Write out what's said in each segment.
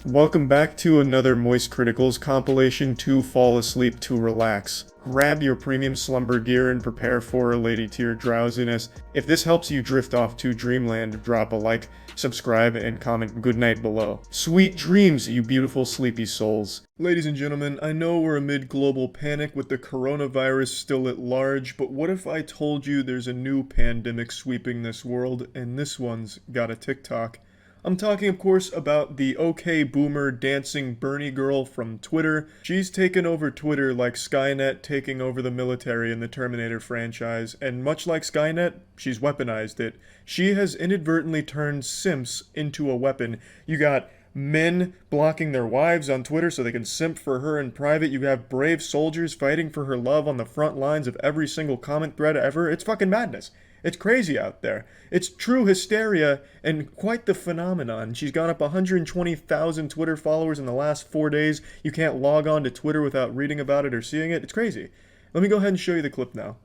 Welcome back to another Moist Critikals compilation to fall asleep to relax. Grab your premium slumber gear and prepare for a lady tier drowsiness. If this helps you drift off to dreamland, drop a like, subscribe, and comment goodnight below. Sweet dreams, you beautiful sleepy souls. Ladies and gentlemen, I know we're amid global panic with the coronavirus still at large, but what if I told you there's a new pandemic sweeping this world, and this one's got a TikTok? I'm talking, of course, about the OK Boomer dancing Bernie girl from Twitter. She's taken over Twitter like Skynet taking over the military in the Terminator franchise, and much like Skynet, she's weaponized it. She has inadvertently turned simps into a weapon. You got men blocking their wives on Twitter so they can simp for her in private. You have brave soldiers fighting for her love on the front lines of every single comment thread ever. It's fucking madness. It's crazy out there. It's true hysteria and quite the phenomenon. She's gone up 120,000 Twitter followers in the last 4 days. You can't log on to Twitter without reading about it or seeing it. It's crazy. Let me go ahead and show you the clip now.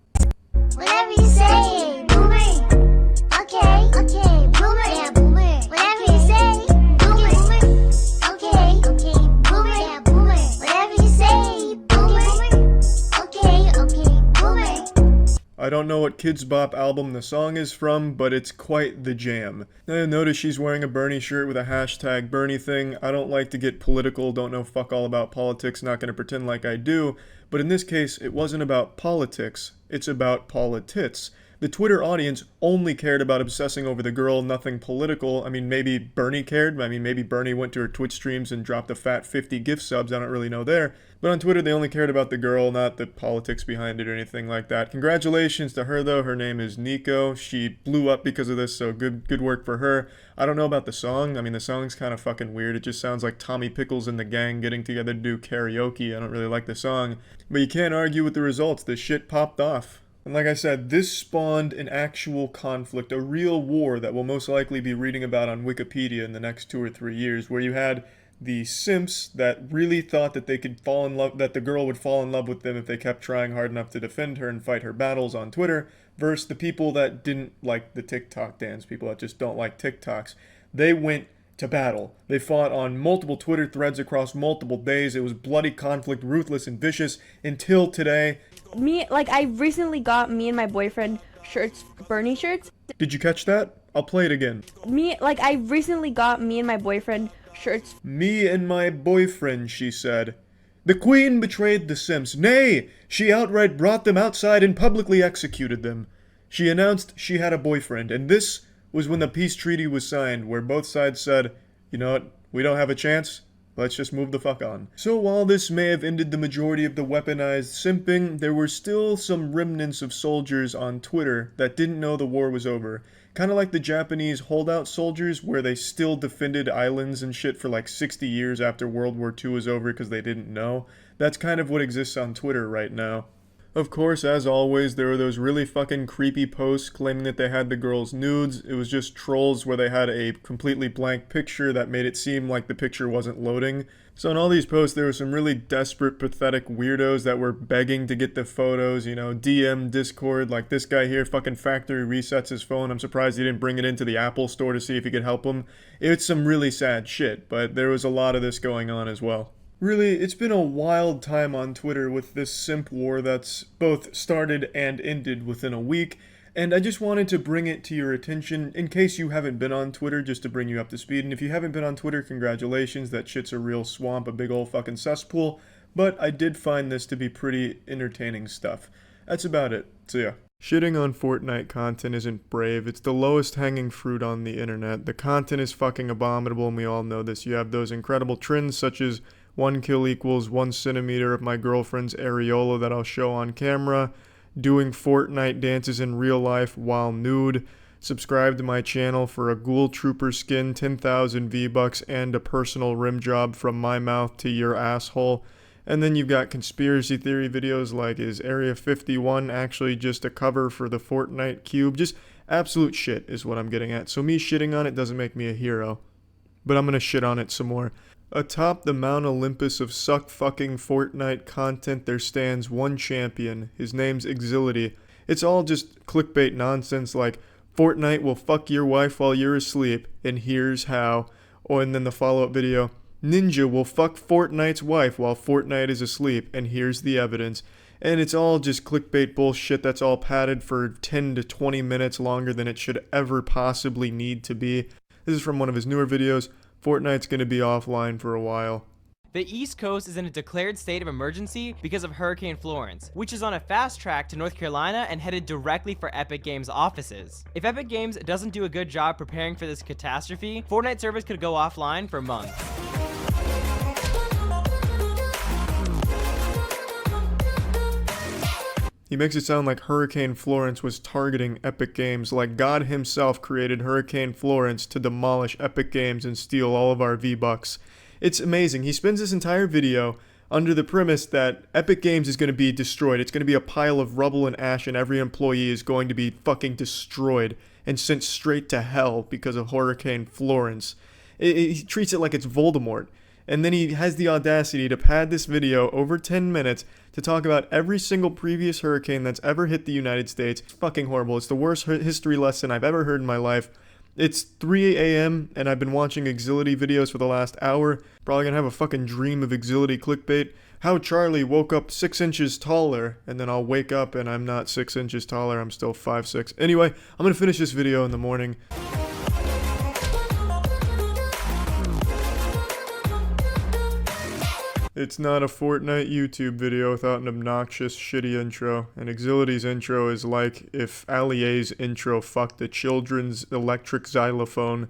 Whatever you say, boomer. Okay, boomer. Yeah, boomer. Whatever you say, boomer. Okay, boomer. Yeah, boomer. Whatever you say, boomer. Okay, boomer. I don't know what Kidz Bop album the song is from, but it's quite the jam. Now you'll notice she's wearing a Bernie shirt with a hashtag Bernie thing. I don't like to get political, don't know fuck all about politics, not gonna pretend like I do, but in this case, it wasn't about politics, it's about politics. The Twitter audience only cared about obsessing over the girl, nothing political. I mean, maybe Bernie cared. I mean, maybe Bernie went to her Twitch streams and dropped a fat 50 gift subs. I don't really know there. But on Twitter, they only cared about the girl, not the politics behind it or anything like that. Congratulations to her, though. Her name is Nico. She blew up because of this, so good work for her. I don't know about the song. I mean, the song's kind of fucking weird. It just sounds like Tommy Pickles and the gang getting together to do karaoke. I don't really like the song. But you can't argue with the results. This shit popped off. And like I said, this spawned an actual conflict, a real war that we'll most likely be reading about on Wikipedia in the next 2 or 3 years, where you had the simps that really thought that they could fall in love, that the girl would fall in love with them if they kept trying hard enough to defend her and fight her battles on Twitter, versus the people that didn't like the TikTok dance, people that just don't like TikToks. They went to battle. They fought on multiple Twitter threads across multiple days. It was bloody conflict, ruthless and vicious, until today. I recently got me and my boyfriend shirts, Bernie shirts. Did you catch that? I'll play it again. I recently got me and my boyfriend shirts. Me and my boyfriend, she said. The queen betrayed the simps. Nay, she outright brought them outside and publicly executed them. She announced she had a boyfriend, and this was when the peace treaty was signed, where both sides said, you know what, we don't have a chance. Let's just move the fuck on. So while this may have ended the majority of the weaponized simping, there were still some remnants of soldiers on Twitter that didn't know the war was over. Kind of like the Japanese holdout soldiers, where they still defended islands and shit for like 60 years after World War II was over because they didn't know. That's kind of what exists on Twitter right now. Of course, as always, there were those really fucking creepy posts claiming that they had the girl's nudes. It was just trolls where they had a completely blank picture that made it seem like the picture wasn't loading. So in all these posts, there were some really desperate, pathetic weirdos that were begging to get the photos, you know, DM, Discord, like this guy here fucking factory resets his phone. I'm surprised he didn't bring it into the Apple store to see if he could help him. It's some really sad shit, but there was a lot of this going on as well. Really, it's been a wild time on Twitter with this simp war that's both started and ended within a week, and I just wanted to bring it to your attention in case you haven't been on Twitter, just to bring you up to speed. And if you haven't been on Twitter, congratulations, that shit's a real swamp, a big old fucking cesspool, but I did find this to be pretty entertaining stuff. That's about it, so yeah. Shitting on Fortnite content isn't brave. It's the lowest hanging fruit on the internet. The content is fucking abominable, and we all know this. You have those incredible trends such as 1 kill equals 1 centimeter of my girlfriend's areola that I'll show on camera, doing Fortnite dances in real life while nude, subscribe to my channel for a Ghoul Trooper skin, 10,000 V-Bucks, and a personal rim job from my mouth to your asshole. And then you've got conspiracy theory videos like, is Area 51 actually just a cover for the Fortnite cube? Just absolute shit is what I'm getting at. So me shitting on it doesn't make me a hero. But I'm gonna shit on it some more. Atop the Mount Olympus of suck-fucking Fortnite content, there stands one champion. His name's Exility. It's all just clickbait nonsense like, Fortnite will fuck your wife while you're asleep, and here's how. Oh, and then the follow-up video, Ninja will fuck Fortnite's wife while Fortnite is asleep, and here's the evidence. And it's all just clickbait bullshit that's all padded for 10 to 20 minutes longer than it should ever possibly need to be. This is from one of his newer videos. Fortnite's gonna be offline for a while. The East Coast is in a declared state of emergency because of Hurricane Florence, which is on a fast track to North Carolina and headed directly for Epic Games offices. If Epic Games doesn't do a good job preparing for this catastrophe, Fortnite servers could go offline for months. He makes it sound like Hurricane Florence was targeting Epic Games, like God himself created Hurricane Florence to demolish Epic Games and steal all of our V-Bucks. It's amazing. He spends this entire video under the premise that Epic Games is going to be destroyed. It's going to be a pile of rubble and ash, and every employee is going to be fucking destroyed and sent straight to hell because of Hurricane Florence. He treats it like it's Voldemort. And then he has the audacity to pad this video over 10 minutes to talk about every single previous hurricane that's ever hit the United States. It's fucking horrible. It's the worst history lesson I've ever heard in my life. It's 3 a.m. and I've been watching Exility videos for the last hour. Probably gonna have a fucking dream of Exility clickbait. How Charlie woke up 6 inches taller, and then I'll wake up and I'm not 6 inches taller, I'm still 5'6". Anyway, I'm gonna finish this video in the morning. It's not a Fortnite YouTube video without an obnoxious, shitty intro. And Exility's intro is like if Allier's intro fucked a children's electric xylophone.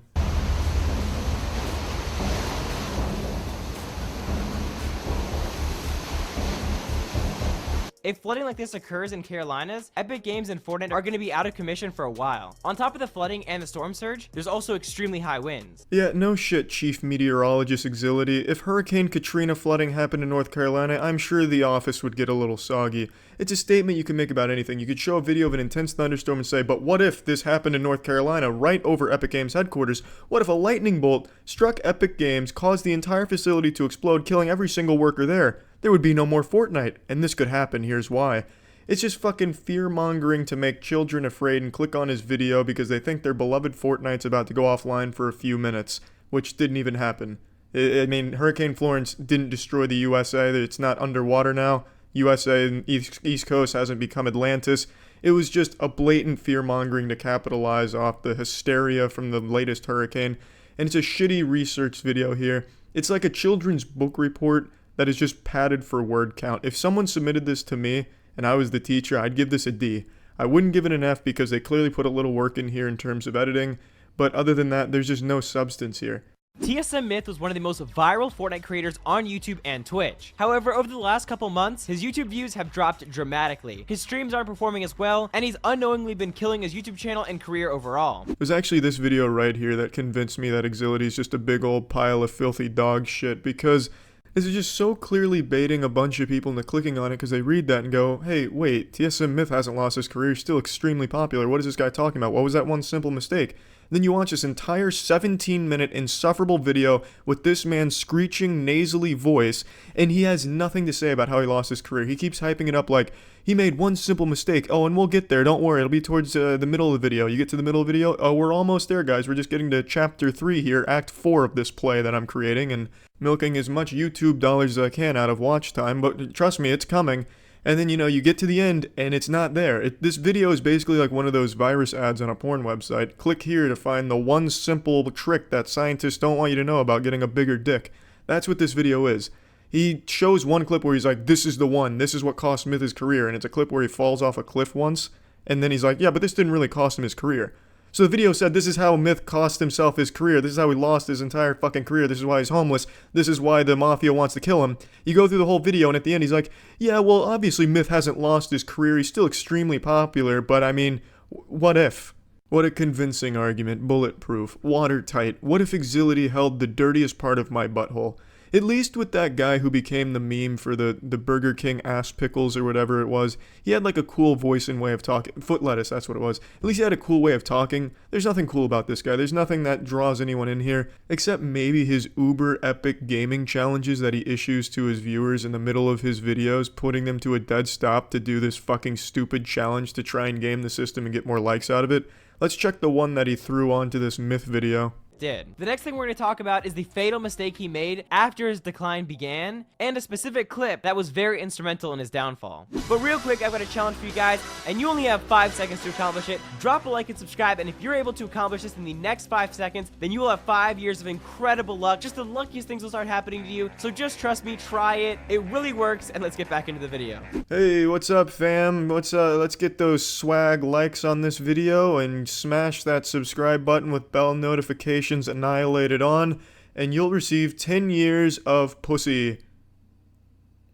If flooding like this occurs in Carolinas, Epic Games and Fortnite are going to be out of commission for a while. On top of the flooding and the storm surge, there's also extremely high winds. Yeah, no shit, Chief Meteorologist Exility. If Hurricane Katrina flooding happened in North Carolina, I'm sure the office would get a little soggy. It's a statement you can make about anything. You could show a video of an intense thunderstorm and say, but what if this happened in North Carolina right over Epic Games headquarters? What if a lightning bolt struck Epic Games, caused the entire facility to explode, killing every single worker there? There would be no more Fortnite, and this could happen, here's why. It's just fucking fear-mongering to make children afraid and click on his video because they think their beloved Fortnite's about to go offline for a few minutes, which didn't even happen. I mean, Hurricane Florence didn't destroy the USA, it's not underwater now. USA and East Coast hasn't become Atlantis. It was just a blatant fear-mongering to capitalize off the hysteria from the latest hurricane, and it's a shitty research video here. It's like a children's book report that is just padded for word count. If someone submitted this to me and I was the teacher, I'd give this a D. I wouldn't give it an F because they clearly put a little work in here in terms of editing, but other than that, there's just no substance here. TSM Myth was one of the most viral Fortnite creators on YouTube and Twitch. However, over the last couple months, his YouTube views have dropped dramatically. His streams aren't performing as well, and he's unknowingly been killing his YouTube channel and career overall. It was actually this video right here that convinced me that Exility is just a big old pile of filthy dog shit, because this is just so clearly baiting a bunch of people into clicking on it because they read that and go, hey, wait, TSM Myth hasn't lost his career, he's still extremely popular, what is this guy talking about? What was that one simple mistake? Then you watch this entire 17-minute insufferable video with this man's screeching, nasally voice, and he has nothing to say about how he lost his career. He keeps hyping it up like, he made one simple mistake. Oh, and we'll get there. Don't worry. It'll be towards the middle of the video. You get to the middle of the video? Oh, we're almost there, guys. We're just getting to chapter 3 here, act 4 of this play that I'm creating, and milking as much YouTube dollars as I can out of watch time. But trust me, it's coming. And then, you get to the end, and it's not there. This video is basically like one of those virus ads on a porn website. Click here to find the one simple trick that scientists don't want you to know about getting a bigger dick. That's what this video is. He shows one clip where he's like, this is the one. This is what cost Smith his career. And it's a clip where he falls off a cliff once. And then he's like, yeah, but this didn't really cost him his career. So the video said this is how Myth cost himself his career. This is how he lost his entire fucking career. This is why he's homeless. This is why the mafia wants to kill him. You go through the whole video and at the end he's like, yeah, well, obviously Myth hasn't lost his career. He's still extremely popular, but I mean, what if? What a convincing argument. Bulletproof. Watertight. What if Exility held the dirtiest part of my butthole? At least with that guy who became the meme for the Burger King ass pickles or whatever it was, he had like a cool voice and way of talking. Foot lettuce, that's what it was. At least he had a cool way of talking. There's nothing cool about this guy. There's nothing that draws anyone in here, except maybe his uber epic gaming challenges that he issues to his viewers in the middle of his videos, putting them to a dead stop to do this fucking stupid challenge to try and game the system and get more likes out of it. Let's check the one that he threw onto this Myth video. did. The next thing we're going to talk about is the fatal mistake he made after his decline began, and a specific clip that was very instrumental in his downfall. But real quick, I've got a challenge for you guys, and you only have 5 seconds to accomplish it. Drop a like and subscribe, and if you're able to accomplish this in the next 5 seconds, then you will have 5 years of incredible luck. Just the luckiest things will start happening to you, so just trust me, try it. It really works, and let's get back into the video. Hey, what's up, fam? Let's get those swag likes on this video and smash that subscribe button with bell notifications annihilated on, and you'll receive 10 years of pussy.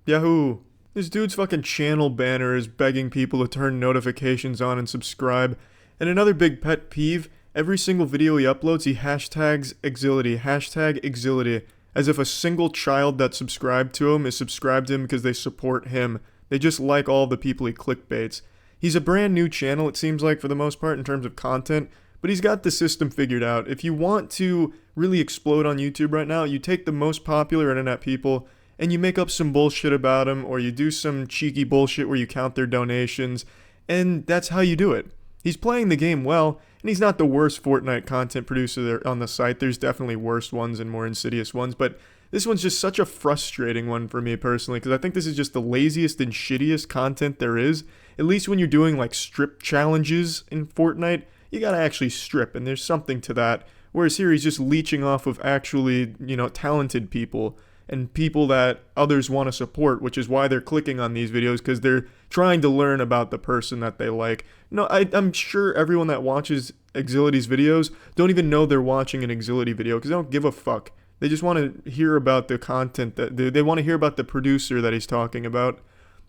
Yahoo! This dude's fucking channel banner is begging people to turn notifications on and subscribe. And another big pet peeve, every single video he uploads, he hashtags Exility, hashtag Exility, as if a single child that subscribed to him is subscribed to him because they support him. They just like all the people he clickbaits. He's a brand new channel, it seems like, for the most part, in terms of content, but he's got the system figured out. If you want to really explode on YouTube right now, you take the most popular internet people and you make up some bullshit about them, or you do some cheeky bullshit where you count their donations, and that's how you do it. He's playing the game well, and he's not the worst Fortnite content producer there on the site. There's definitely worse ones and more insidious ones, but this one's just such a frustrating one for me personally, because I think this is just the laziest and shittiest content there is. At least when you're doing like strip challenges in Fortnite, you gotta actually strip, and there's something to that. Whereas here he's just leeching off of actually, talented people and people that others want to support, which is why they're clicking on these videos, because they're trying to learn about the person that they like. No, I'm sure everyone that watches Exility's videos don't even know they're watching an Exility video, because they don't give a fuck. They just want to hear about the content, that they want to hear about the producer that he's talking about.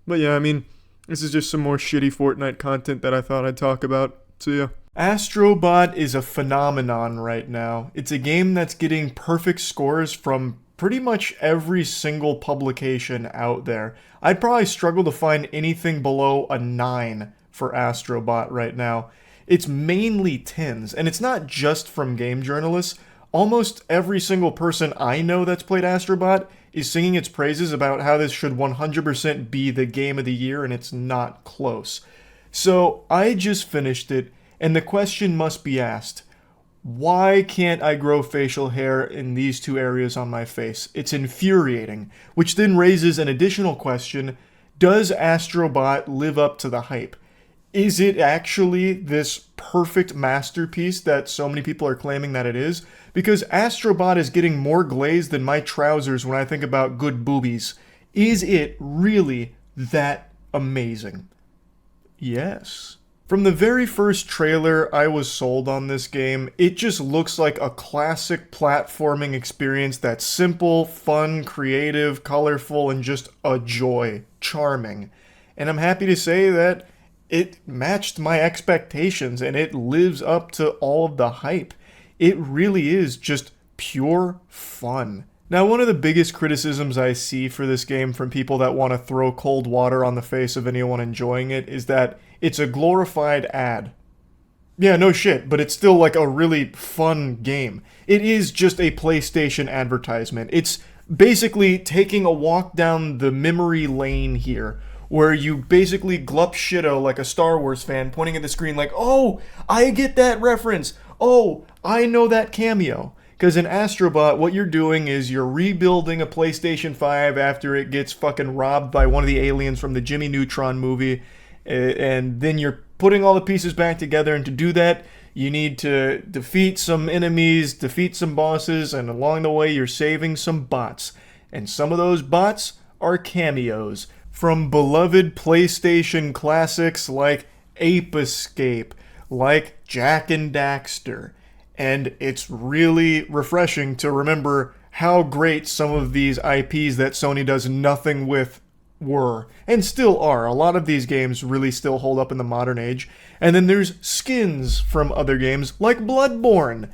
But yeah, I mean, this is just some more shitty Fortnite content that I thought I'd talk about. So yeah. Astrobot is a phenomenon right now. It's a game that's getting perfect scores from pretty much every single publication out there. I'd probably struggle to find anything below a 9 for Astrobot right now. It's mainly 10s, and it's not just from game journalists. Almost every single person I know that's played Astrobot is singing its praises about how this should 100% be the game of the year, and it's not close. So I just finished it, and the question must be asked, why can't I grow facial hair in these 2 areas on my face? It's infuriating, which then raises an additional question: does Astrobot live up to the hype? Is it actually this perfect masterpiece that so many people are claiming that it is? Because Astrobot is getting more glazed than my trousers when I think about good boobies. Is it really that amazing? Yes. From the very first trailer, I was sold on this game. It just looks like a classic platforming experience that's simple, fun, creative, colorful, and just a joy. Charming. And I'm happy to say that it matched my expectations, and it lives up to all of the hype. It really is just pure fun. Now, one of the biggest criticisms I see for this game from people that want to throw cold water on the face of anyone enjoying it is that it's a glorified ad. Yeah, no shit, but it's still like a really fun game. It is just a PlayStation advertisement. It's basically taking a walk down the memory lane here, where you basically glup shitto like a Star Wars fan, pointing at the screen like, oh, I get that reference. Oh, I know that cameo. Because in Astrobot, what you're doing is you're rebuilding a PlayStation 5 after it gets fucking robbed by one of the aliens from the Jimmy Neutron movie. And then you're putting all the pieces back together. And to do that, you need to defeat some enemies, defeat some bosses, and along the way, you're saving some bots. And some of those bots are cameos from beloved PlayStation classics like Ape Escape, like Jak and Daxter. And it's really refreshing to remember how great some of these IPs that Sony does nothing with were, and still are. A lot of these games really still hold up in the modern age. And then there's skins from other games like Bloodborne.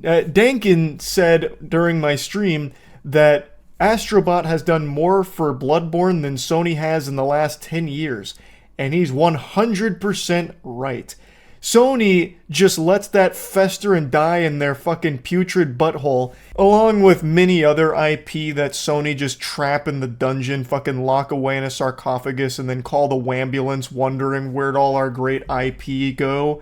Dankin said during my stream that Astrobot has done more for Bloodborne than Sony has in the last 10 years. And he's 100% right. Sony just lets that fester and die in their fucking putrid butthole, along with many other IP that Sony just trap in the dungeon, fucking lock away in a sarcophagus, and then call the wambulance wondering where'd all our great IP go.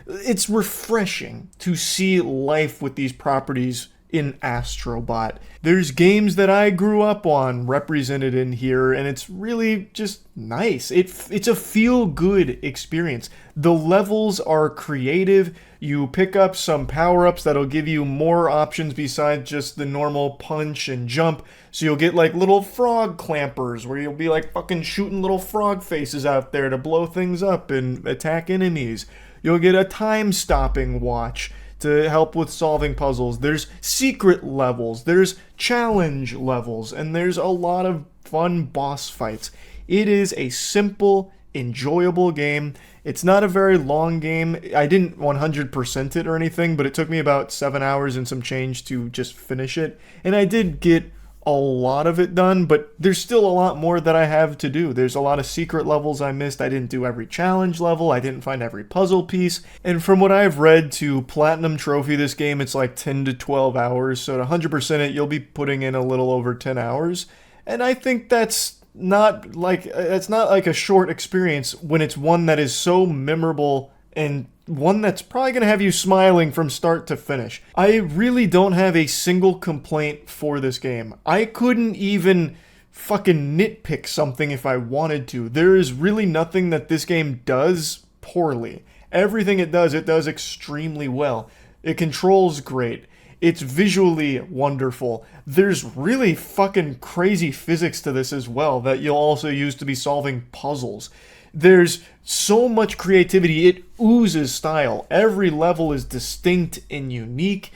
It's refreshing to see life with these properties in Astrobot. There's games that I grew up on represented in here, and it's really just nice. It's a feel-good experience. The levels are creative. You pick up some power-ups that'll give you more options besides just the normal punch and jump. So you'll get like little frog clampers where you'll be like fucking shooting little frog faces out there to blow things up and attack enemies. You'll get a time-stopping watch to help with solving puzzles. There's secret levels, there's challenge levels, and there's a lot of fun boss fights. It is a simple, enjoyable game. It's not a very long game. I didn't 100% it or anything, but it took me about 7 hours and some change to just finish it. And I did get a lot of it done, but there's still a lot more that I have to do. There's a lot of secret levels I missed. I didn't do every challenge level. I didn't find every puzzle piece. And from what I've read, to platinum trophy this game, it's like 10 to 12 hours. So to 100% it, you'll be putting in a little over 10 hours. And I think that's not like a short experience when it's one that is so memorable and one that's probably going to have you smiling from start to finish. I really don't have a single complaint for this game. I couldn't even fucking nitpick something if I wanted to. There is really nothing that this game does poorly. Everything it does extremely well. It controls great. It's visually wonderful. There's really fucking crazy physics to this as well that you'll also use to be solving puzzles. There's so much creativity. It oozes style. Every level is distinct and unique.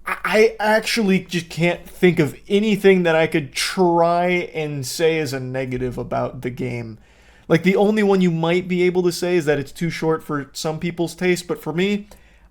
I actually just can't think of anything that I could try and say as a negative about the game. Like, the only one you might be able to say is that it's too short for some people's taste, but for me,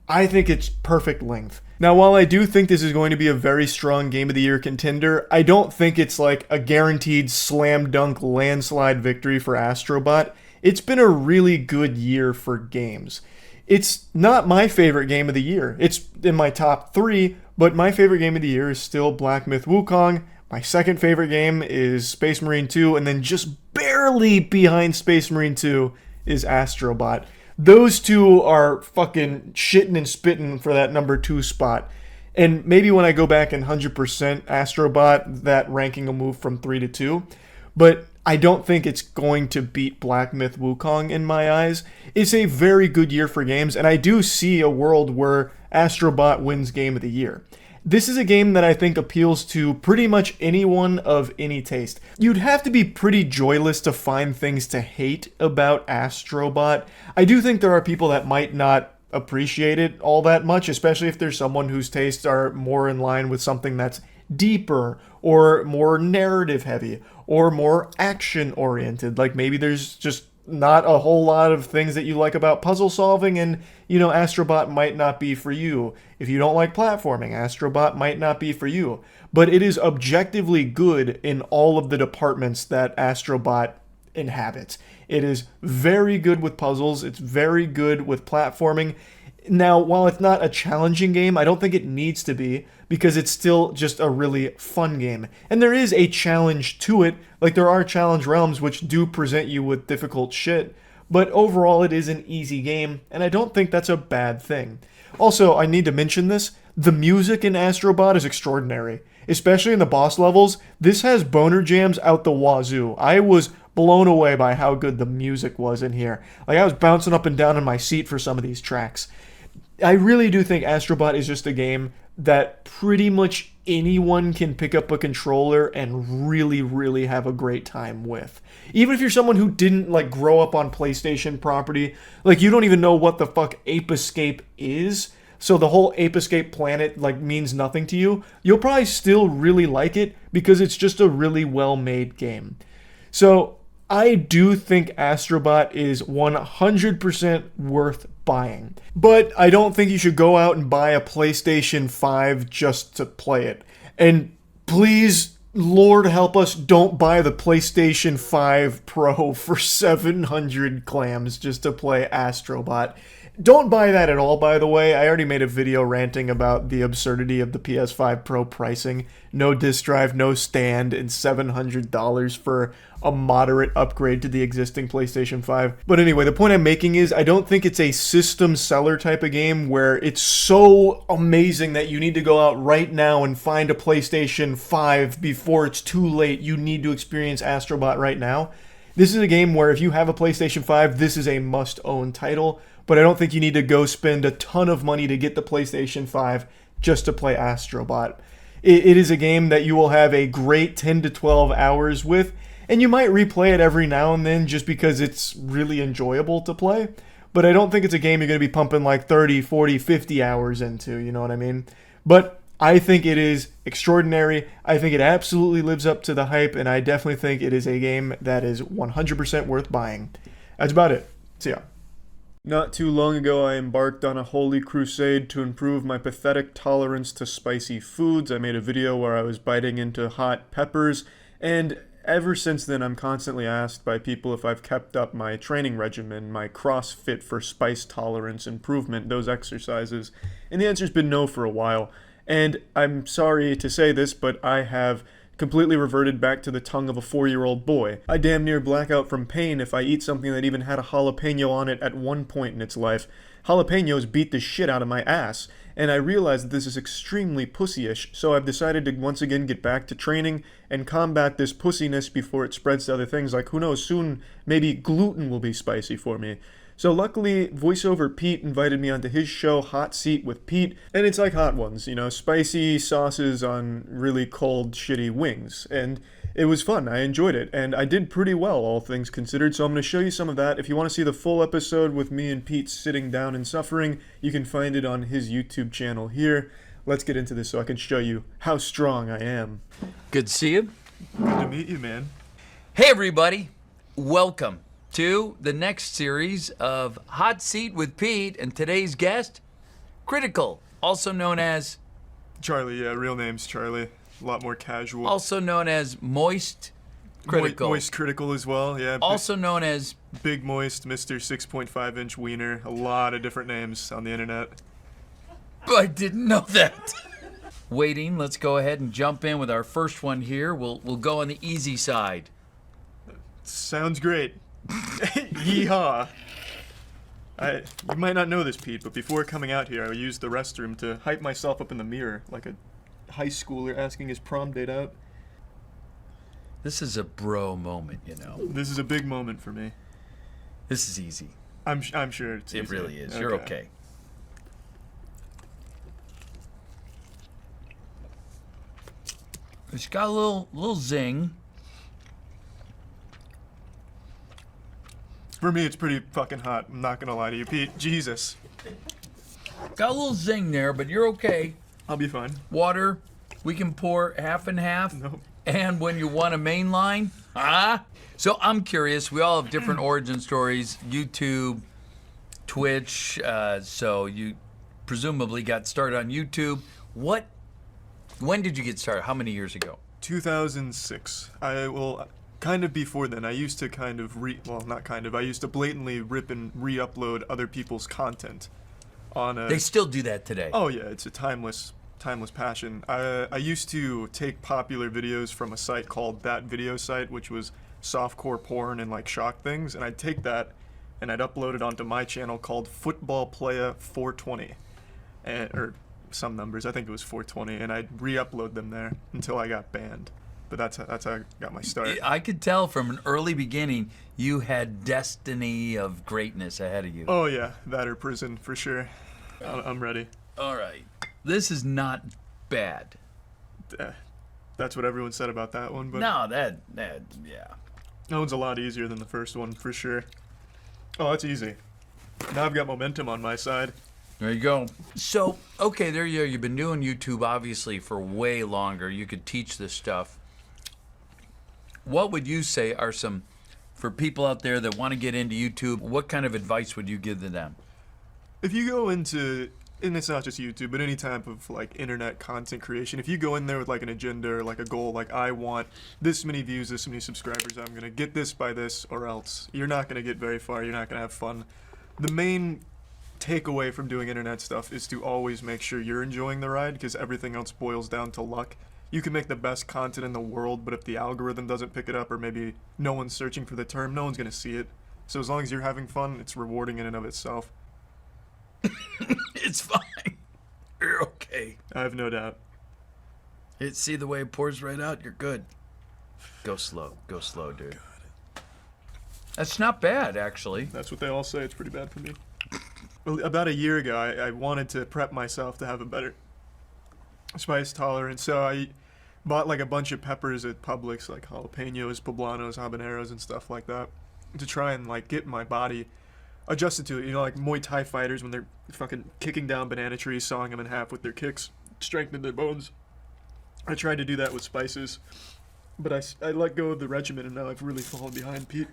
I think it's perfect length. Now, while I do think this is going to be a very strong Game of the Year contender, I don't think it's like a guaranteed slam dunk landslide victory for Astrobot. It's been a really good year for games. It's not my favorite game of the year. It's in my top 3, but my favorite game of the year is still Black Myth Wukong. My second favorite game is Space Marine 2, and then just barely behind Space Marine 2 is Astrobot. Those two are fucking shitting and spitting for that number 2 spot. And maybe when I go back and 100% Astrobot, that ranking will move from 3 to 2. But I don't think it's going to beat Black Myth Wukong in my eyes. It's a very good year for games, and I do see a world where Astrobot wins Game of the Year. This is a game that I think appeals to pretty much anyone of any taste. You'd have to be pretty joyless to find things to hate about Astrobot. I do think there are people that might not appreciate it all that much, especially if there's someone whose tastes are more in line with something that's deeper or more narrative heavy or more action oriented. Like, maybe there's just not a whole lot of things that you like about puzzle solving, and Astrobot might not be for you. If you don't like platforming, Astrobot might not be for you. But it is objectively good in all of the departments that Astrobot inhabits. It is very good with puzzles. It's very good with platforming. Now, while it's not a challenging game, I don't think it needs to be, because it's still just a really fun game. And there is a challenge to it, like there are challenge realms which do present you with difficult shit, but overall it is an easy game, and I don't think that's a bad thing. Also, I need to mention this, the music in Astrobot is extraordinary. Especially in the boss levels, this has boner jams out the wazoo. I was blown away by how good the music was in here. Like, I was bouncing up and down in my seat for some of these tracks. I really do think Astrobot is just a game that pretty much anyone can pick up a controller and really, really have a great time with. Even if you're someone who didn't, grow up on PlayStation property, you don't even know what the fuck Ape Escape is, so the whole Ape Escape planet, means nothing to you, you'll probably still really like it because it's just a really well-made game. So, I do think Astrobot is 100% worth buying. But I don't think you should go out and buy a PlayStation 5 just to play it. And please, Lord help us, don't buy the PlayStation 5 Pro for 700 clams just to play Astrobot. Don't buy that at all, by the way. I already made a video ranting about the absurdity of the PS5 Pro pricing. No disk drive, no stand, and $700 for a moderate upgrade to the existing PlayStation 5. But anyway, the point I'm making is I don't think it's a system seller type of game where it's so amazing that you need to go out right now and find a PlayStation 5 before it's too late. You need to experience Astrobot right now. This is a game where if you have a PlayStation 5, this is a must-own title, but I don't think you need to go spend a ton of money to get the PlayStation 5 just to play Astrobot. It is a game that you will have a great 10 to 12 hours with, and you might replay it every now and then just because it's really enjoyable to play. But I don't think it's a game you're going to be pumping like 30, 40, 50 hours into, you know what I mean? But I think it is extraordinary. I think it absolutely lives up to the hype, and I definitely think it is a game that is 100% worth buying. That's about it. See ya. Not too long ago, I embarked on a holy crusade to improve my pathetic tolerance to spicy foods. I made a video where I was biting into hot peppers, and ever since then, I'm constantly asked by people if I've kept up my training regimen, my CrossFit for spice tolerance improvement, those exercises, and the answer's been no for a while. And I'm sorry to say this, but I have completely reverted back to the tongue of a 4-year-old boy. I damn near black out from pain if I eat something that even had a jalapeno on it at one point in its life. Jalapenos beat the shit out of my ass, and I realize that this is extremely pussyish, so I've decided to once again get back to training and combat this pussiness before it spreads to other things, like who knows, soon maybe gluten will be spicy for me. So luckily, voiceover Pete invited me onto his show, Hot Seat with Pete, and it's like Hot Ones, you know, spicy sauces on really cold, shitty wings, and it was fun. I enjoyed it, and I did pretty well, all things considered, so I'm going to show you some of that. If you want to see the full episode with me and Pete sitting down and suffering, you can find it on his YouTube channel here. Let's get into this so I can show you how strong I am. Good to see you. Good to meet you, man. Hey, everybody. Welcome to the next series of Hot Seat with Pete, and today's guest, Critikal, also known as... Charlie, yeah, real name's Charlie. A lot more casual. Also known as Moist Critikal. Moist Critikal as well, yeah. Also known as... Big Moist, Mr. 6.5-inch Wiener. A lot of different names on the internet. I didn't know that. Waiting, let's go ahead and jump in with our first one here. We'll go on the easy side. Sounds great. Yeehaw. You might not know this, Pete, but before coming out here, I used the restroom to hype myself up in the mirror like a high schooler asking his prom date out. This is a bro moment, you know. This is a big moment for me. This is easy. I'm sure it's easy. It really is. You're okay. It's got a little zing. For me, it's pretty fucking hot. I'm not gonna lie to you, Pete. Jesus. Got a little zing there, but you're okay. I'll be fine. Water, we can pour half and half. Nope. And when you want a main line, So I'm curious, we all have different origin stories. YouTube, Twitch, so you presumably got started on YouTube. When did you get started? How many years ago? 2006. Kind of before then. I used to I used to blatantly rip and re-upload other people's content on a... They still do that today. Oh yeah, it's a timeless passion. I used to take popular videos from a site called That Video Site, which was softcore porn and like shock things, and I'd take that and I'd upload it onto my channel called Football Playa 420, or some numbers. I think it was 420, and I'd re-upload them there until I got banned. But that's how I got my start. I could tell from an early beginning you had destiny of greatness ahead of you. Oh yeah, that or prison for sure. I'm ready. All right. This is not bad. That's what everyone said about that one, but No, that yeah. that one's a lot easier than the first one for sure. Oh, that's easy. Now I've got momentum on my side. There you go. So, okay, there you are. You've been doing YouTube obviously for way longer. You could teach this stuff. What would you say are some, for people out there that want to get into YouTube, what kind of advice would you give to them? If you go into, and it's not just YouTube, but any type of like internet content creation, if you go in there with like an agenda or like a goal, like I want this many views, this many subscribers, I'm gonna get this by this, or else you're not gonna get very far. You're not gonna have fun. The main takeaway from doing internet stuff is to always make sure you're enjoying the ride, because everything else boils down to luck. you can make the best content in the world, but if the algorithm doesn't pick it up, or maybe no one's searching for the term, no one's gonna see it. So as long as you're having fun, it's rewarding in and of itself. It's fine. You're okay. I have no doubt. See the way it pours right out? You're good. Go slow, dude. That's not bad, actually. That's what they all say. It's pretty bad for me. Well, about a year ago, I wanted to prep myself to have a better spice tolerance, so I bought like a bunch of peppers at Publix, like jalapenos, poblanos, habaneros, and stuff like that, to try and like get my body adjusted to it. You know, like Muay Thai fighters when they're fucking kicking down banana trees, sawing them in half with their kicks, strengthening their bones. I tried to do that with spices, but I let go of the regimen, and now I've really fallen behind, Pete.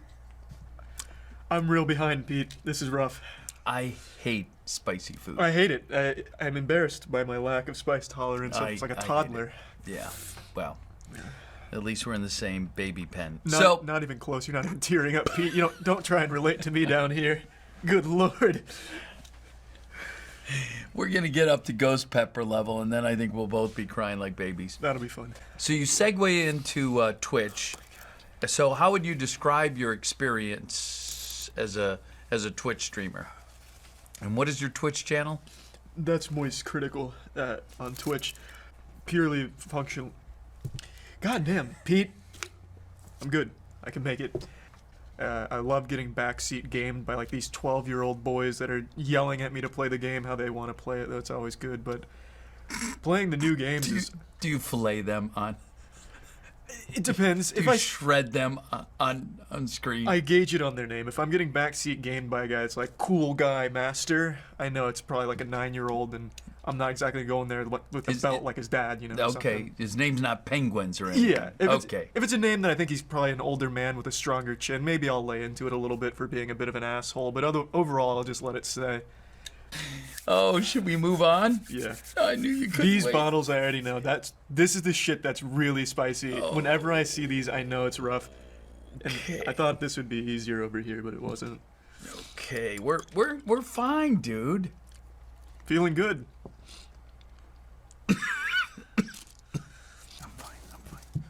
I'm real behind, Pete. This is rough. I hate spicy food. I hate it. I'm embarrassed by my lack of spice tolerance. It's like a toddler. Yeah. Well, at least we're in the same baby pen. Not even close. You're not even tearing up, Pete. You don't try and relate to me down here. Good Lord. We're gonna get up to ghost pepper level, and then I think we'll both be crying like babies. That'll be fun. So you segue into Twitch. So how would you describe your experience as a Twitch streamer? And what is your Twitch channel? That's Moist Critikal on Twitch. Purely functional. God damn, Pete. I'm good. I can make it. I love getting backseat gamed by like these 12-year-old boys that are yelling at me to play the game how they want to play it. That's always good, but playing the new games Do you fillet them on? It depends. Do you shred them on screen? I gauge it on their name. If I'm getting backseat gamed by a guy, it's like cool guy master. I know it's probably like a 9-year-old, and I'm not exactly going there with a belt like his dad, you know. Okay, something. his name's not Penguinz or anything. Yeah. If it's a name that I think he's probably an older man with a stronger chin, maybe I'll lay into it a little bit for being a bit of an asshole. But overall, I'll just let it stay. Oh, should we move on? Yeah. I knew you couldn't These wait. bottles, I already know. This is the shit that's really spicy. Whenever I see these, I know it's rough. And I thought this would be easier over here, but it wasn't. Okay, we're fine, dude. Feeling good. I'm fine.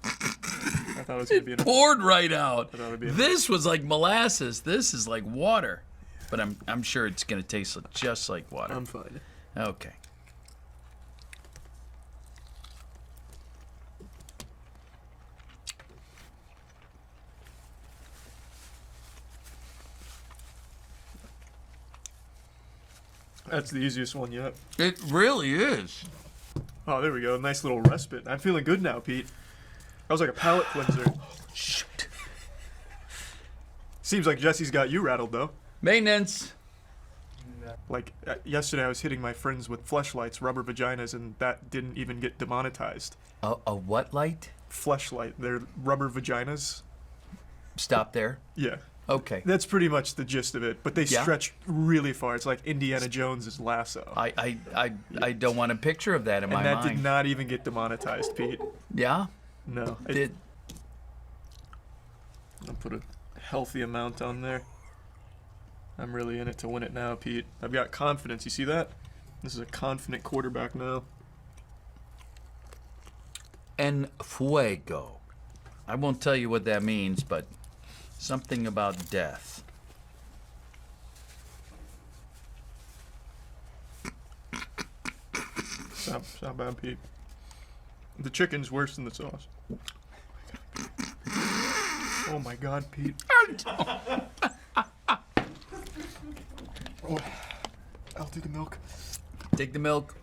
I thought it was gonna be enough. Poured right out. thought it would be enough. This was like molasses. This is like water. But I'm sure it's gonna taste just like water. I'm fine. Okay. That's the easiest one yet. It really is. Oh, there we go. Nice little respite. I'm feeling good now, Pete. That was like a palate cleanser. Shoot. Seems like Jesse's got you rattled, though. Maintenance. Like, yesterday I was hitting my friends with fleshlights, rubber vaginas, and that didn't even get demonetized. A what light? Fleshlight. They're rubber vaginas. Stop there. Yeah. Okay. That's pretty much the gist of it, but they Yeah? stretch really far. It's like Indiana Jones's lasso. I don't want a picture of that in my And that mind. did not even get demonetized, Pete. Yeah? No. I'll put a healthy amount on there. I'm really in it to win it now, Pete. I've got confidence. You see that? This is a confident quarterback now. En fuego. I won't tell you what that means, but something about death. It's not bad, Pete. The chicken's worse than the sauce. Oh my God, Pete. Oh, I'll do the milk. Take the milk.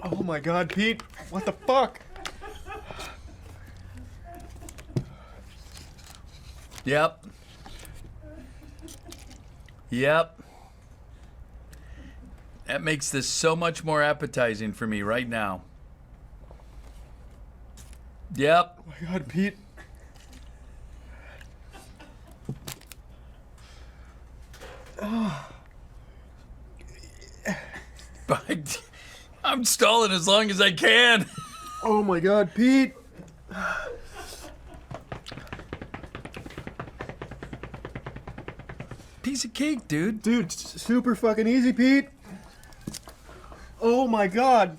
Oh my God, Pete. What the fuck? Yep. Yep. That makes this so much more appetizing for me right now. Yep. Oh my God, Pete. I'm stalling as long as I can. Oh my God, Pete. Piece of cake, dude. Dude, super fucking easy, Pete. Oh my God.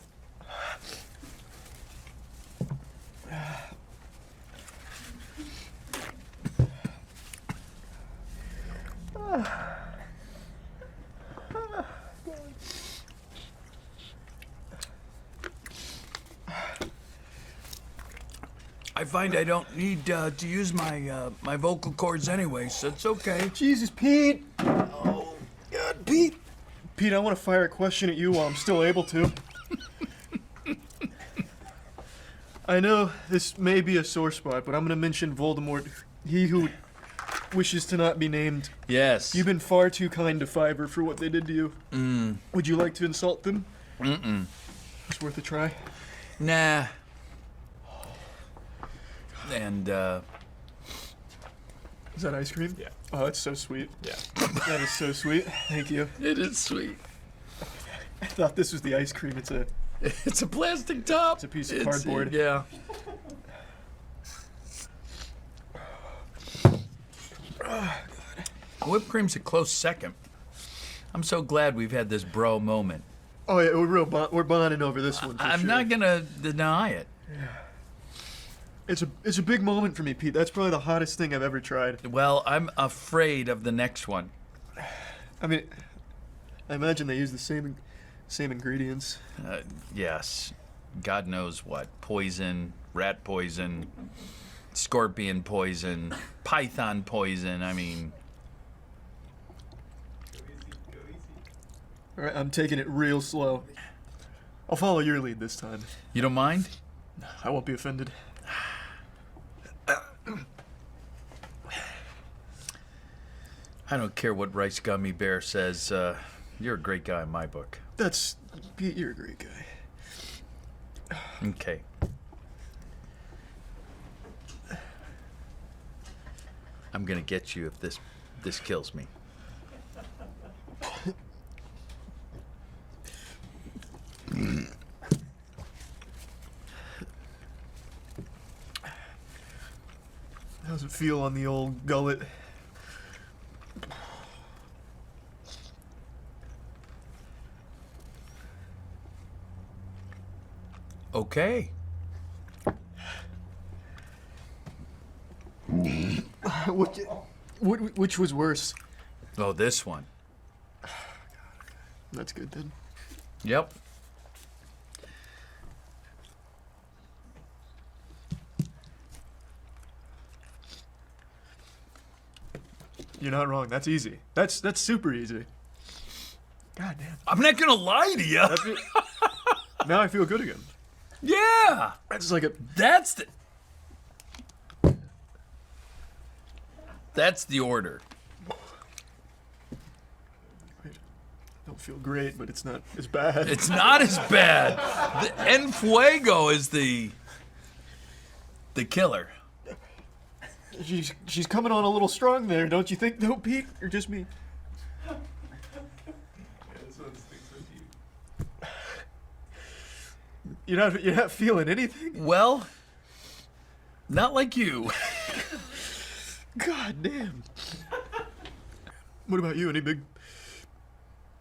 I find I don't need to use my my vocal cords anyway, so it's okay. Jesus, Pete! Oh, God, Pete! Pete, I want to fire a question at you while I'm still able to. I know this may be a sore spot, but I'm gonna mention Voldemort. He who wishes to not be named. Yes. You've been far too kind to Fiverr for what they did to you. Would you like to insult them? It's worth a try. Nah. And, Is that ice cream? Yeah. Oh, that's so sweet. Yeah. That is so sweet. Thank you. It is sweet. I thought this was the ice cream. It's a It's a plastic top. It's a piece of cardboard. Yeah. Whipped cream's a close second. I'm so glad we've had this bro moment. Oh yeah, we're bonding over this one. I'm sure. not gonna deny it. It's a big moment for me, Pete. That's probably the hottest thing I've ever tried. Well, I'm afraid of the next one. I mean, I imagine they use the same ingredients. Yes. God knows what. Poison, rat poison, scorpion poison, python poison. I mean, All right, I'm taking it real slow. I'll follow your lead this time. you don't mind? I won't be offended. I don't care what Rice Gummy Bear says. You're a great guy in my book. That's Pete. You're a great guy. Okay. I'm gonna get you if this kills me. How's it feel on the old gullet? Okay. Which was worse? Oh, this one. That's good then. Yep. You're not wrong. That's easy. That's super easy. God damn. I'm not gonna lie to you. Now I feel good again. Yeah. That's like a. That's the order. Don't feel great, but it's not as bad. It's not as bad. The En Fuego is the killer. She's coming on a little strong there, don't you think, though, Pete? Or just me? You're not feeling anything? Well, not like you. God damn. What about you? Any big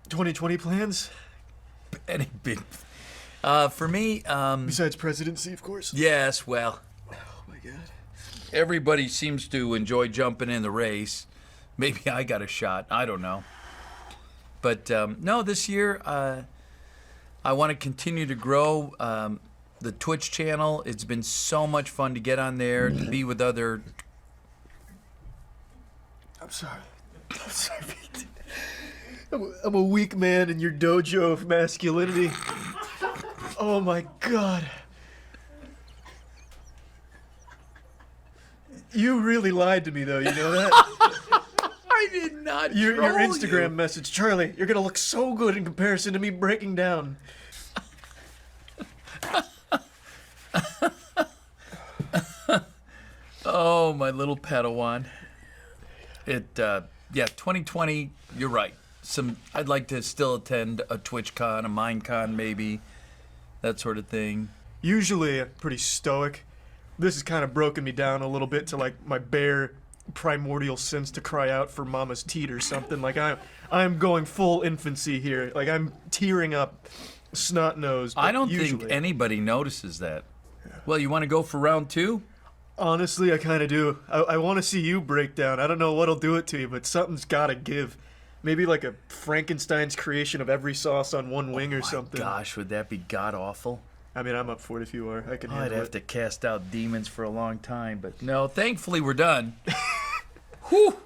2020 plans? Any big. For me, Besides presidency, of course. yes, well, Oh my god. everybody seems to enjoy jumping in the race. Maybe I got a shot. I don't know. But no, this year I want to continue to grow the Twitch channel. It's been so much fun to get on there, to be with other. I'm sorry. I'm sorry, Pete. I'm a weak man in your dojo of masculinity. Oh my god. You really lied to me, though. You know that? I did not. Your troll Instagram you. message, Charlie. You're gonna look so good in comparison to me breaking down. Oh, my little Padawan. Yeah, 2020. You're right. I'd like to still attend a TwitchCon, a Minecon, maybe, that sort of thing. Usually pretty stoic. This has kind of broken me down a little bit to like my bare primordial sense to cry out for mama's teat or something. Like I'm going full infancy here. Like I'm tearing up, snot nose. I don't usually. think anybody notices that. Well, you want to go for round 2? Honestly, I kind of do. I want to see you break down. I don't know what'll do it to you, but something's gotta give. Maybe like a Frankenstein's creation of every sauce on one wing or something. Gosh, would that be god awful? I mean, I'm up for it if you are. I can I'd handle have it. to cast out demons for a long time, but no, thankfully we're done. Whew!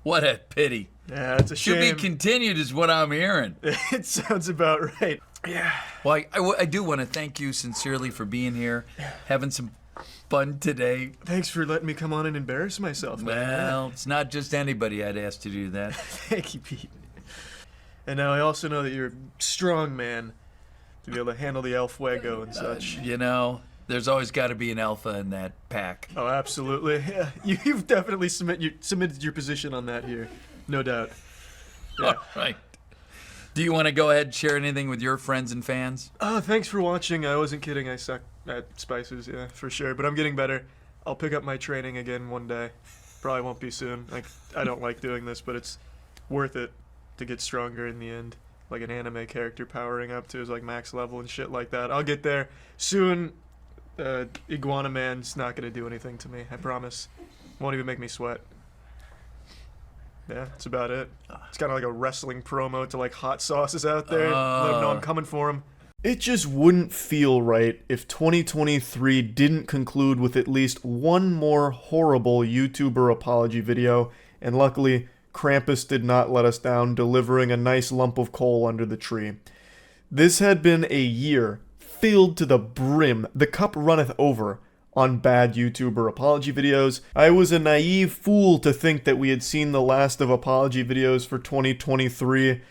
What a pity. Yeah, it's a Should shame. be continued is what I'm hearing. It sounds about right. Yeah. Well, I do want to thank you sincerely for being here, having some fun today. Thanks for letting me come on and embarrass myself, man. Well, it's not just anybody I'd ask to do that. Thank you, Pete. And now I also know that you're a strong man to be able to handle the El Fuego and such. You know, there's always got to be an alpha in that pack. Oh, absolutely. Yeah, you've definitely submitted your position on that here. No doubt. Yeah. All right. Do you want to go ahead and share anything with your friends and fans? Oh, thanks for watching. I wasn't kidding. I suck at spices, yeah, for sure. But I'm getting better. I'll pick up my training again one day. Probably won't be soon. Like, I don't like doing this, but it's worth it to get stronger in the end. Like an anime character powering up to his like max level and shit like that. I'll get there soon. Iguana Man's not gonna do anything to me. I promise. Won't even make me sweat. Yeah, that's about it. It's kind of like a wrestling promo to like hot sauces out there. Let them know I'm coming for him. It just wouldn't feel right if 2023 didn't conclude with at least one more horrible YouTuber apology video, and luckily, Krampus did not let us down, delivering a nice lump of coal under the tree. This had been a year filled to the brim, the cup runneth over, on bad YouTuber apology videos. I was a naive fool to think that we had seen the last of apology videos for 2023,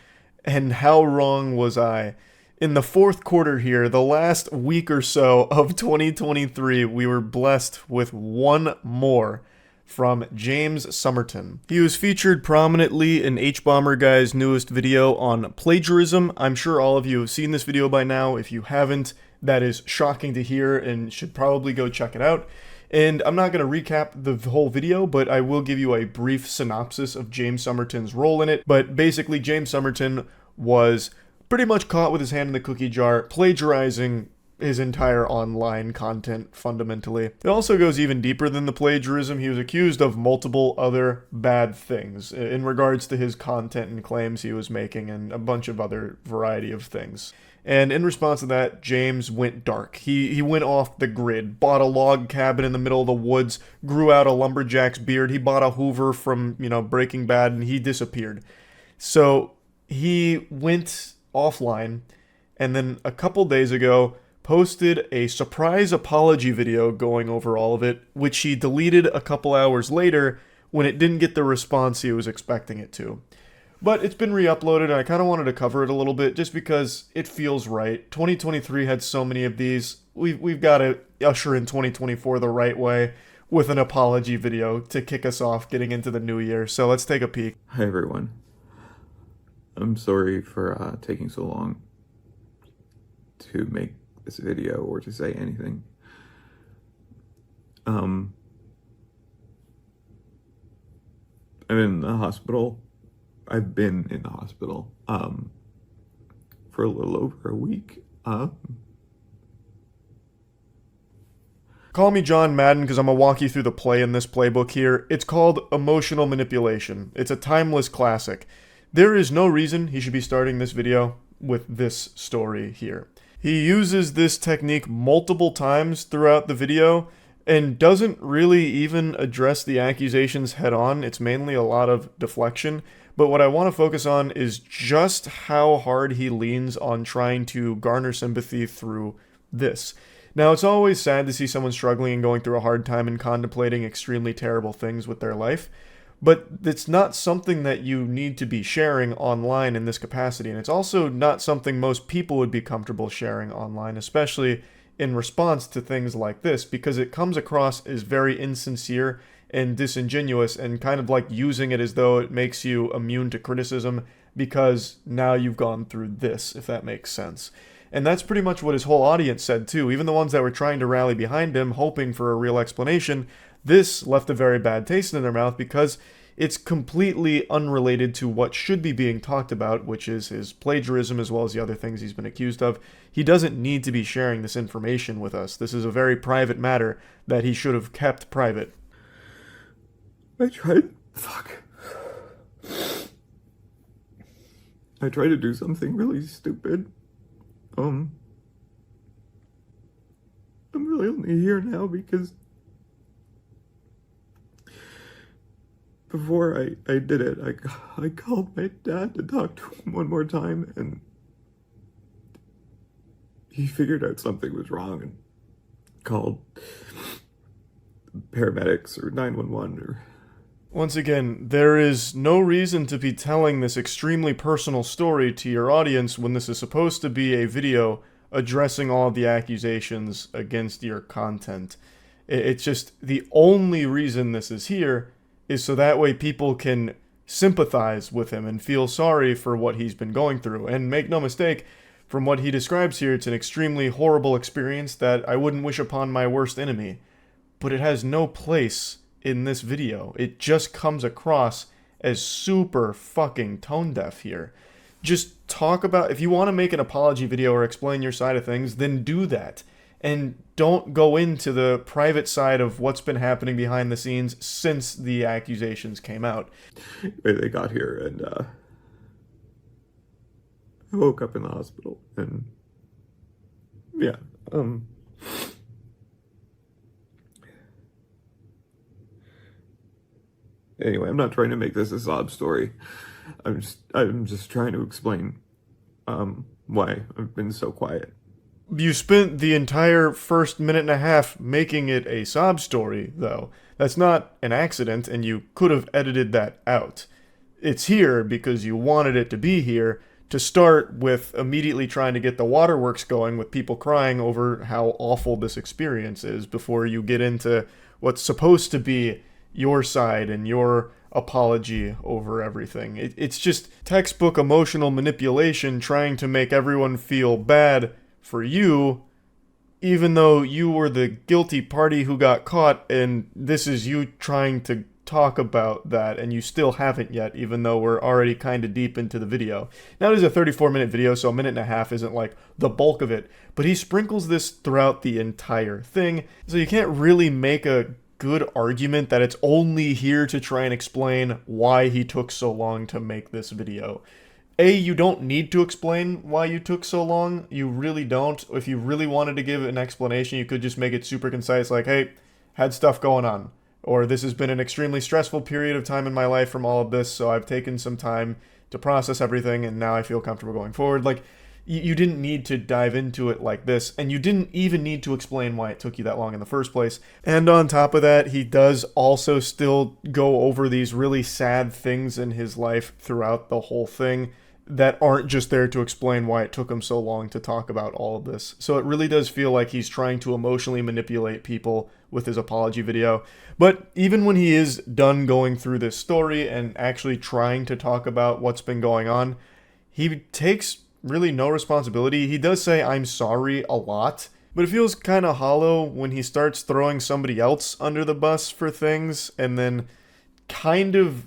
and how wrong was I? In the fourth quarter here, the last week or so of 2023, we were blessed with one more from James Somerton. He was featured prominently in H-Bomber Guy's newest video on plagiarism. I'm sure all of you have seen this video by now. If you haven't, that is shocking to hear and should probably go check it out. And I'm not going to recap the whole video, but I will give you a brief synopsis of James Somerton's role in it. But basically, James Somerton was pretty much caught with his hand in the cookie jar, plagiarizing his entire online content, fundamentally. It also goes even deeper than the plagiarism. He was accused of multiple other bad things in regards to his content and claims he was making, and a bunch of other variety of things. And in response to that, James went dark. He went off the grid, bought a log cabin in the middle of the woods, grew out a lumberjack's beard, he bought a Hoover from, Breaking Bad, and he disappeared. So he went offline, and then a couple days ago, posted a surprise apology video going over all of it, which he deleted a couple hours later when it didn't get the response he was expecting it to. But it's been re-uploaded, and I kind of wanted to cover it a little bit just because it feels right. 2023 had so many of these. We've got to usher in 2024 the right way with an apology video to kick us off getting into the new year. So let's take a peek. Hi everyone. I'm sorry for taking so long to make this video or to say anything. I'm in the hospital. I've been in the hospital for a little over a week. Call me John Madden because I'm going to walk you through the play in this playbook here. It's called Emotional Manipulation. It's a timeless classic. There is no reason he should be starting this video with this story here. He uses this technique multiple times throughout the video and doesn't really even address the accusations head on. It's mainly a lot of deflection. But what I want to focus on is just how hard he leans on trying to garner sympathy through this. Now, it's always sad to see someone struggling and going through a hard time and contemplating extremely terrible things with their life. But it's not something that you need to be sharing online in this capacity. And it's also not something most people would be comfortable sharing online, especially in response to things like this, because it comes across as very insincere and disingenuous and kind of like using it as though it makes you immune to criticism because now you've gone through this, if that makes sense. And that's pretty much what his whole audience said too. Even the ones that were trying to rally behind him, hoping for a real explanation, this left a very bad taste in their mouth because it's completely unrelated to what should be being talked about, which is his plagiarism as well as the other things he's been accused of. He doesn't need to be sharing this information with us. This is a very private matter that he should have kept private. I tried to do something really stupid. really only here now because before I did it, I called my dad to talk to him one more time, and he figured out something was wrong and called paramedics or 911 or... Once again, there is no reason to be telling this extremely personal story to your audience when this is supposed to be a video addressing all of the accusations against your content. It's just the only reason this is here is so that way people can sympathize with him and feel sorry for what he's been going through. And make no mistake, from what he describes here, it's an extremely horrible experience that I wouldn't wish upon my worst enemy. But it has no place in this video. It just comes across as super fucking tone deaf here. Just talk about, if you want to make an apology video or explain your side of things, then do that. And don't go into the private side of what's been happening behind the scenes since the accusations came out. They got here, and I woke up in the hospital, and yeah, anyway, I'm not trying to make this a sob story. I'm just trying to explain why I've been so quiet. You spent the entire first minute and a half making it a sob story, though. That's not an accident, and you could have edited that out. It's here because you wanted it to be here, to start with immediately trying to get the waterworks going with people crying over how awful this experience is before you get into what's supposed to be your side and your apology over everything. It's just textbook emotional manipulation trying to make everyone feel bad for you, even though you were the guilty party who got caught, and this is you trying to talk about that, and you still haven't yet, even though we're already kind of deep into the video. Now it is a 34-minute video, so a minute and a half isn't like the bulk of it, but he sprinkles this throughout the entire thing, so you can't really make a good argument that it's only here to try and explain why he took so long to make this video. You don't need to explain why you took so long. You really don't. If you really wanted to give an explanation, you could just make it super concise, like, hey, had stuff going on. Or this has been an extremely stressful period of time in my life from all of this, so I've taken some time to process everything, and now I feel comfortable going forward. Like, you didn't need to dive into it like this, and you didn't even need to explain why it took you that long in the first place. And on top of that, he does also still go over these really sad things in his life throughout the whole thing that aren't just there to explain why it took him so long to talk about all of this. So it really does feel like he's trying to emotionally manipulate people with his apology video. But even when he is done going through this story and actually trying to talk about what's been going on, he takes really no responsibility. He does say, "I'm sorry," a lot, but it feels kind of hollow when he starts throwing somebody else under the bus for things and then kind of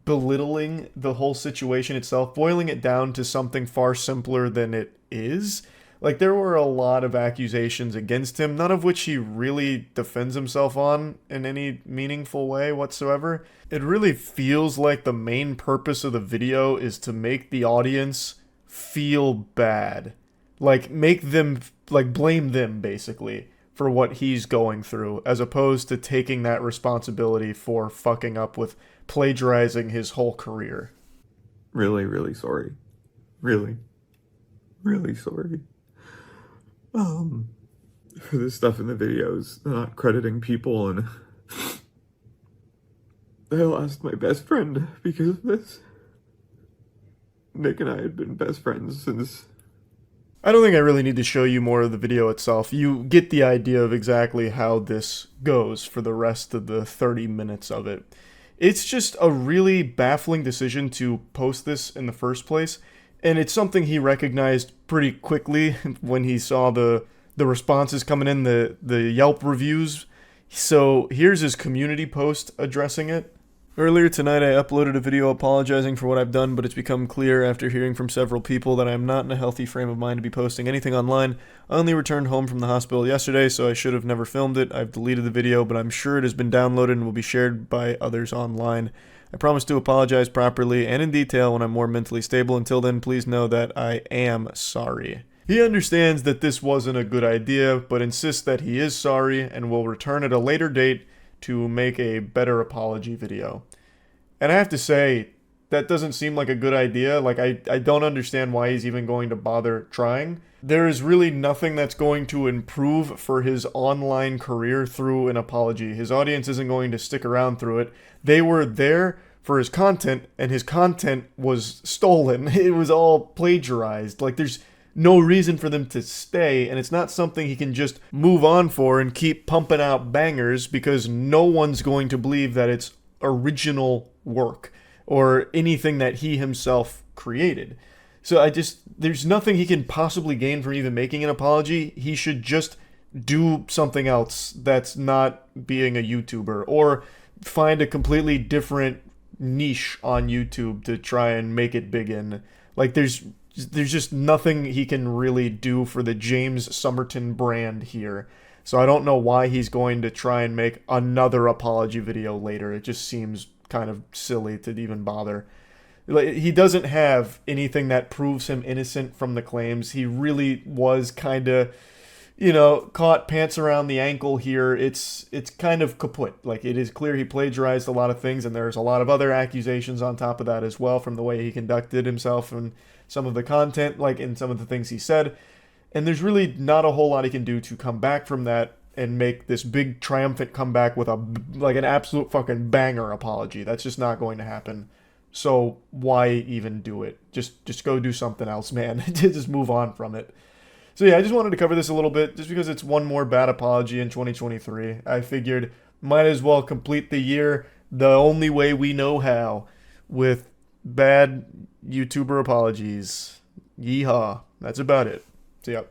belittling the whole situation itself, boiling it down to something far simpler than it is. Like, there were a lot of accusations against him, none of which he really defends himself on in any meaningful way whatsoever. It really feels like the main purpose of the video is to make the audience feel bad. Like, make them, like, blame them, basically, for what he's going through, as opposed to taking that responsibility for fucking up with plagiarizing his whole career. Really, really sorry. Really, really sorry. For the stuff in the videos, not crediting people, and I lost my best friend because of this. Nick and I had been best friends since... I don't think I really need to show you more of the video itself. You get the idea of exactly how this goes for the rest of the 30 minutes of it. It's just a really baffling decision to post this in the first place, and it's something he recognized pretty quickly when he saw the responses coming in, the Yelp reviews. So here's his community post addressing it. Earlier tonight I uploaded a video apologizing for what I've done, but it's become clear after hearing from several people that I am not in a healthy frame of mind to be posting anything online. I only returned home from the hospital yesterday, so I should have never filmed it. I've deleted the video, but I'm sure it has been downloaded and will be shared by others online. I promise to apologize properly and in detail when I'm more mentally stable. Until then, please know that I am sorry. He understands that this wasn't a good idea, but insists that he is sorry and will return at a later date to make a better apology video. And I have to say, that doesn't seem like a good idea. Like, I don't understand why he's even going to bother trying. There is really nothing that's going to improve for his online career through an apology. His audience isn't going to stick around through it. They were there for his content, and his content was stolen. It was all plagiarized. Like, there's no reason for them to stay, and it's not something he can just move on for and keep pumping out bangers, because no one's going to believe that it's original work or anything that he himself created. So there's nothing he can possibly gain from even making an apology. He should just do something else that's not being a YouTuber, or find a completely different niche on YouTube to try and make it big in. Like, there's just nothing he can really do for the James Somerton brand here. So I don't know why he's going to try and make another apology video later. It just seems kind of silly to even bother. Like, he doesn't have anything that proves him innocent from the claims. He really was kind of, caught pants around the ankle here. It's kind of kaput. Like, it is clear he plagiarized a lot of things, and there's a lot of other accusations on top of that as well from the way he conducted himself and some of the content, like in some of the things he said. And there's really not a whole lot he can do to come back from that and make this big triumphant comeback with an absolute fucking banger apology. That's just not going to happen. So why even do it? Just go do something else, man. Just move on from it. So yeah, I just wanted to cover this a little bit, just because it's one more bad apology in 2023. I figured might as well complete the year the only way we know how, with bad YouTuber apologies. Yeehaw. That's about it. So yeah.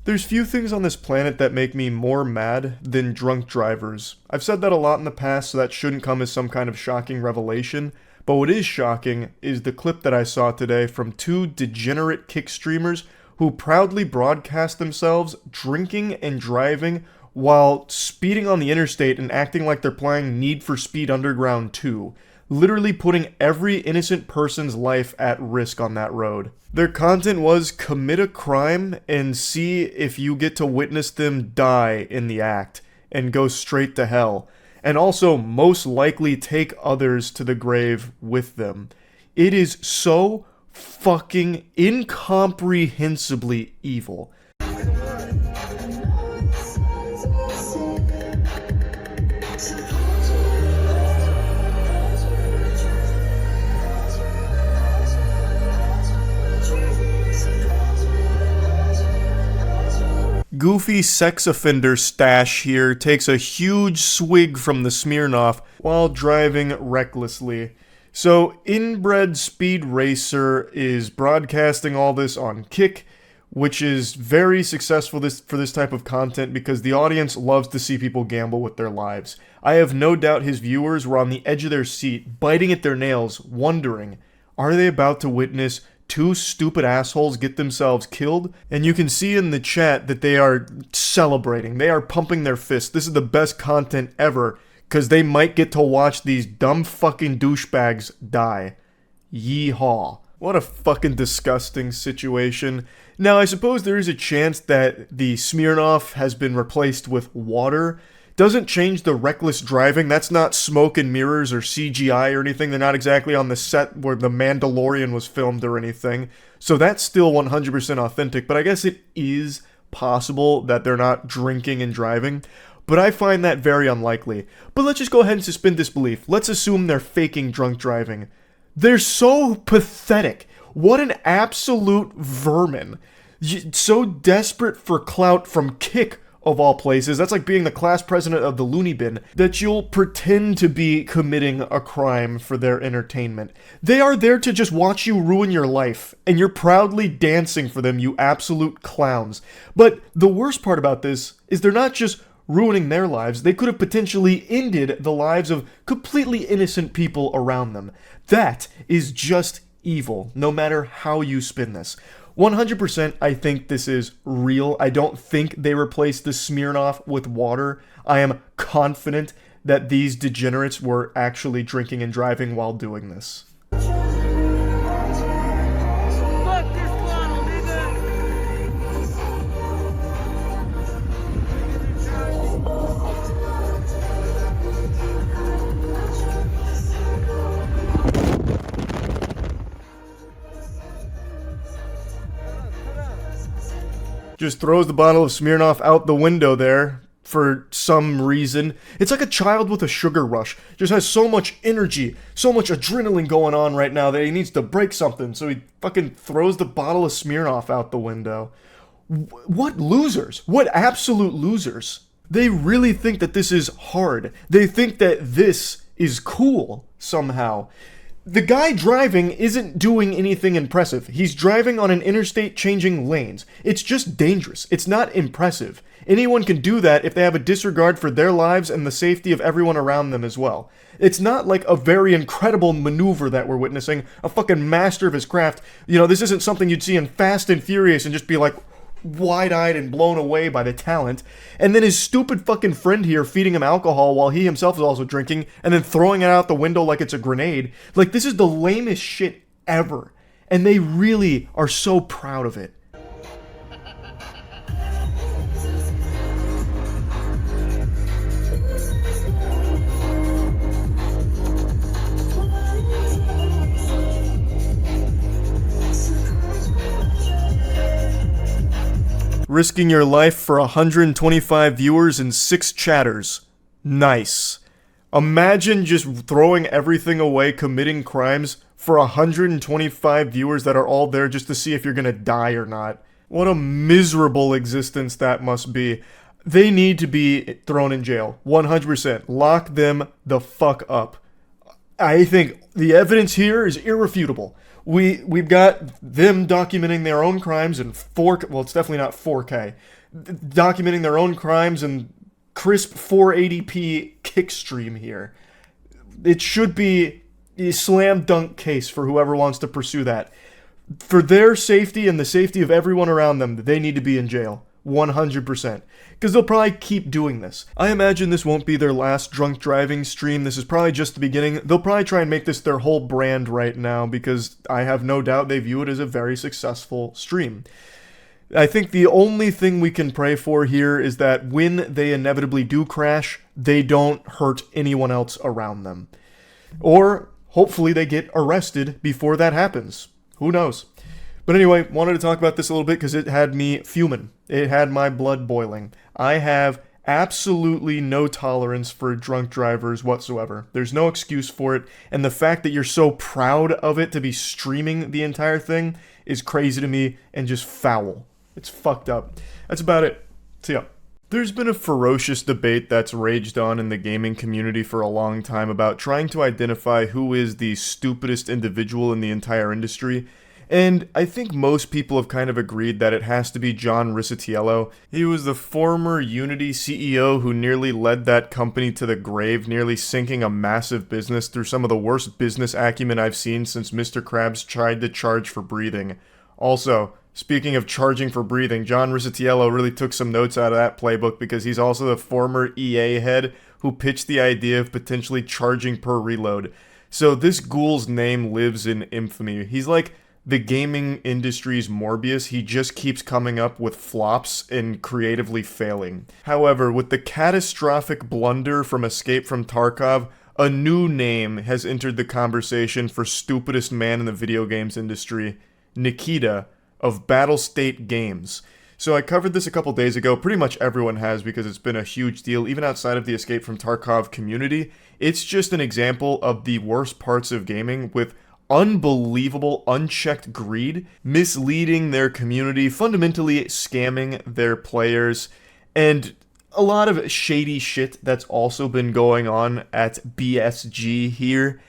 There's few things on this planet that make me more mad than drunk drivers. I've said that a lot in the past, so that shouldn't come as some kind of shocking revelation. But what is shocking is the clip that I saw today from two degenerate kick streamers who proudly broadcast themselves drinking and driving while speeding on the interstate and acting like they're playing Need for Speed Underground 2. Literally putting every innocent person's life at risk on that road. Their content was commit a crime and see if you get to witness them die in the act and go straight to hell. And also most likely take others to the grave with them. It is so fucking incomprehensibly evil. Goofy sex offender Stash here takes a huge swig from the Smirnoff while driving recklessly. So, Inbred Speed Racer is broadcasting all this on Kick, which is very successful for this type of content because the audience loves to see people gamble with their lives. I have no doubt his viewers were on the edge of their seat, biting at their nails, wondering, are they about to witness two stupid assholes get themselves killed? And you can see in the chat that they are celebrating. They are pumping their fists. This is the best content ever, because they might get to watch these dumb fucking douchebags die. Yeehaw. What a fucking disgusting situation. Now, I suppose there is a chance that the Smirnoff has been replaced with water. Doesn't change the reckless driving. That's not smoke and mirrors or CGI or anything. They're not exactly on the set where The Mandalorian was filmed or anything. So that's still 100% authentic. But I guess it is possible that they're not drinking and driving. But I find that very unlikely. But let's just go ahead and suspend disbelief. Let's assume they're faking drunk driving. They're so pathetic. What an absolute vermin. So desperate for clout from Kick, of all places. That's like being the class president of the loony bin, that you'll pretend to be committing a crime for their entertainment. They are there to just watch you ruin your life, and you're proudly dancing for them, you absolute clowns. But the worst part about this is they're not just ruining their lives, they could have potentially ended the lives of completely innocent people around them. That is just evil, no matter how you spin this. 100% I think this is real. I don't think they replaced the Smirnoff with water. I am confident that these degenerates were actually drinking and driving while doing this. just throws the bottle of Smirnoff out the window there for some reason. It's like a child with a sugar rush. Just has so much energy, so much adrenaline going on right now that he needs to break something, so he fucking throws the bottle of Smirnoff out the window. What losers? What absolute losers? They really think that this is hard. They think that this is cool somehow. The guy driving isn't doing anything impressive. He's driving on an interstate changing lanes. It's just dangerous. It's not impressive. Anyone can do that if they have a disregard for their lives and the safety of everyone around them as well. It's not like a very incredible maneuver that we're witnessing, a fucking master of his craft. You know, this isn't something you'd see in Fast and Furious and just be like, wide-eyed and blown away by the talent, and then his stupid fucking friend here feeding him alcohol while he himself is also drinking, and then throwing it out the window like it's a grenade. Like, this is the lamest shit ever, and they really are so proud of it. Risking your life for 125 viewers and 6 chatters. Nice. Imagine just throwing everything away, committing crimes for 125 viewers that are all there just to see if you're gonna die or not. What a miserable existence that must be. They need to be thrown in jail. 100%. Lock them the fuck up. I think the evidence here is irrefutable. We've got them documenting their own crimes in 4K, well, it's definitely not 4K, documenting their own crimes in crisp 480p kickstream here. It should be a slam dunk case for whoever wants to pursue that. For their safety and the safety of everyone around them, they need to be in jail. 100%. Because they'll probably keep doing this. I imagine this won't be their last drunk driving stream. This is probably just the beginning. They'll probably try and make this their whole brand right now because I have no doubt they view it as a very successful stream. I think the only thing we can pray for here is that when they inevitably do crash, they don't hurt anyone else around them. Or hopefully they get arrested before that happens. Who knows? But anyway, wanted to talk about this a little bit because it had me fuming. It had my blood boiling. I have absolutely no tolerance for drunk drivers whatsoever. There's no excuse for it, and the fact that you're so proud of it to be streaming the entire thing is crazy to me and just foul. It's fucked up. That's about it. See ya. There's been a ferocious debate that's raged on in the gaming community for a long time about trying to identify who is the stupidest individual in the entire industry. And I think most people have kind of agreed that it has to be John Riccitiello. He was the former Unity CEO who nearly led that company to the grave, nearly sinking a massive business through some of the worst business acumen I've seen since Mr. Krabs tried to charge for breathing. Also, speaking of charging for breathing, John Riccitiello really took some notes out of that playbook because he's also the former EA head who pitched the idea of potentially charging per reload. So this ghoul's name lives in infamy. He's like the gaming industry's Morbius. He just keeps coming up with flops and creatively failing. However, with the catastrophic blunder from Escape from Tarkov, a new name has entered the conversation for stupidest man in the video games industry, Nikita of Battlestate Games. So I covered this a couple days ago. Pretty much everyone has because it's been a huge deal, even outside of the Escape from Tarkov community. It's just an example of the worst parts of gaming with unbelievable, unchecked greed, misleading their community, fundamentally scamming their players, and a lot of shady shit that's also been going on at BSG here.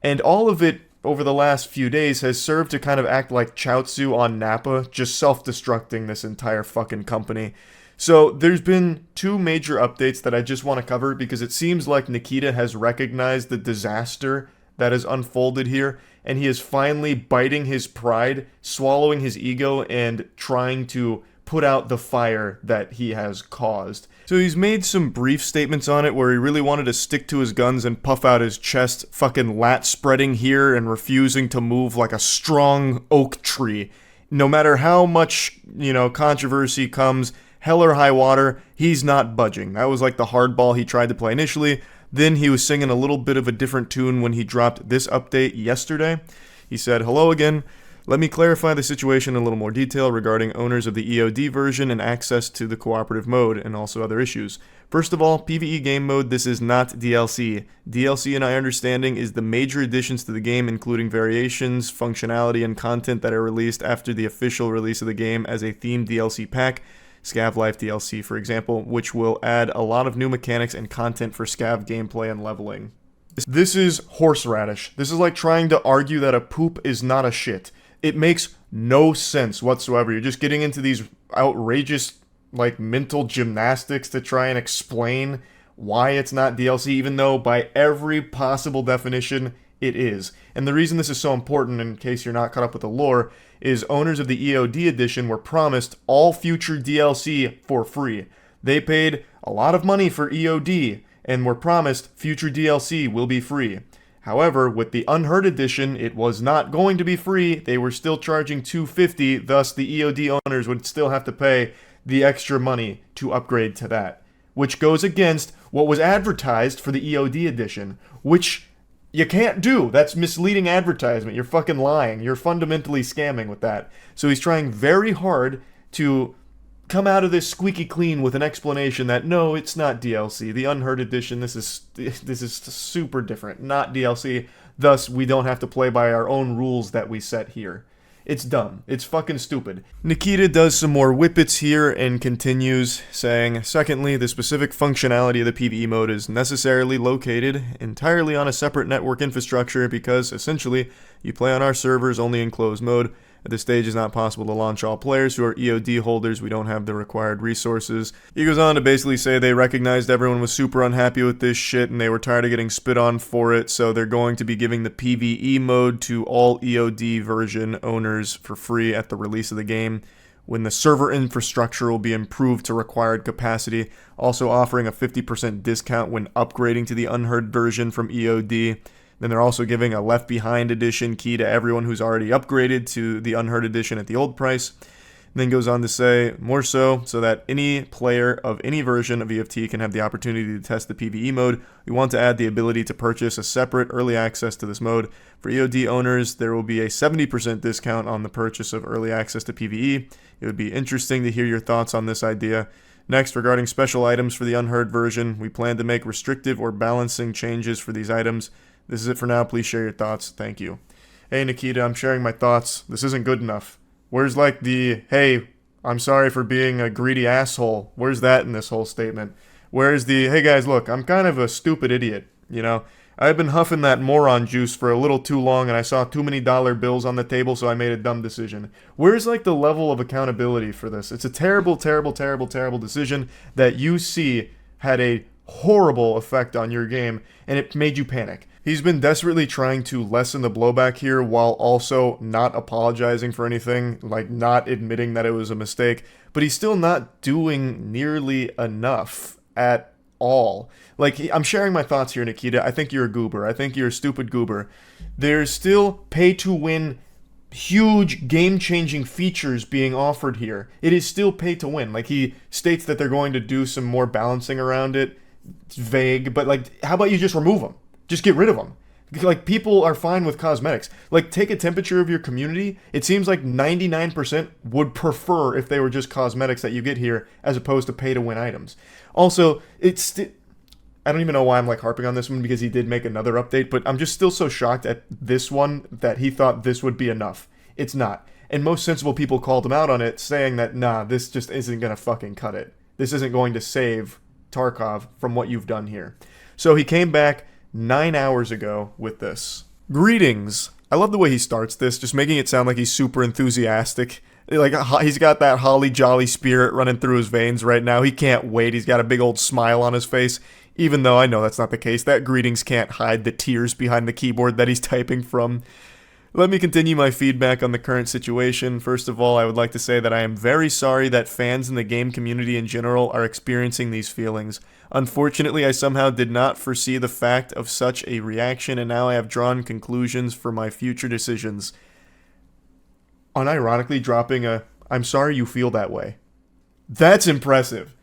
And all of it over the last few days has served to kind of act like Chaozu on Nappa, just self-destructing this entire fucking company. So there's been 2 major updates that I just want to cover because it seems like Nikita has recognized the disaster that has unfolded here, and he is finally biting his pride, swallowing his ego, and trying to put out the fire that he has caused. So he's made some brief statements on it where he really wanted to stick to his guns and puff out his chest, fucking lat spreading here and refusing to move like a strong oak tree. No matter how much, controversy comes, hell or high water, he's not budging. That was like the hardball he tried to play initially. Then he was singing a little bit of a different tune when he dropped this update yesterday. He said, "Hello again. Let me clarify the situation in a little more detail regarding owners of the EOD version and access to the cooperative mode, and also other issues. First of all, PvE game mode, this is not DLC. DLC, in my understanding, is the major additions to the game, including variations, functionality, and content that are released after the official release of the game as a themed DLC pack. Scav Life DLC, for example, which will add a lot of new mechanics and content for Scav gameplay and leveling. This is horseradish. This is like trying to argue that a poop is not a shit. It makes no sense whatsoever. You're just getting into these outrageous, like, mental gymnastics to try and explain why it's not DLC, even though by every possible definition, it is. And the reason this is so important, in case you're not caught up with the lore, is owners of the EOD edition were promised all future DLC for free. They paid a lot of money for EOD, and were promised future DLC will be free. However, with the Unheard edition, it was not going to be free. They were still charging $250, thus the EOD owners would still have to pay the extra money to upgrade to that, which goes against what was advertised for the EOD edition, which you can't do. That's misleading advertisement. You're fucking lying. You're fundamentally scamming with that. So he's trying very hard to come out of this squeaky clean with an explanation that no, it's not DLC. The Unheard edition, this is super different, not DLC. Thus, we don't have to play by our own rules that we set here. It's dumb. It's fucking stupid. Nikita does some more whippets here and continues saying, secondly, the specific functionality of the PvE mode is necessarily located entirely on a separate network infrastructure because, essentially, you play on our servers only in closed mode. At this stage, it's not possible to launch all players who are EOD holders. We don't have the required resources. He goes on to basically say they recognized everyone was super unhappy with this shit and they were tired of getting spit on for it, so they're going to be giving the PvE mode to all EOD version owners for free at the release of the game, when the server infrastructure will be improved to required capacity, also offering a 50% discount when upgrading to the Unheard version from EOD. Then they're also giving a Left Behind edition key to everyone who's already upgraded to the Unheard edition at the old price. And then goes on to say, more so that any player of any version of EFT can have the opportunity to test the PvE mode. We want to add the ability to purchase a separate early access to this mode. For EOD owners, there will be a 70% discount on the purchase of early access to PvE. It would be interesting to hear your thoughts on this idea. Next, regarding special items for the Unheard version, we plan to make restrictive or balancing changes for these items. This is it for now. Please share your thoughts. Thank you. Hey, Nikita, I'm sharing my thoughts. This isn't good enough. Where's, like, the, hey, I'm sorry for being a greedy asshole? Where's that in this whole statement? Where's the, hey, guys, look, I'm kind of a stupid idiot, you know? I've been huffing that moron juice for a little too long, and I saw too many dollar bills on the table, so I made a dumb decision. Where's, like, the level of accountability for this? It's a terrible, terrible, terrible, terrible decision that you see had a horrible effect on your game, and it made you panic. He's been desperately trying to lessen the blowback here while also not apologizing for anything, like not admitting that it was a mistake, but he's still not doing nearly enough at all. Like, I'm sharing my thoughts here, Nikita. I think you're a goober. I think you're a stupid goober. There's still pay-to-win, huge game-changing features being offered here. It is still pay-to-win. Like, he states that they're going to do some more balancing around it. It's vague, but, like, how about you just remove them? Just get rid of them. Like, people are fine with cosmetics. Like, take a temperature of your community. It seems like 99% would prefer if they were just cosmetics that you get here as opposed to pay-to-win items. Also, I don't even know why I'm, like, harping on this one because he did make another update, but I'm just still so shocked at this one that he thought this would be enough. It's not. And most sensible people called him out on it, saying that, nah, this just isn't going to fucking cut it. This isn't going to save Tarkov from what you've done here. So he came back 9 hours ago with this. Greetings. I love the way he starts this, just making it sound like he's super enthusiastic. Like, he's got that holly jolly spirit running through his veins right now. He can't wait. He's got a big old smile on his face, even though I know that's not the case. That greetings can't hide the tears behind the keyboard that he's typing from. Let me continue my feedback on the current situation. First of all, I would like to say that I am very sorry that fans in the game community in general are experiencing these feelings. Unfortunately, I somehow did not foresee the fact of such a reaction, and now I have drawn conclusions for my future decisions. Unironically dropping a, I'm sorry you feel that way. That's impressive.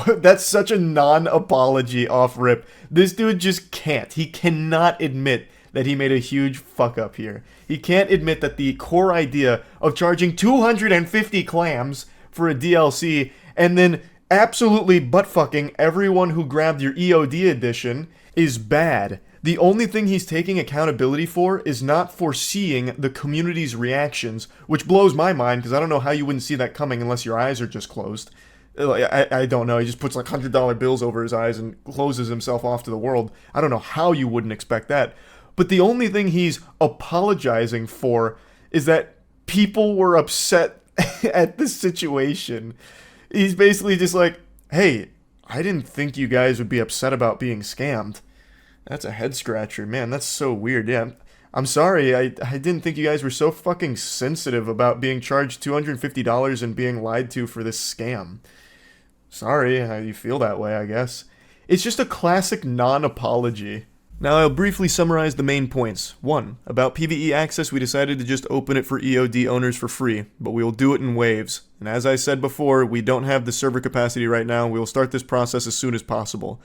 That's such a non-apology off rip. This dude just can't. He cannot admit that he made a huge fuck up here. He can't admit that the core idea of charging 250 clams for a DLC and then absolutely butt-fucking everyone who grabbed your EOD edition is bad. The only thing he's taking accountability for is not foreseeing the community's reactions, which blows my mind because I don't know how you wouldn't see that coming unless your eyes are just closed. I don't know. He just puts like $100 bills over his eyes and closes himself off to the world. I don't know how you wouldn't expect that. But the only thing he's apologizing for is that people were upset at the situation. He's basically just like, hey, I didn't think you guys would be upset about being scammed. That's a head scratcher, man. That's so weird. Yeah, I'm sorry. I didn't think you guys were so fucking sensitive about being charged $250 and being lied to for this scam. Sorry how you feel that way, I guess. It's just a classic non-apology. Now I'll briefly summarize the main points. 1. About PvE access, we decided to just open it for EOD owners for free, but we will do it in waves. And as I said before, we don't have the server capacity right now. We will start this process as soon as possible.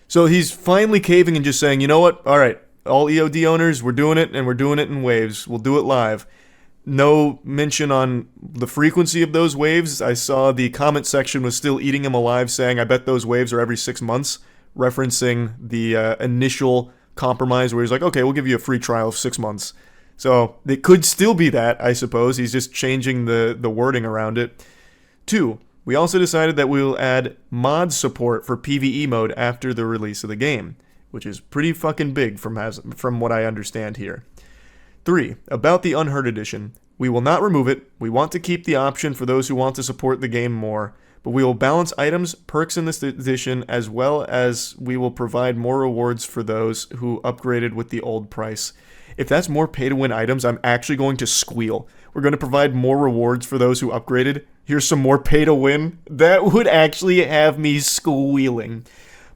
So he's finally caving and just saying, you know what? Alright, all EOD owners, we're doing it, and we're doing it in waves. We'll do it live. No mention on the frequency of those waves. I saw the comment section was still eating him alive, saying, I bet those waves are every 6 months, referencing the initial compromise where he's like, okay, we'll give you a free trial of 6 months. So it could still be that, I suppose. He's just changing the wording around it. 2. We also decided that we will add mod support for PvE mode after the release of the game, which is pretty fucking big from what I understand here. 3. About the Unheard Edition. We will not remove it. We want to keep the option for those who want to support the game more, but we will balance items, perks in this edition, as well as we will provide more rewards for those who upgraded with the old price. If that's more pay-to-win items, I'm actually going to squeal. We're going to provide more rewards for those who upgraded. Here's some more pay-to-win. That would actually have me squealing.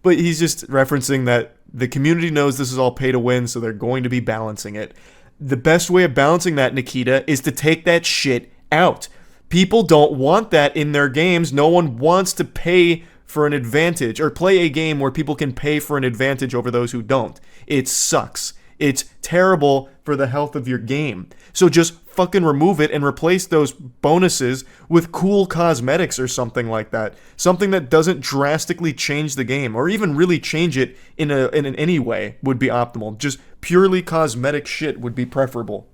But he's just referencing that the community knows this is all pay-to-win, so they're going to be balancing it. The best way of balancing that, Nikita, is to take that shit out. People don't want that in their games. No one wants to pay for an advantage or play a game where people can pay for an advantage over those who don't. It sucks. It's terrible for the health of your game. So just fucking remove it and replace those bonuses with cool cosmetics or something like that. Something that doesn't drastically change the game or even really change it in any way would be optimal. Just purely cosmetic shit would be preferable.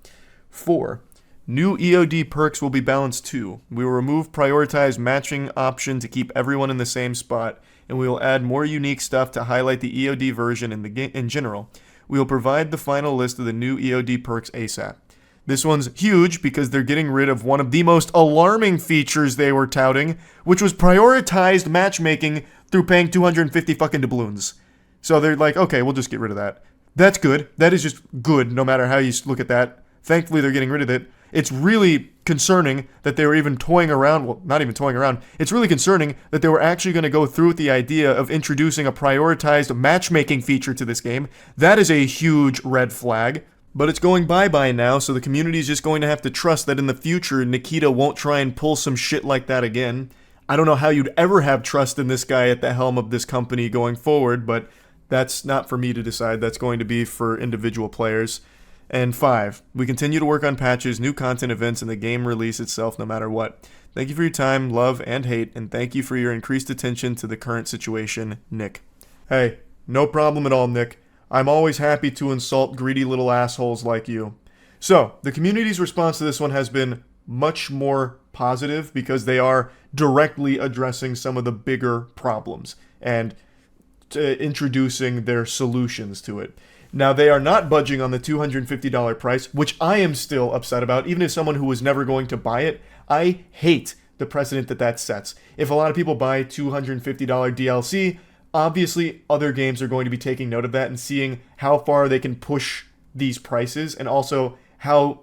4. New EOD perks will be balanced too. We will remove prioritized matching option to keep everyone in the same spot, and we will add more unique stuff to highlight the EOD version in general. We will provide the final list of the new EOD perks ASAP. This one's huge because they're getting rid of one of the most alarming features they were touting, which was prioritized matchmaking through paying 250 fucking doubloons. So they're like, okay, we'll just get rid of that. That's good. That is just good, no matter how you look at that. Thankfully, they're getting rid of it. It's really concerning that they were even toying around. Well, not even toying around. It's really concerning that they were actually going to go through with the idea of introducing a prioritized matchmaking feature to this game. That is a huge red flag. But it's going bye-bye now, so the community is just going to have to trust that in the future, Nikita won't try and pull some shit like that again. I don't know how you'd ever have trust in this guy at the helm of this company going forward, but that's not for me to decide. That's going to be for individual players. And 5, we continue to work on patches, new content events, and the game release itself no matter what. Thank you for your time, love, and hate, and thank you for your increased attention to the current situation, Nick. Hey, no problem at all, Nick. I'm always happy to insult greedy little assholes like you. So, the community's response to this one has been much more positive because they are directly addressing some of the bigger problems and introducing their solutions to it. Now, they are not budging on the $250 price, which I am still upset about, even as someone who was never going to buy it. I hate the precedent that sets. If a lot of people buy $250 DLC, obviously other games are going to be taking note of that and seeing how far they can push these prices and also how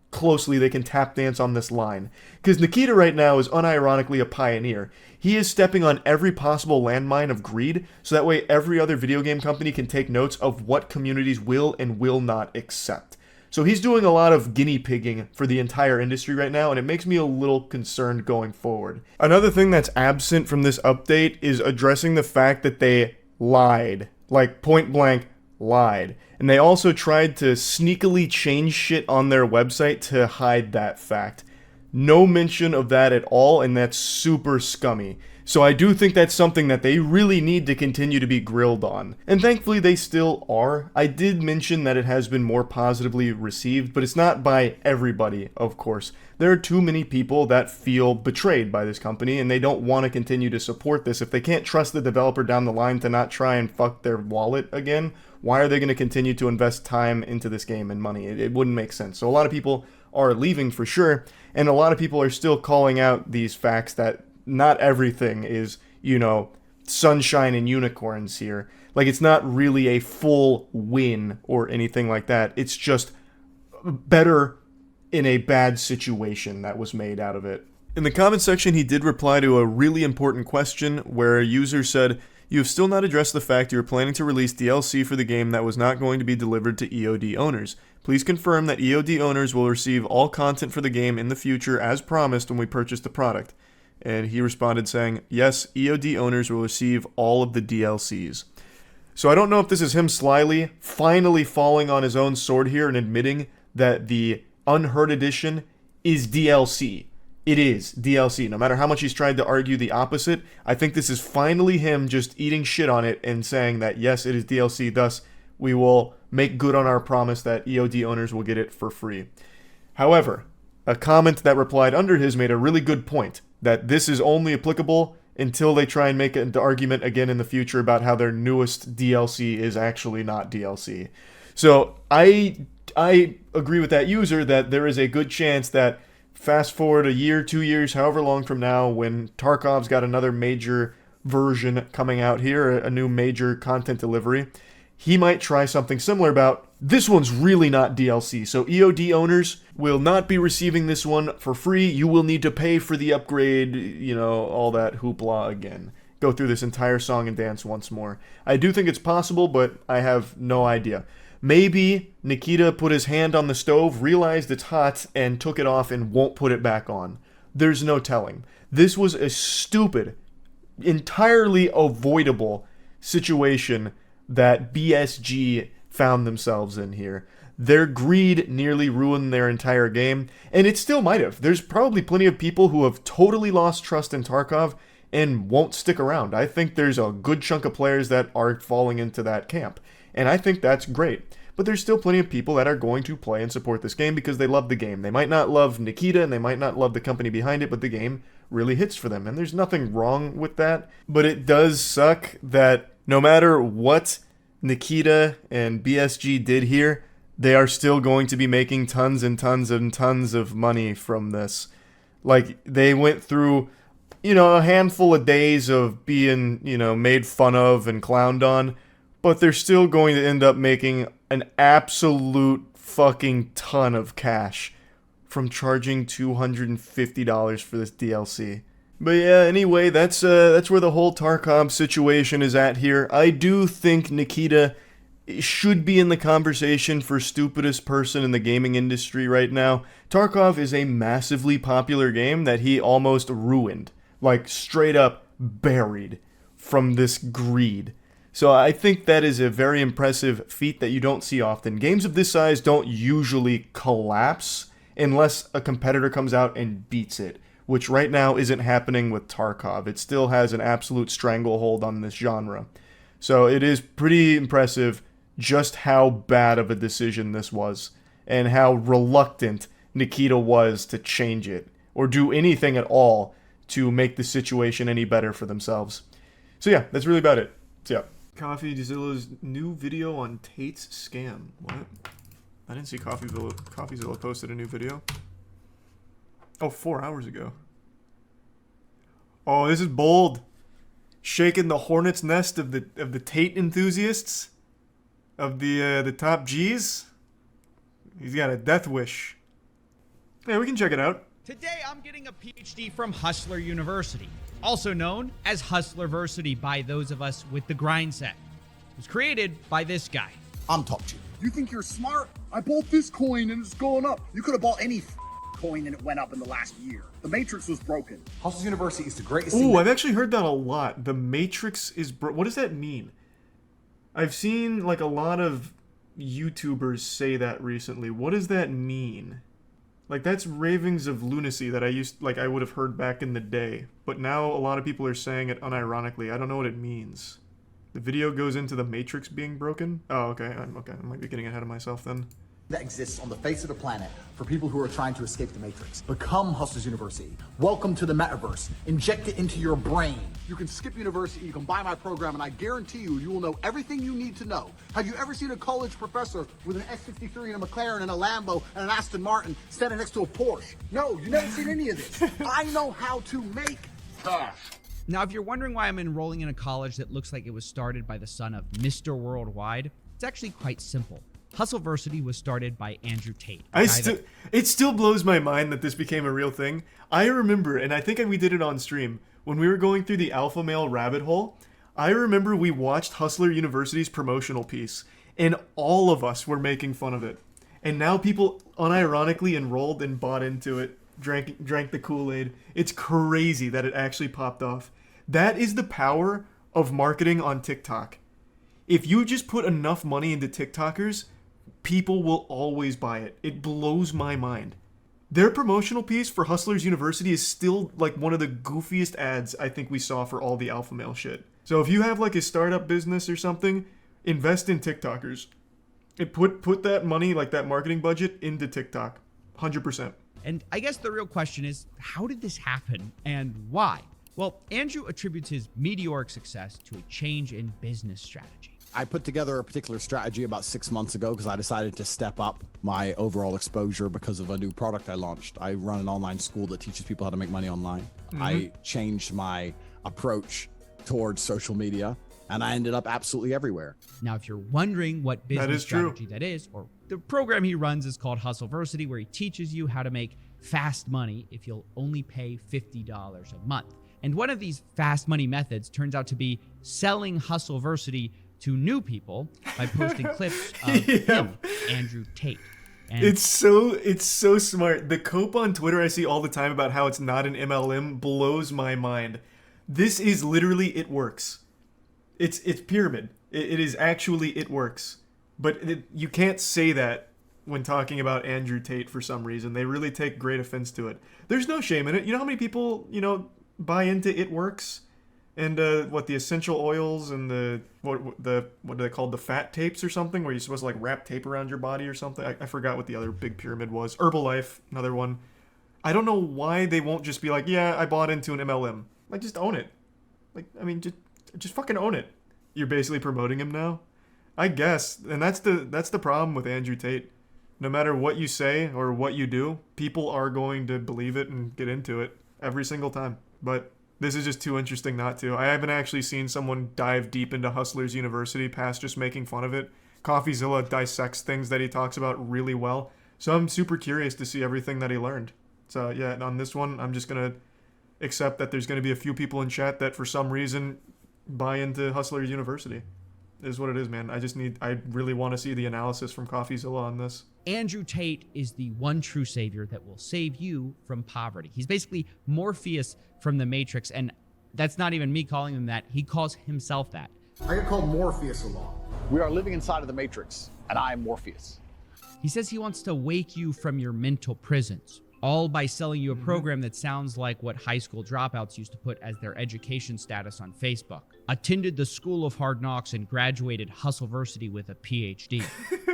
closely they can tap dance on this line. Because Nikita right now is unironically a pioneer. He is stepping on every possible landmine of greed, so that way every other video game company can take notes of what communities will and will not accept. So he's doing a lot of guinea pigging for the entire industry right now, and it makes me a little concerned going forward. Another thing that's absent from this update is addressing the fact that they lied. Like, point blank, lied. And they also tried to sneakily change shit on their website to hide that fact. No mention of that at all, and that's super scummy. So I do think that's something that they really need to continue to be grilled on. And thankfully they still are. I did mention that it has been more positively received, but it's not by everybody, of course. There are too many people that feel betrayed by this company, and they don't want to continue to support this. If they can't trust the developer down the line to not try and fuck their wallet again, why are they going to continue to invest time into this game and money? It wouldn't make sense. So a lot of people are leaving for sure, and a lot of people are still calling out these facts that not everything is, sunshine and unicorns here. Like, it's not really a full win or anything like that. It's just better in a bad situation that was made out of it. In the comment section, he did reply to a really important question where a user said, "You have still not addressed the fact you are planning to release DLC for the game that was not going to be delivered to EOD owners. Please confirm that EOD owners will receive all content for the game in the future as promised when we purchase the product." And he responded saying, "Yes, EOD owners will receive all of the DLCs." So I don't know if this is him slyly finally falling on his own sword here and admitting that the Unheard Edition is DLC. It is DLC. No matter how much he's tried to argue the opposite, I think this is finally him just eating shit on it and saying that yes, it is DLC, thus we will make good on our promise that EOD owners will get it for free. However, a comment that replied under his made a really good point, that this is only applicable until they try and make an argument again in the future about how their newest DLC is actually not DLC. So I agree with that user that there is a good chance that fast forward a year, 2 years, however long from now, when Tarkov's got another major version coming out here, a new major content delivery, he might try something similar about, this one's really not DLC, so EOD owners will not be receiving this one for free. You will need to pay for the upgrade, all that hoopla again. Go through this entire song and dance once more. I do think it's possible, but I have no idea. Maybe Nikita put his hand on the stove, realized it's hot, and took it off and won't put it back on. There's no telling. This was a stupid, entirely avoidable situation that BSG found themselves in here. Their greed nearly ruined their entire game, and it still might have. There's probably plenty of people who have totally lost trust in Tarkov and won't stick around. I think there's a good chunk of players that are falling into that camp, and I think that's great. But there's still plenty of people that are going to play and support this game because they love the game. They might not love Nikita and they might not love the company behind it, but the game really hits for them, and there's nothing wrong with that. But it does suck that no matter what Nikita and BSG did here, they are still going to be making tons and tons and tons of money from this. Like, they went through, a handful of days of being, made fun of and clowned on, but they're still going to end up making an absolute fucking ton of cash from charging $250 for this DLC. But yeah, anyway, that's where the whole Tarkov situation is at here. I do think Nikita should be in the conversation for stupidest person in the gaming industry right now. Tarkov is a massively popular game that he almost ruined. Like, straight up buried from this greed. So I think that is a very impressive feat that you don't see often. Games of this size don't usually collapse unless a competitor comes out and beats it, which right now isn't happening with Tarkov. It still has an absolute stranglehold on this genre. So it is pretty impressive just how bad of a decision this was, and how reluctant Nikita was to change it, or do anything at all to make the situation any better for themselves. So yeah, that's really about it. So yeah. CoffeeZilla's new video on Tate's scam. What? I didn't see CoffeeZilla posted a new video. Oh, 4 hours ago. Oh, this is bold. Shaking the hornet's nest of the Tate enthusiasts, of the top G's. He's got a death wish. Yeah, we can check it out. Today I'm getting a PhD from Hustler University, also known as Hustlerversity by those of us with the grind set. It was created by this guy. I'm top tier. You think you're smart? I bought this coin and it's going up. You could have bought any coin and it went up in the last year. The Matrix was broken. Hustler University is the greatest. Ooh, I've actually heard that a lot. The Matrix is what does that mean? I've seen like a lot of YouTubers say that recently. What does that mean? Like, that's ravings of lunacy that I would have heard back in the day. But now a lot of people are saying it unironically. I don't know what it means. The video goes into the Matrix being broken? Oh, okay. I might be getting ahead of myself then. That exists on the face of the planet for people who are trying to escape the Matrix. Become Hustlers University. Welcome to the metaverse. Inject it into your brain. You can skip university, you can buy my program, and I guarantee you, you will know everything you need to know. Have you ever seen a college professor with an S63 and a McLaren and a Lambo and an Aston Martin standing next to a Porsche? No, you've never seen any of this. I know how to make cash. Now, if you're wondering why I'm enrolling in a college that looks like it was started by the son of Mr. Worldwide, it's actually quite simple. Hustleversity was started by Andrew Tate. It still blows my mind that this became a real thing. I remember, and I think we did it on stream, when we were going through the alpha male rabbit hole, I remember we watched Hustler University's promotional piece, and all of us were making fun of it. And now people unironically enrolled and bought into it, drank the Kool-Aid. It's crazy that it actually popped off. That is the power of marketing on TikTok. If you just put enough money into TikTokers, people will always buy it. It blows my mind. Their promotional piece for Hustlers University is still like one of the goofiest ads I think we saw for all the alpha male shit. So if you have like a startup business or something, invest in TikTokers. Put that money, like that marketing budget, into TikTok. 100%. And I guess the real question is, how did this happen and why? Well, Andrew attributes his meteoric success to a change in business strategy. I put together a particular strategy about 6 months ago because I decided to step up my overall exposure because of a new product I launched. I run an online school that teaches people how to make money online. I changed my approach towards social media, and I ended up absolutely everywhere. Now, if you're wondering what business strategy that is, or the program he runs is called Hustleversity, where he teaches you how to make fast money if you'll only pay $50 a month. And one of these fast money methods turns out to be selling Hustleversity to new people by posting clips of him, Andrew Tate. And it's so smart. The cope on Twitter I see all the time about how it's not an MLM blows my mind. This is literally it works. It's pyramid. It is actually it works. But you can't say that when talking about Andrew Tate for some reason. They really take great offense to it. There's no shame in it. You know how many people, buy into it works? And the essential oils and what are they called, the fat tapes or something, where you're supposed to like wrap tape around your body or something. I forgot what the other big pyramid was. Herbalife, another one. I don't know why they won't just be like, yeah, I bought into an MLM. Like, just own it. Like, I mean, just fucking own it. You're basically promoting him now, I guess. And that's the problem with Andrew Tate. No matter what you say or what you do, people are going to believe it and get into it every single time. But this is just too interesting not to. I haven't actually seen someone dive deep into Hustlers University past just making fun of it. CoffeeZilla dissects things that he talks about really well. So I'm super curious to see everything that he learned. So yeah, on this one, I'm just going to accept that there's going to be a few people in chat that for some reason buy into Hustlers University. It is what it is, man. I really want to see the analysis from CoffeeZilla on this. Andrew Tate is the one true savior that will save you from poverty. He's basically Morpheus from the Matrix, and that's not even me calling him that. He calls himself that. I get called Morpheus a lot. We are living inside of the Matrix, and I am Morpheus. He says he wants to wake you from your mental prisons, all by selling you a program that sounds like what high school dropouts used to put as their education status on Facebook. Attended the School of Hard Knocks and graduated Hustleversity with a PhD.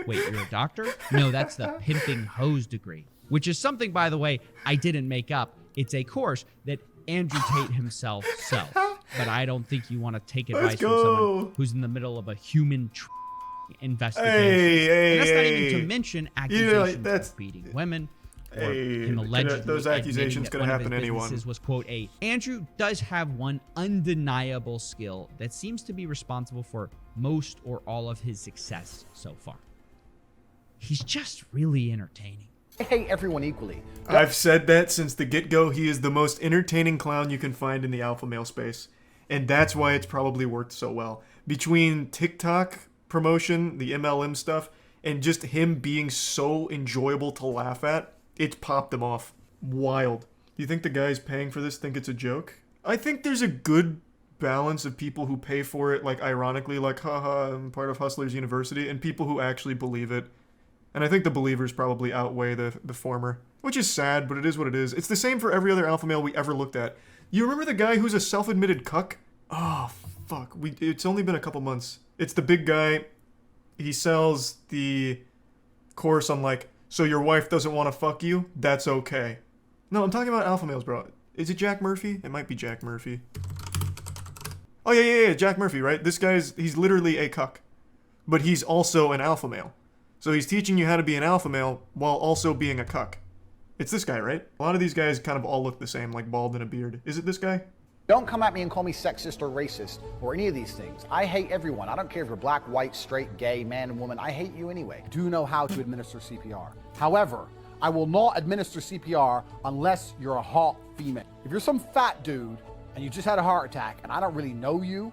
Wait, you're a doctor? No, that's the pimping hose degree, which is something, by the way, I didn't make up. It's a course that Andrew Tate himself sells. But I don't think you want to take advice from someone who's in the middle of a human investigation. And that's not even to mention accusations of beating women. Or him allegedly those accusations could happen to anyone. Was, quote, Andrew does have one undeniable skill that seems to be responsible for most or all of his success so far. He's just really entertaining. I hate everyone equally. I've said that since the get-go. He is the most entertaining clown you can find in the alpha male space. And that's why it's probably worked so well. Between TikTok promotion, the MLM stuff, and just him being so enjoyable to laugh at, it's popped them off. Wild. Do you think the guys paying for this think it's a joke? I think there's a good balance of people who pay for it, like ironically, like haha, I'm part of Hustlers University, and people who actually believe it. And I think the believers probably outweigh the former, which is sad, but it is what it is. It's the same for every other alpha male we ever looked at. You remember the guy who's a self-admitted cuck? Oh, fuck. It's only been a couple months. It's the big guy. He sells the course on, like, so your wife doesn't want to fuck you? That's okay. No, I'm talking about alpha males, bro. Is it Jack Murphy? It might be Jack Murphy. Oh, yeah, Jack Murphy, right? This he's literally a cuck. But he's also an alpha male. So he's teaching you how to be an alpha male while also being a cuck. It's this guy, right? A lot of these guys kind of all look the same, like bald and a beard. Is it this guy? Don't come at me and call me sexist or racist or any of these things. I hate everyone. I don't care if you're black, white, straight, gay, man, and woman. I hate you anyway. Do know how to administer CPR. However, I will not administer CPR unless you're a hot female. If you're some fat dude and you just had a heart attack and I don't really know you.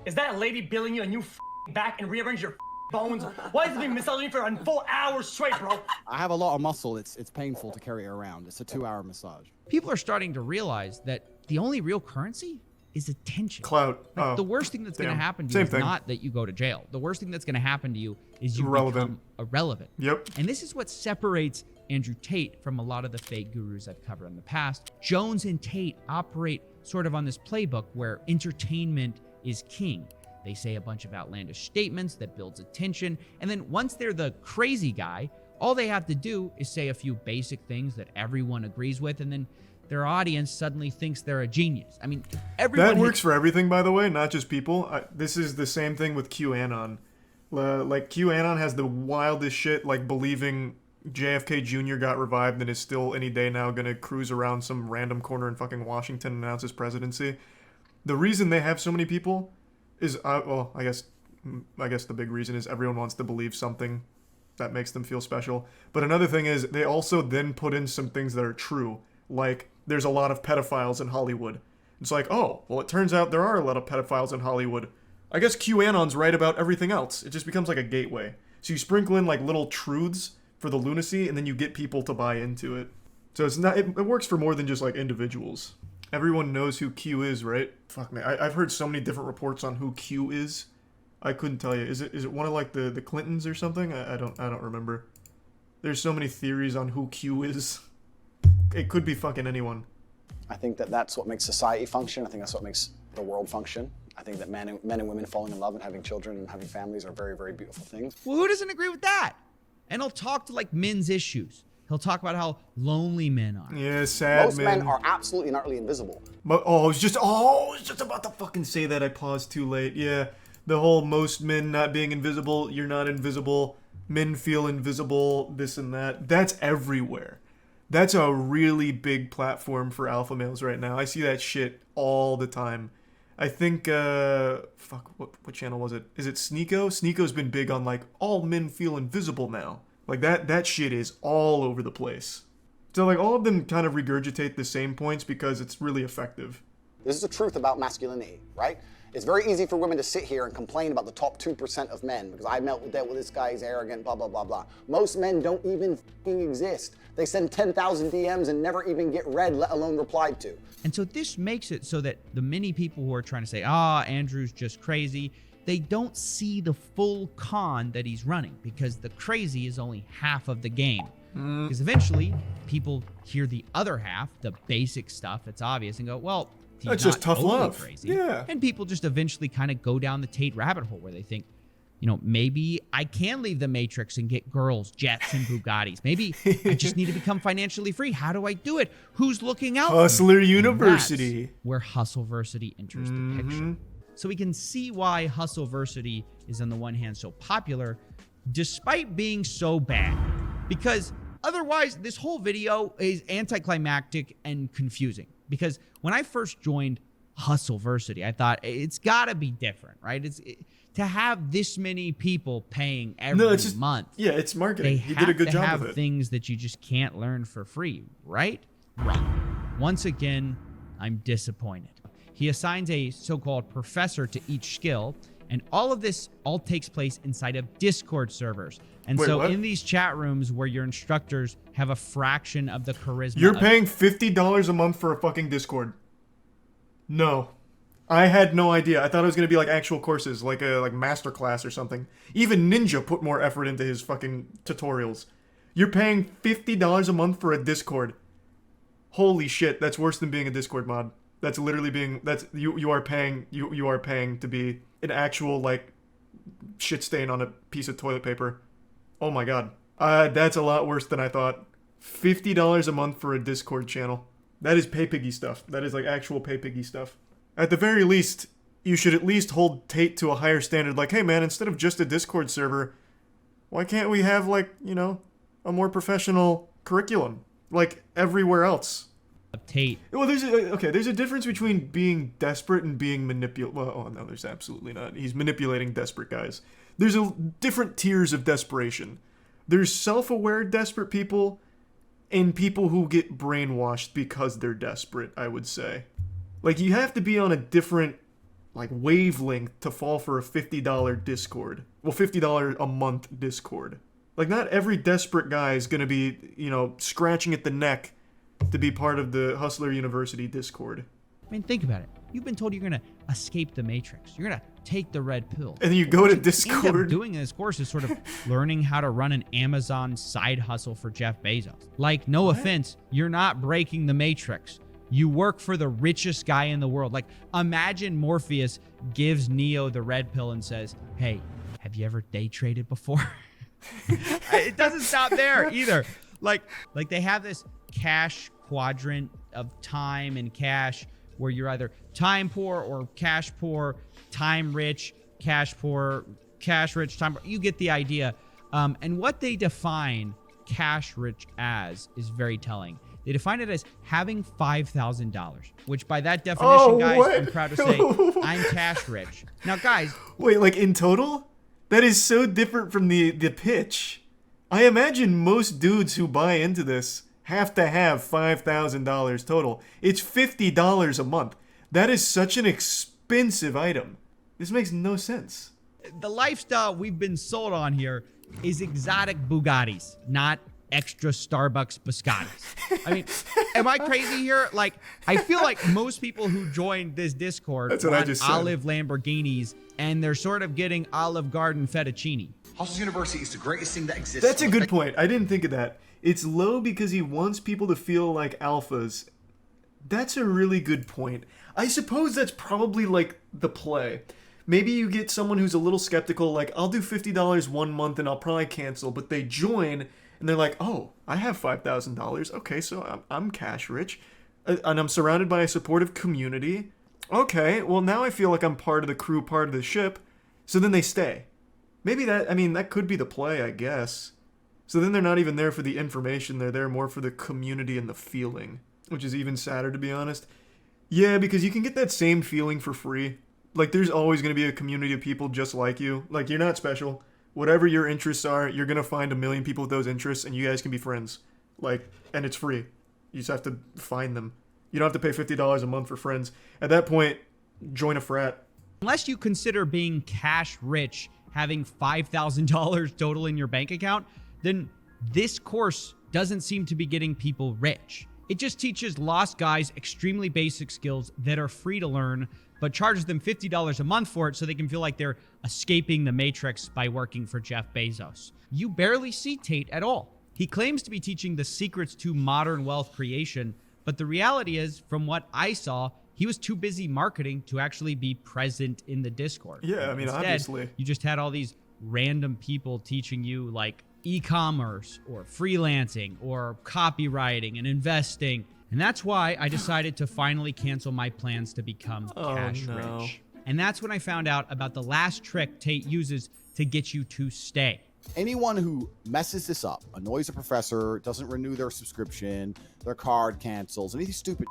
Is that a lady billing you and you back and rearrange your bones? Why is it being massaging for 4 hours straight, bro? I have a lot of muscle. It's painful to carry it around. It's a 2-hour massage. People are starting to realize that the only real currency is attention. Clout. Like, the worst thing that's going to happen to you is not that you go to jail. The worst thing that's going to happen to you is you become irrelevant. Yep. And this is what separates Andrew Tate from a lot of the fake gurus I've covered in the past. Jones and Tate operate sort of on this playbook where entertainment is king. They say a bunch of outlandish statements that builds attention, and then once they're the crazy guy, all they have to do is say a few basic things that everyone agrees with, and then their audience suddenly thinks they're a genius. I mean, everyone... That works for everything, by the way, not just people. This is the same thing with QAnon. Like, QAnon has the wildest shit, like believing JFK Jr. got revived and is still any day now gonna cruise around some random corner in fucking Washington and announce his presidency. The reason they have so many people is, well, I guess the big reason is everyone wants to believe something that makes them feel special. But another thing is they also then put in some things that are true. Like, there's a lot of pedophiles in Hollywood. It's like, oh, well, it turns out there are a lot of pedophiles in Hollywood. I guess QAnon's right about everything else. It just becomes like a gateway. So you sprinkle in like little truths for the lunacy, and then you get people to buy into it. So it's not, it works for more than just like individuals. Everyone knows who Q is, right? Fuck man, I've heard so many different reports on who Q is. I couldn't tell you. Is it one of like the Clintons or something? I don't remember. There's so many theories on who Q is. It could be fucking anyone. I think that's what makes society function. I think that's what makes the world function. I think that men and women falling in love and having children and having families are very, very beautiful things. Well, who doesn't agree with that? And he'll talk to like men's issues. He'll talk about how lonely men are. Yeah, sad Most men are absolutely and utterly invisible. But, I was just about to fucking say that. I paused too late. Yeah, the whole most men not being invisible, you're not invisible, men feel invisible, this and that. That's everywhere. That's a really big platform for alpha males right now. I see that shit all the time. I think, fuck, what channel was it? Is it Sneeko? Sneeko's been big on, like, all men feel invisible now. Like, that shit is all over the place. So, like, all of them kind of regurgitate the same points because it's really effective. This is the truth about masculinity, right? It's very easy for women to sit here and complain about the top 2% of men because I dealt with this guy, he's arrogant, blah, blah, blah, blah. Most men don't even fucking exist. They send 10,000 DMs and never even get read, let alone replied to. And so this makes it so that the many people who are trying to say, Andrew's just crazy, they don't see the full con that he's running because the crazy is only half of the game. Because eventually people hear the other half, the basic stuff that's obvious, and go, well, he's that's not just tough totally love. Crazy. Yeah. And people just eventually kind of go down the Tate rabbit hole where they think, you know, maybe I can leave the Matrix and get girls, jets, and Bugattis. Maybe I just need to become financially free. How do I do it? Who's looking out? Hustler University. That's where Hustleversity enters the picture. So we can see why Hustleversity is on the one hand so popular, despite being so bad. Because otherwise, this whole video is anticlimactic and confusing. Because when I first joined Hustleversity, I thought it's got to be different, right? To have this many people paying every month. Yeah, it's marketing. He did a good job of it. They have to have things that you just can't learn for free, right? Wrong. Once again, I'm disappointed. He assigns a so-called professor to each skill, and all of this takes place inside of Discord servers. And in these chat rooms where your instructors have a fraction of the charisma. You're paying $50 a month for a fucking Discord. No. I had no idea. I thought it was gonna be like actual courses, like a master class or something. Even Ninja put more effort into his fucking tutorials. You're paying $50 a month for a Discord. Holy shit, that's worse than being a Discord mod. That's literally being you are paying to be an actual like shit stain on a piece of toilet paper. Oh my god. That's a lot worse than I thought. $50 a month for a Discord channel. That is pay piggy stuff. That is like actual pay piggy stuff. At the very least, you should at least hold Tate to a higher standard. Like, hey man, instead of just a Discord server, why can't we have like, you know, a more professional curriculum like everywhere else? Tate. Well, there's a difference between being desperate and being manipulated. Well, oh no, there's absolutely not. He's manipulating desperate guys. There's different tiers of desperation. There's self-aware desperate people and people who get brainwashed because they're desperate, I would say. Like, you have to be on a different, like, wavelength to fall for a $50 Discord. Well, $50 a month Discord. Like, not every desperate guy is gonna be, you know, scratching at the neck to be part of the Hustler University Discord. I mean, think about it. You've been told you're going to escape the Matrix. You're going to take the red pill. And then you go to What Discord. you end up doing in this course is sort of learning how to run an Amazon side hustle for Jeff Bezos. Like, no offense, you're not breaking the Matrix. You work for the richest guy in the world. Like, imagine Morpheus gives Neo the red pill and says, hey, have you ever day traded before? It doesn't stop there either. Like they have this cash quadrant of time and cash where you're either time poor or cash poor, time rich, cash poor, cash rich, time poor. You get the idea. And what they define cash rich as is very telling. They define it as having $5,000, which by that definition, guys, what? I'm proud to say I'm cash rich. Now, guys. Wait, like in total? That is so different from the pitch. I imagine most dudes who buy into this have to have $5,000 total. It's $50 a month. That is such an expensive item. This makes no sense. The lifestyle we've been sold on here is exotic Bugattis, not extra Starbucks biscottis. I mean, am I crazy here? Like, I feel like most people who joined this Discord That's what I want just said. olive Lamborghinis, and they're sort of getting Olive Garden fettuccine. Hustle University is the greatest thing that exists. That's a good point. I didn't think of that. It's low because he wants people to feel like alphas. That's a really good point. I suppose that's probably like the play. Maybe you get someone who's a little skeptical, like, I'll do $50 one month and I'll probably cancel, but they join and they're like, oh, I have $5,000. Okay, so I'm cash rich. And I'm surrounded by a supportive community. Okay, well now I feel like I'm part of the crew, part of the ship. So then they stay. Maybe that could be the play, I guess. So then they're not even there for the information, they're there more for the community and the feeling. Which is even sadder, to be honest. Yeah, because you can get that same feeling for free. Like, there's always going to be a community of people just like you. Like, you're not special. Whatever your interests are, you're going to find a million people with those interests, and you guys can be friends. Like, and it's free. You just have to find them. You don't have to pay $50 a month for friends. At that point, join a frat. Unless you consider being cash rich, having $5,000 total in your bank account, then this course doesn't seem to be getting people rich. It just teaches lost guys extremely basic skills that are free to learn, but charges them $50 a month for it so they can feel like they're escaping the Matrix by working for Jeff Bezos. You barely see Tate at all. He claims to be teaching the secrets to modern wealth creation, but the reality is, from what I saw, he was too busy marketing to actually be present in the Discord. Yeah, I mean, Instead, obviously. You just had all these random people teaching you, like, e-commerce or freelancing or copywriting and investing. And that's why I decided to finally cancel my plans to become cash rich. And that's when I found out about the last trick Tate uses to get you to stay. Anyone who messes this up, annoys a professor, doesn't renew their subscription, their card cancels, anything stupid,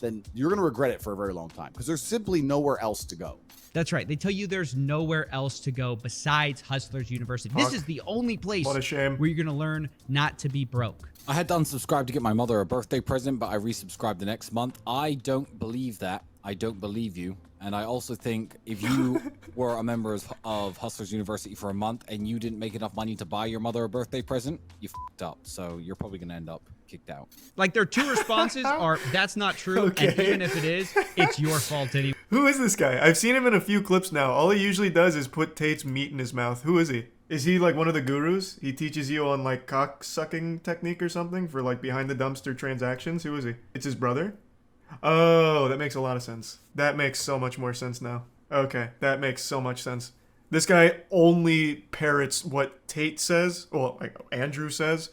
then you're going to regret it for a very long time because there's simply nowhere else to go. That's right. They tell you there's nowhere else to go besides Hustlers University. This is the only place What a shame. where you're going to learn not to be broke. I had unsubscribed to get my mother a birthday present, but I resubscribed the next month. I don't believe that. I don't believe you. And I also think if you were a member of Hustlers University for a month and you didn't make enough money to buy your mother a birthday present, you f***ed up. So you're probably going to end up kicked out. Like, their two responses are, that's not true, and even if it is, it's your fault anyway. Who is this guy? I've seen him in a few clips now. All he usually does is put Tate's meat in his mouth. Who is he? Is he like one of the gurus? He teaches you on like cock sucking technique or something for like behind the dumpster transactions? Who is he? It's his brother? Oh, that makes a lot of sense. That makes so much more sense now. Okay, that makes so much sense. This guy only parrots what Tate says, well, like Andrew says,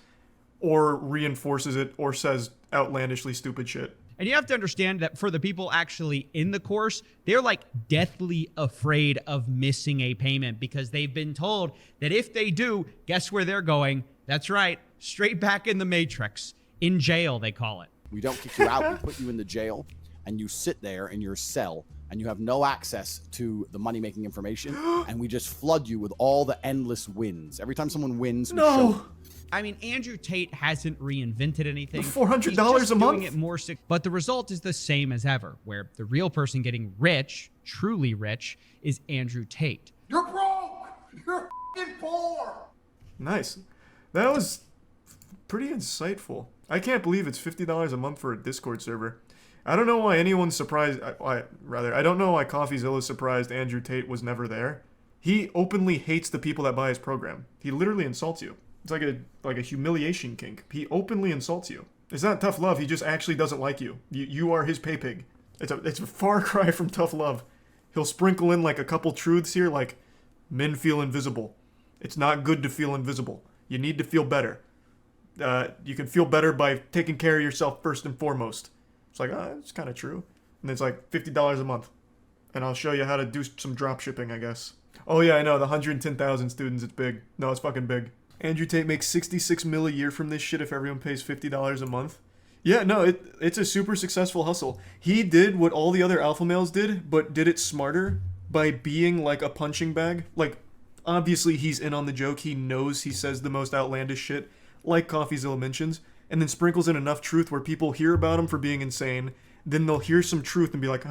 or reinforces it, or says outlandishly stupid shit. And you have to understand that for the people actually in the course, they're like deathly afraid of missing a payment because they've been told that if they do, guess where they're going? That's right, straight back in the Matrix. In jail, they call it. We don't kick you out. We put you in the jail, and you sit there in your cell, and you have no access to the money-making information, and we just flood you with all the endless wins. Every time someone wins, we show them. I mean, Andrew Tate hasn't reinvented anything. $400 a month? Doing it more but the result is the same as ever, where the real person getting rich, truly rich, is Andrew Tate. You're broke! You're f***ing poor! Nice. That was pretty insightful. I can't believe it's $50 a month for a Discord server. I don't know why anyone's surprised. I don't know why CoffeeZilla's surprised Andrew Tate was never there. He openly hates the people that buy his program. He literally insults you. It's like a humiliation kink. He openly insults you. It's not tough love. He just actually doesn't like you. You are his pay pig. It's a far cry from tough love. He'll sprinkle in like a couple truths here, like men feel invisible. It's not good to feel invisible. You need to feel better. You can feel better by taking care of yourself first and foremost. It's like, it's kind of true. And it's like $50 a month. And I'll show you how to do some drop shipping, I guess. Oh yeah, I know, the 110,000 students, it's big. No, it's fucking big. Andrew Tate makes $66 million a year from this shit if everyone pays $50 a month. Yeah, no, it's a super successful hustle. He did what all the other alpha males did, but did it smarter by being like a punching bag. Like, obviously he's in on the joke. He knows he says the most outlandish shit, like CoffeeZilla mentions, and then sprinkles in enough truth where people hear about him for being insane, then they'll hear some truth and be like,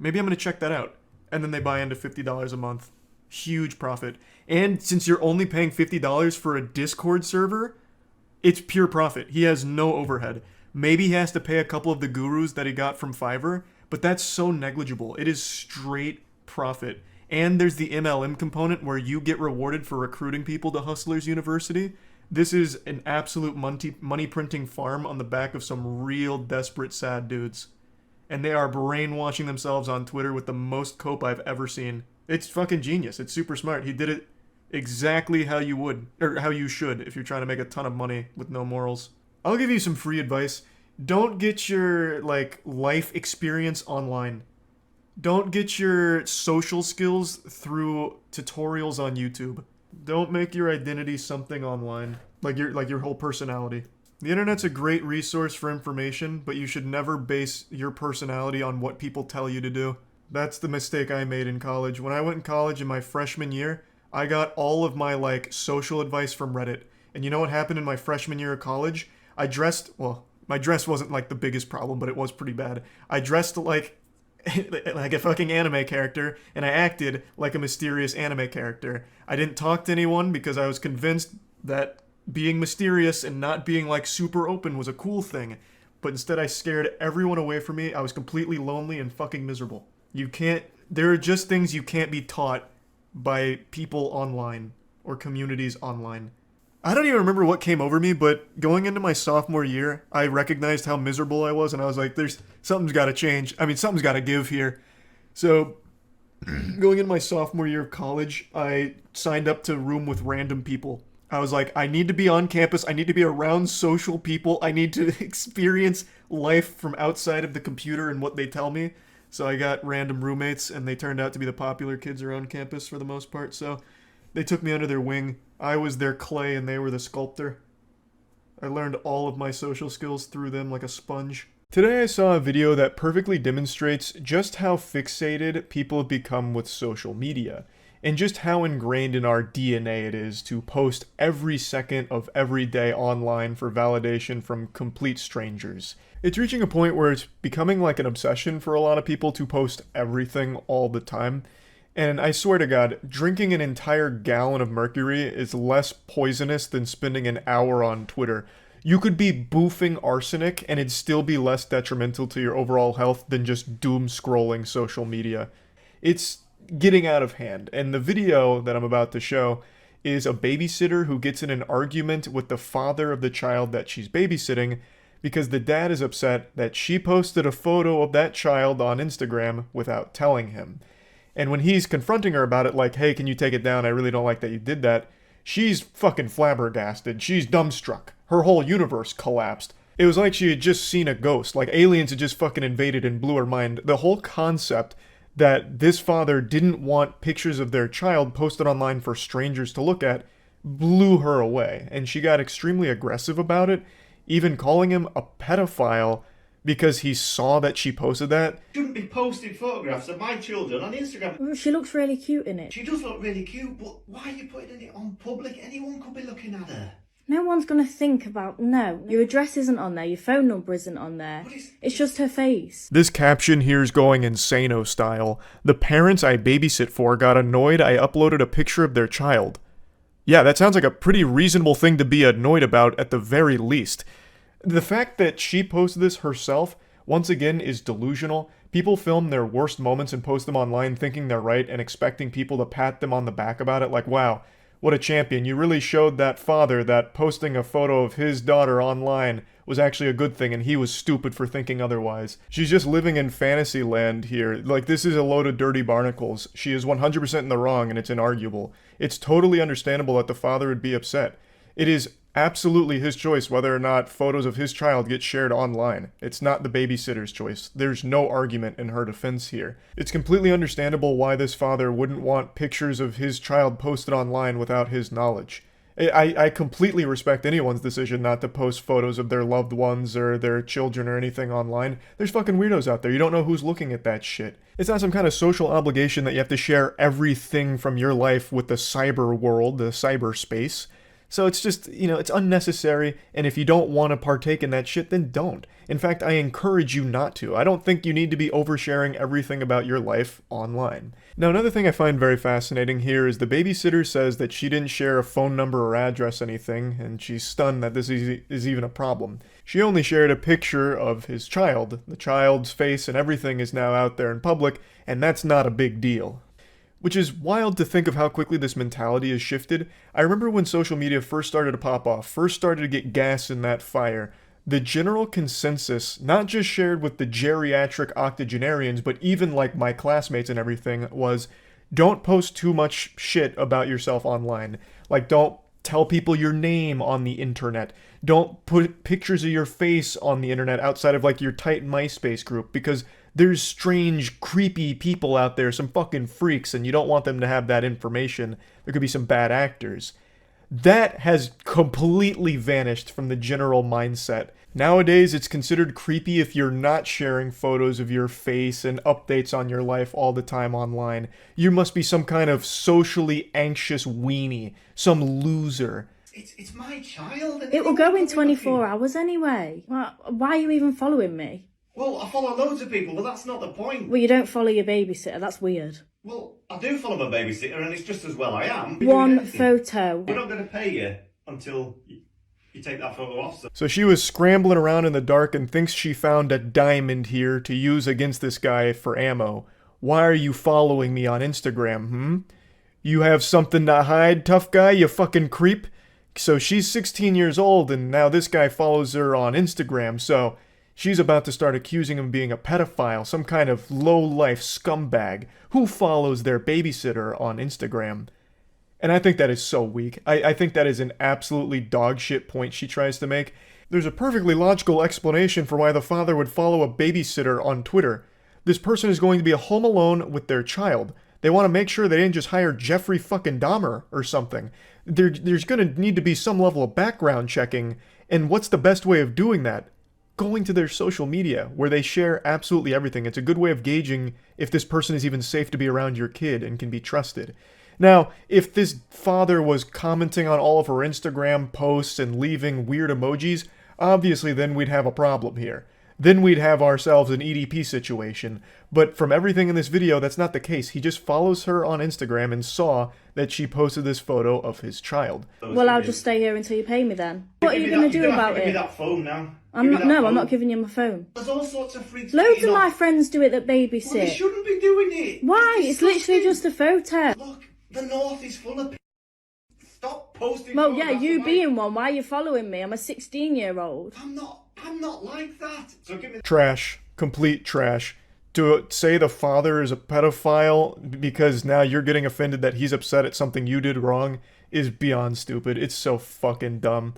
maybe I'm gonna check that out. And then they buy into $50 a month. Huge profit. And since you're only paying $50 for a Discord server, it's pure profit. He has no overhead. Maybe he has to pay a couple of the gurus that he got from Fiverr, but that's so negligible. It is straight profit. And there's the MLM component where you get rewarded for recruiting people to Hustlers University. This is an absolute money printing farm on the back of some real desperate sad dudes. And they are brainwashing themselves on Twitter with the most cope I've ever seen. It's fucking genius. It's super smart. He did it exactly how you would, or how you should, if you're trying to make a ton of money with no morals. I'll give you some free advice. Don't get your, like, life experience online. Don't get your social skills through tutorials on YouTube. Don't make your identity something online, like your whole personality. The internet's a great resource for information, but you should never base your personality on what people tell you to do. That's the mistake I made in college. When I went in college in my freshman year, I got all of my, like, social advice from Reddit. And you know what happened in my freshman year of college? I dressed, well, my dress wasn't, like, the biggest problem, but it was pretty bad. I dressed like a fucking anime character, and I acted like a mysterious anime character. I didn't talk to anyone because I was convinced that being mysterious and not being, like, super open was a cool thing. But instead I scared everyone away from me. I was completely lonely and fucking miserable. There are just things you can't be taught by people online or communities online. I don't even remember what came over me, but going into my sophomore year, I recognized how miserable I was, and I was like, something's got to change. I mean, something's got to give here. So, going into my sophomore year of college, I signed up to room with random people. I was like, I need to be on campus. I need to be around social people. I need to experience life from outside of the computer and what they tell me. So I got random roommates, and they turned out to be the popular kids around campus for the most part. So they took me under their wing. I was their clay, and they were the sculptor. I learned all of my social skills through them like a sponge. Today I saw a video that perfectly demonstrates just how fixated people have become with social media, and just how ingrained in our DNA it is to post every second of every day online for validation from complete strangers. It's reaching a point where it's becoming like an obsession for a lot of people to post everything all the time. And I swear to God, drinking an entire gallon of mercury is less poisonous than spending an hour on Twitter. You could be boofing arsenic and it'd still be less detrimental to your overall health than just doom scrolling social media. It's getting out of hand, and the video that I'm about to show is a babysitter who gets in an argument with the father of the child that she's babysitting because the dad is upset that she posted a photo of that child on Instagram without telling him. And when he's confronting her about it, like, hey, can you take it down? I really don't like that you did that. She's fucking flabbergasted. She's dumbstruck. Her whole universe collapsed. It was like she had just seen a ghost. Like aliens had just fucking invaded and blew her mind. The whole concept that this father didn't want pictures of their child posted online for strangers to look at blew her away. And she got extremely aggressive about it, even calling him a pedophile because he saw that she posted that. Shouldn't be posting photographs of my children on Instagram. She looks really cute in it. She does look really cute, but why are you putting it on public? Anyone could be looking at her. No one's gonna think about, no, your address isn't on there, your phone number isn't on there. It's just her face. This caption here's going insano style. The parents I babysit for got annoyed I uploaded a picture of their child. Yeah, that sounds like a pretty reasonable thing to be annoyed about at the very least. The fact that she posted this herself, once again, is delusional. People film their worst moments and post them online thinking they're right and expecting people to pat them on the back about it like, wow, what a champion. You really showed that father that posting a photo of his daughter online was actually a good thing and he was stupid for thinking otherwise. She's just living in fantasy land here. Like, this is a load of dirty barnacles. She is 100% in the wrong and it's inarguable. It's totally understandable that the father would be upset. It is absolutely his choice whether or not photos of his child get shared online. It's not the babysitter's choice. There's no argument in her defense here. It's completely understandable why this father wouldn't want pictures of his child posted online without his knowledge. I completely respect anyone's decision not to post photos of their loved ones or their children or anything online. There's fucking weirdos out there. You don't know who's looking at that shit. It's not some kind of social obligation that you have to share everything from your life with the cyber world, the cyberspace. So it's just, it's unnecessary, and if you don't want to partake in that shit, then don't. In fact, I encourage you not to. I don't think you need to be oversharing everything about your life online. Now, another thing I find very fascinating here is the babysitter says that she didn't share a phone number or address anything, and she's stunned that this is even a problem. She only shared a picture of his child. The child's face and everything is now out there in public, and that's not a big deal. Which is wild to think of how quickly this mentality has shifted. I remember when social media first started to pop off, first started to get gas in that fire, the general consensus, not just shared with the geriatric octogenarians, but even like my classmates and everything, was don't post too much shit about yourself online. Like, don't tell people your name on the internet. Don't put pictures of your face on the internet outside of like your tight MySpace group, because there's strange, creepy people out there, some fucking freaks, and you don't want them to have that information. There could be some bad actors. That has completely vanished from the general mindset. Nowadays, it's considered creepy if you're not sharing photos of your face and updates on your life all the time online. You must be some kind of socially anxious weenie, some loser. It's my child. It will go in 24 hours anyway. Why are you even following me? Well, I follow loads of people, but that's not the point. Well, you don't follow your babysitter. That's weird. Well, I do follow my babysitter, and it's just as well I am. One photo. We're not going to pay you until you take that photo off. So she was scrambling around in the dark and thinks she found a diamond here to use against this guy for ammo. Why are you following me on Instagram, You have something to hide, tough guy, you fucking creep? So she's 16 years old, and now this guy follows her on Instagram, so she's about to start accusing him of being a pedophile, some kind of low-life scumbag who follows their babysitter on Instagram. And I think that is so weak. I think that is an absolutely dogshit point she tries to make. There's a perfectly logical explanation for why the father would follow a babysitter on Twitter. This person is going to be home alone with their child. They want to make sure they didn't just hire Jeffrey fucking Dahmer or something. There's going to need to be some level of background checking, and what's the best way of doing that? Going to their social media, where they share absolutely everything. It's a good way of gauging if this person is even safe to be around your kid and can be trusted. Now, if this father was commenting on all of her Instagram posts and leaving weird emojis, obviously then we'd have a problem here. then we'd have ourselves an EDP situation. But from everything in this video, that's not the case. He just follows her on Instagram and saw that she posted this photo of his child. Well, I'll just stay here until you pay me then. What are you going to do about Give me it? that phone now. I'm not giving you my phone. There's all sorts of freaks. Loads getting of my off. friends do it that Well, they babysit. shouldn't be doing it. Why? It's literally just a photo. Look, the north is full of. Stop posting. Well, yeah, photographs you of my- being one, why are you following me? I'm a 16-year-old. I'm not like that. So give me. Trash. Complete trash. To say the father is a pedophile because now you're getting offended that he's upset at something you did wrong is beyond stupid. It's so fucking dumb.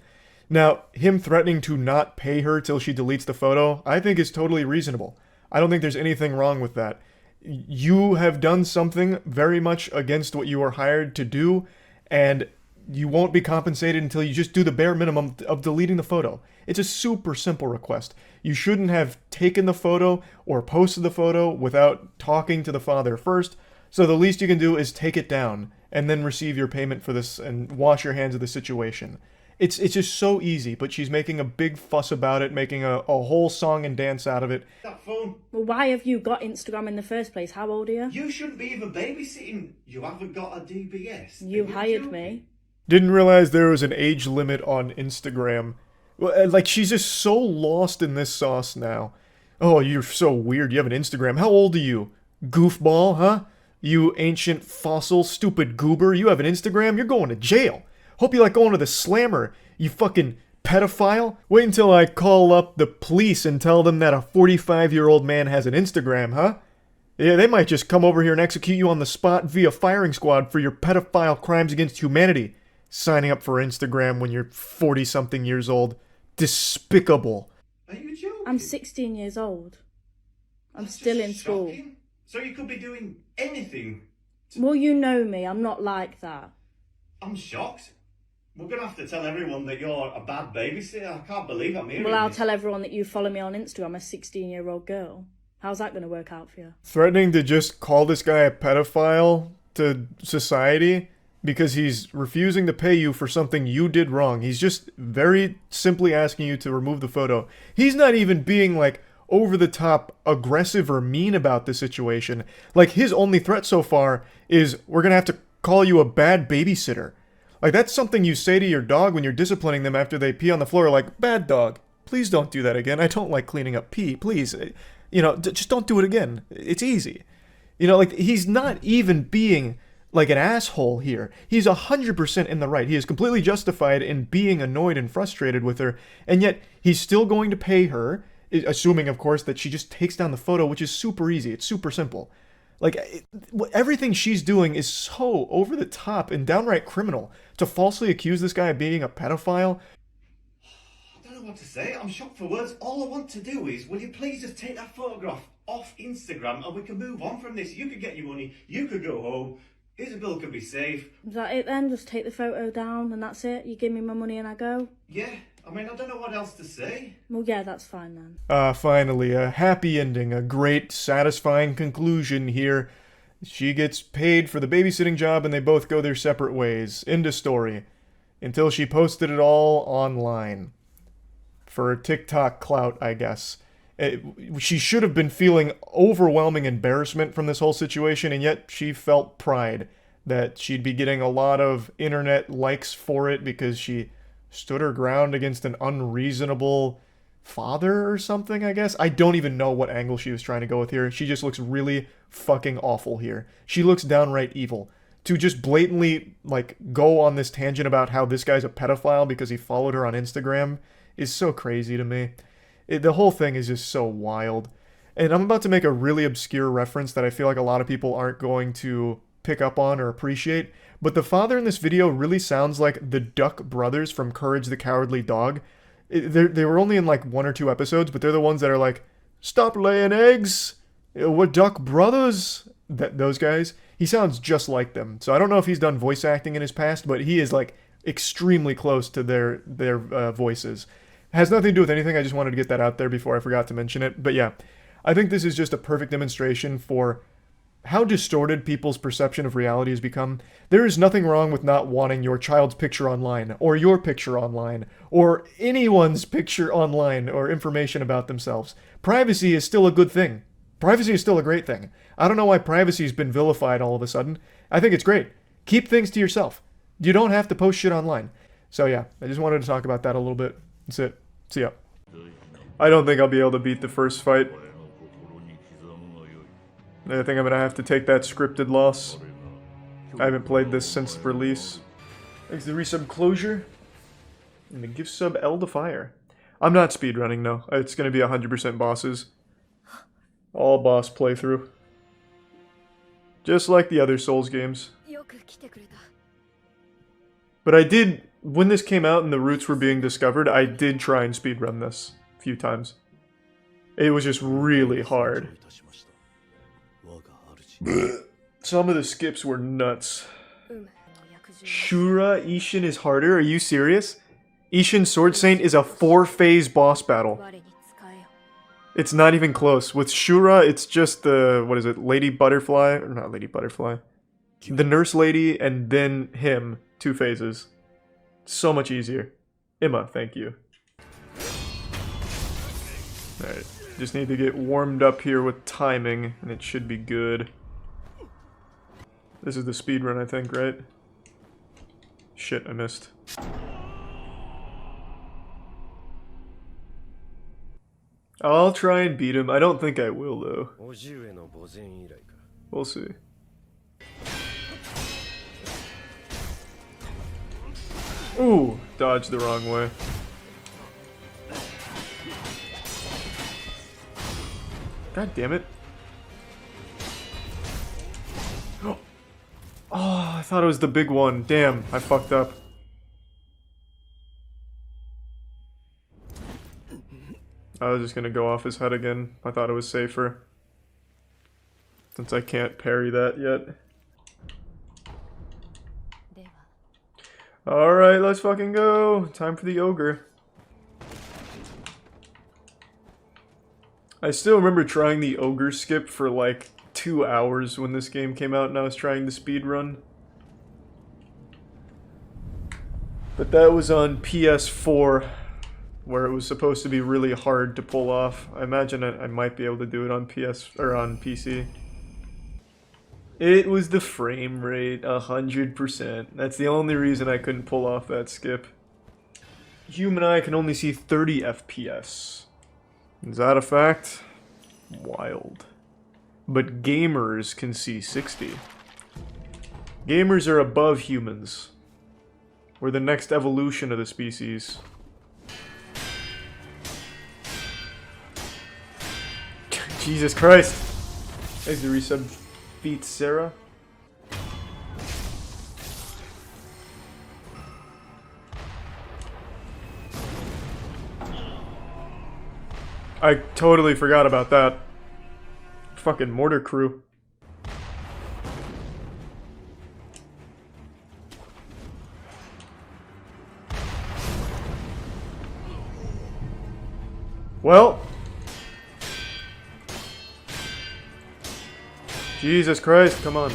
Now, him threatening to not pay her till she deletes the photo, I think is totally reasonable. I don't think there's anything wrong with that. You have done something very much against what you are hired to do, and you won't be compensated until you just do the bare minimum of deleting the photo. It's a super simple request. You shouldn't have taken the photo or posted the photo without talking to the father first, so the least you can do is take it down and then receive your payment for this and wash your hands of the situation. It's just so easy, but she's making a big fuss about it, making a whole song and dance out of it. That phone. Well, why have you got Instagram in the first place? How old are you? You shouldn't be even babysitting. You haven't got a DBS. You Are hired joking? me. Didn't realize there was an age limit on Instagram. Well, like, she's just so lost in this sauce now. Oh, you're so weird. You have an Instagram. How old are you? Goofball, huh? You ancient fossil, stupid goober. You have an Instagram? You're going to jail. Hope you like going to the slammer, you fucking pedophile. Wait until I call up the police and tell them that a 45-year-old man has an Instagram, huh? Yeah, they might just come over here and execute you on the spot via firing squad for your pedophile crimes against humanity. Signing up for Instagram when you're 40-something years old. Despicable. Are you joking? I'm 16 years old. I'm That's still just in school. shocking. So you could be doing anything. Well, you know me. I'm not like that. I'm shocked. We're gonna have to tell everyone that you're a bad babysitter. I can't believe I'm hearing Well, I'll this. tell everyone that you follow me on Instagram, a 16-year-old girl. How's that going to work out for you? Threatening to just call this guy a pedophile to society because he's refusing to pay you for something you did wrong. He's just very simply asking you to remove the photo. He's not even being, like, over-the-top aggressive or mean about the situation. Like, his only threat so far is, we're gonna have to call you a bad babysitter. Like, that's something you say to your dog when you're disciplining them after they pee on the floor, like, bad dog, please don't do that again. I don't like cleaning up pee, please. You know, just don't do it again. It's easy. You know, like, he's not even being, like, an asshole here. He's 100% in the right. He is completely justified in being annoyed and frustrated with her, and yet he's still going to pay her, assuming, of course, that she just takes down the photo, which is super easy. It's super simple. Like, everything she's doing is so over the top and downright criminal. To falsely accuse this guy of being a pedophile. I don't know what to say. I'm shocked for words. All I want to do is, will you please just take that photograph off Instagram and we can move on from this. You could get your money. You could go home. Isabel could be safe. Is that it then? Just take the photo down and that's it? You give me my money and I go? Yeah. I mean, I don't know what else to say. Well, yeah, that's fine then. Finally, a happy ending, a great, satisfying conclusion here. She gets paid for the babysitting job and they both go their separate ways. End of story. Until she posted it all online. For TikTok clout, I guess. She should have been feeling overwhelming embarrassment from this whole situation, and yet she felt pride that she'd be getting a lot of internet likes for it because she stood her ground against an unreasonable father or something, I guess. I don't even know what angle she was trying to go with here. She just looks really fucking awful here. She looks downright evil. To just blatantly, like, go on this tangent about how this guy's a pedophile because he followed her on Instagram is so crazy to me. The whole thing is just so wild. And I'm about to make a really obscure reference that I feel like a lot of people aren't going to pick up on or appreciate. But the father in this video really sounds like the Duck brothers from Courage the Cowardly Dog. They were only in like 1 or 2 episodes, but they're the ones that are like, stop laying eggs, we're Duck brothers. Those guys. He sounds just like them. So I don't know if he's done voice acting in his past, but he is like extremely close to their voices. Has nothing to do with anything, I just wanted to get that out there before I forgot to mention it. But yeah, I think this is just a perfect demonstration for how distorted people's perception of reality has become. There is nothing wrong with not wanting your child's picture online, or your picture online, or anyone's picture online, or information about themselves. Privacy is still a good thing. Privacy is still a great thing. I don't know why privacy's been vilified all of a sudden. I think it's great. Keep things to yourself. You don't have to post shit online. So yeah, I just wanted to talk about that a little bit. That's it. See ya. I don't think I'll be able to beat the first fight. I think I'm gonna have to take that scripted loss. I haven't played this since release. Thanks to the resub Closure. And the gift sub L to Fire. I'm not speedrunning, no. It's gonna be 100% bosses. All boss playthrough. Just like the other Souls games. But I did, when this came out and the roots were being discovered, I did try and speedrun this a few times. It was just really hard. Some of the skips were nuts. Shura Ishin is harder? Are you serious? Ishin Sword Saint is a 4-phase boss battle. It's not even close. With Shura, it's just the, what is it, Lady Butterfly? Or not Lady Butterfly. The Nurse Lady and then him. 2 phases. So much easier. Emma, thank you. Alright, just need to get warmed up here with timing, and it should be good. This is the speedrun, I think, right? Shit, I missed. I'll try and beat him. I don't think I will, though. We'll see. Ooh, dodged the wrong way. God damn it. Oh, I thought it was the big one. Damn, I fucked up. I was just gonna go off his head again. I thought it was safer. Since I can't parry that yet. Alright, let's fucking go. Time for the ogre. I still remember trying the ogre skip for like 2 hours when this game came out and I was trying to speedrun. But that was on PS4, where it was supposed to be really hard to pull off. I imagine I might be able to do it on PS or on PC. It was the frame rate, 100%. That's the only reason I couldn't pull off that skip. Human eye can only see 30 FPS. Is that a fact? Wild. But gamers can see 60. Gamers are above humans. We're the next evolution of the species. Jesus Christ! Thanks to resub Feet Sarah. I totally forgot about that. Fucking mortar crew. Well. Jesus Christ, come on.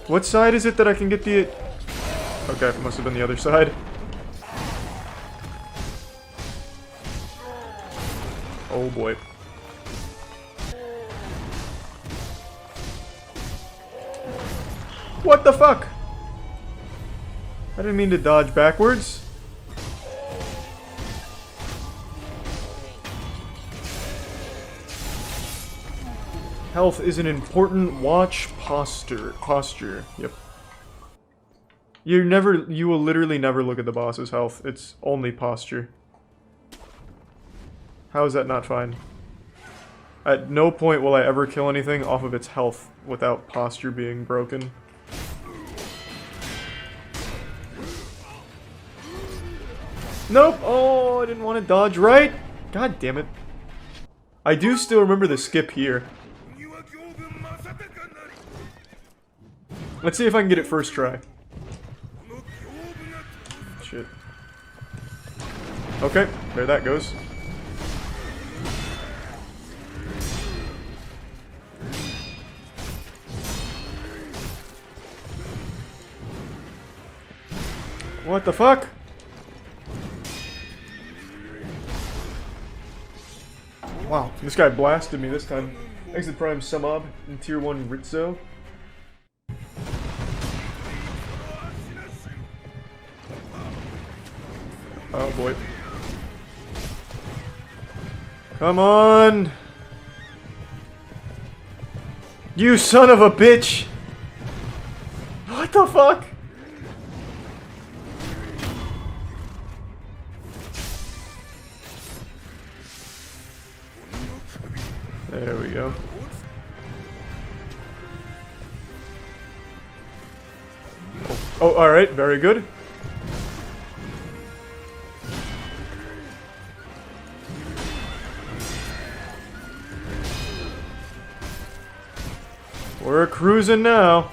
What side is it that I can get the... Okay, it must have been the other side. Oh boy. What the fuck? I didn't mean to dodge backwards. Health is an important watch posture. Yep. You will literally never look at the boss's health. It's only posture. How is that not fine? At no point will I ever kill anything off of its health without posture being broken. Nope! Oh, I didn't want to dodge right! God damn it. I do still remember the skip here. Let's see if I can get it first try. Shit. Okay, there that goes. What the fuck? Wow, this guy blasted me this time. Exit Prime Sumab in Tier 1 Rizzo. Oh boy. Come on! You son of a bitch! What the fuck? There we go. Oh, alright, very good. We're cruising now.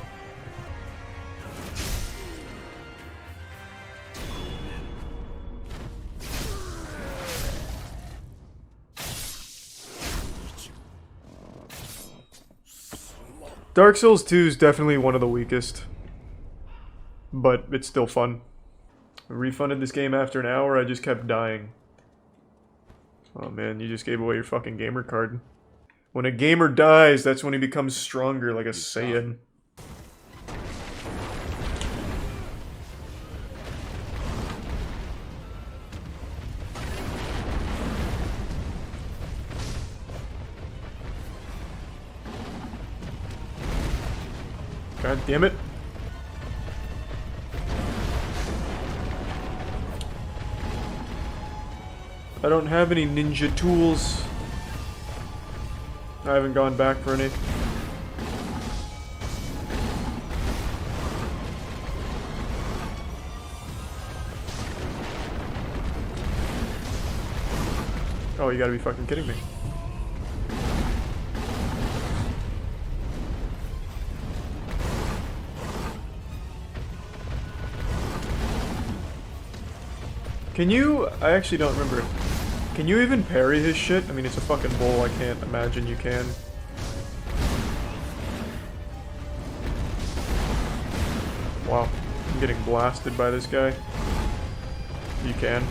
Dark Souls 2 is definitely one of the weakest, but it's still fun. I refunded this game after an hour, I just kept dying. Oh man, you just gave away your fucking gamer card. When a gamer dies, that's when he becomes stronger, like a Saiyan. God damn it. I don't have any ninja tools. I haven't gone back for any. Oh, you gotta be fucking kidding me. Can you... I actually don't remember. Can you even parry his shit? I mean, it's a fucking bowl, I can't imagine you can. Wow. I'm getting blasted by this guy. You can.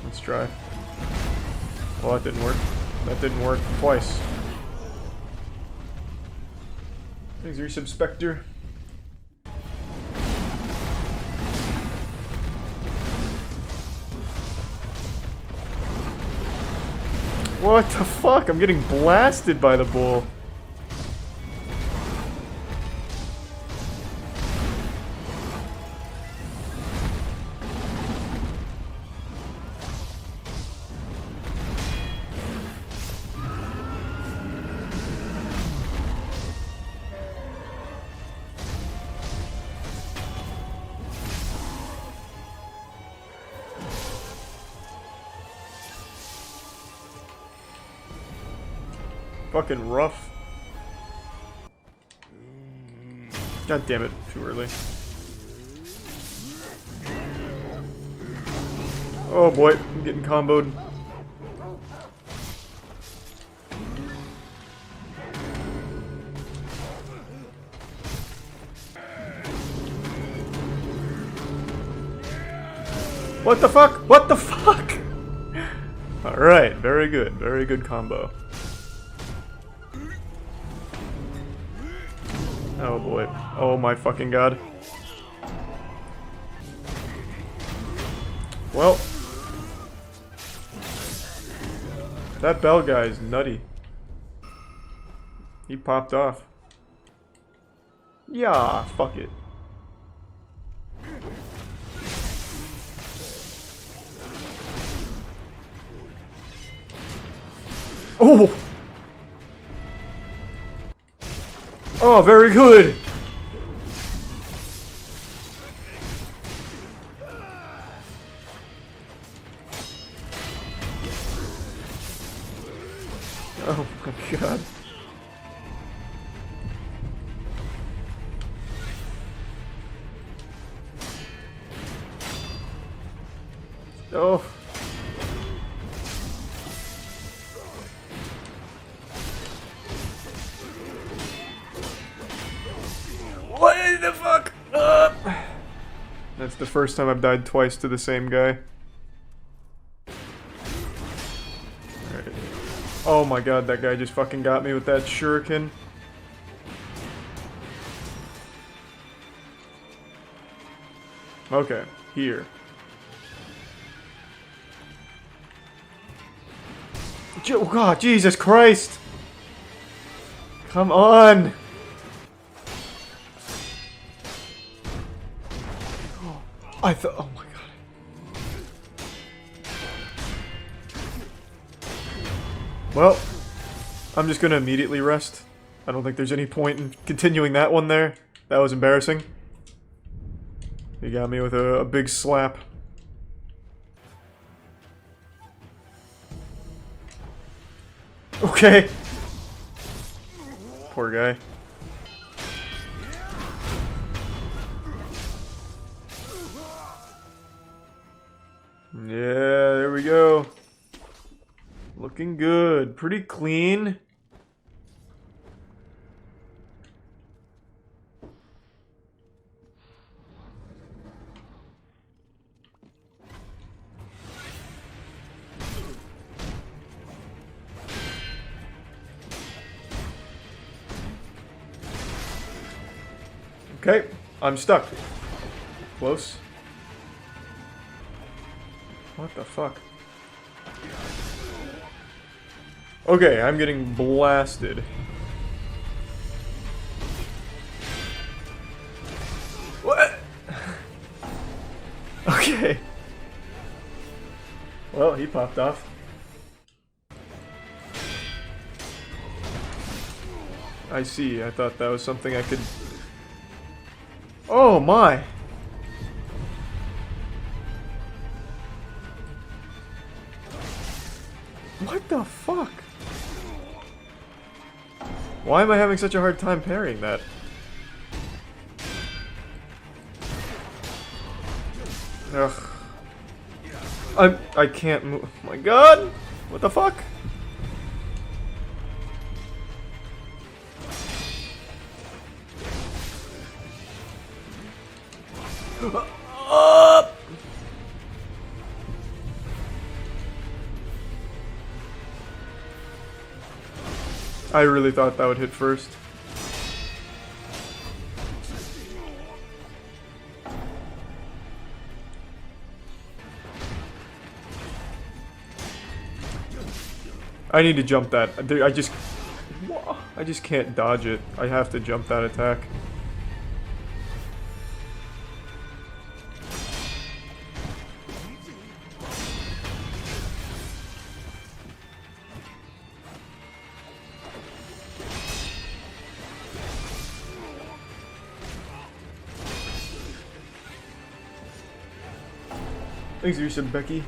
Let's try. Well, that didn't work. That didn't work twice. Thanks, Resub Spectre. What the fuck? I'm getting blasted by the bull. Fucking rough. God damn it, too early. Oh boy, I'm getting comboed. What the fuck? What the fuck? Alright, very good combo. Oh boy. Oh my fucking god. Well. That bell guy is nutty. He popped off. Yeah, fuck it. Oh! Oh, very good! Oh my god. Oh. What the fuck? That's the first time I've died twice to the same guy. Alright. Oh my god, that guy just fucking got me with that shuriken. Okay, here. Oh god, Jesus Christ! Come on! I thought, oh my god. Well, I'm just gonna immediately rest. I don't think there's any point in continuing that one there. That was embarrassing. He got me with a big slap. Okay. Poor guy. Yeah, there we go. Looking good. Pretty clean. Okay, I'm stuck. Close. What the fuck? Okay, I'm getting blasted. What? Okay. Well, he popped off. I see. I thought that was something I could... Oh my! What the fuck? Why am I having such a hard time parrying that? Ugh. I can't move. Oh my god! What the fuck? I really thought that would hit first. I need to jump that. I just can't dodge it. I have to jump that attack. Thanks, you said Becky.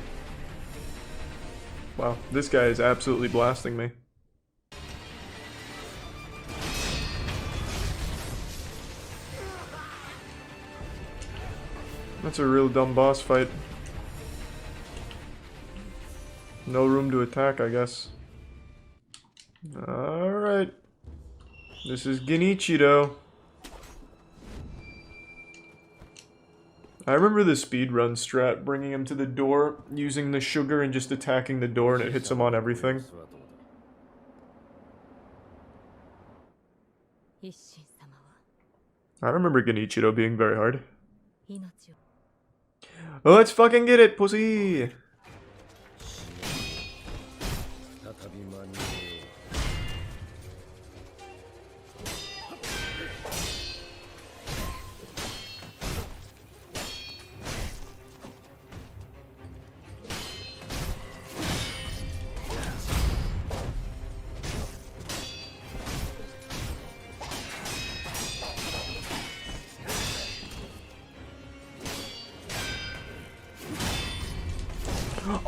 Wow, this guy is absolutely blasting me. That's a real dumb boss fight. No room to attack, I guess. Alright. This is Nikocado. I remember the speedrun strat, bringing him to the door, using the sugar and just attacking the door, and it hits him on everything. I remember Nikocado being very hard. Let's fucking get it, pussy!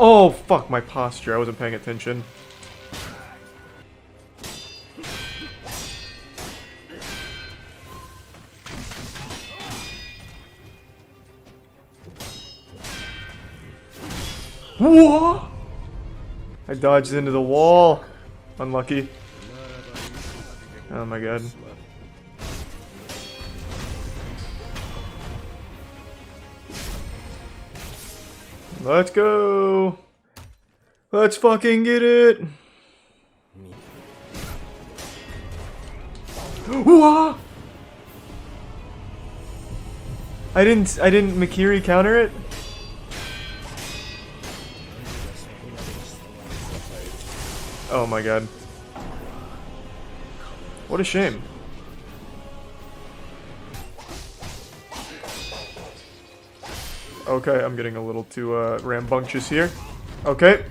Oh, fuck my posture. I wasn't paying attention. What? I dodged into the wall. Unlucky. Oh my god. Let's go. Let's fucking get it. What? I didn't Makiri counter it? Oh my god. What a shame. Okay, I'm getting a little too rambunctious here. Okay.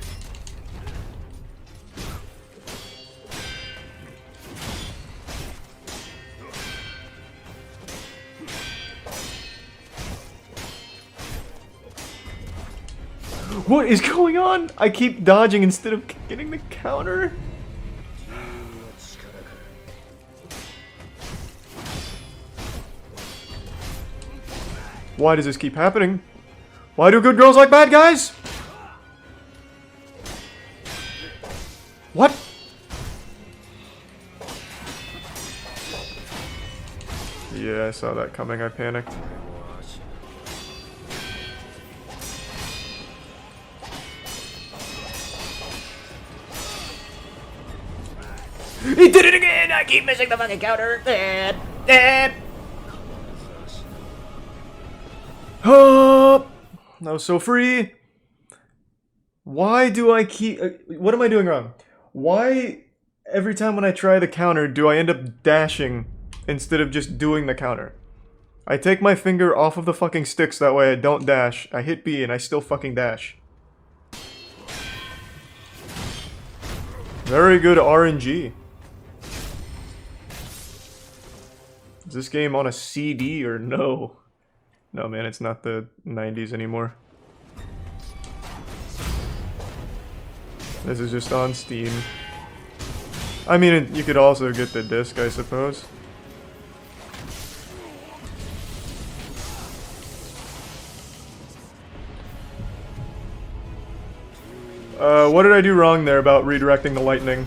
What is going on? I keep dodging instead of getting the counter. Why does this keep happening? Why do good girls like bad guys? What? Yeah, I saw that coming. I panicked. He did it again! I keep missing the fucking counter! Oh, I was so free. Why do I keep... what am I doing wrong? Why, every time when I try the counter, do I end up dashing instead of just doing the counter? I take my finger off of the fucking sticks, that way I don't dash. I hit B and I still fucking dash. Very good RNG. Is this game on a CD or no? No, man, it's not the 90s anymore. This is just on Steam. I mean, you could also get the disc, I suppose. What did I do wrong there about redirecting the lightning?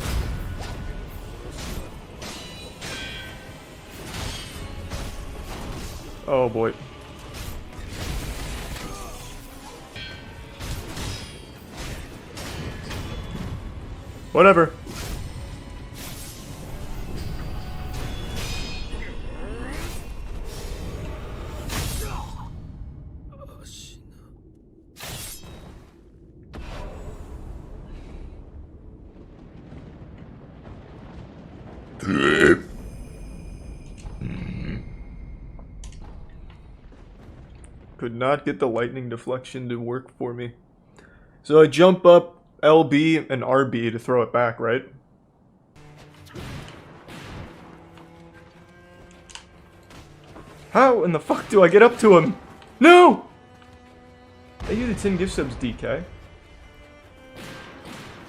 Oh boy. Whatever. Could not get the lightning deflection to work for me. So I jump up LB and RB to throw it back, right? How in the fuck do I get up to him? No! Thank you to 10 gift subs, DK.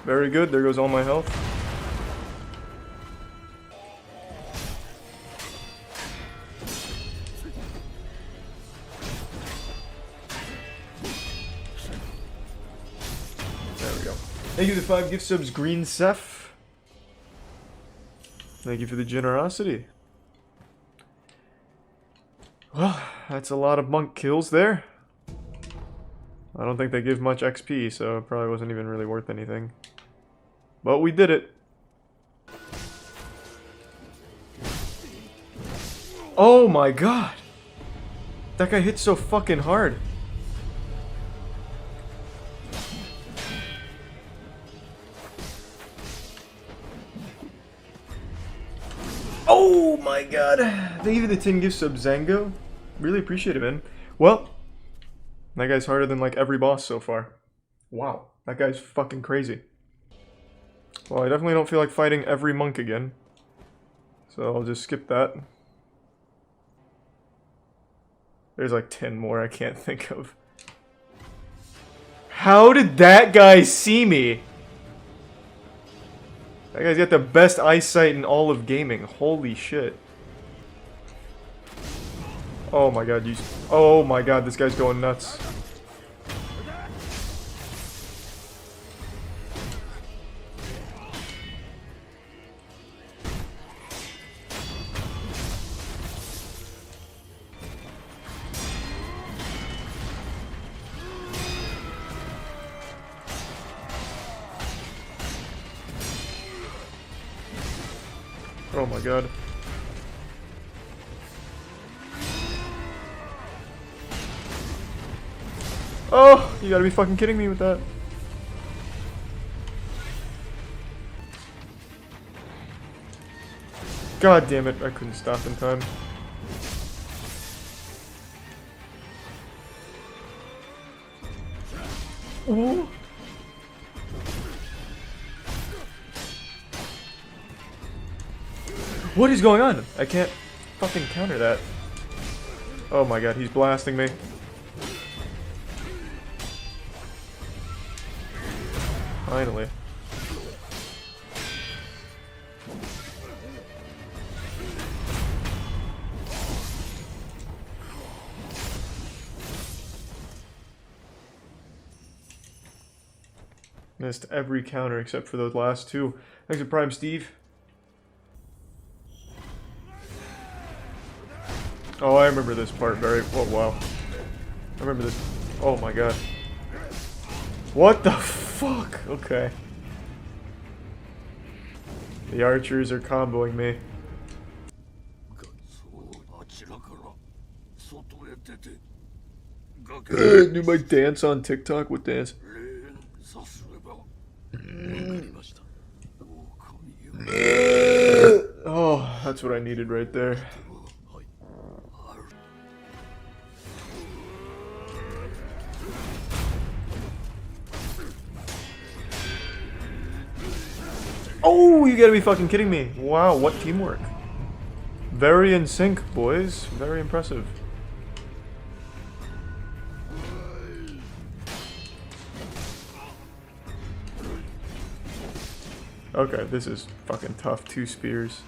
Very good, there goes all my health. Thank you to 5 gift subs, Green Seth. Thank you for the generosity. Well, that's a lot of monk kills there. I don't think they give much XP, so it probably wasn't even really worth anything. But we did it. Oh my god! That guy hit so fucking hard. Oh my god! Thank you for the 10 gift sub, Zango. Really appreciate it, man. Well, that guy's harder than like every boss so far. Wow, that guy's fucking crazy. Well, I definitely don't feel like fighting every monk again. So I'll just skip that. There's like 10 more I can't think of. How did that guy see me? That guy's got the best eyesight in all of gaming. Holy shit. Oh my god, oh my god, this guy's going nuts. Oh my god. Oh, you gotta be fucking kidding me with that. God damn it, I couldn't stop in time. Ooh. What is going on? I can't fucking counter that. Oh my god, he's blasting me. Finally. Missed every counter except for those last two. Thanks for Prime, Steve. Oh, I remember this part very... Oh, wow. I remember this... Oh my god. What the fuck? Okay. The archers are comboing me. Do my dance on TikTok? What dance? Oh, that's what I needed right there. Oh, you gotta be fucking kidding me. Wow, what teamwork. Very in sync, boys. Very impressive. Okay, this is fucking tough. 2 spears.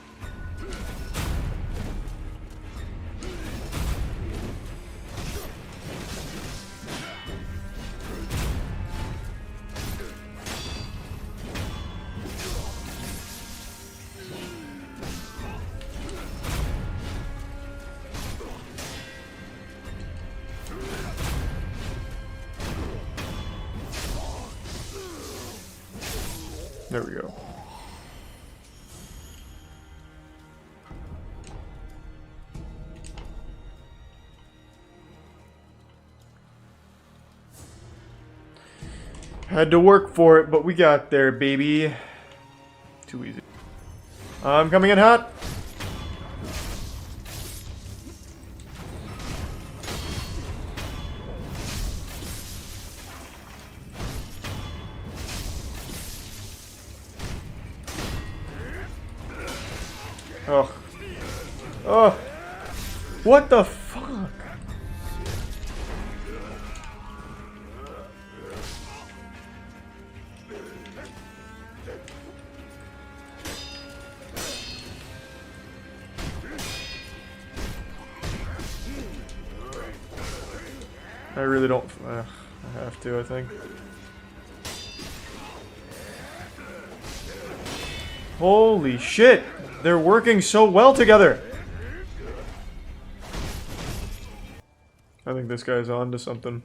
There we go. Had to work for it, but we got there, baby. Too easy. I'm coming in hot. Oh. Oh. What the fuck? I really don't... I have to, I think. Holy shit! They're working so well together! I think this guy's on to something.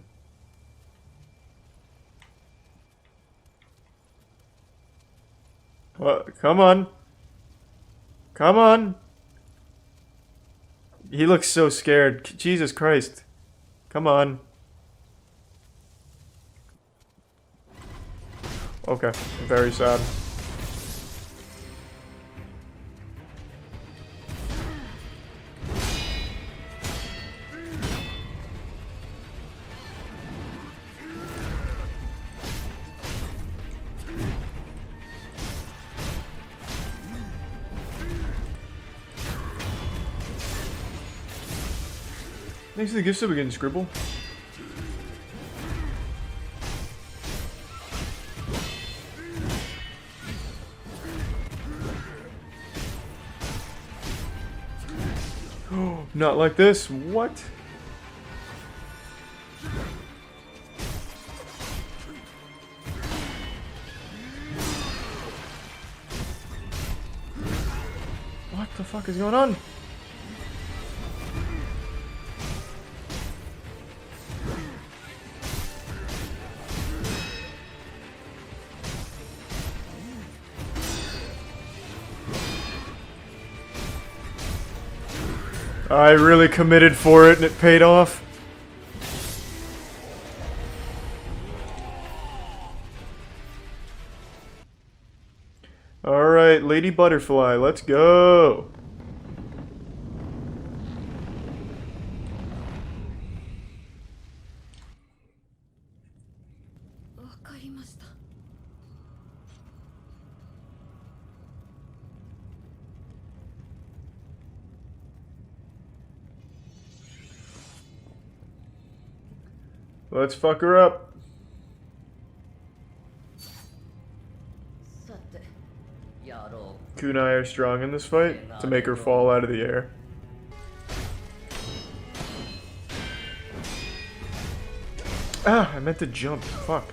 What? Come on. Come on. He looks so scared. Jesus Christ. Come on. Okay. Very sad. Thanks for the gift sub again, Scribble. Oh, not like this. What? What the fuck is going on? I really committed for it and it paid off. Alright, Lady Butterfly, let's go. Let's fuck her up. Kunai are strong in this fight to make her fall out of the air. Ah, I meant to jump. Fuck.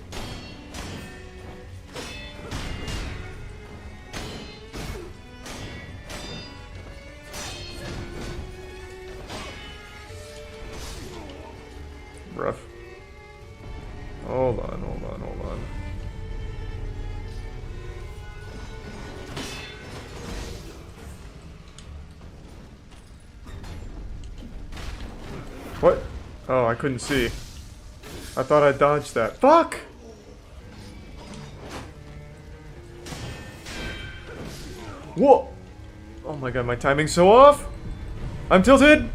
Rough. Hold on, hold on, hold on. What? Oh, I couldn't see. I thought I dodged that. Fuck! Whoa! Oh my god, my timing's so off! I'm tilted!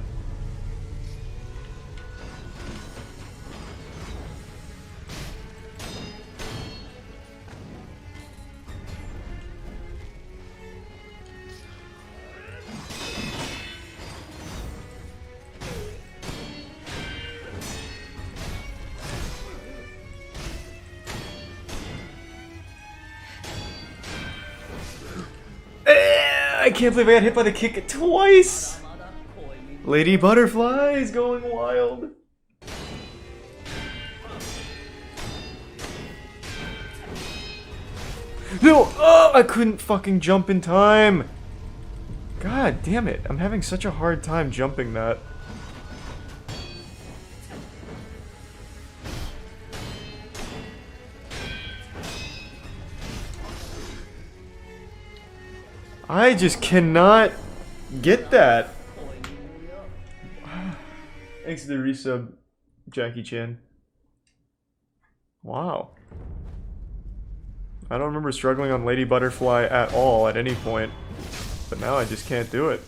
I can't believe I got hit by the kick twice! Lady Butterfly is going wild. No! Oh, I couldn't fucking jump in time! God damn it, I'm having such a hard time jumping that. I just cannot get that. Thanks to the resub, Jackie Chan. Wow. I don't remember struggling on Lady Butterfly at all at any point, but now I just can't do it.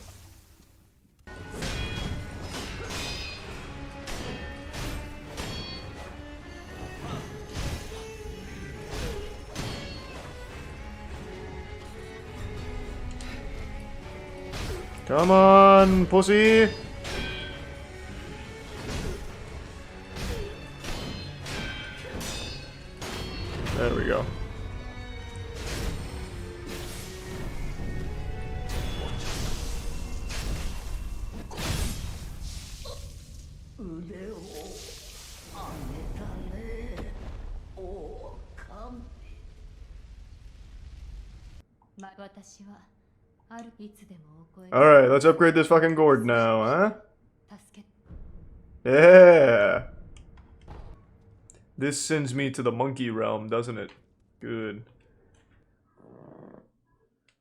Come on, pussy! There we go. Alright, let's upgrade this fucking gourd now, huh? Yeah! This sends me to the monkey realm, doesn't it? Good.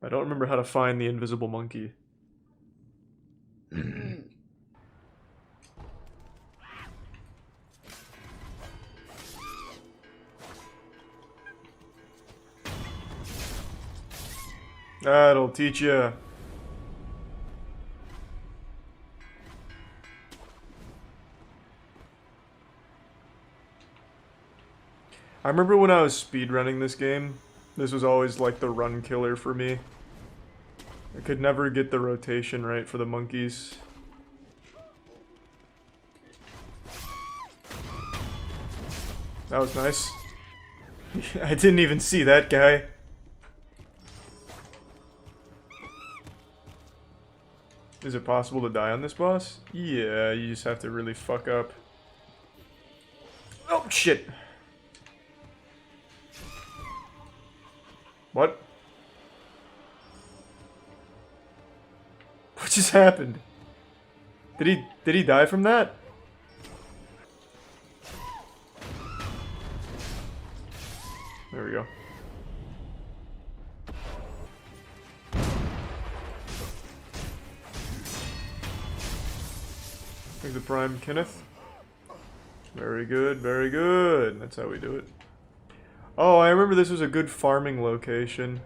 I don't remember how to find the invisible monkey. That'll teach ya. I remember when I was speedrunning this game, this was always like the run killer for me. I could never get the rotation right for the monkeys. That was nice. I didn't even see that guy. Is it possible to die on this boss? Yeah, you just have to really fuck up. Oh, shit! What? What just happened? Did he die from that? There we go. Here's the prime Kenneth. Very good, very good. That's how we do it. Oh, I remember this was a good farming location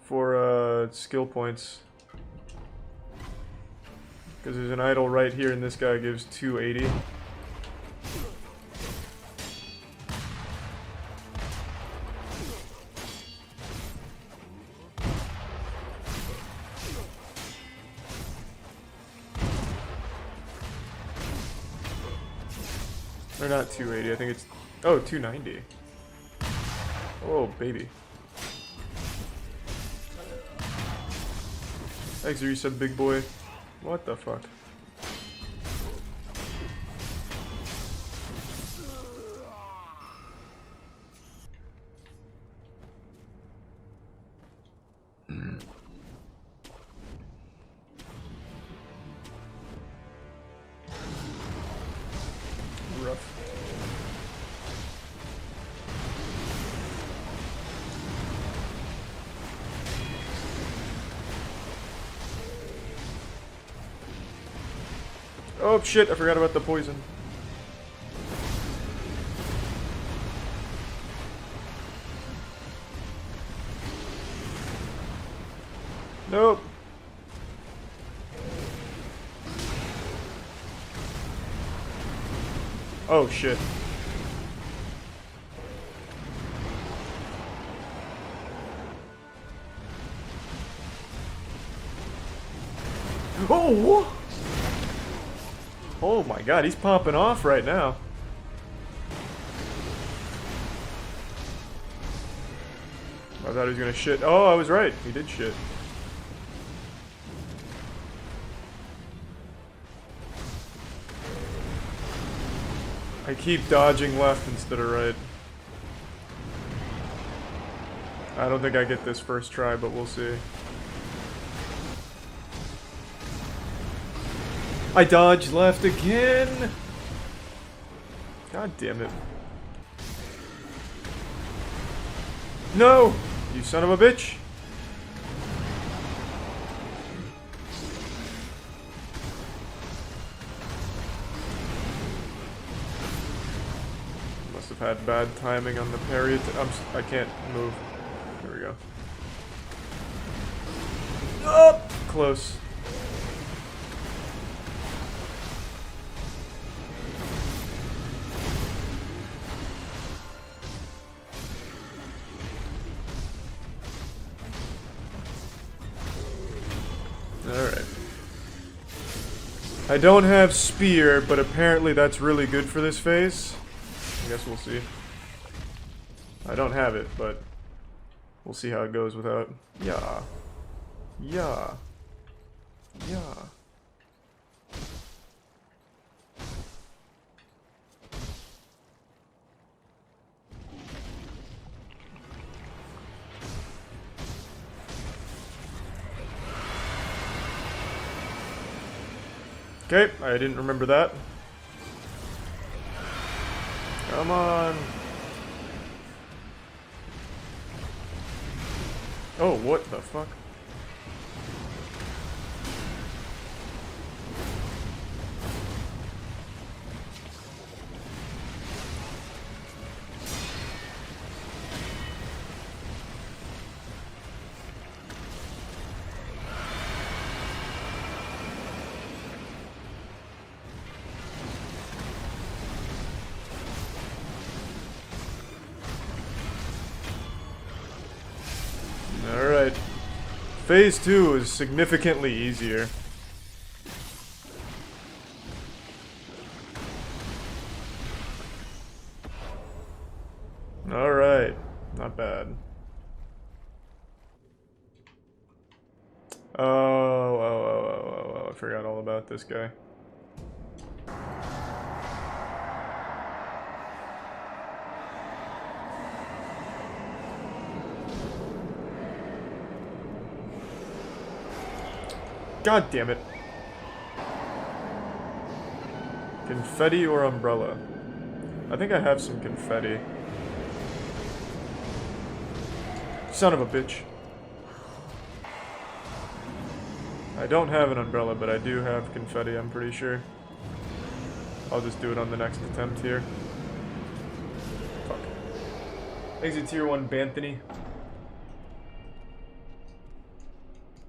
for skill points. Because there's an idol right here and this guy gives 280. Or not 280, I think it's... Oh, 290. Oh, baby. Thanks, you said big boy. What the fuck? Rough. Oh shit, I forgot about the poison. Nope. Oh shit. Oh! Oh my god, he's popping off right now. I thought he was gonna shit. Oh, I was right. He did shit. I keep dodging left instead of right. I don't think I get this first try, but we'll see. I dodged left again! God damn it. No! You son of a bitch! Must have had bad timing on the parry. I can't move. There we go. Oh! Close. Alright. I don't have spear, but apparently that's really good for this phase. I guess we'll see. I don't have it, but we'll see how it goes without. Yeah. Yeah. Yeah. Okay, I didn't remember that. Come on. Oh, what the fuck? Alright. Phase 2 is significantly easier. Alright. Not bad. Oh, I forgot all about this guy. God damn it. Confetti or umbrella? I think I have some confetti. Son of a bitch. I don't have an umbrella, but I do have confetti, I'm pretty sure. I'll just do it on the next attempt here. Fuck. Thanks to tier 1 Banthony.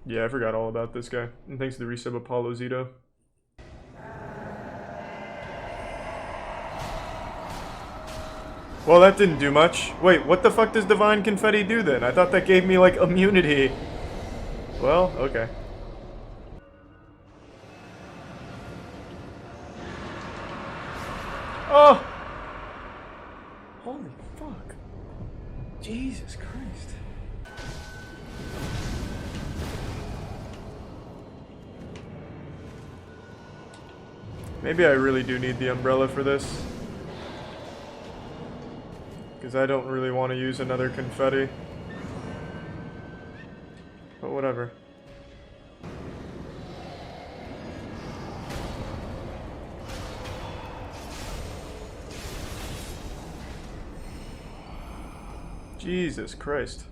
Yeah, I forgot all about this guy. And thanks to the resub Apollo Zito. Well, that didn't do much. Wait, what the fuck does Divine Confetti do then? I thought that gave me, like, immunity. Well, okay. Oh! Holy fuck. Jesus Christ. Maybe I really do need the umbrella for this. Because I don't really want to use another confetti. But whatever. Jesus Christ.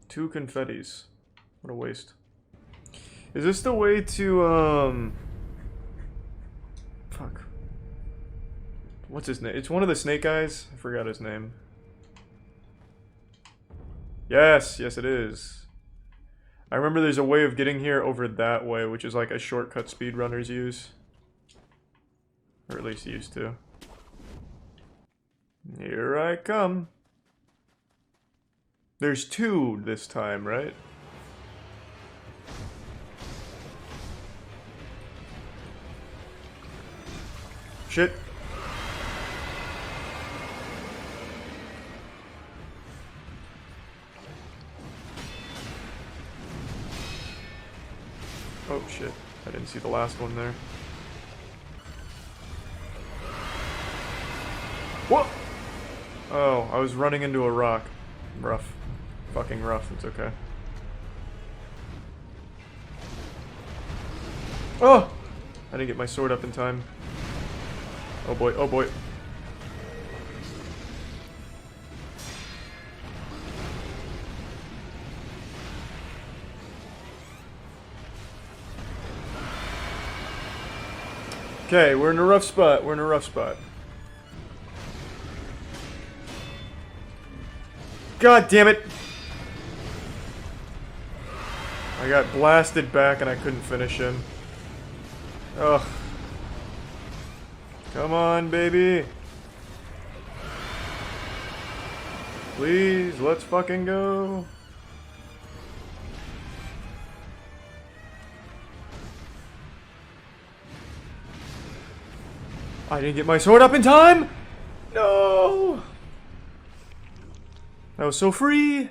2 confettis. What a waste. Is this the way to, fuck. What's his name? It's one of the snake guys. I forgot his name. Yes, yes it is. I remember there's a way of getting here over that way, which is like a shortcut speedrunners use. Or at least used to. Here I come. There's 2 this time, right? Shit. Oh shit, I didn't see the last one there. What? Oh, I was running into a rock. Rough. Fucking rough, it's okay. Oh! I didn't get my sword up in time. Oh boy, oh boy. Okay, we're in a rough spot. We're in a rough spot. God damn it! I got blasted back and I couldn't finish him. Ugh. Come on, baby. Please, let's fucking go. I didn't get my sword up in time! No! That was so free!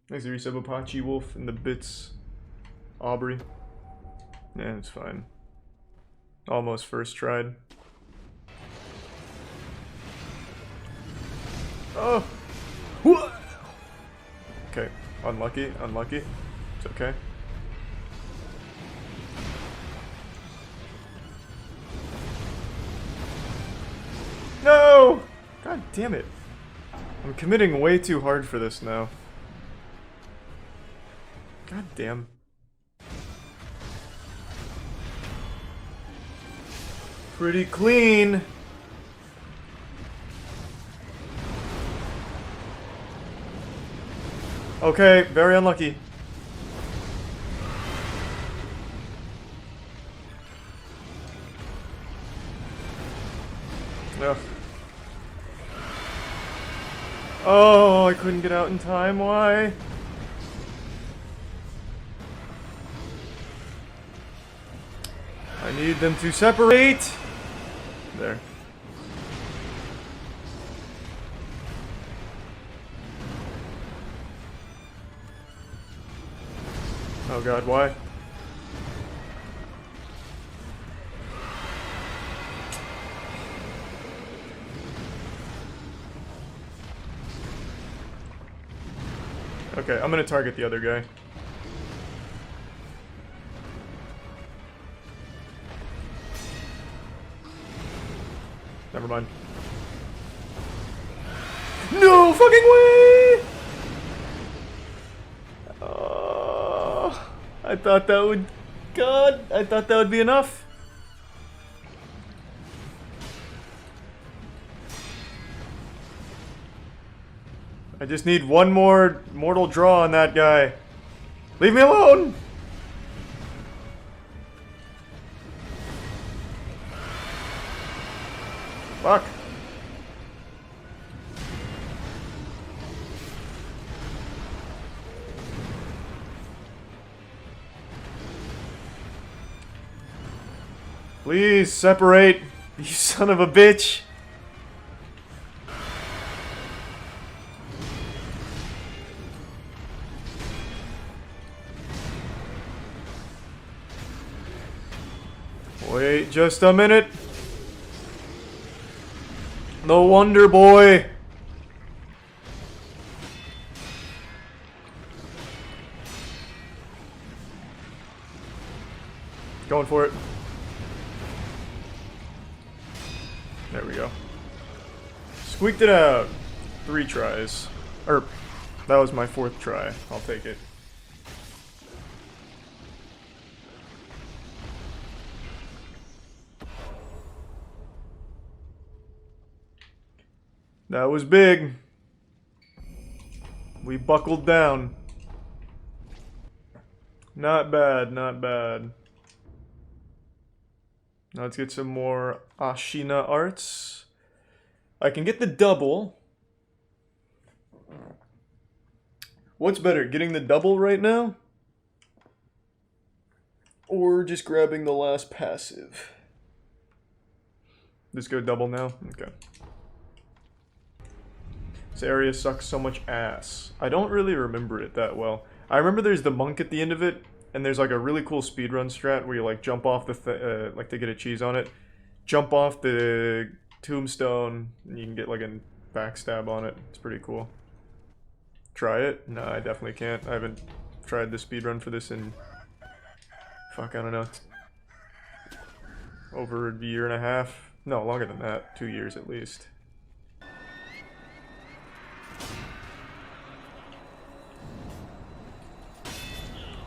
Thanks to resub Apache Wolf and the bits. Aubrey. Yeah, it's fine. Almost first tried. Oh! Okay, unlucky, unlucky. It's okay. No! God damn it. I'm committing way too hard for this now. God damn. Pretty clean. Okay, very unlucky. Ugh. Oh, I couldn't get out in time. Why? I need them to separate. There. Oh god, why? Okay, I'm gonna target the other guy. Never mind. No fucking way! I thought that would... God, I thought that would be enough. I just need one more mortal draw on that guy. Leave me alone! Fuck. Please separate, you son of a bitch. Wait just a minute. The Wonder Boy. Going for it. There we go. Squeaked it out. 3 tries. Or, that was my 4th try. I'll take it. That was big. We buckled down. Not bad, not bad. Now let's get some more Ashina arts. I can get the double. What's better, getting the double right now? Or just grabbing the last passive? Let's go double now? Okay. This area sucks so much ass. I don't really remember it that well. I remember there's the monk at the end of it, and there's like a really cool speedrun strat where you like jump off the like to get a cheese on it. Jump off the tombstone, and you can get like a backstab on it. It's pretty cool. Try it? No, I definitely can't. I haven't tried the speedrun for this in... Fuck, I don't know. Over a year and a half. No, longer than that. 2 years at least.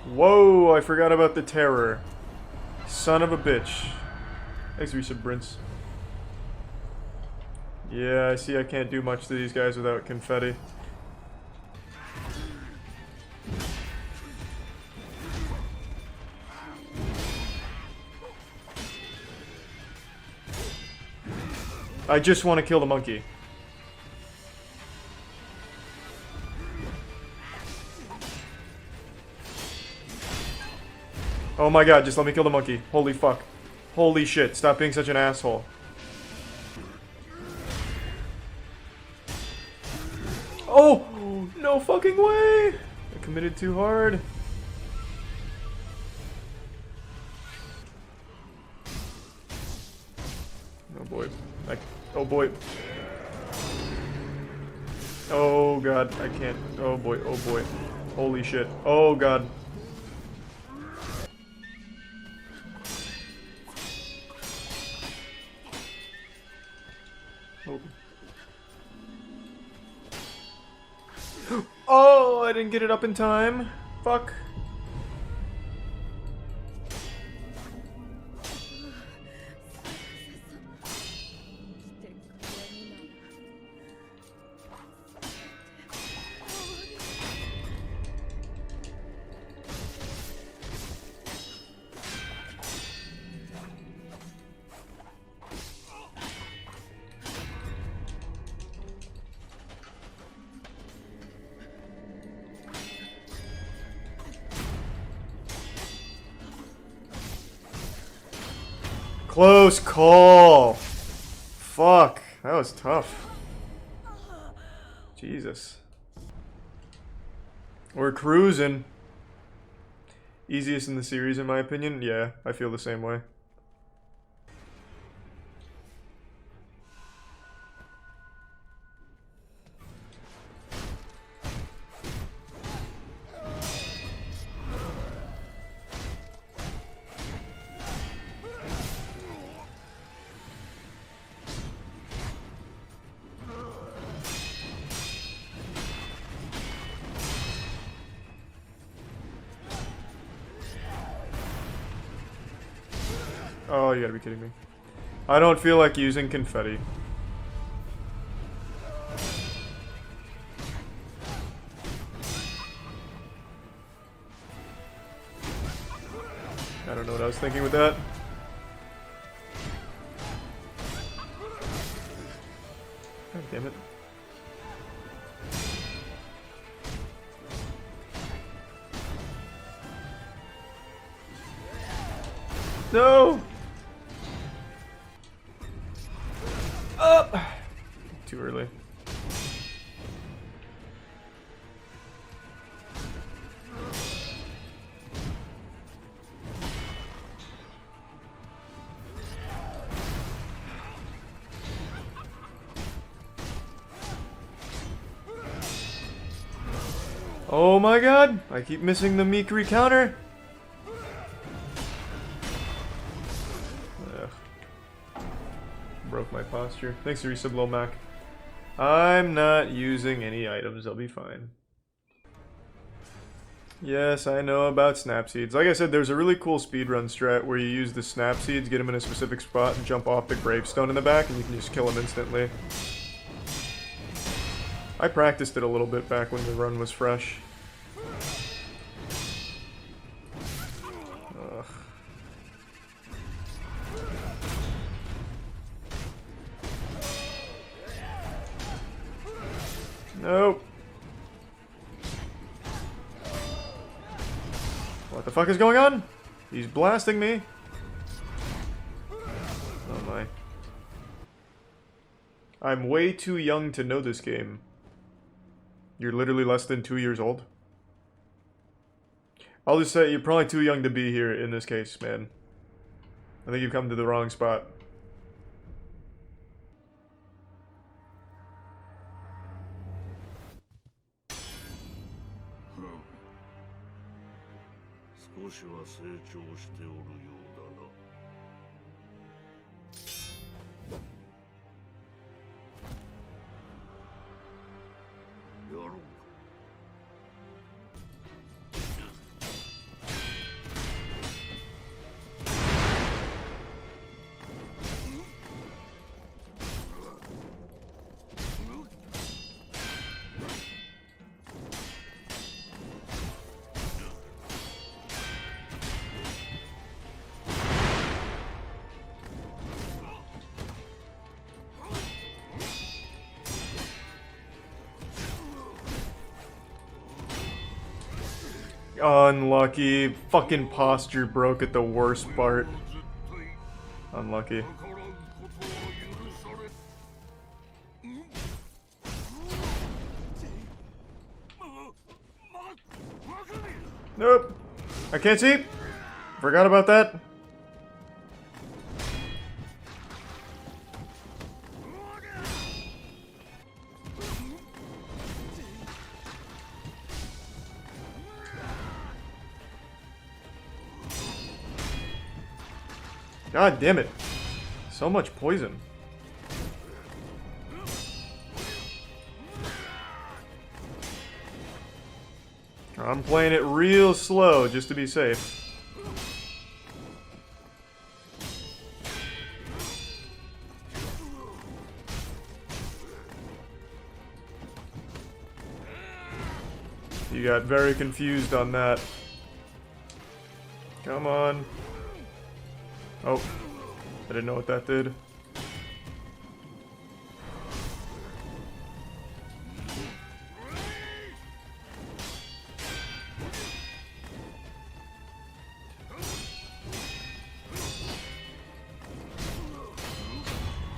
Whoa, I forgot about the terror. Son of a bitch. Thanks, Resub Brince. Yeah, I see I can't do much to these guys without confetti. I just want to kill the monkey. Oh my god, just let me kill the monkey. Holy fuck. Holy shit, stop being such an asshole. Oh! No fucking way! I committed too hard. Oh boy. Oh boy. Oh god, I can't. Oh boy, oh boy. Holy shit. Oh god. Oh, I didn't get it up in time. Fuck. Close call. Fuck, that was tough. Jesus. We're cruising. Easiest in the series, in my opinion. Yeah, I feel the same way. Oh, you gotta be kidding me. I don't feel like using confetti. I don't know what I was thinking with that. God damn it. No! Up! Too early. Oh my god! I keep missing the Mikri counter! Ugh. Broke my posture. Thanks for resub, Lil Mac. I'm not using any items, I'll be fine. Yes, I know about snap seeds. Like I said, there's a really cool speedrun strat where you use the snap seeds, get them in a specific spot, and jump off the gravestone in the back, and you can just kill them instantly. I practiced it a little bit back when the run was fresh. Ugh. Nope. What the fuck is going on? He's blasting me. Oh my. I'm way too young to know this game. You're literally less than 2 years old? I'll just say you're probably too young to be here in this case, man. I think you've come to the wrong spot. Unlucky. Fucking posture broke at the worst part. Unlucky. Nope. I can't see. Forgot about that. God damn it. So much poison. I'm playing it real slow just to be safe. You got very confused on that. Come on. Oh, I didn't know what that did.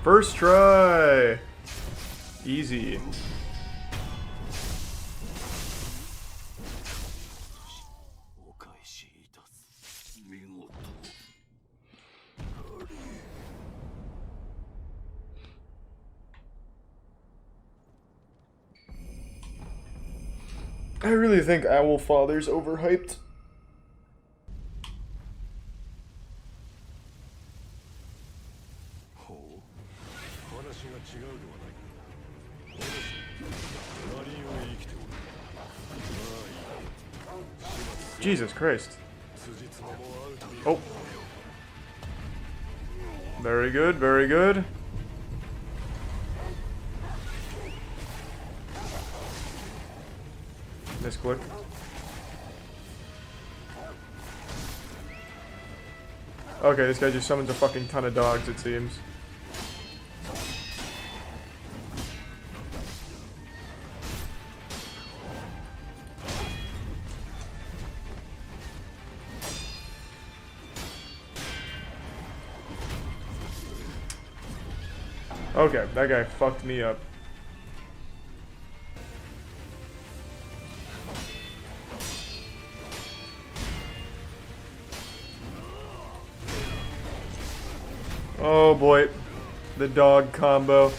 First try! Easy. I really think Owl Father's overhyped. Jesus Christ. Oh. Very good, very good. Misclick. Okay, this guy just summons a fucking ton of dogs, it seems. Okay, that guy fucked me up. Oh boy, the dog combo.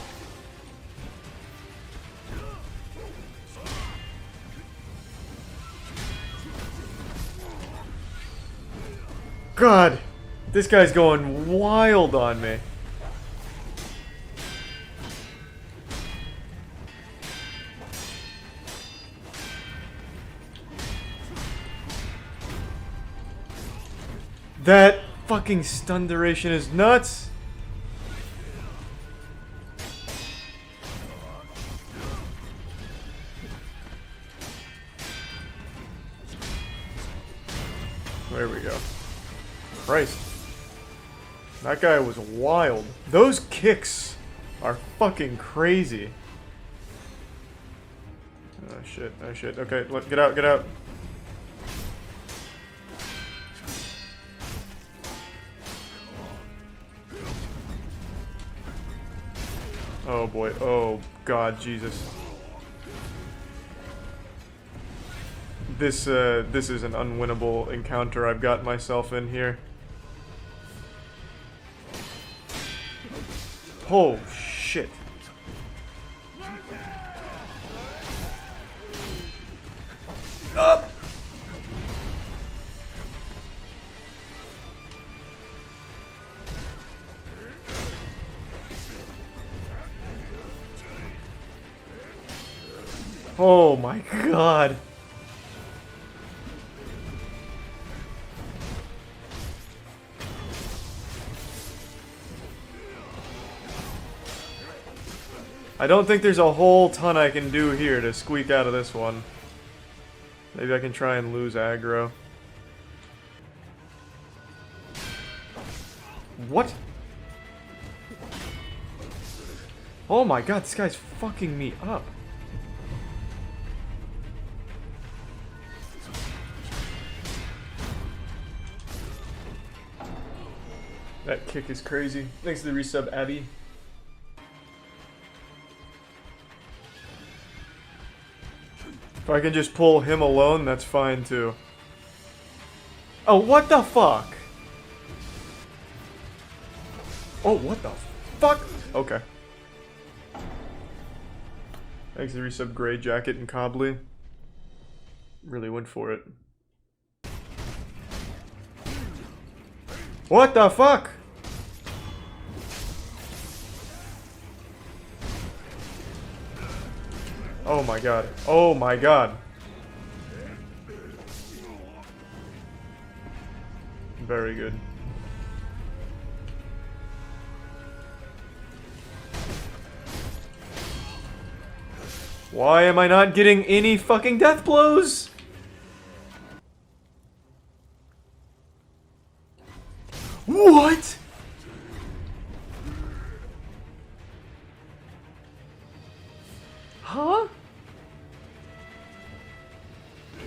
God, this guy's going wild on me. That fucking stun duration is nuts. There we go. Christ. That guy was wild. Those kicks are fucking crazy. Oh shit, oh shit. Okay, get out, get out. Oh boy, oh god, Jesus. This is an unwinnable encounter I've got myself in here. Oh shit. Up. Oh my god. I don't think there's a whole ton I can do here to squeak out of this one. Maybe I can try and lose aggro. What? Oh my god, this guy's fucking me up. That kick is crazy. Thanks to the resub, Abby. If I can just pull him alone, that's fine too. Oh, what the fuck? Oh, what the fuck? Okay. Thanks to the resub, Gray Jacket and Cobbly. Really went for it. What the fuck? Oh my god. Oh my god. Very good. Why am I not getting any fucking death blows? What? Huh?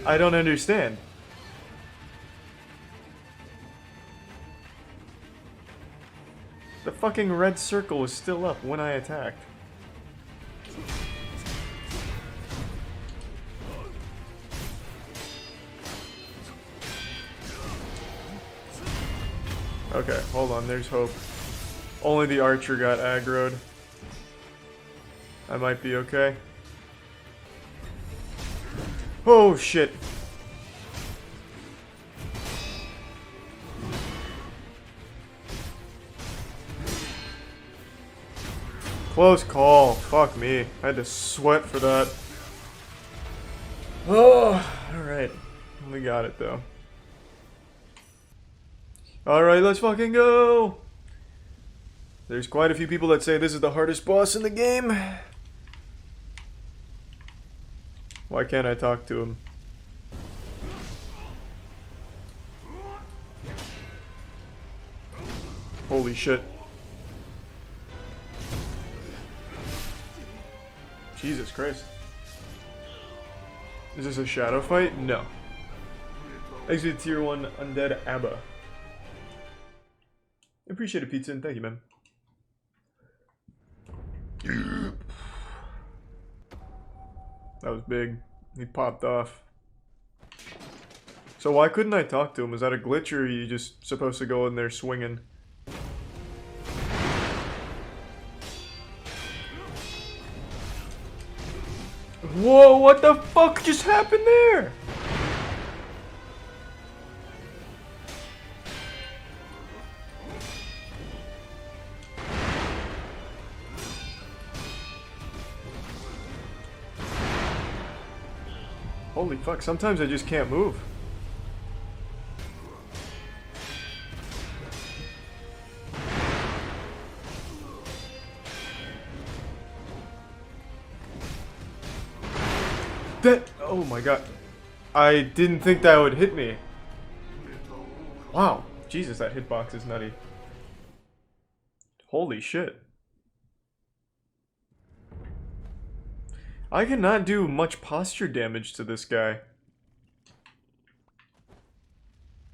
I don't understand. The fucking red circle was still up when I attacked. Okay, hold on, there's hope. Only the archer got aggroed. I might be okay. Oh shit. Close call. Fuck me. I had to sweat for that. Oh, alright. We got it though. Alright, let's fucking go! There's quite a few people that say this is the hardest boss in the game. Why can't I talk to him? Holy shit. Jesus Christ. Is this a shadow fight? No. Exit tier 1 undead Abba. Appreciate it, pizza, and thank you, man. That was big. He popped off. So why couldn't I talk to him? Was that a glitch, or are you just supposed to go in there swinging? Whoa, what the fuck just happened there? Holy fuck, sometimes I just can't move. That, oh my god. I didn't think that would hit me. Wow. Jesus, that hitbox is nutty. Holy shit. I cannot do much posture damage to this guy.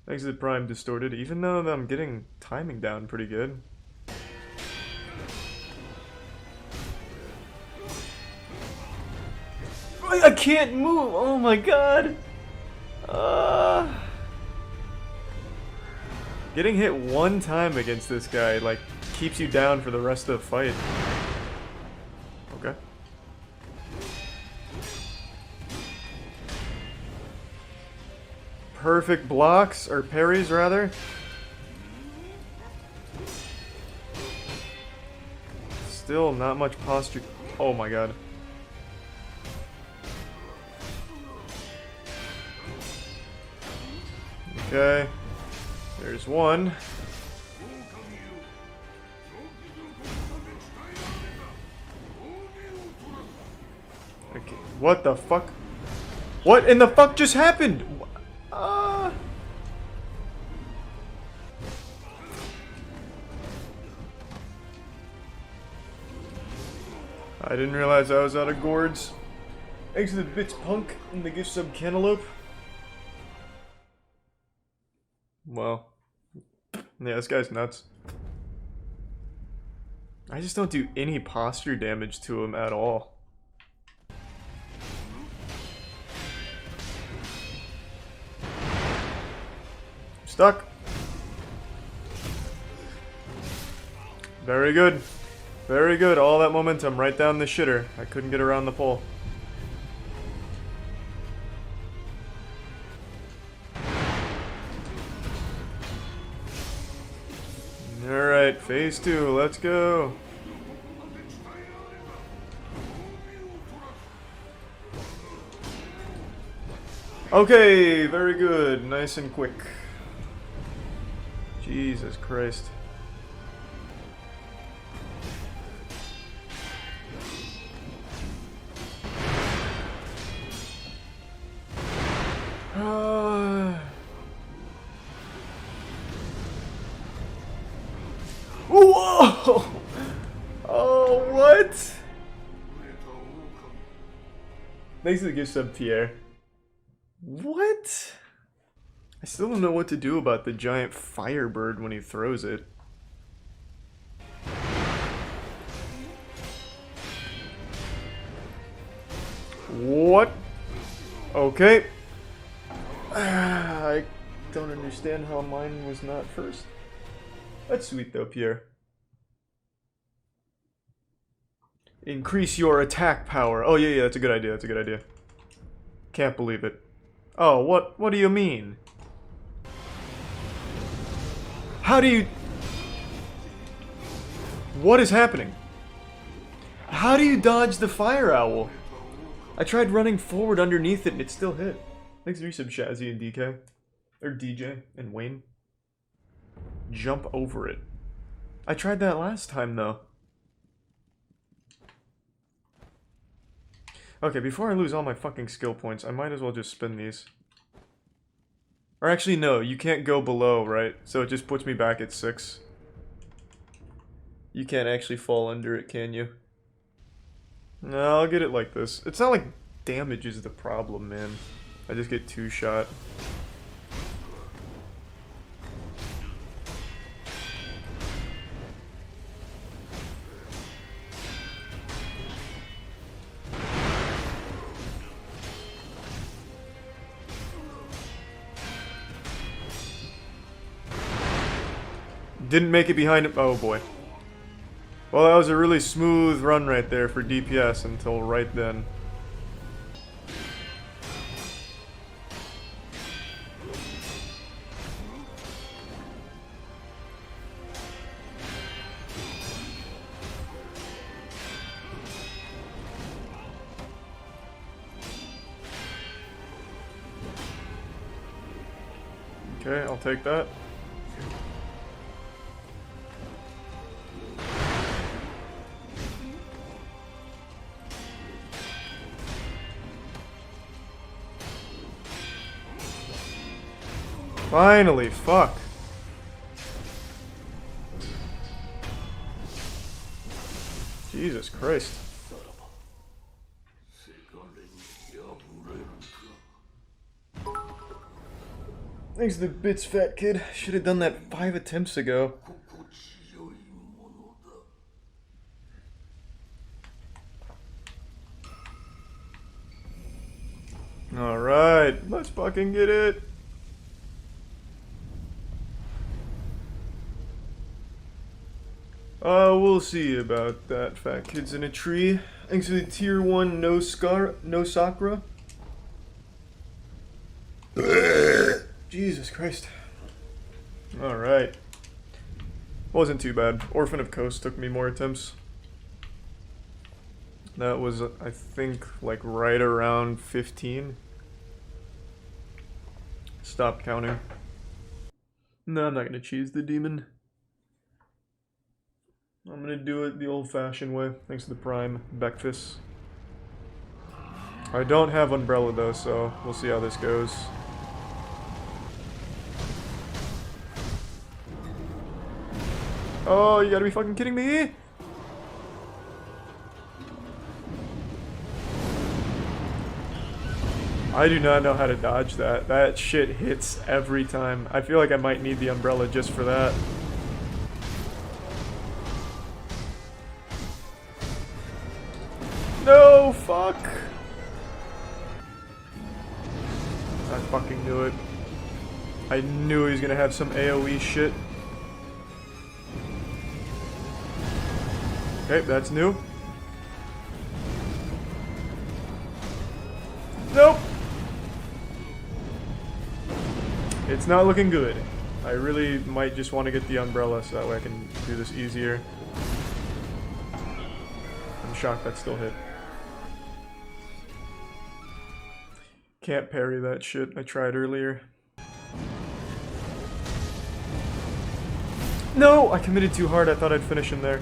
Exit Prime distorted, even though I'm getting timing down pretty good. I can't move! Oh my god! Getting hit one time against this guy, like, keeps you down for the rest of the fight. Okay. Perfect blocks, or parries rather. Still not much posture. Oh my god. Okay. There's one. Okay. What the fuck? What in the fuck just happened? I didn't realize I was out of gourds. Exited Bits Punk in the gift sub Cantaloupe. Well, yeah, this guy's nuts. I just don't do any posture damage to him at all. Stuck. Very good. Very good. All that momentum right down the shitter. I couldn't get around the pole. Alright, phase 2, let's go. Okay, very good. Nice and quick. Jesus Christ. Whoa! Oh, what? Thanks for the gift sub, Pierre. What? I still don't know what to do about the giant firebird when he throws it. What? Okay. I don't understand how mine was not first. That's sweet though, Pierre. Increase your attack power. Oh yeah, that's a good idea, that's a good idea. Can't believe it. Oh, what do you mean? How do you... What is happening? How do you dodge the fire owl? I tried running forward underneath it and it still hit. Thanks for resub, Shazzy and DK. Or DJ and Wayne. Jump over it. I tried that last time, though. Okay, before I lose all my fucking skill points, I might as well just spin these. Or actually, no, you can't go below, right? So it just puts me back at 6. You can't actually fall under it, can you? No, I'll get it like this. It's not like damage is the problem, man. I just get 2 shot. Didn't make it behind him. Oh boy. Well, that was a really smooth run right there for DPS until right then. Okay, I'll take that. Finally, fuck. Jesus Christ. Thanks to the bits, fat kid. Should have done that 5 attempts ago. Alright, let's fucking get it. We'll see about that, fat kids in a tree. Thanks to the tier 1 no Sakura. Jesus Christ. Alright. Wasn't too bad. Orphan of Coast took me more attempts. That was, I think, like right around 15. Stop counting. No, I'm not gonna cheese the demon. I'm gonna do it the old-fashioned way, thanks to the Prime breakfast. I don't have Umbrella though, so we'll see how this goes. Oh, you gotta be fucking kidding me! I do not know how to dodge that. That shit hits every time. I feel like I might need the Umbrella just for that. No, fuck! I fucking knew it. I knew he was gonna have some AoE shit. Okay, that's new. Nope! It's not looking good. I really might just want to get the Umbrella so that way I can do this easier. I'm shocked that still hit. Can't parry that shit. I tried earlier. No! I committed too hard. I thought I'd finish him there.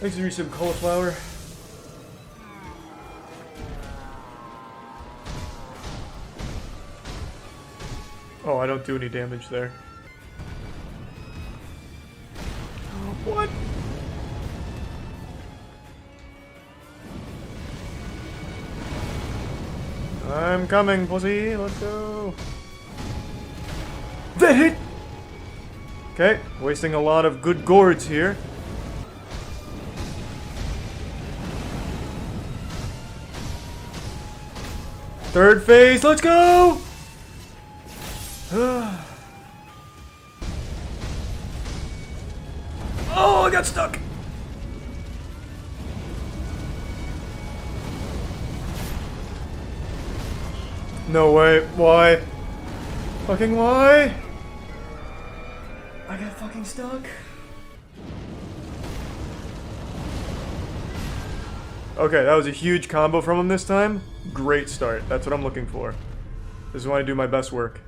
Thanks for some cauliflower. Oh, I don't do any damage there. What? I'm coming, pussy. Let's go. That hit! Okay, wasting a lot of good gourds here. Third phase, let's go! Oh, I got stuck! No way, why? Fucking why? I got fucking stuck. Okay, that was a huge combo from him this time. Great start, that's what I'm looking for. This is when I do my best work.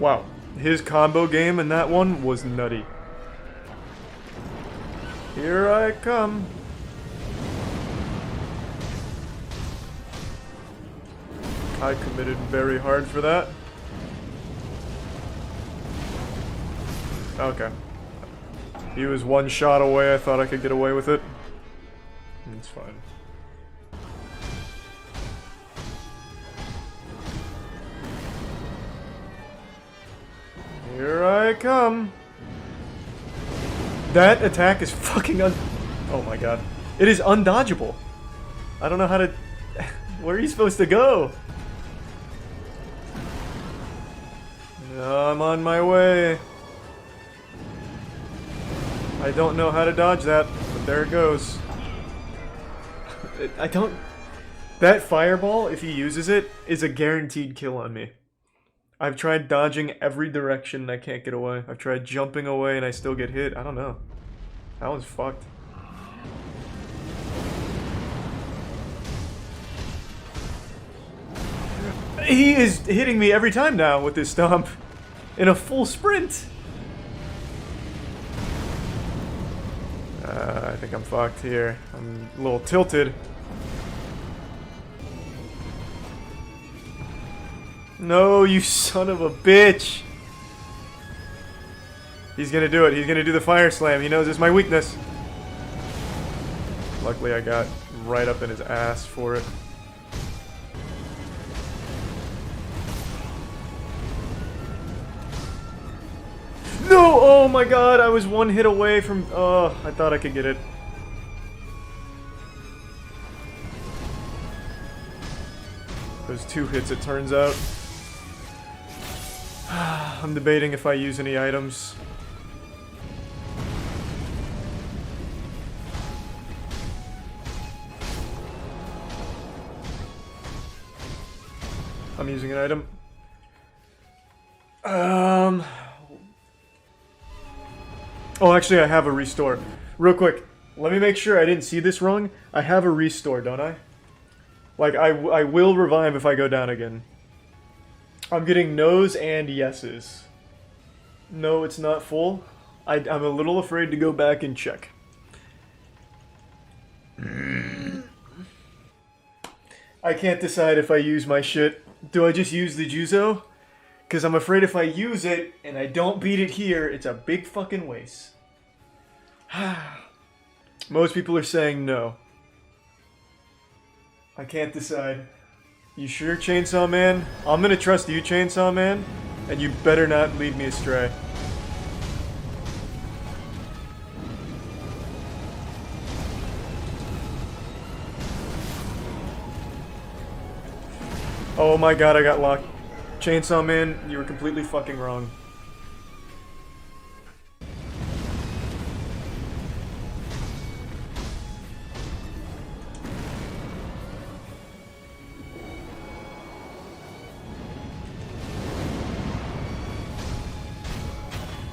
Wow. His combo game in that one was nutty. Here I come. I committed very hard for that. Okay. He was one shot away. I thought I could get away with it. It's fine. Here I come. That attack is fucking oh my god. It is undodgeable. I don't know how to... Where are you supposed to go? I'm on my way. I don't know how to dodge that, but there it goes. I don't... That fireball, if he uses it, is a guaranteed kill on me. I've tried dodging every direction and I can't get away. I've tried jumping away and I still get hit. I don't know. That one's fucked. He is hitting me every time now with this stomp. In a full sprint. I think I'm fucked here. I'm a little tilted. No, you son of a bitch! He's gonna do it. He's gonna do the fire slam. He knows it's my weakness. Luckily, I got right up in his ass for it. No! Oh my god, I was one hit away from... Oh, I thought I could get it. Those 2 hits, it turns out. I'm debating if I use any items. I'm using an item. Oh, actually, I have a restore. Real quick, let me make sure I didn't see this wrong. I have a restore, don't I? Like, I will revive if I go down again. I'm getting no's and yeses. No, it's not full. I'm a little afraid to go back and check. I can't decide if I use my shit. Do I just use the Juzo? Because I'm afraid if I use it and I don't beat it here, it's a big fucking waste. Most people are saying no. I can't decide. You sure, Chainsaw Man? I'm gonna trust you, Chainsaw Man, and you better not lead me astray. Oh my god, I got locked. Chainsaw Man, you were completely fucking wrong.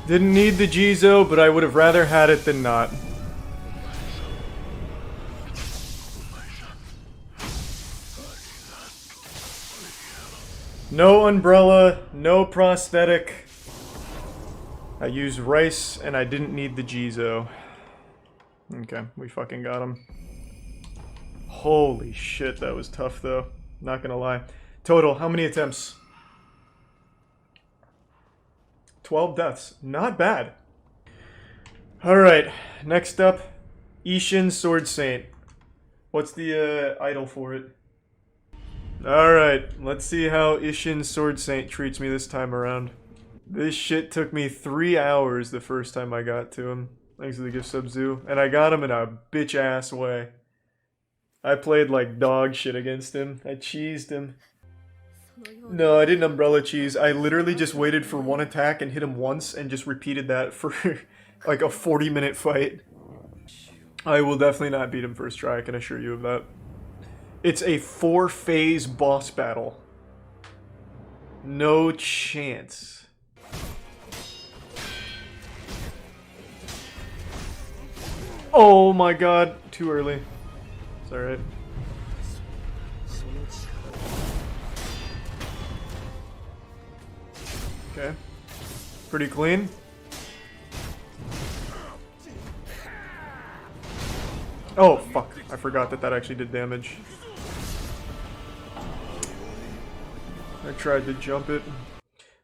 Didn't need the Jizo, but I would have rather had it than not. No umbrella, no prosthetic. I used rice and I didn't need the Jizo. Okay, we fucking got him. Holy shit, that was tough though. Not gonna lie. Total, how many attempts? 12 deaths. Not bad. Alright, next up, Ishin Sword Saint. What's the idol for it? Alright, let's see how Ishin Sword Saint treats me this time around. This shit took me 3 hours the first time I got to him. Thanks to the gift sub Zoo. And I got him in a bitch ass way. I played like dog shit against him. I cheesed him. No, I didn't umbrella cheese. I literally just waited for one attack and hit him once and just repeated that for like a 40-minute fight. I will definitely not beat him first try, I can assure you of that. It's a 4-phase boss battle. No chance. Oh my god, too early. It's alright. Okay. Pretty clean. Oh, fuck. I forgot that that actually did damage. I tried to jump it.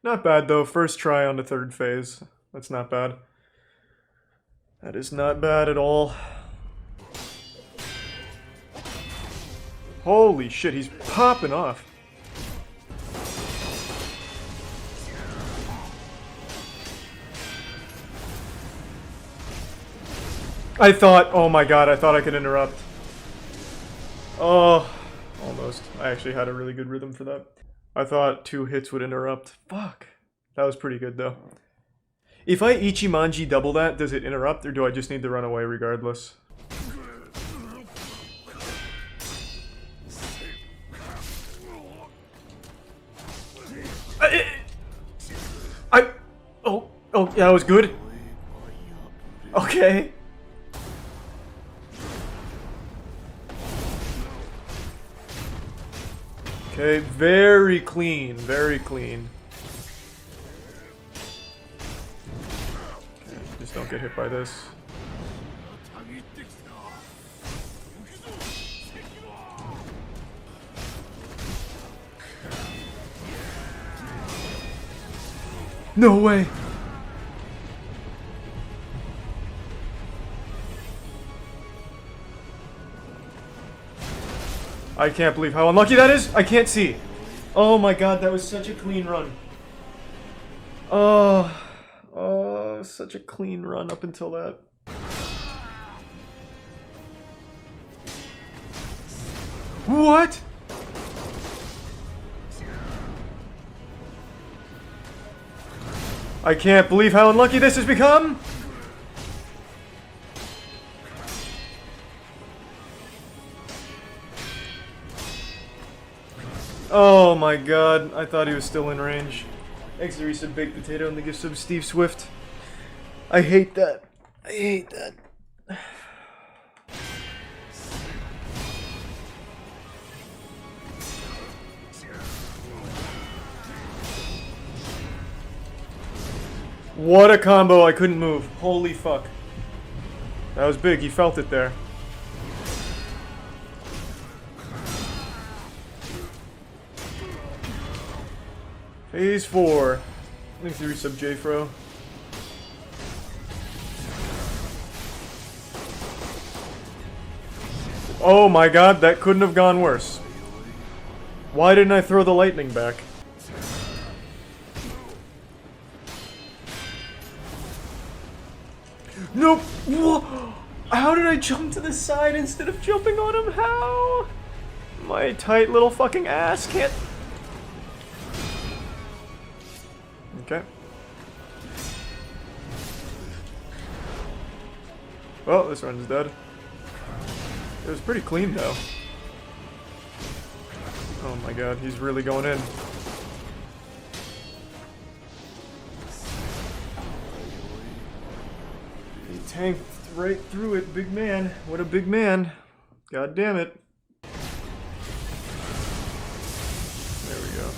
Not bad, though. First try on the third phase. That's not bad. That is not bad at all. Holy shit, he's popping off. I thought, oh my god, I thought I could interrupt. Oh, almost. I actually had a really good rhythm for that. I thought 2 hits would interrupt. Fuck. That was pretty good, though. If I Ichimonji double that, does it interrupt, or do I just need to run away regardless? Oh, yeah, that was good. Okay. Okay, very clean, very clean. Okay, just don't get hit by this. No way! I can't believe how unlucky that is! I can't see! Oh my god, that was such a clean run. Oh, such a clean run up until that. What?! I can't believe how unlucky this has become! Oh my god, I thought he was still in range. Thanks to Resub Baked Potato and the gift sub Steve Swift. I hate that. I hate that. What a combo, I couldn't move. Holy fuck. That was big, he felt it there. Phase 4. Thanks to Resub Jfro. Oh my god, that couldn't have gone worse. Why didn't I throw the lightning back? Nope! How did I jump to the side instead of jumping on him? How? My tight little fucking ass can't... Okay. Well, this run's dead. It was pretty clean, though. Oh my god, he's really going in. He tanked right through it, big man. What a big man. God damn it. There we go.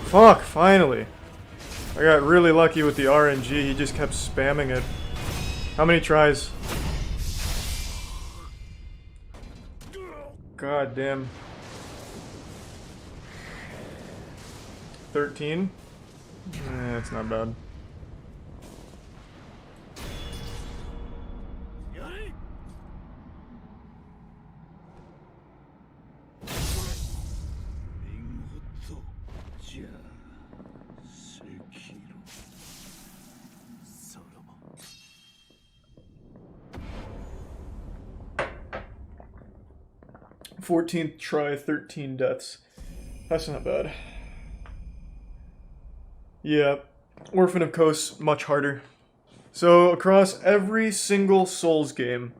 Fuck, finally. I got really lucky with the RNG, he just kept spamming it. How many tries? God damn. 13? That's not bad. Fourteenth try, 13 deaths. That's not bad. Yeah, Orphan of Kos, much harder. So, across every single Souls game,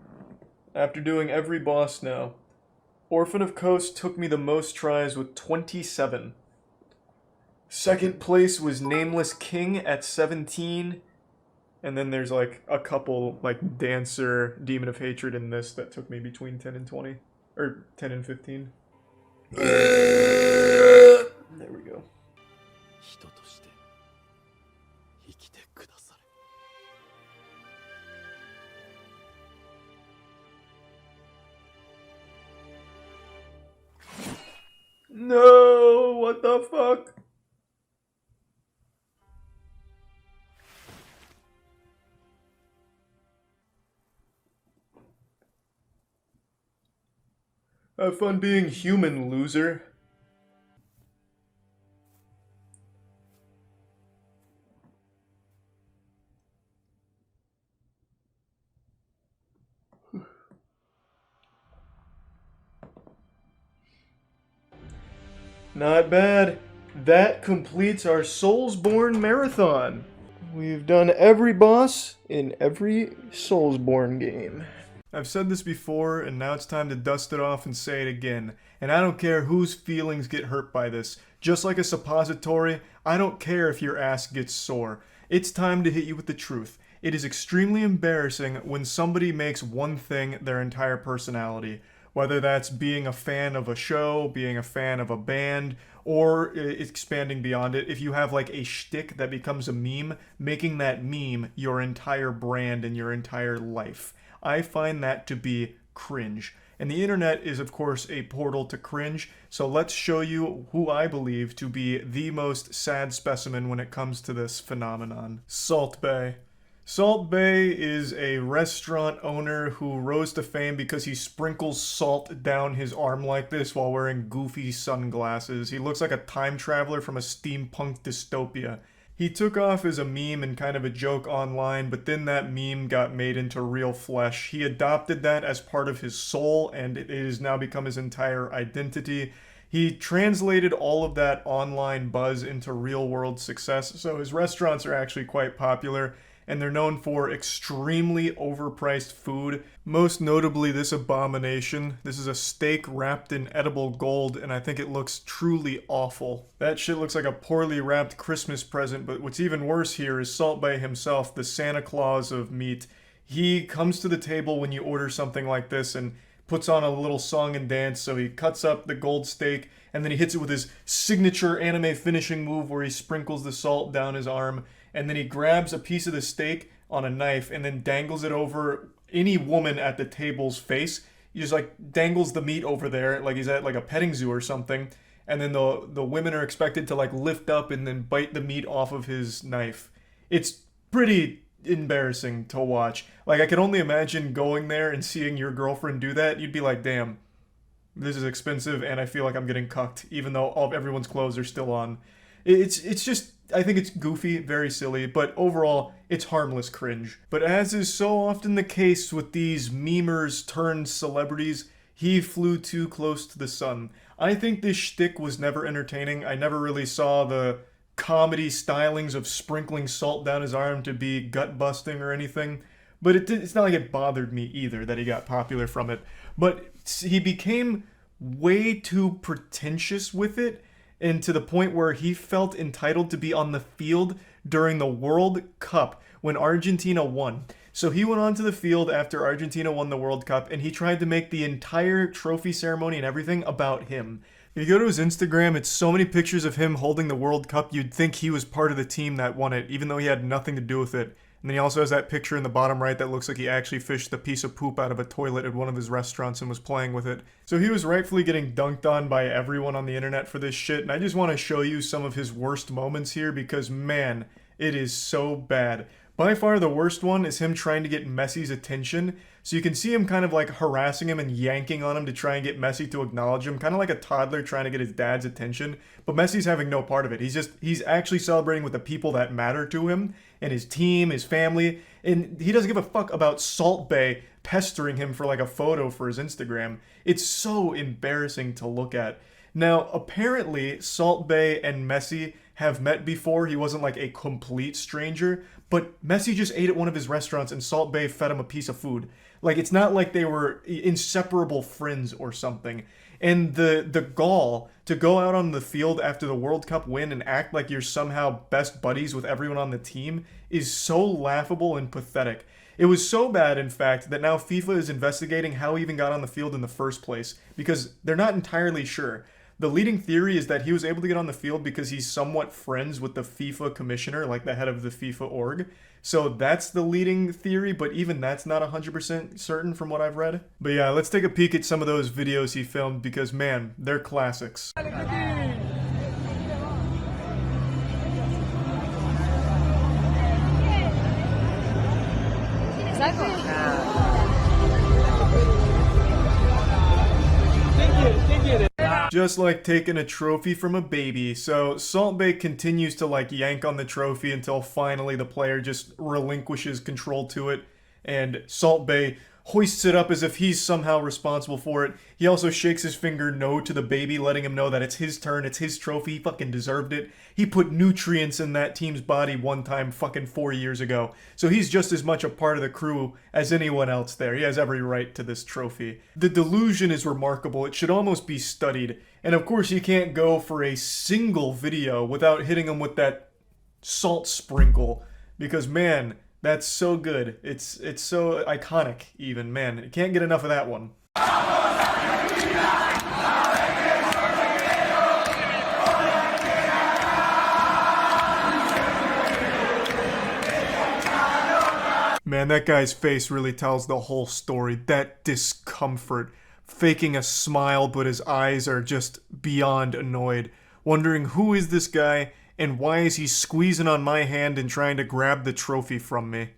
after doing every boss now, Orphan of Kos took me the most tries with 27. Second place was Nameless King at 17. And then there's like a couple, like Dancer, Demon of Hatred in this that took me between 10 and 20. Or 10 and 15. There we go. No, what the fuck? Have fun being human, loser. Not bad. That completes our Soulsborne marathon. We've done every boss in every Soulsborne game. I've said this before, and now it's time to dust it off and say it again. And I don't care whose feelings get hurt by this. Just like a suppository, I don't care if your ass gets sore. It's time to hit you with the truth. It is extremely embarrassing when somebody makes one thing their entire personality. Whether that's being a fan of a show, being a fan of a band, or expanding beyond it. If you have like a shtick that becomes a meme, making that meme your entire brand and your entire life. I find that to be cringe. And the internet is of course a portal to cringe, so let's show you who I believe to be the most sad specimen when it comes to this phenomenon. Salt Bae. Salt Bae is a restaurant owner who rose to fame because he sprinkles salt down his arm like this while wearing goofy sunglasses. He looks like a time traveler from a steampunk dystopia. He took off as a meme and kind of a joke online, but then that meme got made into real flesh. He adopted that as part of his soul, and it has now become his entire identity. He translated all of that online buzz into real-world success, so his restaurants are actually quite popular, and they're known for extremely overpriced food. Most notably this abomination. This is a steak wrapped in edible gold, and I think it looks truly awful. That shit looks like a poorly wrapped Christmas present, but what's even worse here is Salt Bae himself, the Santa Claus of meat. He comes to the table when you order something like this and puts on a little song and dance, so he cuts up the gold steak, and then he hits it with his signature anime finishing move where he sprinkles the salt down his arm, and then he grabs a piece of the steak on a knife and then dangles it over any woman at the table's face. He just like dangles the meat over there like he's at like a petting zoo or something, and then the women are expected to like lift up and then bite the meat off of his knife. It's pretty embarrassing to watch. Like I can only imagine going there and seeing your girlfriend do that. You'd be like, damn, this is expensive and I feel like I'm getting cucked even though everyone's clothes are still on. It's just, I think it's goofy, very silly, but overall, it's harmless cringe. But as is so often the case with these memers turned celebrities, he flew too close to the sun. I think this shtick was never entertaining. I never really saw the comedy stylings of sprinkling salt down his arm to be gut-busting or anything. But it's not like it bothered me either that he got popular from it. But he became way too pretentious with it, and to the point where he felt entitled to be on the field during the World Cup when Argentina won. So he went onto the field after Argentina won the World Cup, and he tried to make the entire trophy ceremony and everything about him. If you go to his Instagram, it's so many pictures of him holding the World Cup, you'd think he was part of the team that won it, even though he had nothing to do with it. And then he also has that picture in the bottom right that looks like he actually fished a piece of poop out of a toilet at one of his restaurants and was playing with it. So he was rightfully getting dunked on by everyone on the internet for this shit, and I just want to show you some of his worst moments here because, man, it is so bad. By far the worst one is him trying to get Messi's attention. So you can see him kind of like harassing him and yanking on him to try and get Messi to acknowledge him. Kind of like a toddler trying to get his dad's attention. But Messi's having no part of it. He's actually celebrating with the people that matter to him. And his team, his family. And he doesn't give a fuck about Salt Bae pestering him for like a photo for his Instagram. It's so embarrassing to look at. Now, apparently, Salt Bae and Messi have met before. He wasn't like a complete stranger. But Messi just ate at one of his restaurants and Salt Bae fed him a piece of food. Like, it's not like they were inseparable friends or something. And the gall to go out on the field after the World Cup win and act like you're somehow best buddies with everyone on the team is so laughable and pathetic. It was so bad, in fact, that now FIFA is investigating how he even got on the field in the first place, because they're not entirely sure. The leading theory is that he was able to get on the field because he's somewhat friends with the FIFA commissioner, like the head of the FIFA org. So that's the leading theory, but even that's not 100% certain from what I've read. But yeah, let's take a peek at some of those videos he filmed because, man, they're classics. Just like taking a trophy from a baby. So Salt Bae continues to like yank on the trophy until finally the player just relinquishes control to it, and Salt Bae hoists it up as if he's somehow responsible for it. He also shakes his finger no to the baby, letting him know that it's his turn, it's his trophy, he fucking deserved it. He put nutrients in that team's body one time fucking 4 years ago. So he's just as much a part of the crew as anyone else there. He has every right to this trophy. The delusion is remarkable. It should almost be studied. And of course you can't go for a single video without hitting him with that salt sprinkle. Because man, that's so good. It's so iconic even, man. You can't get enough of that one. Man, that guy's face really tells the whole story. That discomfort. Faking a smile, but his eyes are just beyond annoyed. Wondering who is this guy, and why is he squeezing on my hand and trying to grab the trophy from me?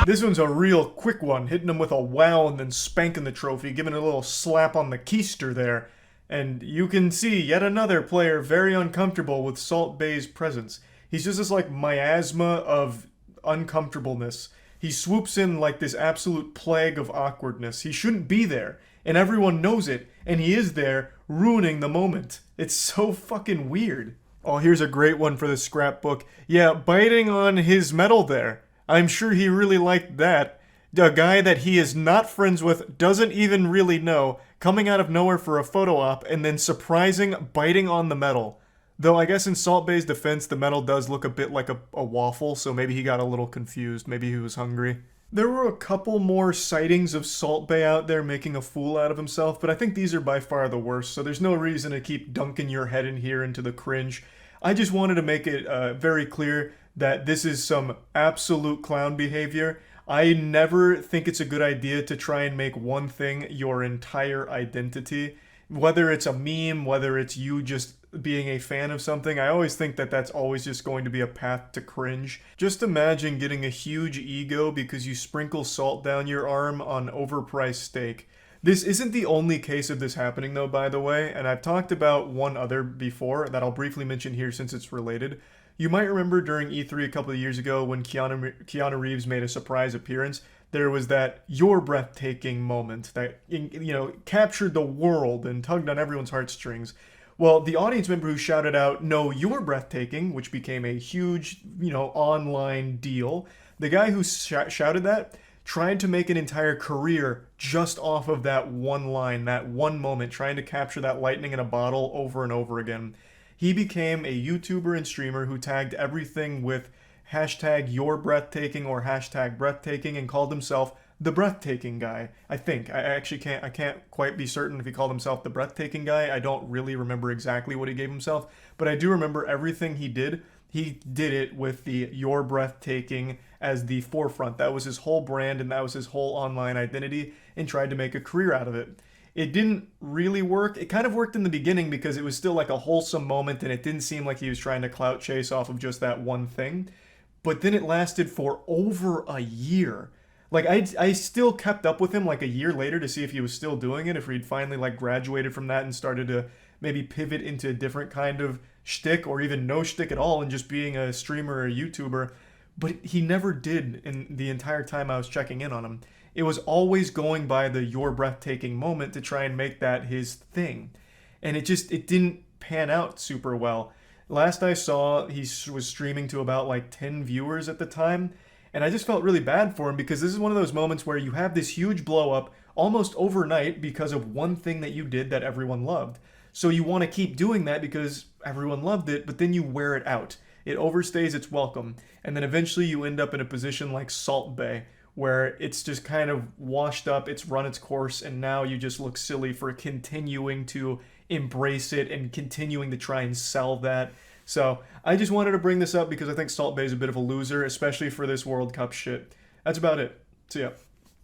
This one's a real quick one, hitting him with a wow and then spanking the trophy, giving it a little slap on the keister there. And you can see yet another player very uncomfortable with Salt Bae's presence. He's just this like miasma of uncomfortableness. He swoops in like this absolute plague of awkwardness. He shouldn't be there, and everyone knows it, and he is there, ruining the moment. It's so fucking weird. Oh, here's a great one for the scrapbook. Yeah, biting on his medal there. I'm sure he really liked that. A guy that he is not friends with, doesn't even really know, coming out of nowhere for a photo op, and then surprising biting on the medal. Though I guess in Salt Bae's defense, the medal does look a bit like a waffle, so maybe he got a little confused. Maybe he was hungry. There were a couple more sightings of Salt Bae out there making a fool out of himself, but I think these are by far the worst, so there's no reason to keep dunking your head in here into the cringe. I just wanted to make it very clear that this is some absolute clown behavior. I never think it's a good idea to try and make one thing your entire identity. Whether it's a meme, whether it's you just being a fan of something, I always think that that's always just going to be a path to cringe. Just imagine getting a huge ego because you sprinkle salt down your arm on overpriced steak. This isn't the only case of this happening though, by the way, and I've talked about one other before that I'll briefly mention here since it's related. You might remember during E3 a couple of years ago when Keanu Reeves made a surprise appearance, there was that "you're breathtaking" moment that, you know, captured the world and tugged on everyone's heartstrings. Well, the audience member who shouted out, "No, you're breathtaking," which became a huge, you know, online deal, the guy who shouted that tried to make an entire career just off of that one line, that one moment, trying to capture that lightning in a bottle over and over again. He became a YouTuber and streamer who tagged everything with hashtag "you're breathtaking" or hashtag breathtaking and called himself the breathtaking guy. I think. I can't quite be certain if he called himself the breathtaking guy. I don't really remember exactly what he gave himself, but I do remember everything he did. He did it with the "you're breathtaking" as the forefront. That was his whole brand and that was his whole online identity, and tried to make a career out of it. It didn't really work. It kind of worked in the beginning because it was still like a wholesome moment and it didn't seem like he was trying to clout chase off of just that one thing. But then it lasted for over a year. Like, I still kept up with him like a year later to see if he was still doing it, if he'd finally like graduated from that and started to maybe pivot into a different kind of shtick or even no shtick at all and just being a streamer or a YouTuber. But he never did in the entire time I was checking in on him. It was always going by the "you're breathtaking" moment to try and make that his thing. And it didn't pan out super well. Last I saw, he was streaming to about like 10 viewers at the time. And I just felt really bad for him because this is one of those moments where you have this huge blow up almost overnight because of one thing that you did that everyone loved. So you want to keep doing that because everyone loved it, but then you wear it out. It overstays its welcome. And then eventually you end up in a position like Salt Bae, where it's just kind of washed up, it's run its course, and now you just look silly for continuing to embrace it and continuing to try and sell that. So I just wanted to bring this up because I think Salt Bae is a bit of a loser, especially for this World Cup shit. That's about it. So yeah.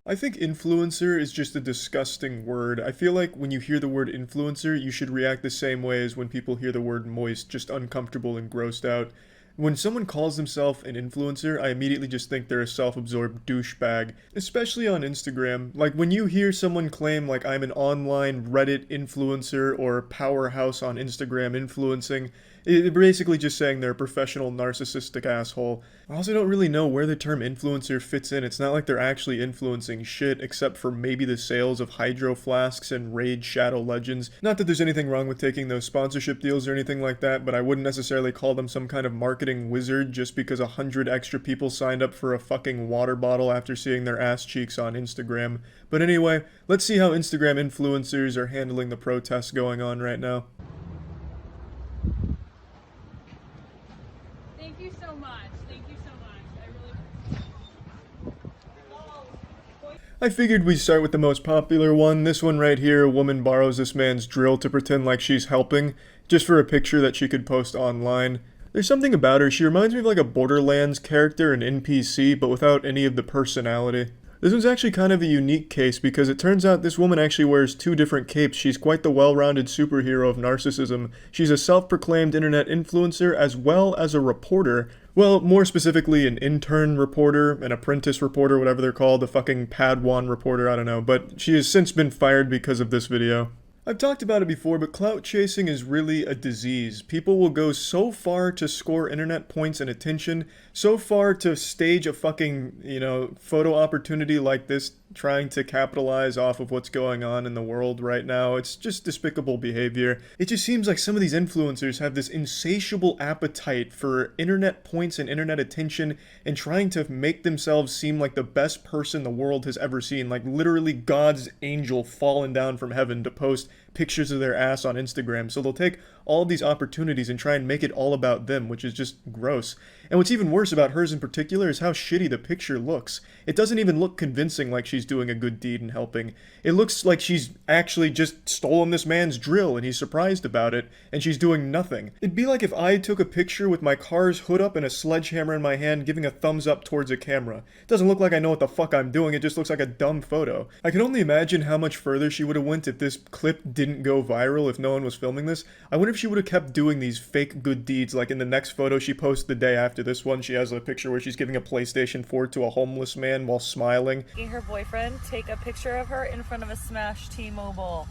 I think influencer is just a disgusting word. I feel like when you hear the word influencer, you should react the same way as when people hear the word moist, just uncomfortable and grossed out. When someone calls themselves an influencer, I immediately just think they're a self-absorbed douchebag, especially on Instagram. Like when you hear someone claim like I'm an online Reddit influencer or powerhouse on Instagram influencing, it's basically just saying they're a professional narcissistic asshole. I also don't really know where the term influencer fits in. It's not like they're actually influencing shit, except for maybe the sales of Hydro Flasks and Raid Shadow Legends. Not that there's anything wrong with taking those sponsorship deals or anything like that, but I wouldn't necessarily call them some kind of marketing wizard just because 100 extra people signed up for a fucking water bottle after seeing their ass cheeks on Instagram. But anyway, let's see how Instagram influencers are handling the protests going on right now. Thank you so much. Thank you so much. I figured we'd start with the most popular one. This one right here, a woman borrows this man's drill to pretend like she's helping, just for a picture that she could post online. There's something about her, she reminds me of like a Borderlands character, an NPC, but without any of the personality. This one's actually kind of a unique case because it turns out this woman actually wears two different capes. She's quite the well-rounded superhero of narcissism. She's a self-proclaimed internet influencer as well as a reporter. Well, more specifically an intern reporter, an apprentice reporter, whatever they're called, a fucking Padawan reporter, I don't know. But she has since been fired because of this video. I've talked about it before, but clout chasing is really a disease. People will go so far to score internet points and attention, so far to stage a fucking, photo opportunity like this, trying to capitalize off of what's going on in the world right now. It's just despicable behavior. It just seems like some of these influencers have this insatiable appetite for internet points and internet attention and trying to make themselves seem like the best person the world has ever seen, like literally God's angel fallen down from heaven to post pictures of their ass on Instagram. So they'll take all of these opportunities and try and make it all about them, which is just gross. And what's even worse about hers in particular is how shitty the picture looks. It doesn't even look convincing like she's doing a good deed and helping. It looks like she's actually just stolen this man's drill and he's surprised about it, and she's doing nothing. It'd be like if I took a picture with my car's hood up and a sledgehammer in my hand giving a thumbs up towards a camera. It doesn't look like I know what the fuck I'm doing, it just looks like a dumb photo. I can only imagine how much further she would have went if this clip didn't go viral, if no one was filming this. I wonder if she would have kept doing these fake good deeds, like in the next photo she posted the day after this one, she has a picture where she's giving a PlayStation 4 to a homeless man while smiling. Her boyfriend take a picture of her in front of a smashed T-Mobile.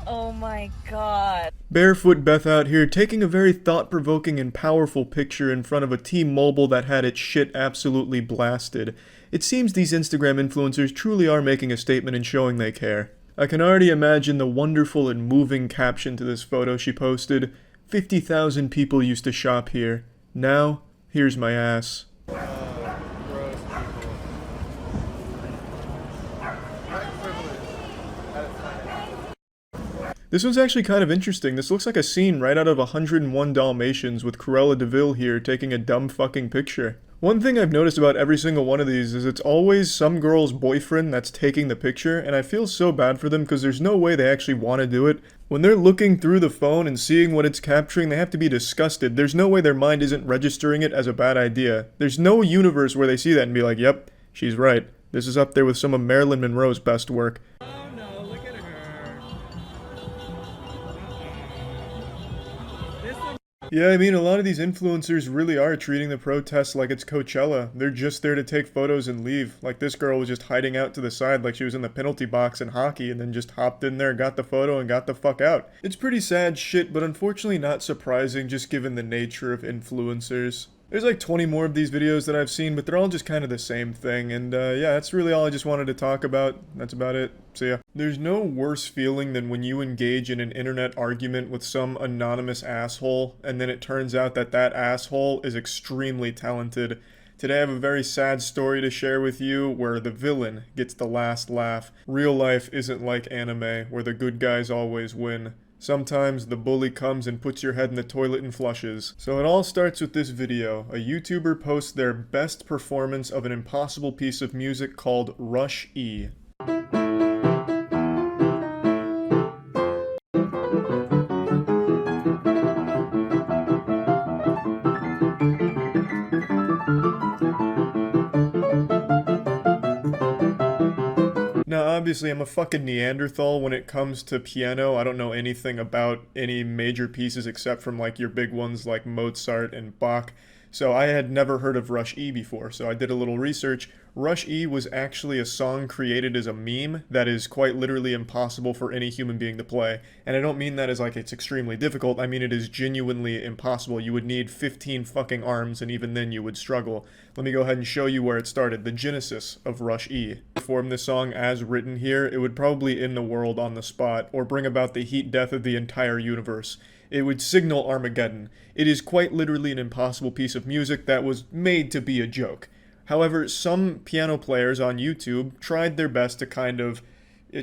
Oh my god. Barefoot Beth out here taking a very thought-provoking and powerful picture in front of a T-Mobile that had its shit absolutely blasted. It seems these Instagram influencers truly are making a statement and showing they care. I can already imagine the wonderful and moving caption to this photo she posted. 50,000 people used to shop here. Now, here's my ass. This one's actually kind of interesting. This looks like a scene right out of 101 Dalmatians with Cruella de Vil here taking a dumb fucking picture. One thing I've noticed about every single one of these is it's always some girl's boyfriend that's taking the picture, and I feel so bad for them because there's no way they actually want to do it. When they're looking through the phone and seeing what it's capturing, they have to be disgusted. There's no way their mind isn't registering it as a bad idea. There's no universe where they see that and be like, yep, she's right. This is up there with some of Marilyn Monroe's best work. Yeah, I mean, a lot of these influencers really are treating the protests like it's Coachella. They're just there to take photos and leave. Like this girl was just hiding out to the side like she was in the penalty box in hockey and then just hopped in there, got the photo, and got the fuck out. It's pretty sad shit, but unfortunately not surprising just given the nature of influencers. There's like 20 more of these videos that I've seen, but they're all just kind of the same thing, and yeah, that's really all I just wanted to talk about. That's about it. See ya. There's no worse feeling than when you engage in an internet argument with some anonymous asshole, and then it turns out that that asshole is extremely talented. Today I have a very sad story to share with you where the villain gets the last laugh. Real life isn't like anime, where the good guys always win. Sometimes the bully comes and puts your head in the toilet and flushes. So it all starts with this video. A YouTuber posts their best performance of an impossible piece of music called Rush E. Now, obviously, I'm a fucking Neanderthal when it comes to piano. I don't know anything about any major pieces except from, like, your big ones like Mozart and Bach. So I had never heard of Rush E before, so I did a little research. Rush E was actually a song created as a meme that is quite literally impossible for any human being to play. And I don't mean that as like it's extremely difficult, I mean it is genuinely impossible. You would need 15 fucking arms and even then you would struggle. Let me go ahead and show you where it started, the genesis of Rush E. To perform this song as written here, it would probably end the world on the spot, or bring about the heat death of the entire universe. It would signal Armageddon. It is quite literally an impossible piece of music that was made to be a joke. However, some piano players on YouTube tried their best to kind of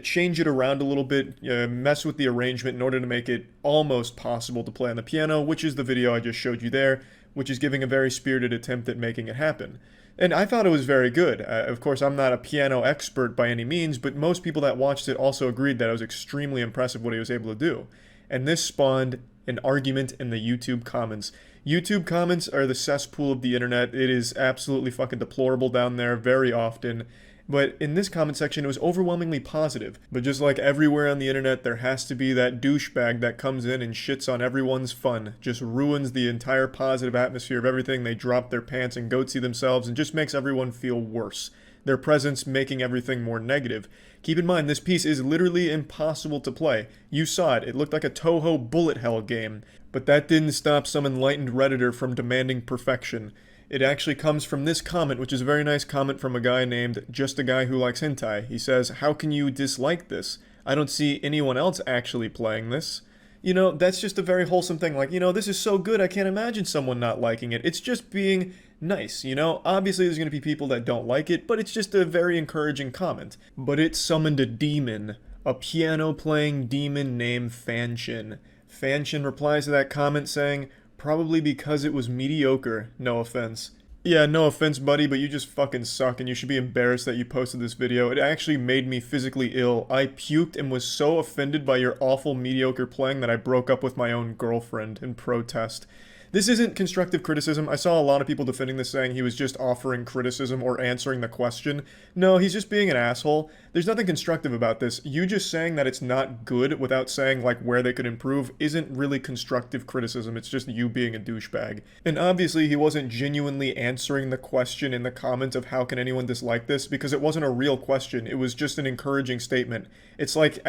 change it around a little bit, mess with the arrangement in order to make it almost possible to play on the piano, which is the video I just showed you there, which is giving a very spirited attempt at making it happen. And I thought it was very good. Of course, I'm not a piano expert by any means, but most people that watched it also agreed that it was extremely impressive what he was able to do. And this spawned an argument in the YouTube comments. YouTube comments are the cesspool of the internet. It is absolutely fucking deplorable down there very often. But in this comment section, it was overwhelmingly positive. But just like everywhere on the internet, there has to be that douchebag that comes in and shits on everyone's fun. Just ruins the entire positive atmosphere of everything. They drop their pants and goatsy themselves and just makes everyone feel worse. Their presence making everything more negative. Keep in mind, this piece is literally impossible to play. You saw it. It looked like a Toho bullet hell game. But that didn't stop some enlightened Redditor from demanding perfection. It actually comes from this comment, which is a very nice comment from a guy named Just a Guy Who Likes Hentai. He says, "How can you dislike this? I don't see anyone else actually playing this." You know, that's just a very wholesome thing. Like, you know, this is so good, I can't imagine someone not liking it. It's just being nice, you know? Obviously, there's going to be people that don't like it, but it's just a very encouraging comment. But it summoned a demon. A piano-playing demon named Fanshin. Fanshin replies to that comment saying, "Probably because it was mediocre, no offense." Yeah, no offense, buddy, but you just fucking suck and you should be embarrassed that you posted this video. It actually made me physically ill. I puked and was so offended by your awful mediocre playing that I broke up with my own girlfriend in protest. This isn't constructive criticism. I saw a lot of people defending this saying he was just offering criticism or answering the question. No, he's just being an asshole. There's nothing constructive about this. You just saying that it's not good without saying like where they could improve isn't really constructive criticism. It's just you being a douchebag. And obviously he wasn't genuinely answering the question in the comments of how can anyone dislike this, because it wasn't a real question. It was just an encouraging statement. It's like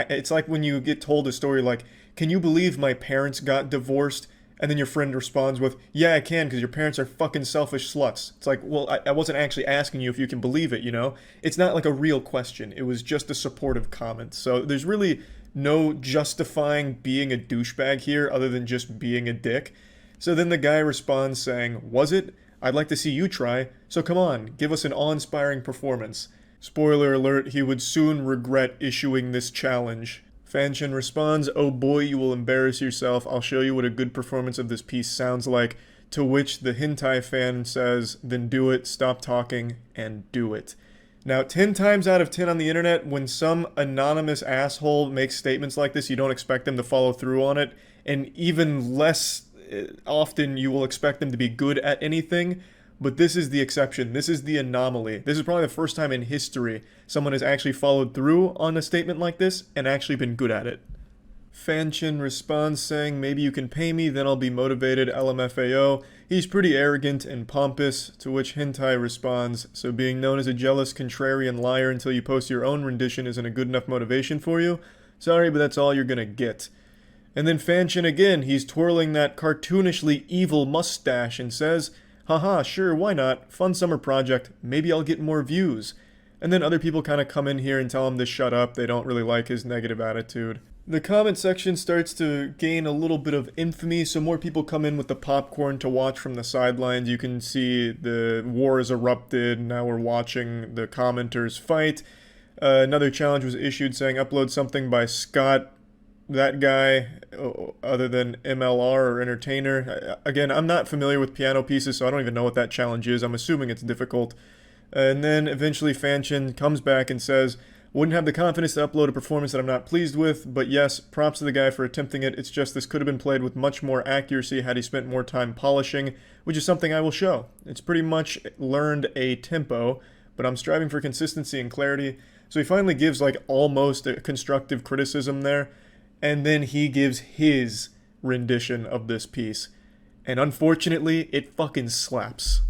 when you get told a story like, "Can you believe my parents got divorced?" And then your friend responds with, "Yeah, I can, because your parents are fucking selfish sluts." It's like, well, I wasn't actually asking you if you can believe it, you know? It's not like a real question. It was just a supportive comment. So there's really no justifying being a douchebag here other than just being a dick. So then the guy responds saying, "Was it? I'd like to see you try. So come on, give us an awe-inspiring performance." Spoiler alert, he would soon regret issuing this challenge. Fanshin responds, "Oh boy, you will embarrass yourself. I'll show you what a good performance of this piece sounds like." To which the hentai fan says, "Then do it, stop talking, and do it." Now, 10 times out of 10 on the internet, when some anonymous asshole makes statements like this, you don't expect them to follow through on it. And even less often, you will expect them to be good at anything. But this is the exception. This is the anomaly. This is probably the first time in history someone has actually followed through on a statement like this and actually been good at it. Fanshin responds saying, "Maybe you can pay me, then I'll be motivated, LMFAO. He's pretty arrogant and pompous," to which Hentai responds, "So being known as a jealous, contrarian liar until you post your own rendition isn't a good enough motivation for you? Sorry, but that's all you're gonna get." And then Fanshin again, he's twirling that cartoonishly evil mustache and says, Haha, sure, why not? Fun summer project. Maybe I'll get more views. And then other people kind of come in here and tell him to shut up. They don't really like his negative attitude. The comment section starts to gain a little bit of infamy, so more people come in with the popcorn to watch from the sidelines. You can see the war has erupted. Now we're watching the commenters fight. Another challenge was issued saying upload something by Scott, that guy, other than MLR or Entertainer. Again, I'm not familiar with piano pieces, so I don't even know what that challenge is. I'm assuming it's difficult. And then eventually Fanchin comes back and says, wouldn't have the confidence to upload a performance that I'm not pleased with, but yes, props to the guy for attempting it. It's just this could have been played with much more accuracy had he spent more time polishing, which is something I will show. It's pretty much learned a tempo, but I'm striving for consistency and clarity. So he finally gives like almost a constructive criticism there, and then he gives his rendition of this piece. And unfortunately, it fucking slaps.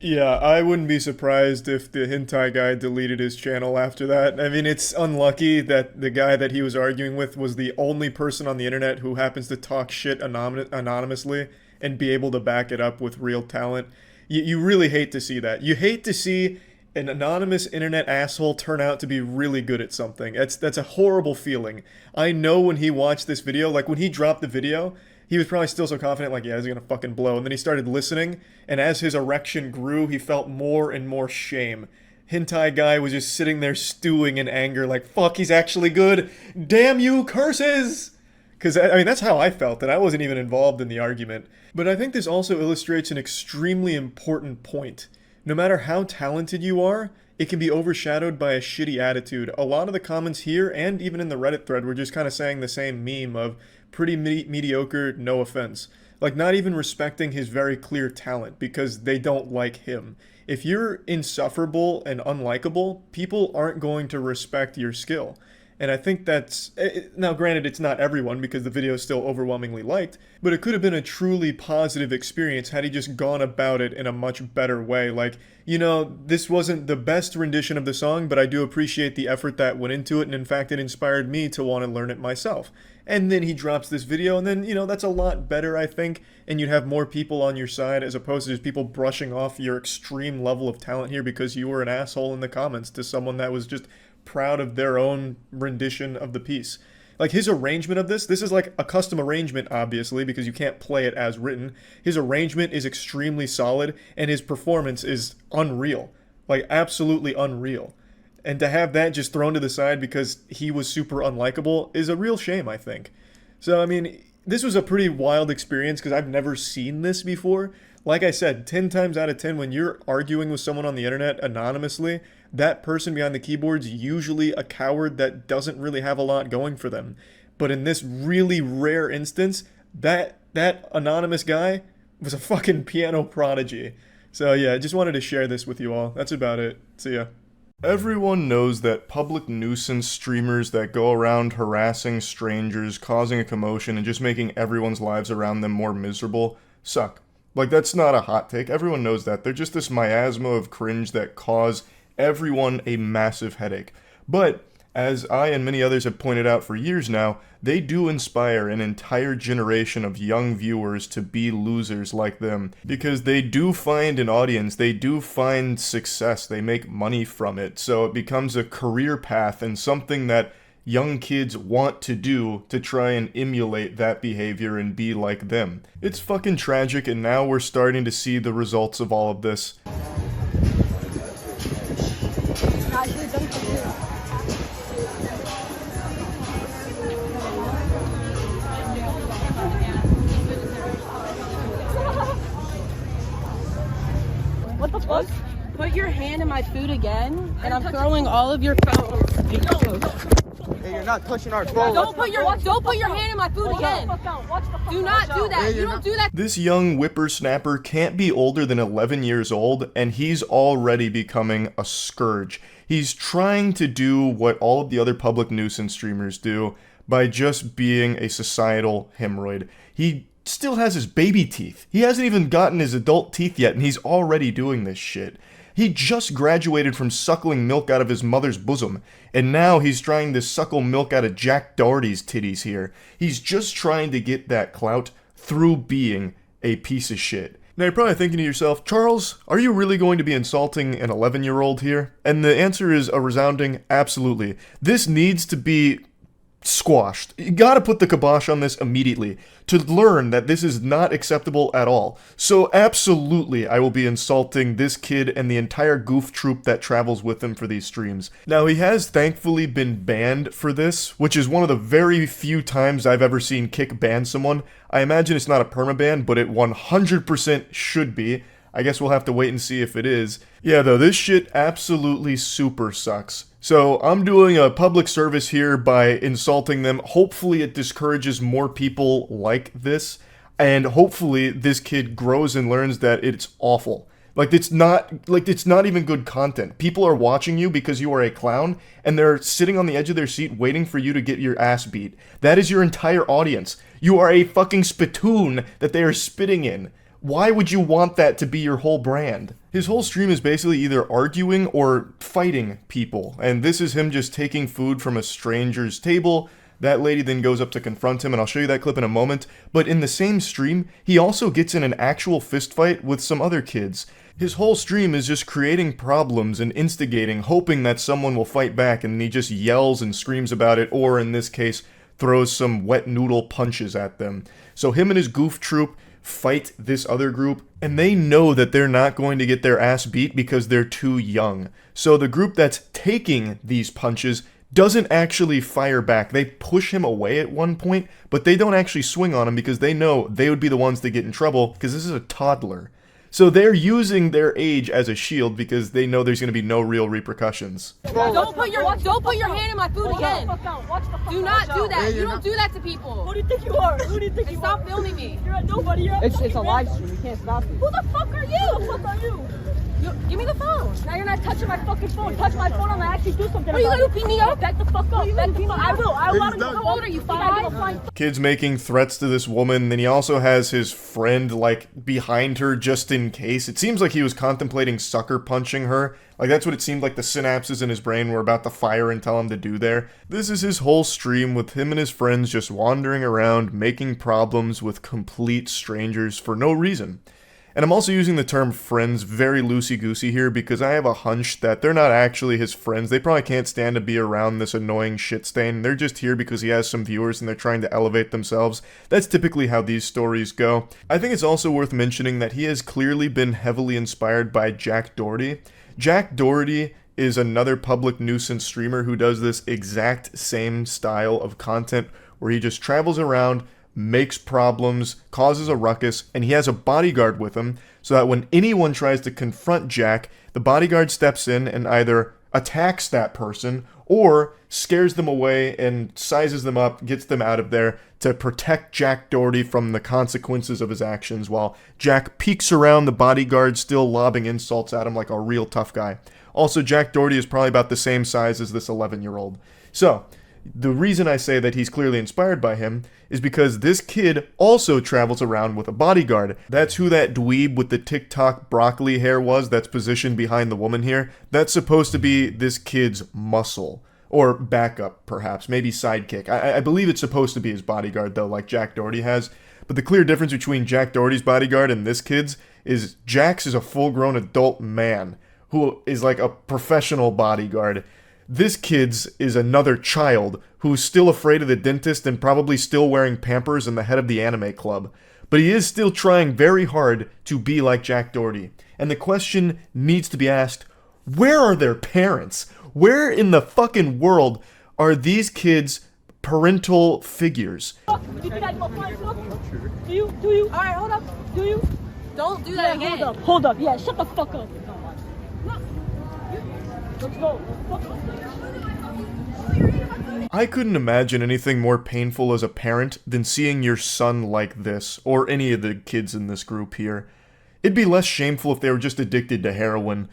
Yeah, I wouldn't be surprised if the hentai guy deleted his channel after that. I mean, it's unlucky that the guy that he was arguing with was the only person on the internet who happens to talk shit anonymously and be able to back it up with real talent. You really hate to see that. You hate to see an anonymous internet asshole turn out to be really good at something. That's a horrible feeling. I know when he watched this video, like when he dropped the video, he was probably still so confident, like, yeah, this is gonna fucking blow. And then he started listening, and as his erection grew, he felt more and more shame. Hentai guy was just sitting there stewing in anger, like, fuck, he's actually good. Damn you, curses! Because, I mean, that's how I felt, and I wasn't even involved in the argument. But I think this also illustrates an extremely important point. No matter how talented you are, it can be overshadowed by a shitty attitude. A lot of the comments here, and even in the Reddit thread, were just kind of saying the same meme of pretty mediocre, no offense. Like, not even respecting his very clear talent because they don't like him. If you're insufferable and unlikable, people aren't going to respect your skill. And I think that's... Now, granted, it's not everyone because the video is still overwhelmingly liked, but it could have been a truly positive experience had he just gone about it in a much better way. Like, you know, this wasn't the best rendition of the song, but I do appreciate the effort that went into it, and in fact, it inspired me to want to learn it myself. And then he drops this video, and then, you know, that's a lot better, I think, and you'd have more people on your side as opposed to just people brushing off your extreme level of talent here because you were an asshole in the comments to someone that was just proud of their own rendition of the piece. Like, his arrangement of this is like a custom arrangement, obviously, because you can't play it as written. His arrangement is extremely solid, and his performance is unreal. Like, absolutely unreal. And to have that just thrown to the side because he was super unlikable is a real shame, I think. So, I mean, this was a pretty wild experience because I've never seen this before. Like I said, 10 times out of 10, when you're arguing with someone on the internet anonymously, that person behind the keyboard's usually a coward that doesn't really have a lot going for them. But in this really rare instance, that anonymous guy was a fucking piano prodigy. So yeah, I just wanted to share this with you all. That's about it. See ya. Everyone knows that public nuisance streamers that go around harassing strangers, causing a commotion, and just making everyone's lives around them more miserable suck. Like, that's not a hot take. Everyone knows that. They're just this miasma of cringe that cause everyone a massive headache. But, as I and many others have pointed out for years now, they do inspire an entire generation of young viewers to be losers like them. Because they do find an audience, they do find success, they make money from it. So it becomes a career path and something that young kids want to do to try and emulate that behavior and be like them. It's fucking tragic, and now we're starting to see the results of all of this. hand in my food again, and I'm throwing all of your phones. Hey, you're not touching our phones. Don't put your hand in my food again. Do not do that. You don't do that. This young whippersnapper can't be older than 11 years old, and he's already becoming a scourge. He's trying to do what all of the other public nuisance streamers do by just being a societal hemorrhoid. He still has his baby teeth. He hasn't even gotten his adult teeth yet, and he's already doing this shit. He just graduated from suckling milk out of his mother's bosom, and now he's trying to suckle milk out of Jack Doherty's titties here. He's just trying to get that clout through being a piece of shit. Now you're probably thinking to yourself, Charles, are you really going to be insulting an 11-year-old here? And the answer is a resounding absolutely. This needs to be squashed. You gotta put the kibosh on this immediately to learn that this is not acceptable at all. So absolutely, I will be insulting this kid and the entire goof troop that travels with him for these streams. Now, he has thankfully been banned for this, which is one of the very few times I've ever seen Kick ban someone. I imagine it's not a permaban, but it 100% should be. I guess we'll have to wait and see if it is. Yeah, though, this shit absolutely super sucks. So I'm doing a public service here by insulting them. Hopefully it discourages more people like this, and hopefully this kid grows and learns that it's awful. It's not even good content. People are watching you because you are a clown, and they're sitting on the edge of their seat waiting for you to get your ass beat. That is your entire audience. You are a fucking spittoon that they are spitting in. Why would you want that to be your whole brand? His whole stream is basically either arguing or fighting people, and this is him just taking food from a stranger's table. That lady then goes up to confront him, and I'll show you that clip in a moment. But in the same stream, he also gets in an actual fist fight with some other kids. His whole stream is just creating problems and instigating, hoping that someone will fight back, and he just yells and screams about it, or in this case, throws some wet noodle punches at them. So him and his goof troop fight this other group, and they know that they're not going to get their ass beat because they're too young. So the group that's taking these punches doesn't actually fire back. They push him away at one point, but they don't actually swing on him because they know they would be the ones that get in trouble because this is a toddler. So they're using their age as a shield because they know there's going to be no real repercussions. Don't put your hand in my food again. Do not do that. You don't do that to people. Who do you think you are? Who do you think you are? Stop filming me. You're a nobody. It's a live stream. You can't stop it. Who the fuck are you? Who the fuck are you? Give me the phone. Now you're not touching my fucking phone. Touch my phone, I'm gonna actually do something. Are you gonna beat me up? Back the fuck up. Back the fuck up. I will. How old are you? 5? Kid's making threats to this woman, then he also has his friend, behind her just in case. It seems like he was contemplating sucker punching her. That's what it seemed like the synapses in his brain were about to fire and tell him to do there. This is his whole stream with him and his friends just wandering around, making problems with complete strangers for no reason. And I'm also using the term friends very loosey-goosey here because I have a hunch that they're not actually his friends. They probably can't stand to be around this annoying shit stain. They're just here because he has some viewers and they're trying to elevate themselves. That's typically how these stories go. I think it's also worth mentioning that he has clearly been heavily inspired by Jack Doherty. Jack Doherty is another public nuisance streamer who does this exact same style of content where he just travels around, makes problems, causes a ruckus, and he has a bodyguard with him so that when anyone tries to confront Jack, the bodyguard steps in and either attacks that person or scares them away and sizes them up, gets them out of there to protect Jack Doherty from the consequences of his actions while Jack peeks around the bodyguard still lobbing insults at him like a real tough guy. Also, Jack Doherty is probably about the same size as this 11-year-old. So, the reason I say that he's clearly inspired by him is because this kid also travels around with a bodyguard. That's who that dweeb with the TikTok broccoli hair was that's positioned behind the woman here. That's supposed to be this kid's muscle. Or backup, perhaps. Maybe sidekick. I believe it's supposed to be his bodyguard, though, like Jack Doherty has. But the clear difference between Jack Doherty's bodyguard and this kid's is Jack's is a full-grown adult man who is like a professional bodyguard. This kid's is another child who's still afraid of the dentist and probably still wearing Pampers and the head of the anime club. But he is still trying very hard to be like Jack Doherty. And the question needs to be asked, where are their parents? Where in the fucking world are these kids' parental figures? Do you? Alright, hold up. Do you? Don't do that again. Hold up. Yeah, shut the fuck up. I couldn't imagine anything more painful as a parent than seeing your son like this, or any of the kids in this group here. It'd be less shameful if they were just addicted to heroin.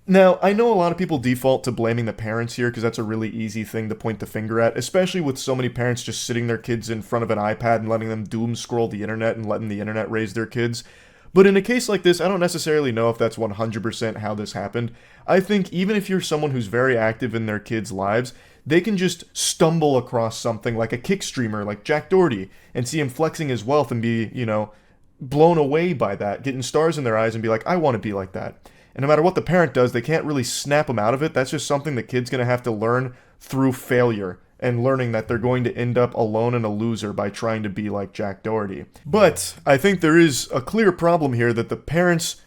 Now, I know a lot of people default to blaming the parents here because that's a really easy thing to point the finger at, especially with so many parents just sitting their kids in front of an iPad and letting them doom scroll the internet and letting the internet raise their kids. But in a case like this, I don't necessarily know if that's 100% how this happened. I think even if you're someone who's very active in their kids' lives, they can just stumble across something like a kick streamer like Jack Doherty and see him flexing his wealth and be, blown away by that, getting stars in their eyes and be like, I want to be like that. And no matter what the parent does, they can't really snap them out of it. That's just something the kid's going to have to learn through failure and learning that they're going to end up alone and a loser by trying to be like Jack Doherty. But I think there is a clear problem here that the parents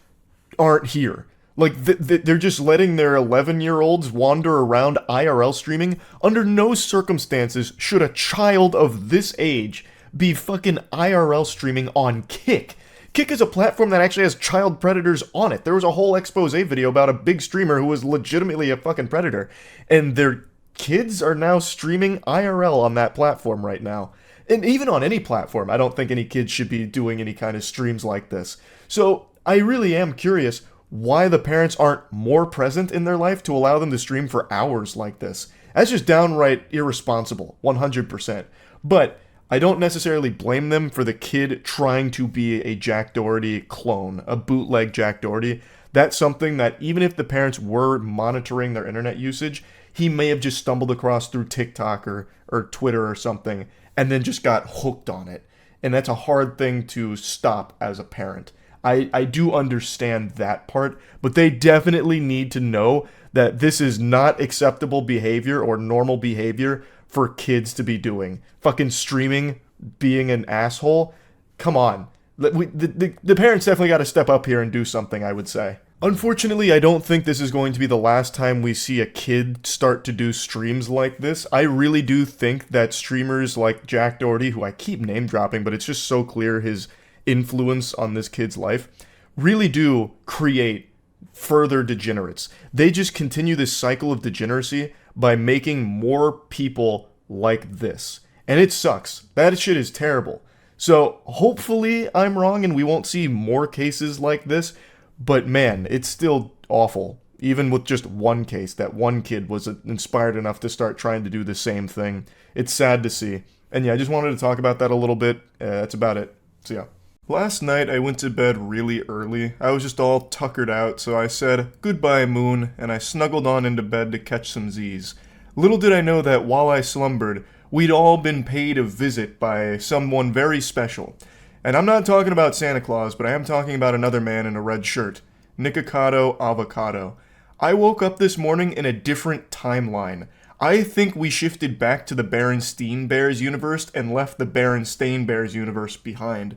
aren't here. Like, they're just letting their 11-year-olds wander around IRL streaming. Under no circumstances should a child of this age be fucking IRL streaming on Kick. Kick is a platform that actually has child predators on it. There was a whole expose video about a big streamer who was legitimately a fucking predator. And their kids are now streaming IRL on that platform right now. And even on any platform, I don't think any kids should be doing any kind of streams like this. So I really am curious why the parents aren't more present in their life to allow them to stream for hours like this. That's just downright irresponsible, 100%. But I don't necessarily blame them for the kid trying to be a Jack Doherty clone, a bootleg Jack Doherty. That's something that even if the parents were monitoring their internet usage, he may have just stumbled across through TikTok or Twitter or something and then just got hooked on it. And that's a hard thing to stop as a parent. I do understand that part, but they definitely need to know that this is not acceptable behavior or normal behavior for kids to be doing. Fucking streaming, being an asshole. Come on. The parents definitely got to step up here and do something, I would say. Unfortunately, I don't think this is going to be the last time we see a kid start to do streams like this. I really do think that streamers like Jack Doherty, who I keep name dropping, but it's just so clear his influence on this kid's life, really do create further degenerates. They just continue this cycle of degeneracy by making more people like this. And it sucks. That shit is terrible. So hopefully I'm wrong and we won't see more cases like this, but man, it's still awful. Even with just one case, that one kid was inspired enough to start trying to do the same thing. It's sad to see. And yeah, I just wanted to talk about that a little bit. That's about it. So yeah. Last night I went to bed really early. I was just all tuckered out, so I said, "Goodbye, moon," and I snuggled on into bed to catch some Z's. Little did I know that while I slumbered, we'd all been paid a visit by someone very special. And I'm not talking about Santa Claus, but I am talking about another man in a red shirt. Nikocado Avocado. I woke up this morning in a different timeline. I think we shifted back to the Berenstain Bears universe and left the Berenstain Bears universe behind.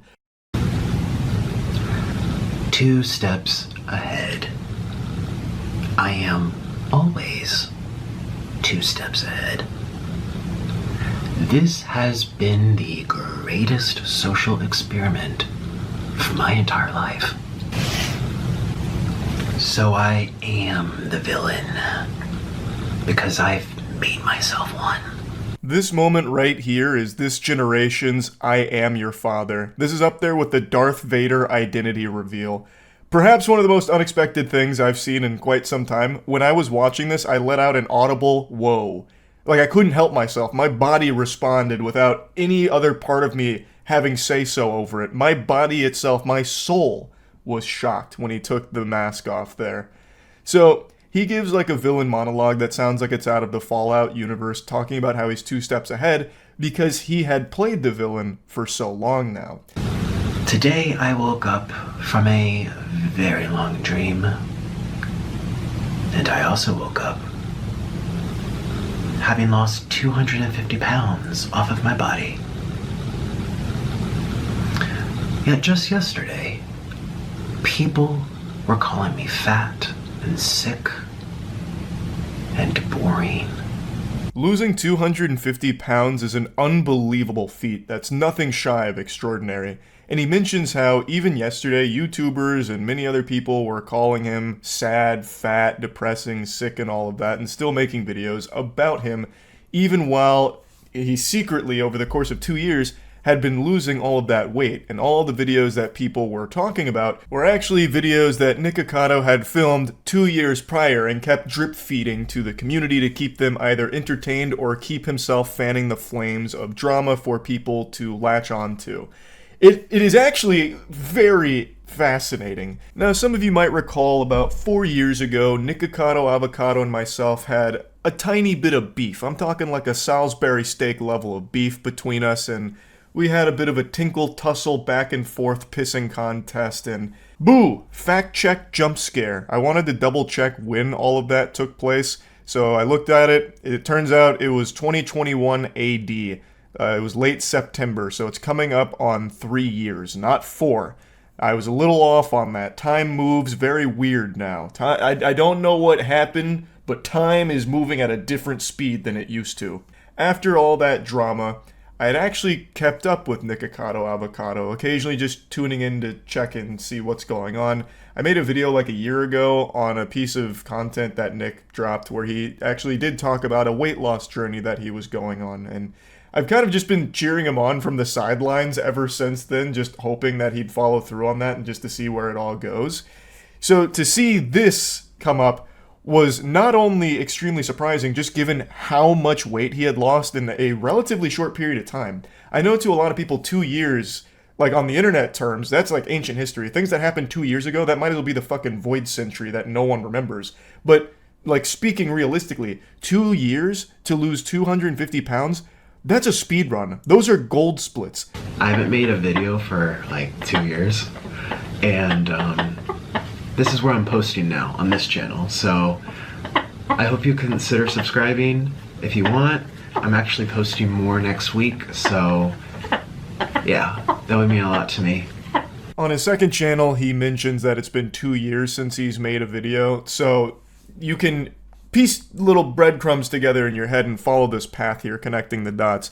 2 steps ahead. I am always 2 steps ahead. This has been the greatest social experiment for my entire life. So I am the villain because I've made myself one. This moment right here is this generation's I Am Your Father. This is up there with the Darth Vader identity reveal. Perhaps one of the most unexpected things I've seen in quite some time. When I was watching this, I let out an audible whoa. Like, I couldn't help myself. My body responded without any other part of me having say-so over it. My body itself, my soul, was shocked when he took the mask off there. So he gives like a villain monologue that sounds like it's out of the Fallout universe, talking about how he's 2 steps ahead because he had played the villain for so long now. Today I woke up from a very long dream. And I also woke up having lost 250 pounds off of my body. Yet just yesterday, people were calling me fat and sick and boring. Losing 250 pounds is an unbelievable feat that's nothing shy of extraordinary. and he mentions how even yesterday, YouTubers and many other people were calling him sad, fat, depressing, sick, and all of that, and still making videos about him, even while he secretly, over the course of 2 years, had been losing all of that weight, and all the videos that people were talking about were actually videos that Nikocado had filmed 2 years prior and kept drip feeding to the community to keep them either entertained or keep himself fanning the flames of drama for people to latch on to. It is actually very fascinating. Now, some of you might recall about 4 years ago, Nikocado, Avocado, and myself had a tiny bit of beef. I'm talking like a Salisbury steak level of beef between us, and we had a bit of a tinkle-tussle back and forth pissing contest, and boo! Fact check jump scare. I wanted to double check when all of that took place, so I looked at it. It turns out it was 2021 AD. It was late September, so it's coming up on 3 years, not 4. I was a little off on that. Time moves very weird now. I don't know what happened, but time is moving at a different speed than it used to. After all that drama, I had actually kept up with Nikocado Avocado, occasionally just tuning in to check and see what's going on. I made a video like a year ago on a piece of content that Nick dropped where he actually did talk about a weight loss journey that he was going on, and I've kind of just been cheering him on from the sidelines ever since then, just hoping that he'd follow through on that and just to see where it all goes. So to see this come up was not only extremely surprising, just given how much weight he had lost in a relatively short period of time. I know to a lot of people 2 years, like on the internet terms, that's like ancient history. Things that happened 2 years ago, that might as well be the fucking void century that no one remembers. But, like, speaking realistically, 2 years to lose 250 pounds, that's a speed run. Those are gold splits. I haven't made a video for like 2 years, and this is where I'm posting now on this channel, so I hope you consider subscribing if you want. I'm actually posting more next week, so yeah, that would mean a lot to me. On his second channel, he mentions that it's been 2 years since he's made a video, so you can piece little breadcrumbs together in your head and follow this path here, connecting the dots.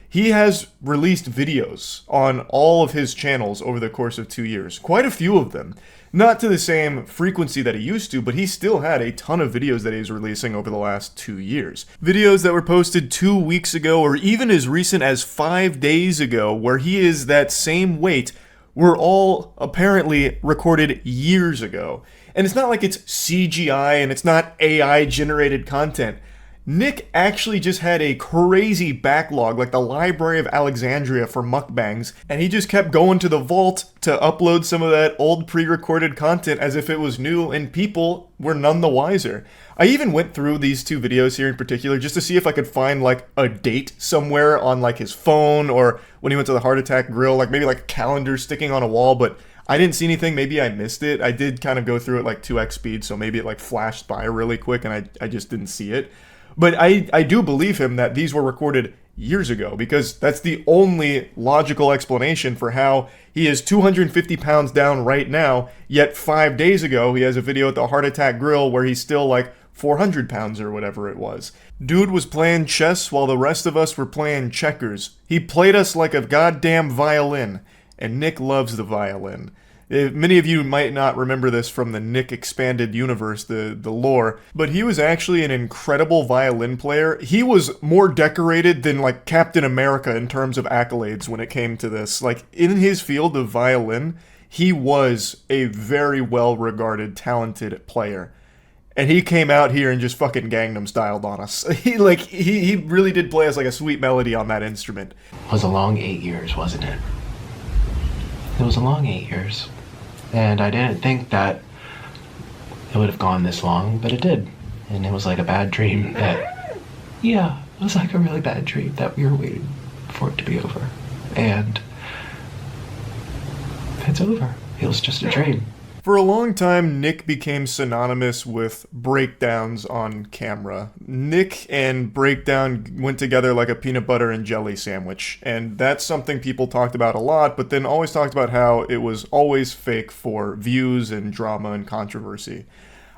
He has released videos on all of his channels over the course of 2 years, quite a few of them. Not to the same frequency that he used to, but he still had a ton of videos that he was releasing over the last 2 years. Videos that were posted 2 weeks ago, or even as recent as 5 days ago, where he is that same weight, were all apparently recorded years ago. And it's not like it's CGI and it's not AI-generated content. Nick actually just had a crazy backlog, like the Library of Alexandria for mukbangs, and he just kept going to the vault to upload some of that old pre-recorded content as if it was new, and people were none the wiser. I even went through these 2 videos here in particular just to see if I could find like a date somewhere on like his phone, or when he went to the Heart Attack Grill, like maybe like a calendar sticking on a wall, but I didn't see anything. Maybe I missed it. I did kind of go through it like 2x speed, so maybe it like flashed by really quick and I just didn't see it. But I do believe him that these were recorded years ago, because that's the only logical explanation for how he is 250 pounds down right now, yet 5 days ago he has a video at the Heart Attack Grill where he's still like 400 pounds or whatever it was. Dude was playing chess while the rest of us were playing checkers. He played us like a goddamn violin, and Nick loves the violin. Many of you might not remember this from the Nick Expanded Universe, the lore, but he was actually an incredible violin player. He was more decorated than, like, Captain America in terms of accolades when it came to this. Like, in his field of violin, he was a very well-regarded, talented player. And he came out here and just fucking Gangnam Styled on us. He really did play us like a sweet melody on that instrument. It was a long 8 years, wasn't it? It was a long 8 years. And I didn't think that it would have gone this long, but it did. And it was like a bad dream that, yeah, it was like a really bad dream that we were waiting for it to be over. And it's over. It was just a dream. For a long time, Nick became synonymous with breakdowns on camera. Nick and breakdown went together like a peanut butter and jelly sandwich, and that's something people talked about a lot, but then always talked about how it was always fake for views and drama and controversy.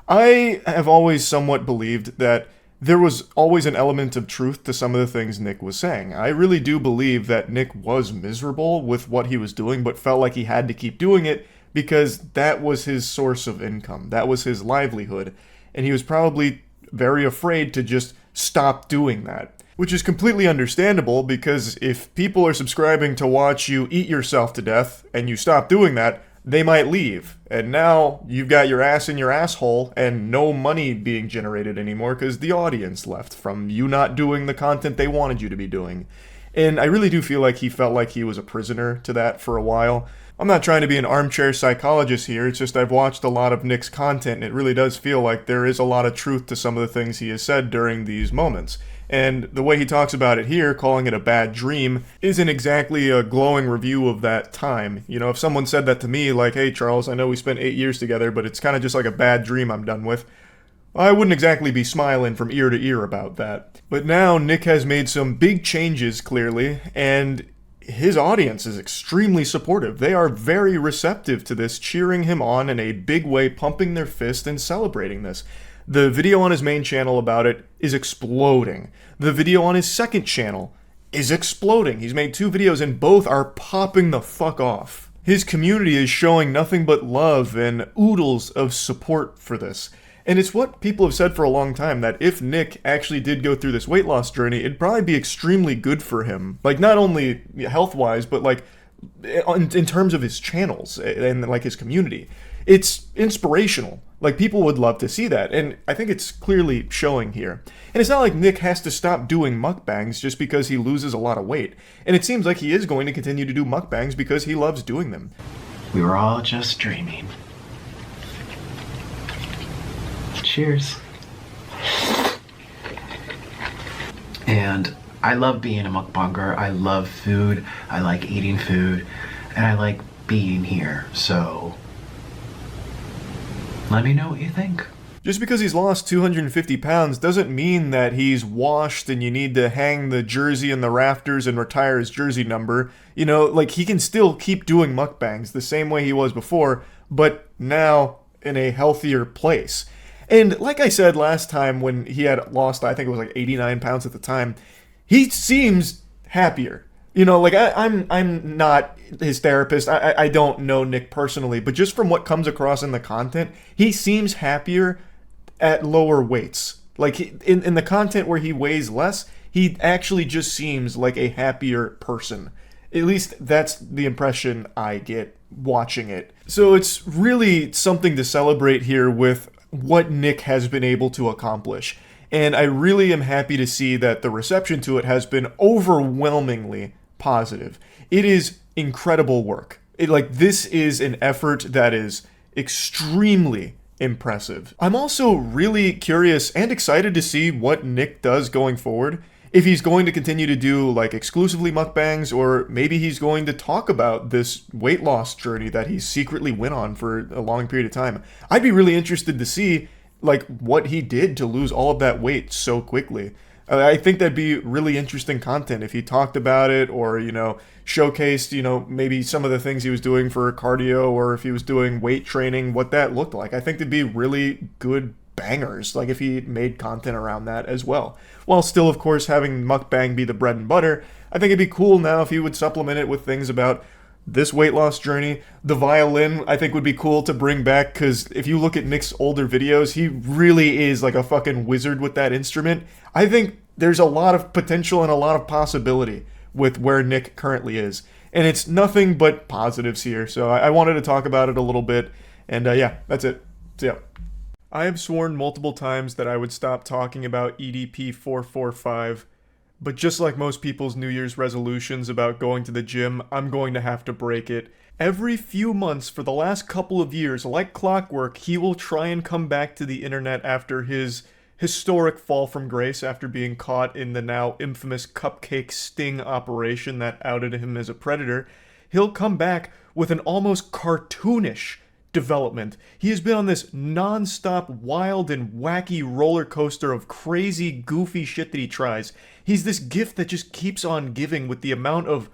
I have always somewhat believed that there was always an element of truth to some of the things Nick was saying. I really do believe that Nick was miserable with what he was doing, but felt like he had to keep doing it because that was his source of income. That was his livelihood. And he was probably very afraid to just stop doing that. Which is completely understandable, because if people are subscribing to watch you eat yourself to death and you stop doing that, they might leave. And now you've got your ass in your asshole and no money being generated anymore because the audience left from you not doing the content they wanted you to be doing. And I really do feel like he felt like he was a prisoner to that for a while. I'm not trying to be an armchair psychologist here, it's just I've watched a lot of Nick's content and it really does feel like there is a lot of truth to some of the things he has said during these moments. And the way he talks about it here, calling it a bad dream, isn't exactly a glowing review of that time. You know, if someone said that to me, like, hey Charles, I know we spent 8 years together, but it's kind of just like a bad dream I'm done with, I wouldn't exactly be smiling from ear to ear about that. But now Nick has made some big changes, clearly, and his audience is extremely supportive. They are very receptive to this, cheering him on in a big way, pumping their fist and celebrating this. The video on his main channel about it is exploding. The video on his second channel is exploding. He's made 2 videos and both are popping the fuck off. His community is showing nothing but love and oodles of support for this. And it's what people have said for a long time, that if Nick actually did go through this weight loss journey, it'd probably be extremely good for him. Like, not only health-wise, but like in terms of his channels and like his community. It's inspirational. Like, people would love to see that, and I think it's clearly showing here. And it's not like Nick has to stop doing mukbangs just because he loses a lot of weight. And it seems like he is going to continue to do mukbangs because he loves doing them. We were all just dreaming. Cheers. And I love being a mukbanger. I love food. I like eating food. And I like being here. So let me know what you think. Just because he's lost 250 pounds doesn't mean that he's washed and you need to hang the jersey in the rafters and retire his jersey number. You know, like, he can still keep doing mukbangs the same way he was before, but now in a healthier place. And like I said last time when he had lost, I think it was like 89 pounds at the time, he seems happier. You know, like, I'm not his therapist. I don't know Nick personally, but just from what comes across in the content, he seems happier at lower weights. Like, in the content where he weighs less, he actually just seems like a happier person. At least that's the impression I get watching it. So it's really something to celebrate here with what Nick has been able to accomplish. And I really am happy to see that the reception to it has been overwhelmingly positive. It is incredible work. This is an effort that is extremely impressive. I'm also really curious and excited to see what Nick does going forward. If he's going to continue to do like exclusively mukbangs, or maybe he's going to talk about this weight loss journey that he secretly went on for a long period of time. I'd be really interested to see like what he did to lose all of that weight so quickly. I think that'd be really interesting content if he talked about it, or, you know, showcased, you know, maybe some of the things he was doing for cardio, or if he was doing weight training, what that looked like. I think there'd be really good bangers, like if he made content around that as well. While still, of course, having mukbang be the bread and butter, I think it'd be cool now if he would supplement it with things about this weight loss journey. The violin, I think, would be cool to bring back, because if you look at Nick's older videos, he really is like a fucking wizard with that instrument. I think there's a lot of potential and a lot of possibility with where Nick currently is. And it's nothing but positives here, so I wanted to talk about it a little bit. And yeah, that's it. So yeah. I have sworn multiple times that I would stop talking about EDP 445, but just like most people's New Year's resolutions about going to the gym, I'm going to have to break it. Every few months for the last couple of years, like clockwork, he will try and come back to the internet after his historic fall from grace after being caught in the now infamous cupcake sting operation that outed him as a predator. He'll come back with an almost cartoonish development. He has been on this non-stop wild and wacky roller coaster of crazy, goofy shit that he tries. He's this gift that just keeps on giving with the amount of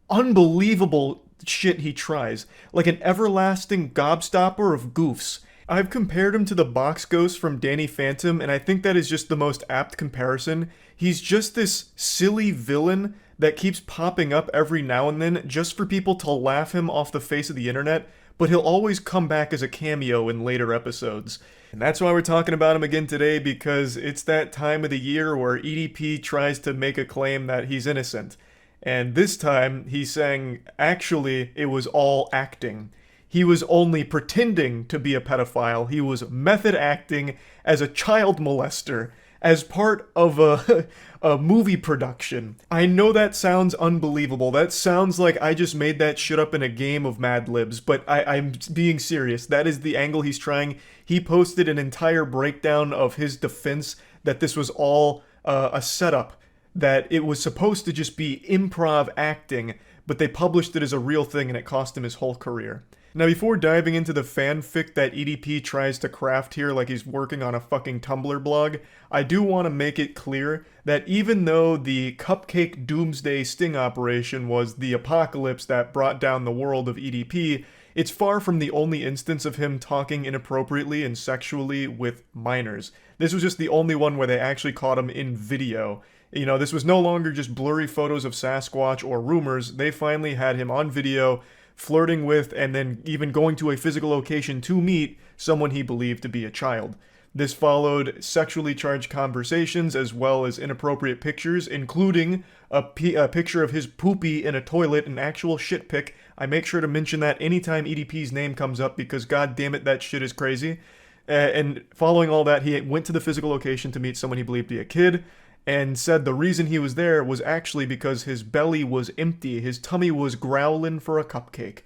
unbelievable shit he tries. Like an everlasting gobstopper of goofs. I've compared him to the box ghost from Danny Phantom, and I think that is just the most apt comparison. He's just this silly villain that keeps popping up every now and then just for people to laugh him off the face of the internet, but he'll always come back as a cameo in later episodes. And that's why we're talking about him again today, because it's that time of the year where EDP tries to make a claim that he's innocent. And this time, he's saying, actually, it was all acting. He was only pretending to be a pedophile. He was method acting as a child molester, as part of a movie production. I know that sounds unbelievable. That sounds like I just made that shit up in a game of Mad Libs, but I'm being serious. That is the angle he's trying. He posted an entire breakdown of his defense that this was all a setup, that it was supposed to just be improv acting, but they published it as a real thing and it cost him his whole career. Now, before diving into the fanfic that EDP tries to craft here like he's working on a fucking Tumblr blog, I do want to make it clear that even though the Cupcake Doomsday sting operation was the apocalypse that brought down the world of EDP, it's far from the only instance of him talking inappropriately and sexually with minors. This was just the only one where they actually caught him in video. You know, this was no longer just blurry photos of Sasquatch or rumors. They finally had him on video, flirting with, and then even going to a physical location to meet someone he believed to be a child. This followed sexually charged conversations as well as inappropriate pictures, including a picture of his poopy in a toilet, an actual shit pic. I make sure to mention that anytime EDP's name comes up because god damn it, that shit is crazy. And following all that, he went to the physical location to meet someone he believed to be a kid, and said the reason he was there was actually because his belly was empty, his tummy was growling for a cupcake,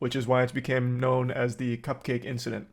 which is why it became known as the Cupcake Incident.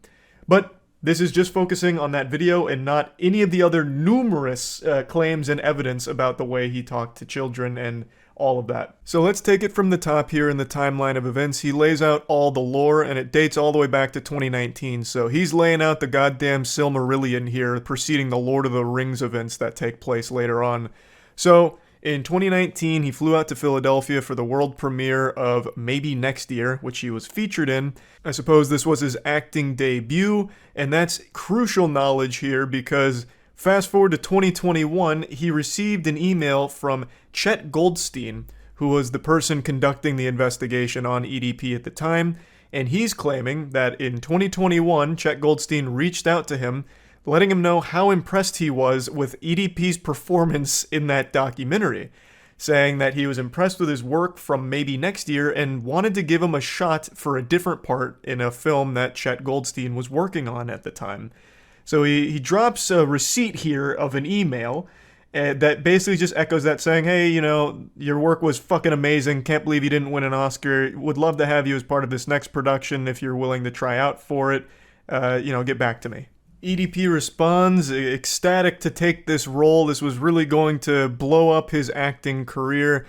But this is just focusing on that video and not any of the other numerous claims and evidence about the way he talked to children and all of that. So let's take it from the top here in the timeline of events. He lays out all the lore, and it dates all the way back to 2019. So he's laying out the goddamn Silmarillion here, preceding the Lord of the Rings events that take place later on. So in 2019, he flew out to Philadelphia for the world premiere of Maybe Next Year, which he was featured in. I suppose this was his acting debut, and that's crucial knowledge here because fast forward to 2021, he received an email from Chet Goldstein, who was the person conducting the investigation on EDP at the time, and he's claiming that in 2021, Chet Goldstein reached out to him, letting him know how impressed he was with EDP's performance in that documentary, saying that he was impressed with his work from Maybe Next Year and wanted to give him a shot for a different part in a film that Chet Goldstein was working on at the time. So he drops a receipt here of an email that basically just echoes that, saying, hey, you know, your work was fucking amazing. Can't believe you didn't win an Oscar. Would love to have you as part of this next production if you're willing to try out for it. Get back to me. EDP responds, ecstatic to take this role. This was really going to blow up his acting career.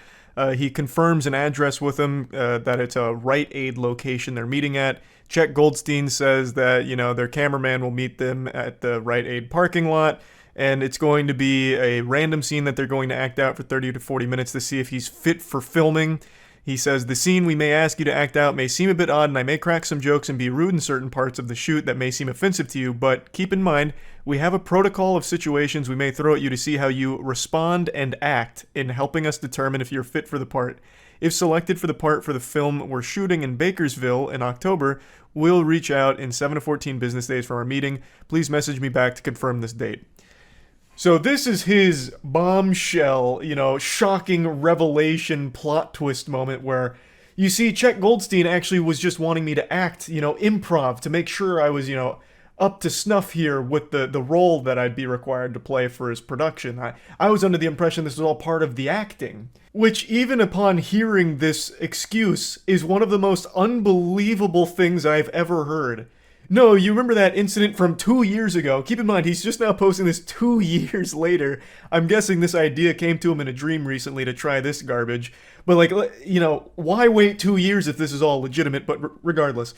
He confirms an address with him, that it's a Rite Aid location they're meeting at. Chet Goldstein says that, their cameraman will meet them at the Rite Aid parking lot, and it's going to be a random scene that they're going to act out for 30 to 40 minutes to see if he's fit for filming. He says, the scene we may ask you to act out may seem a bit odd, and I may crack some jokes and be rude in certain parts of the shoot that may seem offensive to you, but keep in mind, we have a protocol of situations we may throw at you to see how you respond and act in helping us determine if you're fit for the part. If selected for the part for the film we're shooting in Bakersville in October, we'll reach out in 7 to 14 business days from our meeting. Please message me back to confirm this date. So this is his bombshell, shocking revelation plot twist moment where you see Chet Goldstein actually was just wanting me to act, improv to make sure I was, up to snuff here with the role that I'd be required to play for his production. I was under the impression this was all part of the acting, which even upon hearing this excuse is one of the most unbelievable things I've ever heard. No, you remember that incident from 2 years ago. Keep in mind, he's just now posting this 2 years later. I'm guessing this idea came to him in a dream recently to try this garbage. But why wait 2 years if this is all legitimate? But regardless,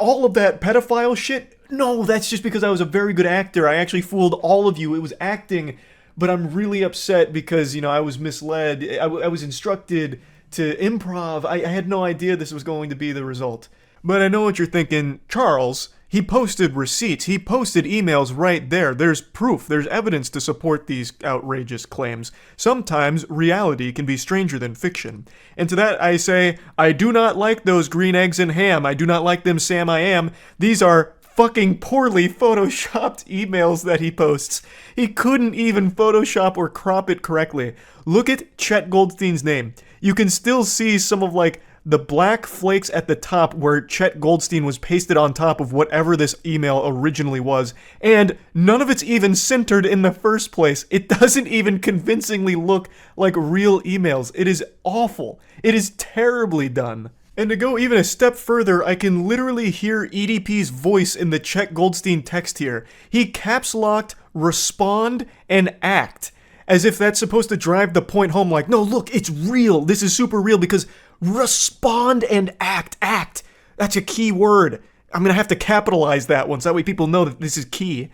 all of that pedophile shit, no, that's just because I was a very good actor. I actually fooled all of you. It was acting, but I'm really upset because, I was misled. I was instructed to improv. I had no idea this was going to be the result. But I know what you're thinking, Charles, He posted receipts. He posted emails right there. There's proof. There's evidence to support these outrageous claims. Sometimes reality can be stranger than fiction. And to that I say, I do not like those green eggs and ham. I do not like them, Sam I am. These are fucking poorly photoshopped emails that he posts. He couldn't even Photoshop or crop it correctly. Look at Chet Goldstein's name. You can still see some of like the black flakes at the top where Chet Goldstein was pasted on top of whatever this email originally was, and none of it's even centered in the first place. It doesn't even convincingly look like real emails. It is awful. It is terribly done. And to go even a step further, I can literally hear EDP's voice in the Chet Goldstein text here. He caps locked respond and act, as if that's supposed to drive the point home, like, no, look, it's real. This is super real because respond and act. Act. That's a key word. I'm going to have to capitalize that one so that way people know that this is key.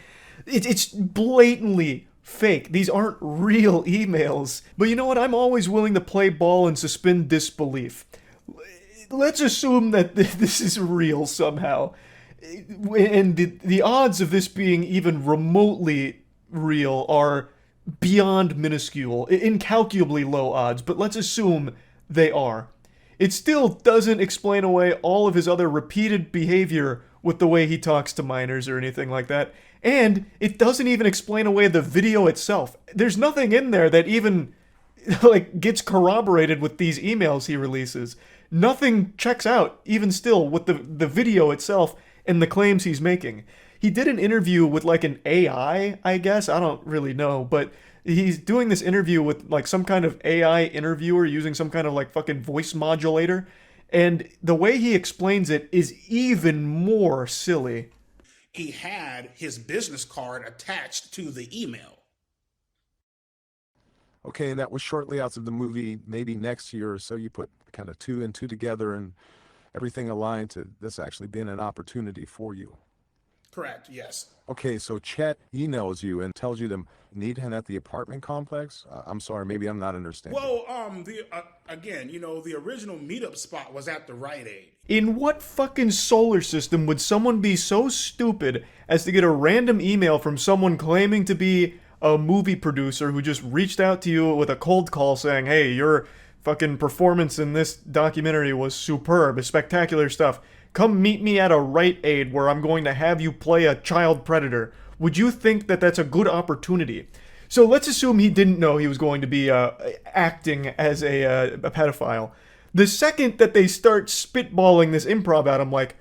It's blatantly fake. These aren't real emails. But you know what? I'm always willing to play ball and suspend disbelief. Let's assume that this is real somehow. And the odds of this being even remotely real are beyond minuscule, incalculably low odds, but let's assume they are. It still doesn't explain away all of his other repeated behavior with the way he talks to minors or anything like that, and it doesn't even explain away the video itself. There's nothing in there that even like gets corroborated with these emails he releases. Nothing checks out, even still, with the video itself and the claims he's making. He did an interview with like an AI, I guess. I don't really know, but he's doing this interview with like some kind of AI interviewer using some kind of like fucking voice modulator. And the way he explains it is even more silly. He had his business card attached to the email. Okay, and that was shortly after the movie, maybe next year or so. You put kind of 2 and 2 together and everything aligned to this actually being an opportunity for you. Correct, yes. Okay, so Chet emails you and tells you to meet him at the apartment complex? I'm sorry, maybe I'm not understanding. Well, again, you know, the original meetup spot was at the Rite Aid. In what fucking solar system would someone be so stupid as to get a random email from someone claiming to be a movie producer who just reached out to you with a cold call saying, hey, your fucking performance in this documentary was superb, spectacular stuff. Come meet me at a Rite Aid where I'm going to have you play a child predator. Would you think that that's a good opportunity? So let's assume he didn't know he was going to be acting as a pedophile. The second that they start spitballing this improv at him, like,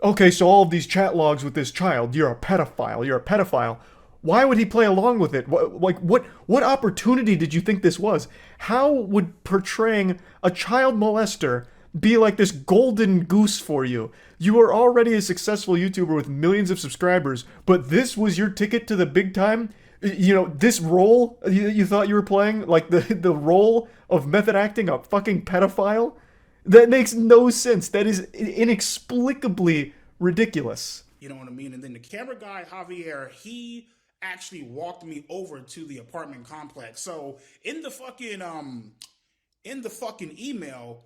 okay, so all of these chat logs with this child, you're a pedophile. Why would he play along with it? What opportunity did you think this was? How would portraying a child molester be like this golden goose for you? You are already a successful YouTuber with millions of subscribers, but this was your ticket to the big time? You know, this role you thought you were playing, like the role of method acting a fucking pedophile? That makes no sense. That is inexplicably ridiculous. You know what I mean? And then the camera guy, Javier, he actually walked me over to the apartment complex. So in the fucking email,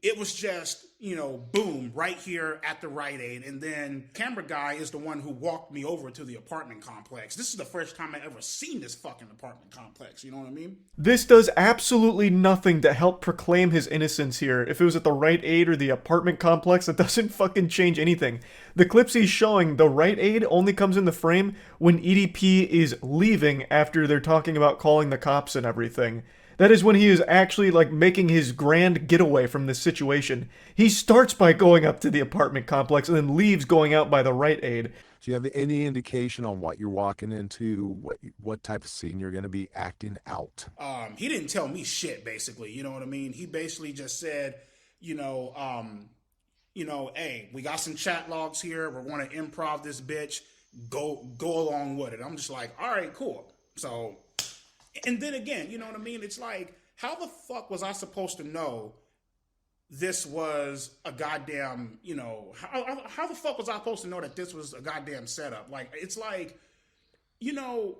it was just, you know, boom, right here at the Rite Aid. And then camera guy is the one who walked me over to the apartment complex. This is the first time I ever seen this fucking apartment complex. You know what I mean? This does absolutely nothing to help proclaim his innocence here. If it was at the Rite Aid or the apartment complex, it doesn't fucking change anything. The clips he's showing, the Rite Aid only comes in the frame when EDP is leaving after they're talking about calling the cops and everything. That is when he is actually, like, making his grand getaway from this situation. He starts by going up to the apartment complex and then leaves going out by the Rite Aid. Do you have any indication on what you're walking into, what type of scene you're going to be acting out? He didn't tell me shit, basically. You know what I mean? He basically just said, hey, we got some chat logs here. We're going to improv this bitch. Go along with it. I'm just like, all right, cool. So... And then again, you know what I mean? It's like, how the fuck was I supposed to know this was a goddamn, you know, how the fuck was I supposed to know that this was a goddamn setup? Like, it's like, you know,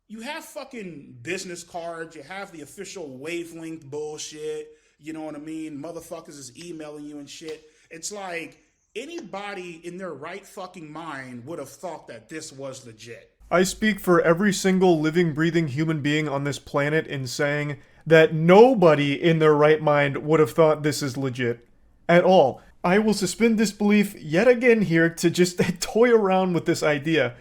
you have fucking business cards, you have the official wavelength bullshit, you know what I mean? Motherfuckers is emailing you and shit. It's like, Anybody in their right fucking mind would have thought that this was legit. I speak for every single living, breathing human being on this planet in saying that nobody in their right mind would have thought this is legit. At all. I will suspend disbelief yet again here to just toy around with this idea.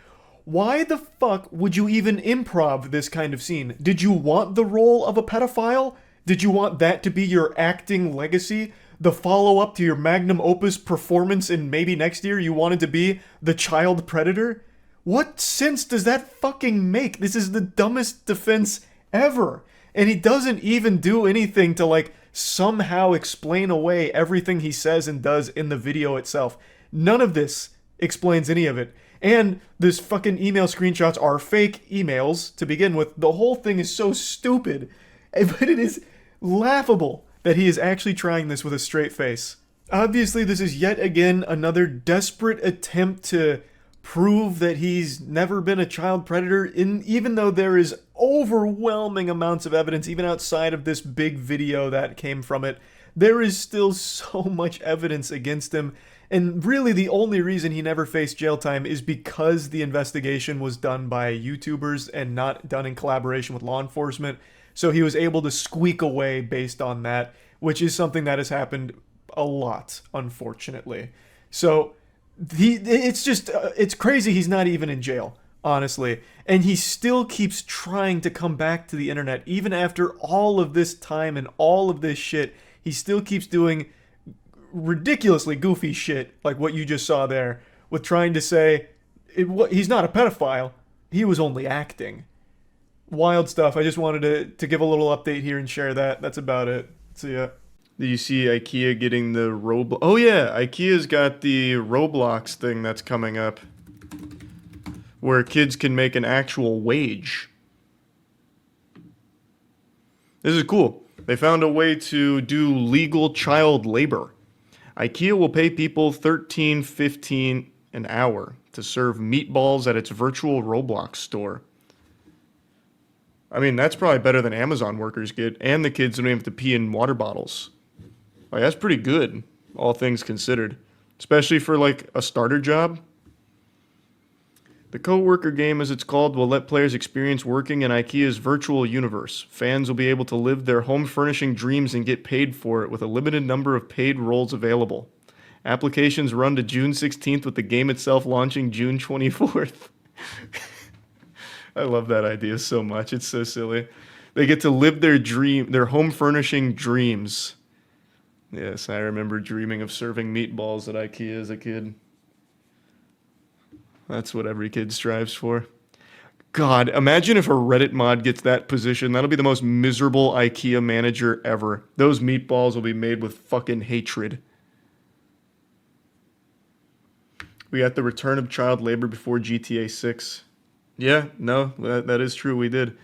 Why the fuck would you even improv this kind of scene? Did you want the role of a pedophile? Did you want that to be your acting legacy? The follow-up to your magnum opus performance in maybe next year you wanted to be the child predator? What sense does that fucking make? This is the dumbest defense ever. And he doesn't even do anything to, like, somehow explain away everything he says and does in the video itself. None of this explains any of it. And this fucking email screenshots are fake emails to begin with. The whole thing is so stupid. But it is laughable that he is actually trying this with a straight face. Obviously, this is yet again another desperate attempt to prove that he's never been a child predator, even though there is overwhelming amounts of evidence, even outside of this big video that came from it. There is still so much evidence against him, and really the only reason he never faced jail time is because the investigation was done by YouTubers and not done in collaboration with law enforcement. So he was able to squeak away based on that, which is something that has happened a lot, unfortunately. So it's crazy he's not even in jail, honestly. And he still keeps trying to come back to the internet. Even after all of this time and all of this shit, he still keeps doing ridiculously goofy shit like what you just saw there, with trying to say he's not a pedophile, he was only acting. Wild stuff. I just wanted to give a little update here and share that. That's about it. So yeah. Do you see IKEA getting the Roblox? Oh yeah, IKEA's got the Roblox thing that's coming up, where kids can make an actual wage. This is cool. They found a way to do legal child labor. IKEA will pay people $13.15 an hour to serve meatballs at its virtual Roblox store. I mean, that's probably better than Amazon workers get, and the kids don't even have to pee in water bottles. Like, that's pretty good, all things considered. Especially for, like, a starter job. The co-worker game, as it's called, will let players experience working in IKEA's virtual universe. Fans will be able to live their home furnishing dreams and get paid for it with a limited number of paid roles available. Applications run to June 16th, with the game itself launching June 24th. I love that idea so much. It's so silly. They get to live their home furnishing dreams. Yes, I remember dreaming of serving meatballs at IKEA as a kid. That's what every kid strives for. God, imagine if a Reddit mod gets that position. That'll be the most miserable IKEA manager ever. Those meatballs will be made with fucking hatred. We got the return of child labor before GTA 6. Yeah, no, that is true. We did.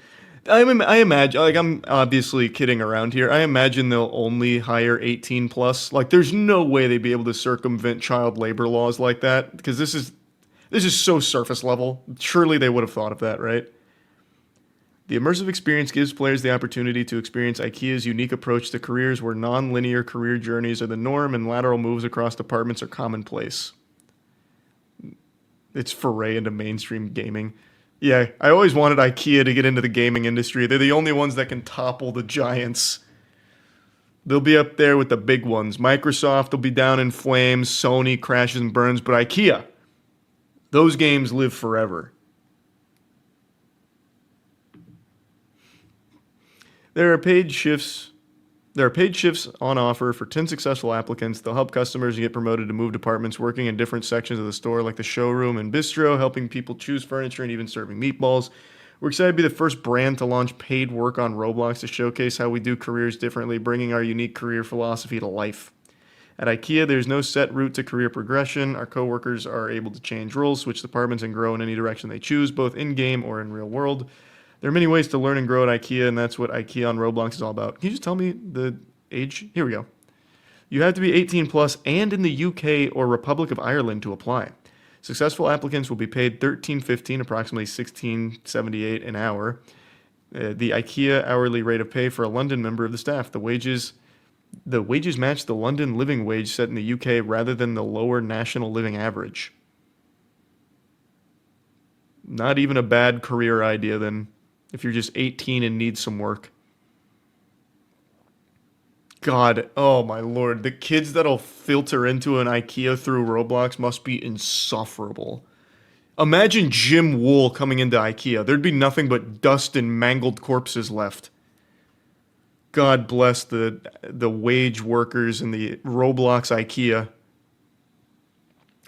I imagine, like, I'm obviously kidding around here. I imagine they'll only hire 18 plus. Like, there's no way they'd be able to circumvent child labor laws like that, because this is so surface level. Surely they would have thought of that, right? The immersive experience gives players the opportunity to experience IKEA's unique approach to careers, where non-linear career journeys are the norm and lateral moves across departments are commonplace. It's foray into mainstream gaming. Yeah, I always wanted IKEA to get into the gaming industry. They're the only ones that can topple the giants. They'll be up there with the big ones. Microsoft will be down in flames. Sony crashes and burns. But IKEA, those games live forever. There are paid shifts on offer for 10 successful applicants. They'll help customers get promoted to move departments, working in different sections of the store like the showroom and bistro, helping people choose furniture and even serving meatballs. We're excited to be the first brand to launch paid work on Roblox to showcase how we do careers differently, bringing our unique career philosophy to life. At IKEA, there's no set route to career progression. Our coworkers are able to change roles, switch departments, and grow in any direction they choose, both in-game or in real world. There are many ways to learn and grow at IKEA, and that's what IKEA on Roblox is all about. Can you just tell me the age? Here we go. You have to be 18 plus and in the UK or Republic of Ireland to apply. Successful applicants will be paid $13.15, approximately $16.78 an hour. The IKEA hourly rate of pay for a London member of the staff. The The wages match the London living wage set in the UK rather than the lower national living average. Not even a bad career idea then, if you're just 18 and need some work. God, oh my lord, the kids that'll filter into an IKEA through Roblox must be insufferable. Imagine Jim Wool coming into IKEA. There'd be nothing but dust and mangled corpses left. God bless the wage workers in the Roblox IKEA.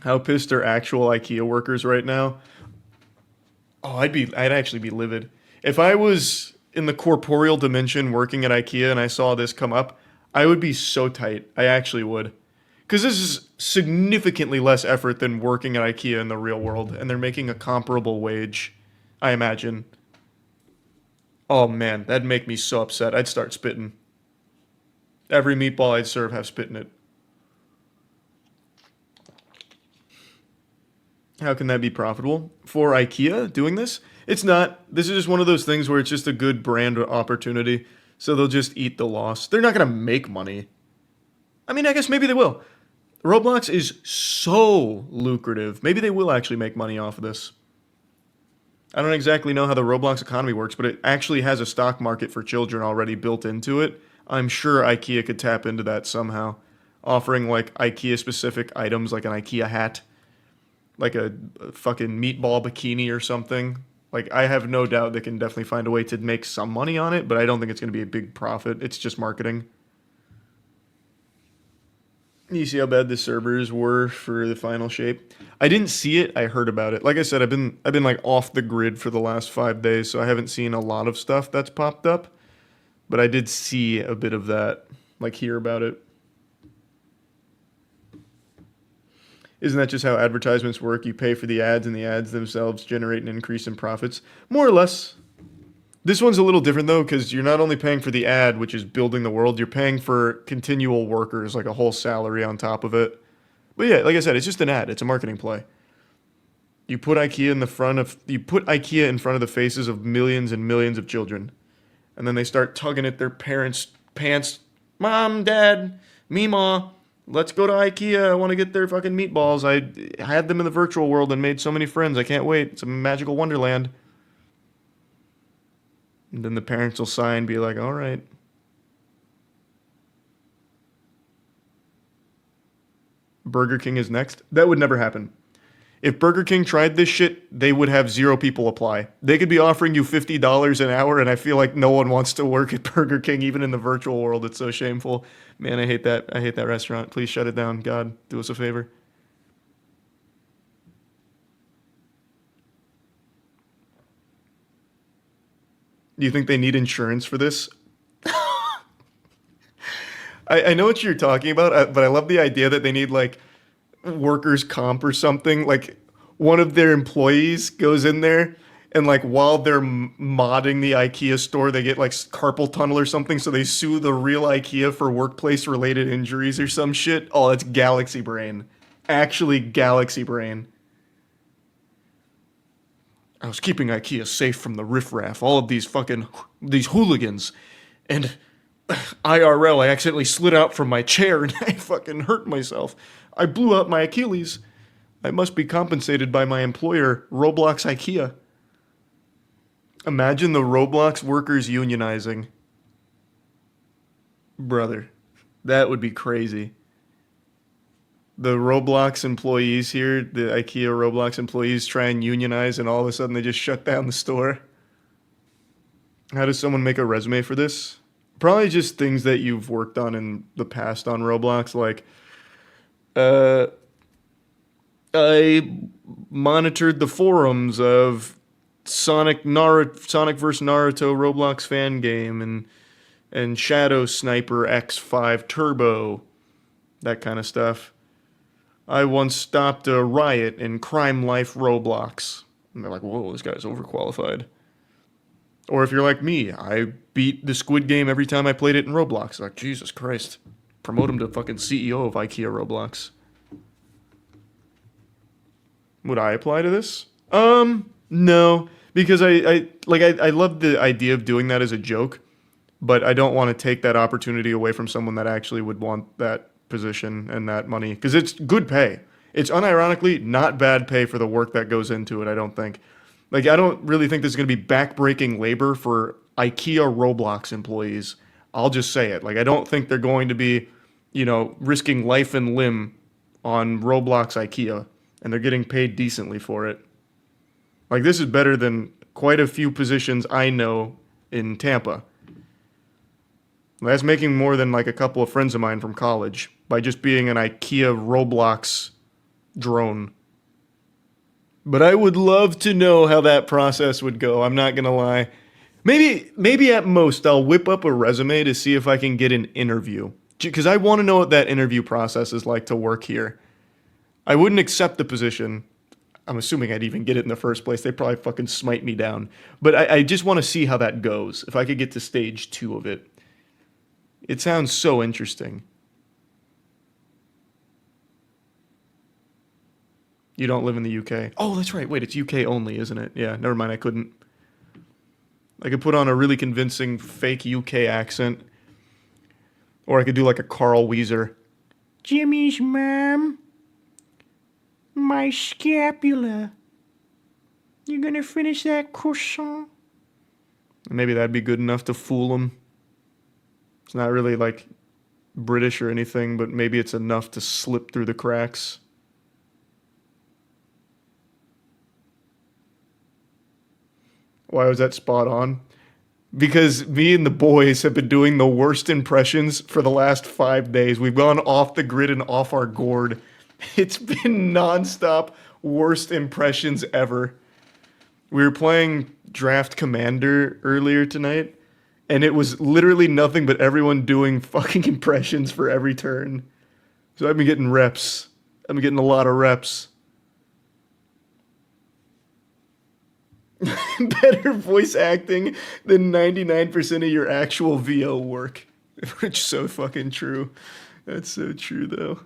How pissed are actual IKEA workers right now? Oh, I'd actually be livid. If I was in the corporeal dimension working at IKEA and I saw this come up, I would be so tight. I actually would. Because this is significantly less effort than working at IKEA in the real world, and they're making a comparable wage, I imagine. Oh man, that'd make me so upset. I'd start spitting. Every meatball I'd serve have spit in it. How can that be profitable? For IKEA doing this? It's not. This is just one of those things where it's just a good brand opportunity, so they'll just eat the loss. They're not going to make money. I mean, I guess maybe they will. Roblox is so lucrative. Maybe they will actually make money off of this. I don't exactly know how the Roblox economy works, but it actually has a stock market for children already built into it. I'm sure IKEA could tap into that somehow, offering like IKEA-specific items like an IKEA hat, like a fucking meatball bikini or something. Like, I have no doubt they can definitely find a way to make some money on it, but I don't think it's going to be a big profit. It's just marketing. You see how bad the servers were for the final shape? I didn't see it. I heard about it. Like I said, I've been like off the grid for the last 5 days, so I haven't seen a lot of stuff that's popped up. But I did see a bit of that, like hear about it. Isn't that just how advertisements work? You pay for the ads, and the ads themselves generate an increase in profits? More or less. This one's a little different, though, because you're not only paying for the ad, which is building the world, you're paying for continual workers, like a whole salary on top of it. But yeah, like I said, it's just an ad. It's a marketing play. You put IKEA in front of the faces of millions and millions of children. And then they start tugging at their parents' pants. Mom, Dad, Meemaw, let's go to IKEA. I want to get their fucking meatballs. I had them in the virtual world and made so many friends. I can't wait. It's a magical wonderland. And then the parents will sign and be like, all right. Burger King is next. That would never happen. If Burger King tried this shit, they would have 0 people apply. They could be offering you $50 an hour, and I feel like no one wants to work at Burger King, even in the virtual world. It's so shameful. Man, I hate that. I hate that restaurant. Please shut it down. God, do us a favor. Do you think they need insurance for this? I know what you're talking about, but I love the idea that they need, like, workers' comp or something. Like, one of their employees goes in there, and, like, while they're modding the IKEA store, they get, like, carpal tunnel or something, so they sue the real IKEA for workplace-related injuries or some shit. Oh, it's Galaxy Brain. Actually, Galaxy Brain. I was keeping IKEA safe from the riffraff, all of these hooligans, and IRL, I accidentally slid out from my chair and I fucking hurt myself. I blew out my Achilles. I must be compensated by my employer, Roblox IKEA. Imagine the Roblox workers unionizing. Brother, that would be crazy. The Roblox employees here, the IKEA Roblox employees try and unionize and all of a sudden they just shut down the store. How does someone make a resume for this? Probably just things that you've worked on in the past on Roblox, like, I monitored the forums of Sonic vs. Naruto Roblox fan game and Shadow Sniper X5 Turbo, that kind of stuff. I once stopped a riot in Crime Life Roblox. And they're like, whoa, this guy's overqualified. Or if you're like me, I beat the Squid Game every time I played it in Roblox. Like, Jesus Christ. Promote him to fucking CEO of IKEA Roblox. Would I apply to this? No. Because I love the idea of doing that as a joke. but I don't want to take that opportunity away from someone that actually would want that position and that money, because it's good pay. It's unironically not bad pay for the work that goes into it, I don't think. Like, I don't really think this is going to be backbreaking labor for IKEA Roblox employees. I'll just say it. Like, I don't think they're going to be, you know, risking life and limb on Roblox IKEA, and they're getting paid decently for it. Like, this is better than quite a few positions I know in Tampa. That's making more than like a couple of friends of mine from college by just being an IKEA Roblox drone. But I would love to know how that process would go. I'm not gonna lie. Maybe at most I'll whip up a resume to see if I can get an interview, because I want to know what that interview process is like to work here. I wouldn't accept the position. I'm assuming I'd even get it in the first place. They'd probably fucking smite me down. But I just want to see how that goes, if I could get to stage 2 of it. It sounds so interesting. You don't live in the UK. Oh, that's right. Wait, it's UK only, isn't it? Yeah, never mind. I couldn't. I could put on a really convincing fake UK accent. Or I could do like a Carl Weezer. Jimmy's mom. My scapula. You gonna finish that croissant? Maybe that'd be good enough to fool him. It's not really like British or anything, but maybe it's enough to slip through the cracks. Why was that spot on? Because me and the boys have been doing the worst impressions for the last 5 days. We've gone off the grid and off our gourd. It's been nonstop worst impressions ever. We were playing Draft Commander earlier tonight, and it was literally nothing but everyone doing fucking impressions for every turn. So I've been getting reps. I've been getting a lot of reps. Better voice acting than 99% of your actual VO work. Which is so fucking true. That's so true, though.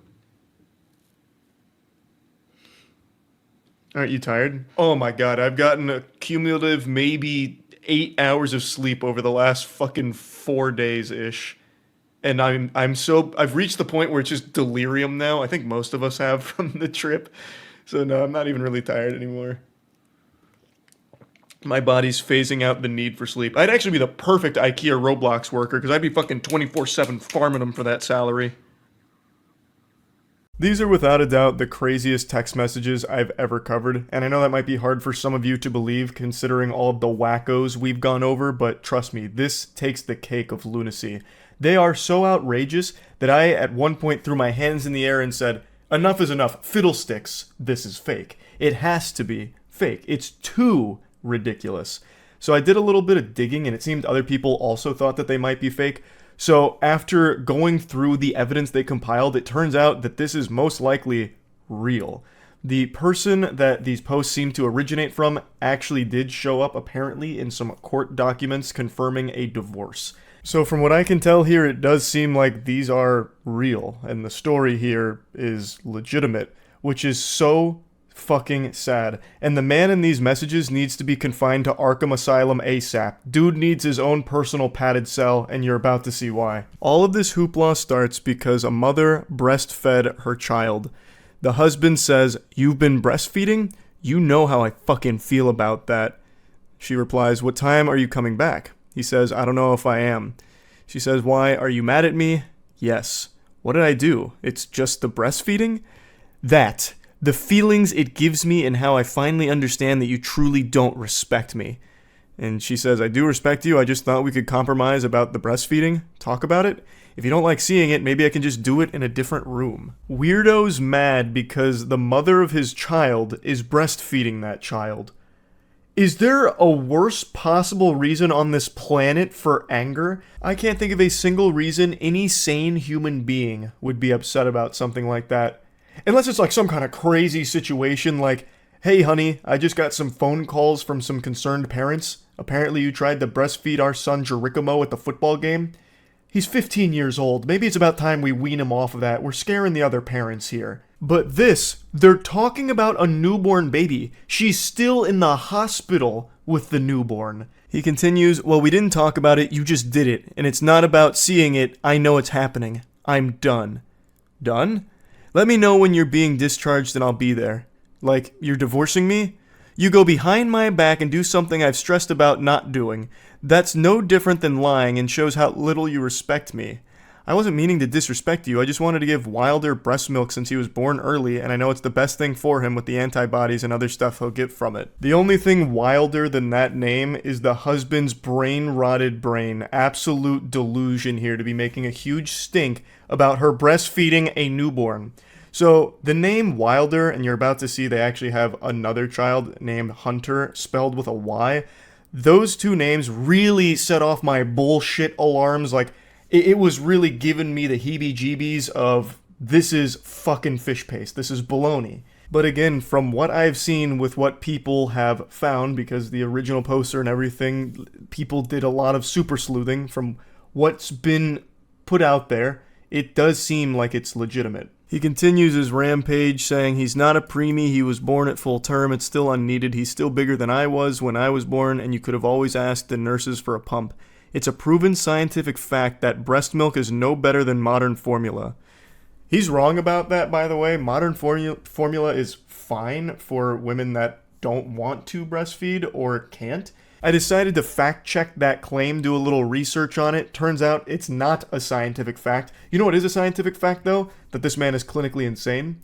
Aren't you tired? Oh my god, I've gotten a cumulative maybe 8 hours of sleep over the last fucking 4 days-ish. And I've reached the point where it's just delirium now. I think most of us have from the trip. So no, I'm not even really tired anymore. My body's phasing out the need for sleep. I'd actually be the perfect IKEA Roblox worker, because I'd be fucking 24/7 farming them for that salary. These are without a doubt the craziest text messages I've ever covered, and I know that might be hard for some of you to believe considering all of the wackos we've gone over, but trust me, this takes the cake of lunacy. They are so outrageous that I at one point threw my hands in the air and said, enough is enough, fiddlesticks, this is fake. It has to be fake. It's too ridiculous. So I did a little bit of digging, and it seemed other people also thought that they might be fake. So after going through the evidence they compiled, it turns out that this is most likely real. The person that these posts seem to originate from actually did show up apparently in some court documents confirming a divorce. So from what I can tell here, it does seem like these are real, and the story here is legitimate, which is so fucking sad. And the man in these messages needs to be confined to Arkham Asylum ASAP. Dude needs his own personal padded cell, and you're about to see why. All of this hoopla starts because a mother breastfed her child. The husband says, "You've been breastfeeding? You know how I fucking feel about that." She replies, "What time are you coming back?" He says, "I don't know if I am." She says, "Why, are you mad at me?" "Yes." "What did I do? It's just the breastfeeding?" "That. The feelings it gives me and how I finally understand that you truly don't respect me." And she says, "I do respect you. I just thought we could compromise about the breastfeeding. Talk about it. If you don't like seeing it, maybe I can just do it in a different room." Weirdo's mad because the mother of his child is breastfeeding that child. Is there a worse possible reason on this planet for anger? I can't think of a single reason any sane human being would be upset about something like that. Unless it's like some kind of crazy situation like, "Hey honey, I just got some phone calls from some concerned parents. Apparently you tried to breastfeed our son Geronimo at the football game. He's 15 years old. Maybe it's about time we wean him off of that. We're scaring the other parents here." But this, they're talking about a newborn baby. She's still in the hospital with the newborn. He continues, well, we didn't talk about it, you just did it. And it's not about seeing it, I know it's happening. I'm done. Done? Let me know when you're being discharged and I'll be there. Like, you're divorcing me? You go behind my back and do something I've stressed about not doing. That's no different than lying and shows how little you respect me. I wasn't meaning to disrespect you, I just wanted to give Wilder breast milk since he was born early, and I know it's the best thing for him with the antibodies and other stuff he'll get from it. The only thing wilder than that name is the husband's brain-rotted brain. Absolute delusion here to be making a huge stink about her breastfeeding a newborn. So, the name Wilder, and you're about to see they actually have another child named Hunter, spelled with a Y. Those two names really set off my bullshit alarms, like, it was really giving me the heebie-jeebies of, this is fucking fish paste, this is baloney. But again, from what I've seen with what people have found, because the original poster and everything, people did a lot of super sleuthing, from what's been put out there, it does seem like it's legitimate. He continues his rampage, saying he's not a preemie, he was born at full term, it's still unneeded, he's still bigger than I was when I was born, and you could have always asked the nurses for a pump. It's a proven scientific fact that breast milk is no better than modern formula. He's wrong about that, by the way. Modern formula is fine for women that don't want to breastfeed or can't. I decided to fact check that claim, do a little research on it. Turns out it's not a scientific fact. You know what is a scientific fact, though? That this man is clinically insane.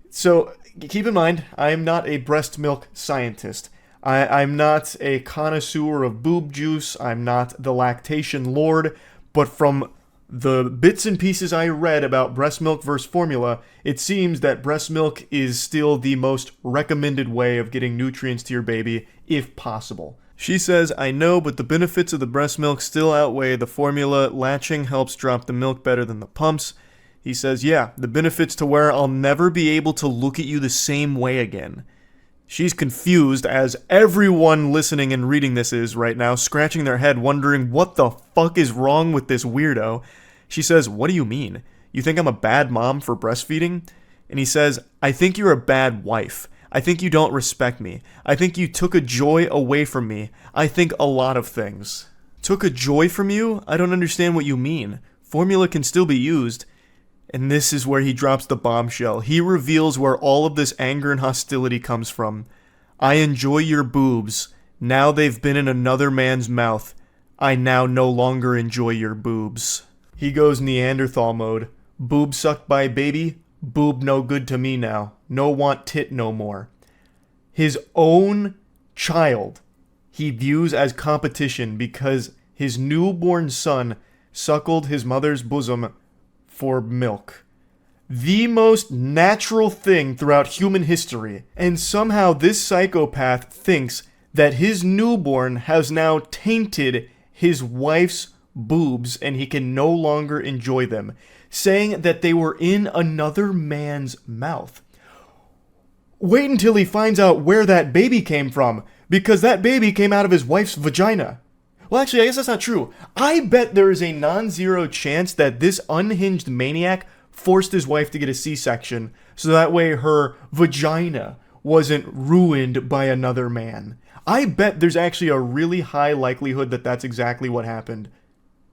So keep in mind, I am not a breast milk scientist. I'm not a connoisseur of boob juice, I'm not the lactation lord, but from the bits and pieces I read about breast milk versus formula, it seems that breast milk is still the most recommended way of getting nutrients to your baby, if possible. She says, I know, but the benefits of the breast milk still outweigh the formula. Latching helps drop the milk better than the pumps. He says, yeah, the benefits to where I'll never be able to look at you the same way again. She's confused, as everyone listening and reading this is right now, scratching their head wondering what the fuck is wrong with this weirdo. She says, what do you mean? You think I'm a bad mom for breastfeeding? And he says, I think you're a bad wife. I think you don't respect me. I think you took a joy away from me. I think a lot of things. Took a joy from you? I don't understand what you mean. Formula can still be used. And this is where he drops the bombshell. He reveals where all of this anger and hostility comes from. I enjoy your boobs. Now they've been in another man's mouth. I now no longer enjoy your boobs. He goes Neanderthal mode. Boob sucked by baby. Boob no good to me now. No want tit no more. His own child he views as competition because his newborn son suckled his mother's bosom for milk. The most natural thing throughout human history. And somehow this psychopath thinks that his newborn has now tainted his wife's boobs and he can no longer enjoy them, saying that they were in another man's mouth. Wait until he finds out where that baby came from, because that baby came out of his wife's vagina. Well, actually, I guess that's not true. I bet there is a non-zero chance that this unhinged maniac forced his wife to get a C-section, so that way her vagina wasn't ruined by another man. I bet there's actually a really high likelihood that that's exactly what happened.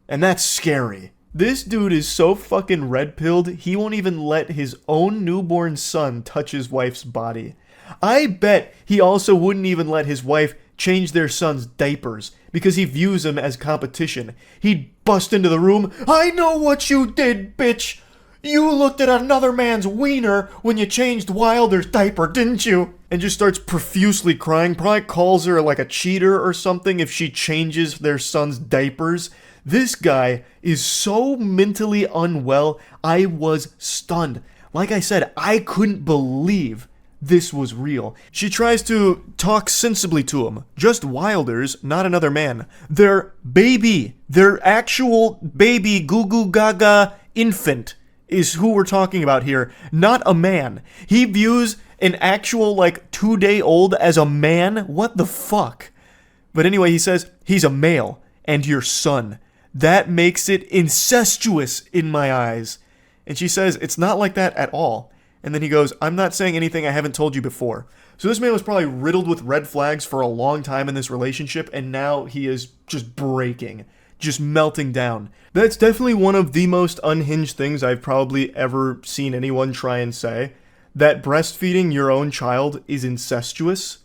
And that's scary. This dude is so fucking red-pilled, he won't even let his own newborn son touch his wife's body. I bet he also wouldn't even let his wife change their son's diapers, because he views them as competition. He'd bust into the room, I know what you did, bitch! You looked at another man's wiener when you changed Wilder's diaper, didn't you? And just starts profusely crying, probably calls her like a cheater or something if she changes their son's diapers. This guy is so mentally unwell, I was stunned. Like I said, I couldn't believe this was real. She tries to talk sensibly to him. Just Wilder's, not another man. Their baby, their actual baby goo goo gaga infant is who we're talking about here, not a man. He views an actual, 2-day-old as a man? What the fuck? But anyway, he says, he's a male, and your son. That makes it incestuous in my eyes. And she says, it's not like that at all. And then he goes, I'm not saying anything I haven't told you before. So this man was probably riddled with red flags for a long time in this relationship, and now he is just breaking, just melting down. That's definitely one of the most unhinged things I've probably ever seen anyone try and say. That breastfeeding your own child is incestuous.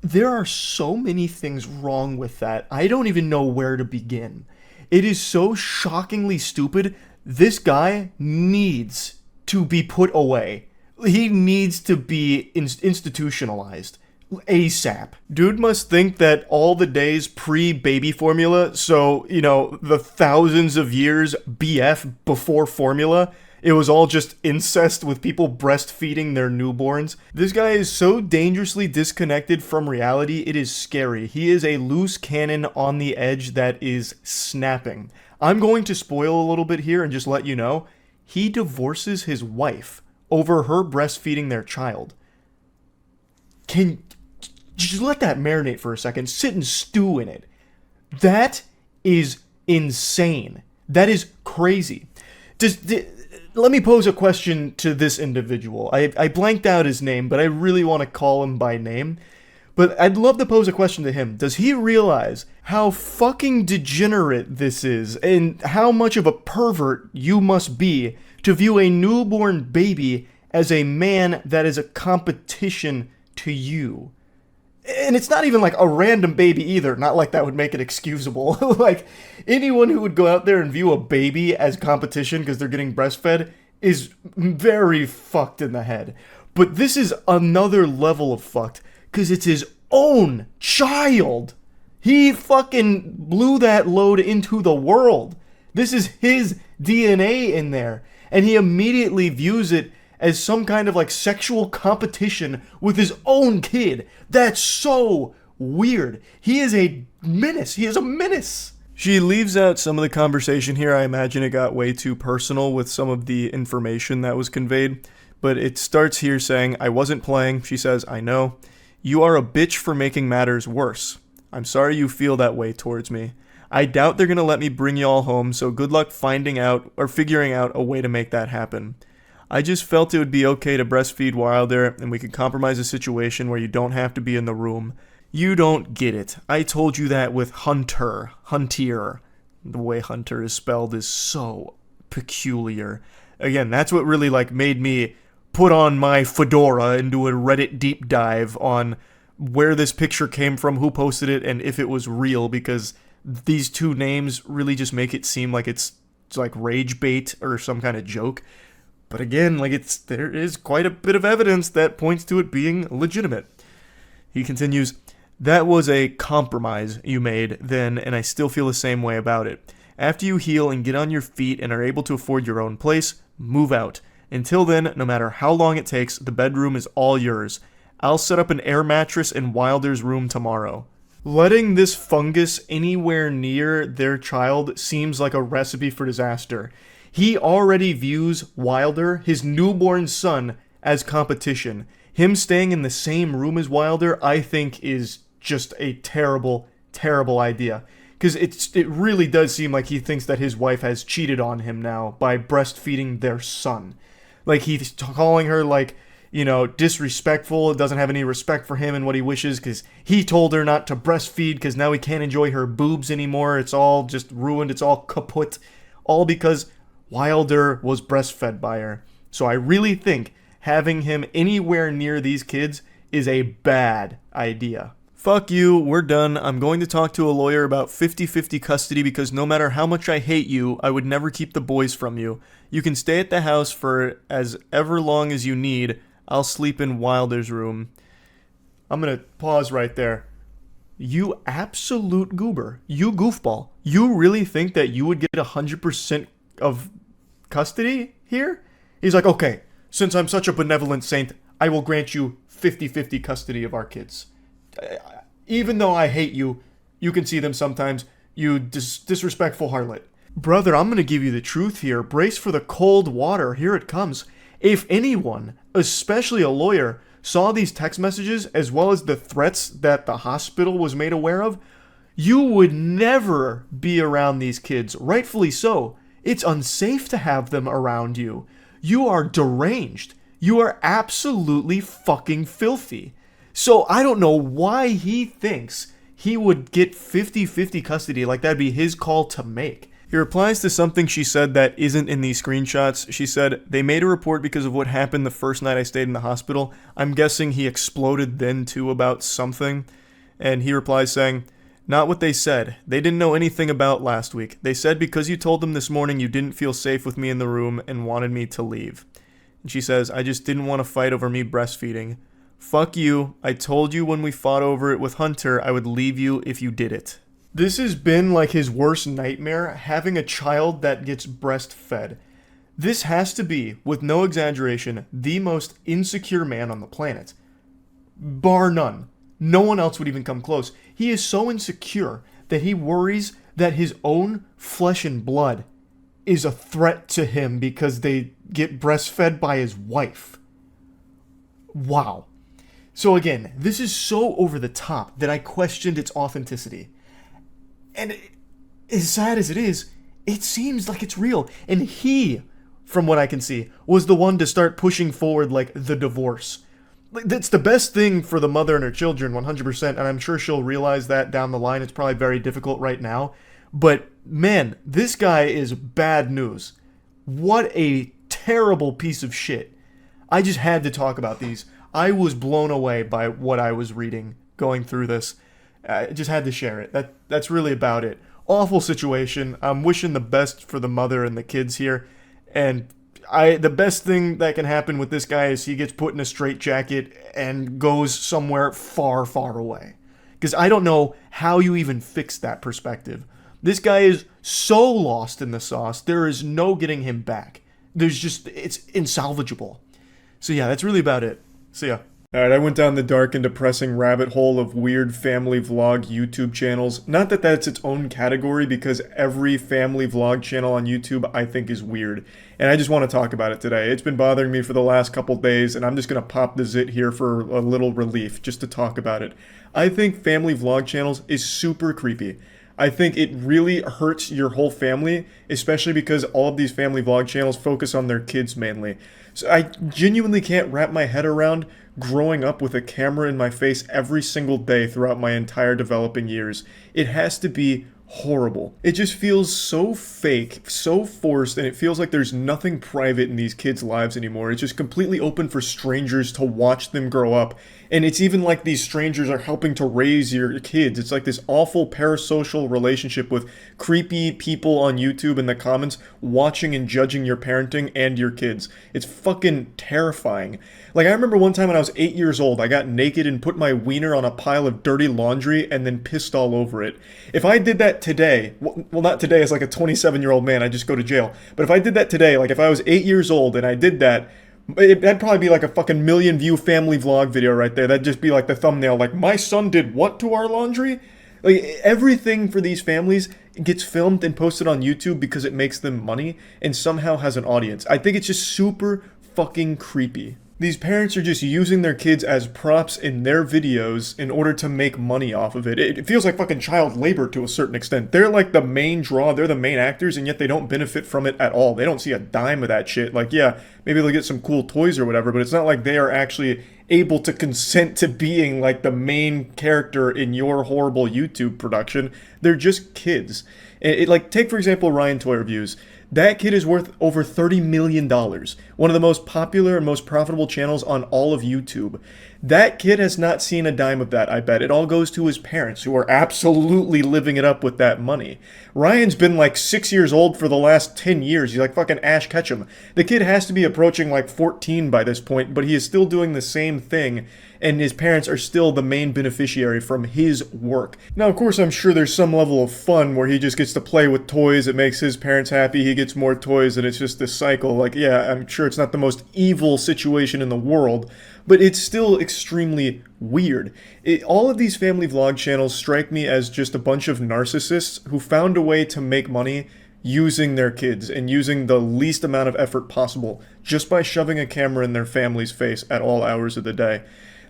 There are so many things wrong with that. I don't even know where to begin. It is so shockingly stupid. This guy needs to be put away. He needs to be institutionalized. ASAP. Dude must think that all the days pre-baby formula, so, you know, the thousands of years BF before formula, it was all just incest with people breastfeeding their newborns. This guy is so dangerously disconnected from reality, it is scary. He is a loose cannon on the edge that is snapping. I'm going to spoil a little bit here and just let you know, he divorces his wife over her breastfeeding their child. Just let that marinate for a second. Sit and stew in it. That is insane. That is crazy. Let me pose a question to this individual. I blanked out his name, but I really want to call him by name. But I'd love to pose a question to him. Does he realize how fucking degenerate this is and how much of a pervert you must be to view a newborn baby as a man that is a competition to you? And it's not even like a random baby either. Not like that would make it excusable. Like, anyone who would go out there and view a baby as competition because they're getting breastfed is very fucked in the head. But this is another level of fucked because it's his own child. He fucking blew that load into the world. This is his DNA in there. And he immediately views it as some kind of like sexual competition with his own kid. That's so weird. He is a menace. He is a menace. She leaves out some of the conversation here. I imagine it got way too personal with some of the information that was conveyed. But it starts here saying, I wasn't playing. She says, I know. You are a bitch for making matters worse. I'm sorry you feel that way towards me. I doubt they're gonna let me bring y'all home, so good luck finding out or figuring out a way to make that happen. I just felt it would be okay to breastfeed Wilder, and we could compromise a situation where you don't have to be in the room. You don't get it. I told you that with Hunter. The way Hunter is spelled is so peculiar. Again, that's what really like made me put on my fedora and do a Reddit deep dive on where this picture came from, who posted it, and if it was real, because these two names really just make it seem like it's like rage bait or some kind of joke. But again, like there is quite a bit of evidence that points to it being legitimate. He continues, that was a compromise you made then, and I still feel the same way about it. After you heal and get on your feet and are able to afford your own place, move out. Until then, no matter how long it takes, the bedroom is all yours. I'll set up an air mattress in Wilder's room tomorrow. Letting this fungus anywhere near their child seems like a recipe for disaster. He already views Wilder, his newborn son, as competition. Him staying in the same room as Wilder, I think, is just a terrible, terrible idea. Because it really does seem like he thinks that his wife has cheated on him now by breastfeeding their son. Like, he's calling her, like, you know, disrespectful, doesn't have any respect for him and what he wishes because he told her not to breastfeed because now he can't enjoy her boobs anymore. It's all just ruined. It's all kaput. All because Wilder was breastfed by her. So I really think having him anywhere near these kids is a bad idea. Fuck you, we're done. I'm going to talk to a lawyer about 50-50 custody because no matter how much I hate you, I would never keep the boys from you. You can stay at the house for as ever long as you need. I'll sleep in Wilder's room. I'm gonna pause right there. You absolute goober. You goofball. You really think that you would get 100% of custody here? He's like, okay, since I'm such a benevolent saint, I will grant you 50-50 custody of our kids. Even though I hate you, you can see them sometimes, you disrespectful harlot. Brother, I'm gonna give you the truth here. Brace for the cold water. Here it comes. If anyone, especially a lawyer, saw these text messages as well as the threats that the hospital was made aware of, you would never be around these kids. Rightfully so. It's unsafe to have them around you. You are deranged. You are absolutely fucking filthy. So I don't know why he thinks he would get 50-50 custody, like that'd be his call to make. He replies to something she said that isn't in these screenshots. She said, "They made a report because of what happened the first night I stayed in the hospital. I'm guessing he exploded then too about something." And he replies saying, "Not what they said. They didn't know anything about last week. They said because you told them this morning you didn't feel safe with me in the room and wanted me to leave." And she says, "I just didn't want to fight over me breastfeeding. Fuck you. I told you when we fought over it with Hunter I would leave you if you did it." This has been like his worst nightmare, having a child that gets breastfed. This has to be, with no exaggeration, the most insecure man on the planet. Bar none. No one else would even come close. He is so insecure that he worries that his own flesh and blood is a threat to him because they get breastfed by his wife. Wow. So again, this is so over the top that I questioned its authenticity. And as sad as it is, it seems like it's real. And he, from what I can see, was the one to start pushing forward, like, the divorce. Like, that's the best thing for the mother and her children, 100%, and I'm sure she'll realize that down the line. It's probably very difficult right now. But, man, this guy is bad news. What a terrible piece of shit. I just had to talk about these. I was blown away by what I was reading going through this. I just had to share it. That's really about it. Awful situation. I'm wishing the best for the mother and the kids here. And the best thing that can happen with this guy is he gets put in a straitjacket and goes somewhere far, far away. Because I don't know how you even fix that perspective. This guy is so lost in the sauce, there is no getting him back. It's insalvageable. So yeah, that's really about it. See ya. Alright, I went down the dark and depressing rabbit hole of weird family vlog YouTube channels. Not that that's its own category, because every family vlog channel on YouTube I think is weird. And I just want to talk about it today. It's been bothering me for the last couple days, and I'm just going to pop the zit here for a little relief, just to talk about it. I think family vlog channels is super creepy. I think it really hurts your whole family, especially because all of these family vlog channels focus on their kids mainly. So I genuinely can't wrap my head around growing up with a camera in my face every single day throughout my entire developing years. It has to be horrible. It just feels so fake, so forced, and it feels like there's nothing private in these kids' lives anymore. It's just completely open for strangers to watch them grow up. And it's even like these strangers are helping to raise your kids. It's like this awful parasocial relationship with creepy people on YouTube in the comments watching and judging your parenting and your kids. It's fucking terrifying. Like, I remember one time when I was 8 years old, I got naked and put my wiener on a pile of dirty laundry and then pissed all over it. If I did that today, well, not today as like a 27-year-old man, I'd just go to jail. But if I did that today, like if I was 8 years old and I did that, that'd probably be like a fucking million-view family vlog video right there. That'd just be like the thumbnail, like, my son did what to our laundry? Like, everything for these families gets filmed and posted on YouTube because it makes them money and somehow has an audience. I think it's just super fucking creepy. These parents are just using their kids as props in their videos in order to make money off of it. It feels like fucking child labor to a certain extent. They're like the main draw, they're the main actors, and yet they don't benefit from it at all. They don't see a dime of that shit. Like, yeah, maybe they'll get some cool toys or whatever, but it's not like they are actually able to consent to being like the main character in your horrible YouTube production. They're just kids. Like, take for example Ryan Toy Reviews. That kid is worth over $30 million. One of the most popular and most profitable channels on all of YouTube. That kid has not seen a dime of that, I bet. It all goes to his parents, who are absolutely living it up with that money. Ryan's been like 6 years old for the last 10 years. He's like fucking Ash Ketchum. The kid has to be approaching like 14 by this point, but he is still doing the same thing, and his parents are still the main beneficiary from his work. Now, of course, I'm sure there's some level of fun where he just gets to play with toys. It makes his parents happy. He gets more toys, and it's just this cycle. Like, yeah, I'm sure it's not the most evil situation in the world, but it's still extremely weird. All of these family vlog channels strike me as just a bunch of narcissists who found a way to make money using their kids and using the least amount of effort possible just by shoving a camera in their family's face at all hours of the day.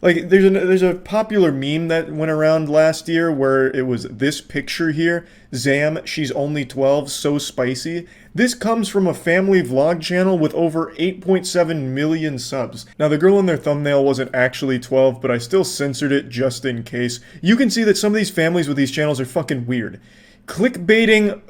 Like, there's a popular meme that went around last year where it was this picture here. Zam, she's only 12, so spicy. This comes from a family vlog channel with over 8.7 million subs. Now, the girl in their thumbnail wasn't actually 12, but I still censored it just in case. You can see that some of these families with these channels are fucking weird. Clickbaiting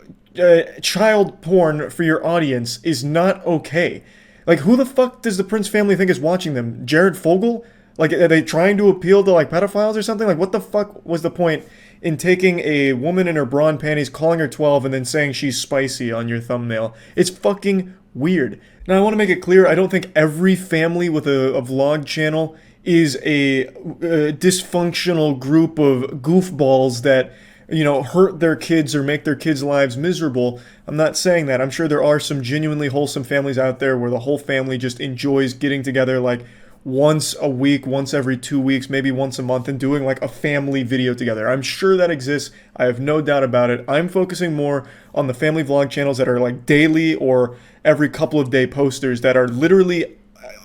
child porn for your audience is not okay. Like, who the fuck does the Prince family think is watching them? Jared Fogle? Like, are they trying to appeal to, like, pedophiles or something? Like, what the fuck was the point in taking a woman in her bra and panties, calling her 12, and then saying she's spicy on your thumbnail? It's fucking weird. Now, I want to make it clear, I don't think every family with a vlog channel is a dysfunctional group of goofballs that, you know, hurt their kids or make their kids' lives miserable. I'm not saying that. I'm sure there are some genuinely wholesome families out there where the whole family just enjoys getting together, like, once a week, once every 2 weeks, maybe once a month, and doing like a family video together. I'm sure that exists. I have no doubt about it. I'm focusing more on the family vlog channels that are like daily or every couple of day posters that are literally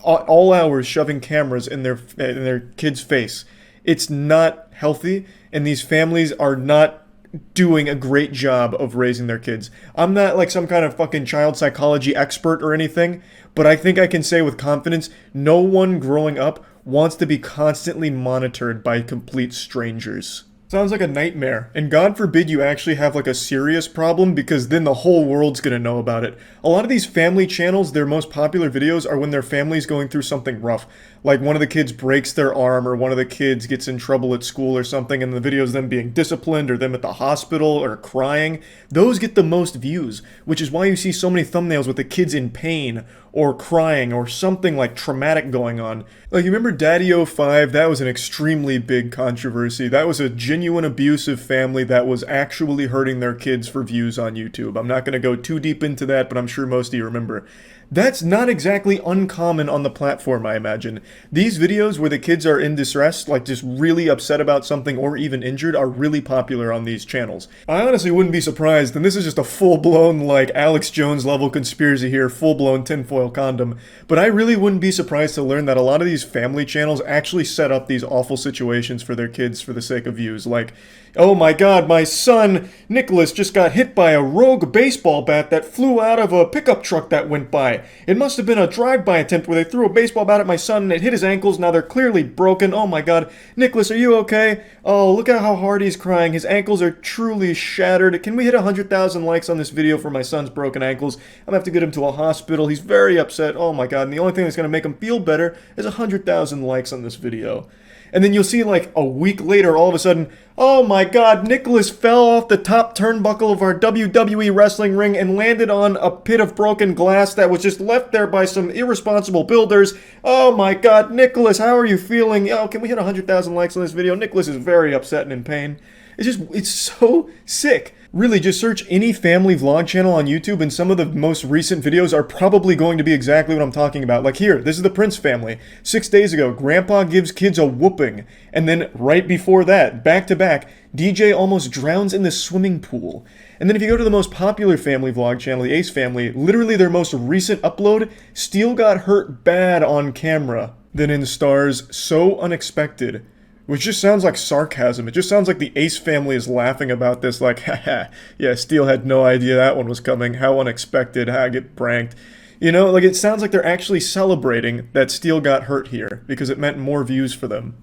all hours shoving cameras in their kid's face. It's not healthy, and these families are not doing a great job of raising their kids. I'm not like some kind of fucking child psychology expert or anything, but I think I can say with confidence, no one growing up wants to be constantly monitored by complete strangers. Sounds like a nightmare, and God forbid you actually have like a serious problem, because then the whole world's gonna know about it. A lot of these family channels, their most popular videos are when their family's going through something rough. Like one of the kids breaks their arm, or one of the kids gets in trouble at school or something, and the video's them being disciplined, or them at the hospital, or crying. Those get the most views, which is why you see so many thumbnails with the kids in pain, or crying, or something like traumatic going on. Like, you remember Daddy05? That was an extremely big controversy. That was a genuine abusive family that was actually hurting their kids for views on YouTube. I'm not going to go too deep into that, but I'm sure most of you remember. That's not exactly uncommon on the platform, I imagine. These videos where the kids are in distress, like just really upset about something or even injured, are really popular on these channels. I honestly wouldn't be surprised, and this is just a full-blown, like, Alex Jones level conspiracy here, full-blown tinfoil condom, but I really wouldn't be surprised to learn that a lot of these family channels actually set up these awful situations for their kids for the sake of views. Like, oh my god, my son, Nicholas, just got hit by a rogue baseball bat that flew out of a pickup truck that went by. It must have been a drive-by attempt where they threw a baseball bat at my son and it hit his ankles. Now they're clearly broken. Oh my god. Nicholas, are you okay? Oh, look at how hard he's crying. His ankles are truly shattered. Can we hit 100,000 likes on this video for my son's broken ankles? I'm gonna have to get him to a hospital. He's very upset. Oh my god. And the only thing that's gonna make him feel better is 100,000 likes on this video. And then you'll see, like, a week later, all of a sudden, oh my god, Nicholas fell off the top turnbuckle of our WWE wrestling ring and landed on a pit of broken glass that was just left there by some irresponsible builders. Oh my god, Nicholas, how are you feeling? Oh, can we hit 100,000 likes on this video? Nicholas is very upset and in pain. It's so sick. Really, just search any family vlog channel on YouTube and some of the most recent videos are probably going to be exactly what I'm talking about. Like here, this is the Prince family. 6 days ago, Grandpa gives kids a whooping. And then right before that, back to back, DJ almost drowns in the swimming pool. And then if you go to the most popular family vlog channel, the Ace family, literally their most recent upload, Steele got hurt bad on camera. Then in stars, so unexpected. Which just sounds like sarcasm. It just sounds like the Ace family is laughing about this, like, haha, yeah, Steele had no idea that one was coming. How unexpected, I get pranked. You know, like, it sounds like they're actually celebrating that Steele got hurt here, because it meant more views for them.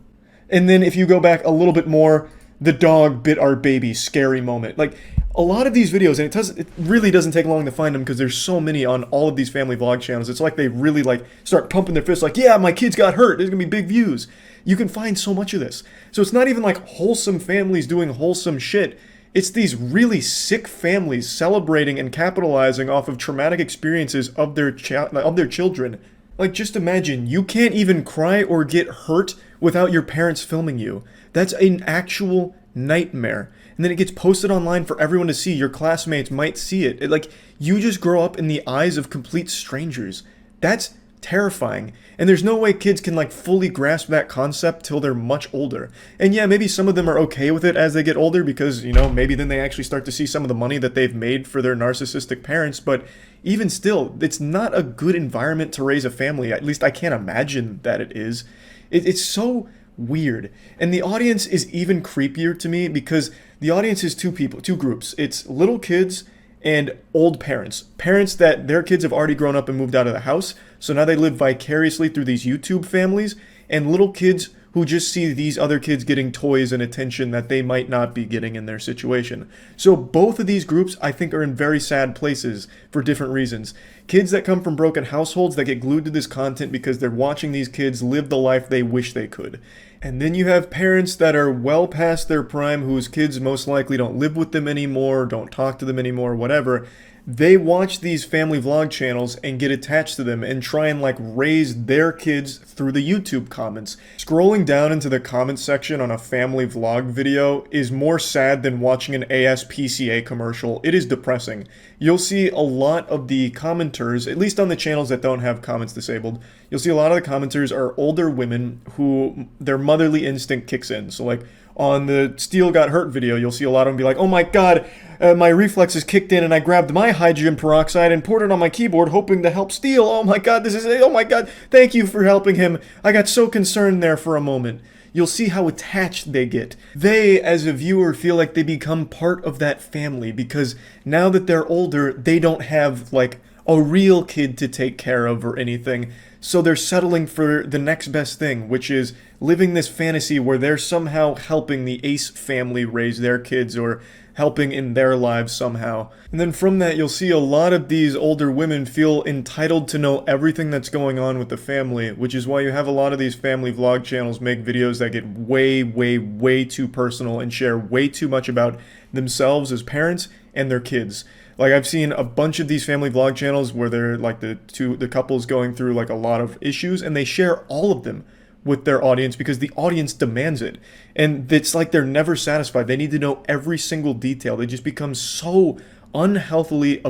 And then if you go back a little bit more, the dog bit our baby, scary moment. Like, a lot of these videos, and it really doesn't take long to find them because there's so many on all of these family vlog channels. It's like they really, like, start pumping their fists like, yeah, my kids got hurt, there's gonna be big views. You can find so much of this. So it's not even like wholesome families doing wholesome shit. It's these really sick families celebrating and capitalizing off of traumatic experiences of their children. Like, just imagine, you can't even cry or get hurt without your parents filming you. That's an actual nightmare. And then it gets posted online for everyone to see. Your classmates might see it. Like, you just grow up in the eyes of complete strangers. That's terrifying. And there's no way kids can, like, fully grasp that concept till they're much older. And yeah, maybe some of them are okay with it as they get older because, you know, maybe then they actually start to see some of the money that they've made for their narcissistic parents. But even still, it's not a good environment to raise a family. At least I can't imagine that it is. It's so weird. And the audience is even creepier to me because the audience is two groups. It's little kids and old parents. Parents that their kids have already grown up and moved out of the house, so now they live vicariously through these YouTube families, and little kids who just see these other kids getting toys and attention that they might not be getting in their situation. So both of these groups, I think, are in very sad places for different reasons. Kids that come from broken households that get glued to this content because they're watching these kids live the life they wish they could. And then you have parents that are well past their prime, whose kids most likely don't live with them anymore, don't talk to them anymore, whatever. They watch these family vlog channels and get attached to them and try and like raise their kids through the YouTube comments. Scrolling down into the comment section on a family vlog video is more sad than watching an ASPCA commercial. It is depressing. You'll see a lot of the commenters, at least on the channels that don't have comments disabled, you'll see a lot of the commenters are older women who their motherly instinct kicks in. So like on the Steel Got Hurt video, you'll see a lot of them be like, oh my god, my reflexes kicked in and I grabbed my hydrogen peroxide and poured it on my keyboard hoping to help Steel. Oh my god, oh my god, thank you for helping him. I got so concerned there for a moment. You'll see how attached they get. They, as a viewer, feel like they become part of that family because now that they're older, they don't have like a real kid to take care of or anything. So they're settling for the next best thing, which is living this fantasy where they're somehow helping the Ace family raise their kids or helping in their lives somehow. And then from that, you'll see a lot of these older women feel entitled to know everything that's going on with the family, which is why you have a lot of these family vlog channels make videos that get way, way, way too personal and share way too much about themselves as parents and their kids. Like I've seen a bunch of these family vlog channels where they're like the couples going through like a lot of issues and they share all of them with their audience because the audience demands it. And it's like they're never satisfied. They need to know every single detail. They just become so unhealthily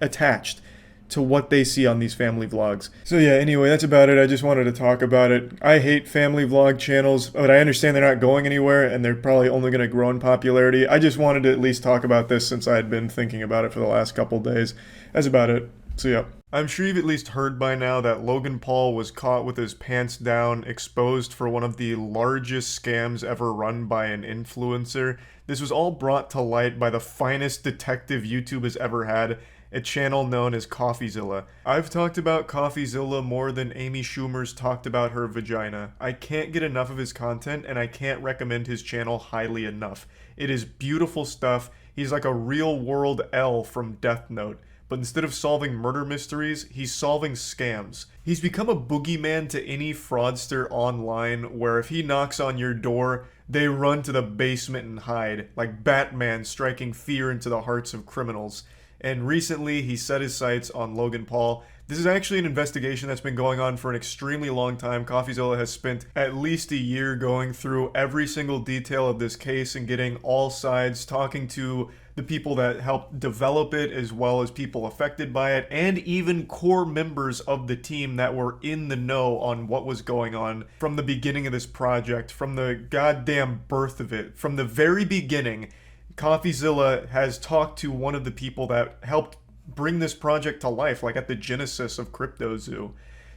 attached to what they see on these family vlogs. So yeah, anyway, that's about it. I just wanted to talk about it. I hate family vlog channels, but I understand they're not going anywhere and they're probably only going to grow in popularity. I just wanted to at least talk about this since I had been thinking about it for the last couple days. That's about it. So yeah. I'm sure you've at least heard by now that Logan Paul was caught with his pants down, exposed for one of the largest scams ever run by an influencer. This was all brought to light by the finest detective YouTube has ever had, a channel known as CoffeeZilla. I've talked about CoffeeZilla more than Amy Schumer's talked about her vagina. I can't get enough of his content, and I can't recommend his channel highly enough. It is beautiful stuff. He's like a real-world L from Death Note. But instead of solving murder mysteries, he's solving scams. He's become a boogeyman to any fraudster online, where if he knocks on your door, they run to the basement and hide, like Batman striking fear into the hearts of criminals. And recently, he set his sights on Logan Paul. This is actually an investigation that's been going on for an extremely long time. CoffeeZilla has spent at least a year going through every single detail of this case and getting all sides, talking to the people that helped develop it, as well as people affected by it, and even core members of the team that were in the know on what was going on from the beginning of this project, from the goddamn birth of it. From the very beginning, CoffeeZilla has talked to one of the people that helped bring this project to life, like at the genesis of CryptoZoo.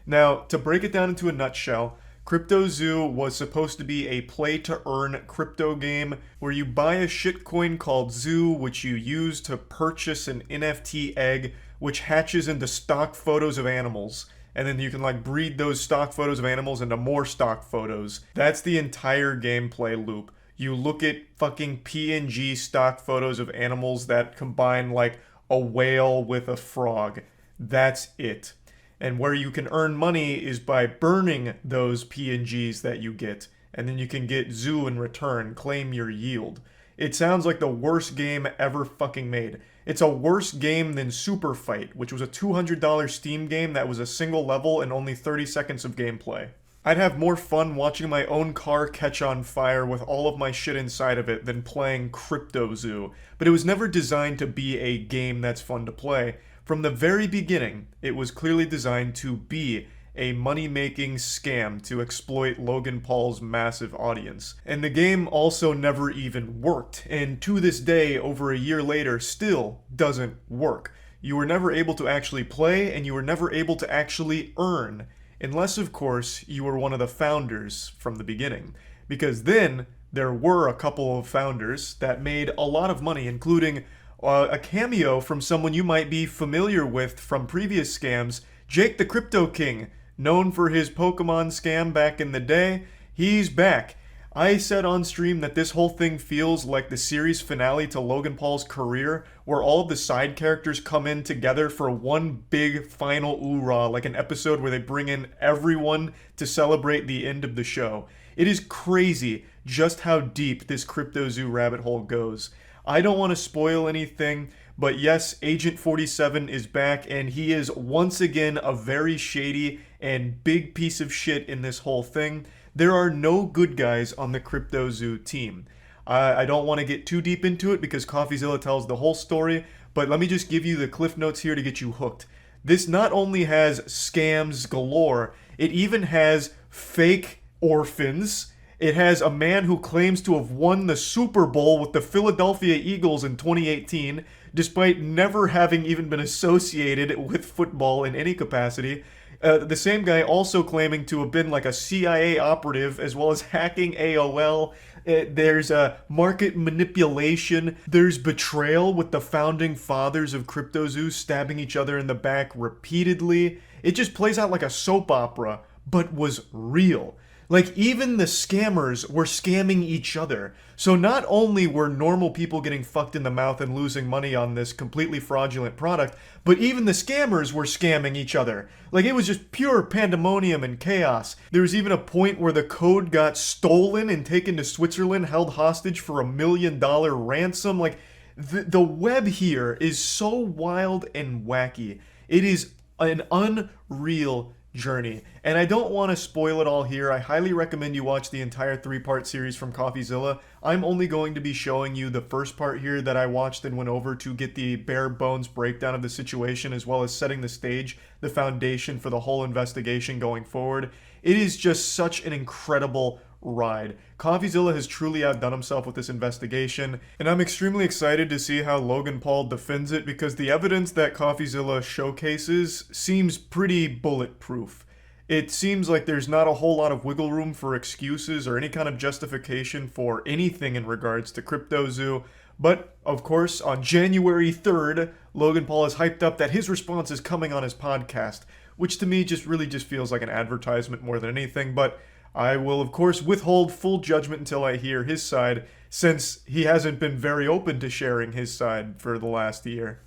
Now, to break it down into a nutshell, CryptoZoo was supposed to be a play-to-earn crypto game where you buy a shitcoin called Zoo, which you use to purchase an NFT egg, which hatches into stock photos of animals. And then you can like breed those stock photos of animals into more stock photos. That's the entire gameplay loop. You look at fucking PNG stock photos of animals that combine like a whale with a frog. That's it. And where you can earn money is by burning those PNGs that you get. And then you can get Zoo in return, claim your yield. It sounds like the worst game ever fucking made. It's a worse game than Super Fight, which was a $200 Steam game that was a single level and only 30 seconds of gameplay. I'd have more fun watching my own car catch on fire with all of my shit inside of it than playing CryptoZoo. But it was never designed to be a game that's fun to play. From the very beginning, it was clearly designed to be a money-making scam to exploit Logan Paul's massive audience. And the game also never even worked, and to this day, over a year later, still doesn't work. You were never able to actually play, and you were never able to actually earn. Unless, of course, you were one of the founders from the beginning. because then there were a couple of founders that made a lot of money, including a cameo from someone you might be familiar with from previous scams, Jake the Crypto King, known for his Pokemon scam back in the day. He's back. I said on stream that this whole thing feels like the series finale to Logan Paul's career, where all of the side characters come in together for one big final oorah, like an episode where they bring in everyone to celebrate the end of the show. It is crazy just how deep this Crypto0 rabbit hole goes. I don't want to spoil anything, but yes, Agent 47 is back, and he is once again a very shady and big piece of shit in this whole thing. There are no good guys on the Crypto0 team. I don't want to get too deep into it because CoffeeZilla tells the whole story, but let me just give you the cliff notes here to get you hooked. This not only has scams galore, it even has fake orphans. It has a man who claims to have won the Super Bowl with the Philadelphia Eagles in 2018, despite never having even been associated with football in any capacity. The same guy also claiming to have been like a CIA operative, as well as hacking AOL. There's market manipulation. There's betrayal with the founding fathers of Crypto0 stabbing each other in the back repeatedly. It just plays out like a soap opera, but was real. Like, even the scammers were scamming each other. So not only were normal people getting fucked in the mouth and losing money on this completely fraudulent product, but even the scammers were scamming each other. Like, it was just pure pandemonium and chaos. There was even a point where the code got stolen and taken to Switzerland, held hostage for $1 million ransom. Like, the web here is so wild and wacky. It is an unreal journey, and I don't want to spoil it all here. I highly recommend you watch the entire 3-part series from CoffeeZilla. I'm only going to be showing you the first part here that I watched and went over to get the bare bones breakdown of the situation, as well as setting the stage, the foundation for the whole investigation going forward. It is just such an incredible ride. CoffeeZilla has truly outdone himself with this investigation, and I'm extremely excited to see how Logan Paul defends it, because the evidence that CoffeeZilla showcases seems pretty bulletproof. It seems like there's not a whole lot of wiggle room for excuses or any kind of justification for anything in regards to Crypto0. But, of course, on January 3rd, Logan Paul has hyped up that his response is coming on his podcast, which to me just really feels like an advertisement more than anything, but I will, of course, withhold full judgment until I hear his side, since he hasn't been very open to sharing his side for the last year.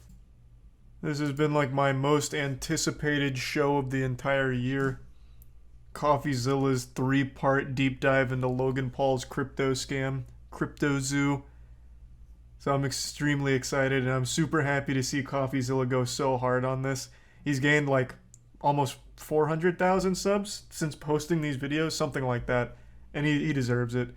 This has been like my most anticipated show of the entire year. CoffeeZilla's 3-part deep dive into Logan Paul's crypto scam, Crypto0. So I'm extremely excited, and I'm super happy to see CoffeeZilla go so hard on this. He's gained like almost 400,000 subs since posting these videos, something like that, and he deserves it.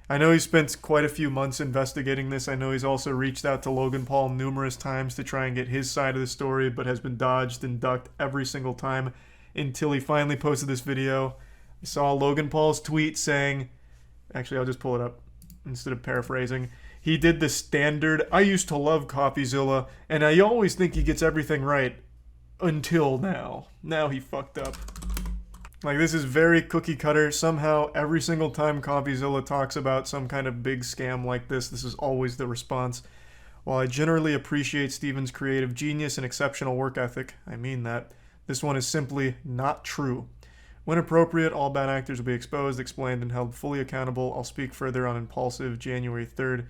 I know he spent quite a few months investigating this. I know he's also reached out to Logan Paul numerous times to try and get his side of the story, but has been dodged and ducked every single time until he finally posted this video. I saw Logan Paul's tweet saying, actually I'll just pull it up instead of paraphrasing. He did the standard, "I used to love CoffeeZilla, and I always think he gets everything right. Until now." Now he fucked up. Like, this is very cookie cutter. Somehow, every single time CoffeeZilla talks about some kind of big scam like this is always the response. While I generally appreciate Steven's creative genius and exceptional work ethic, I mean that, this one is simply not true. When appropriate, all bad actors will be exposed, explained, and held fully accountable. I'll speak further on Impulsive January 3rd,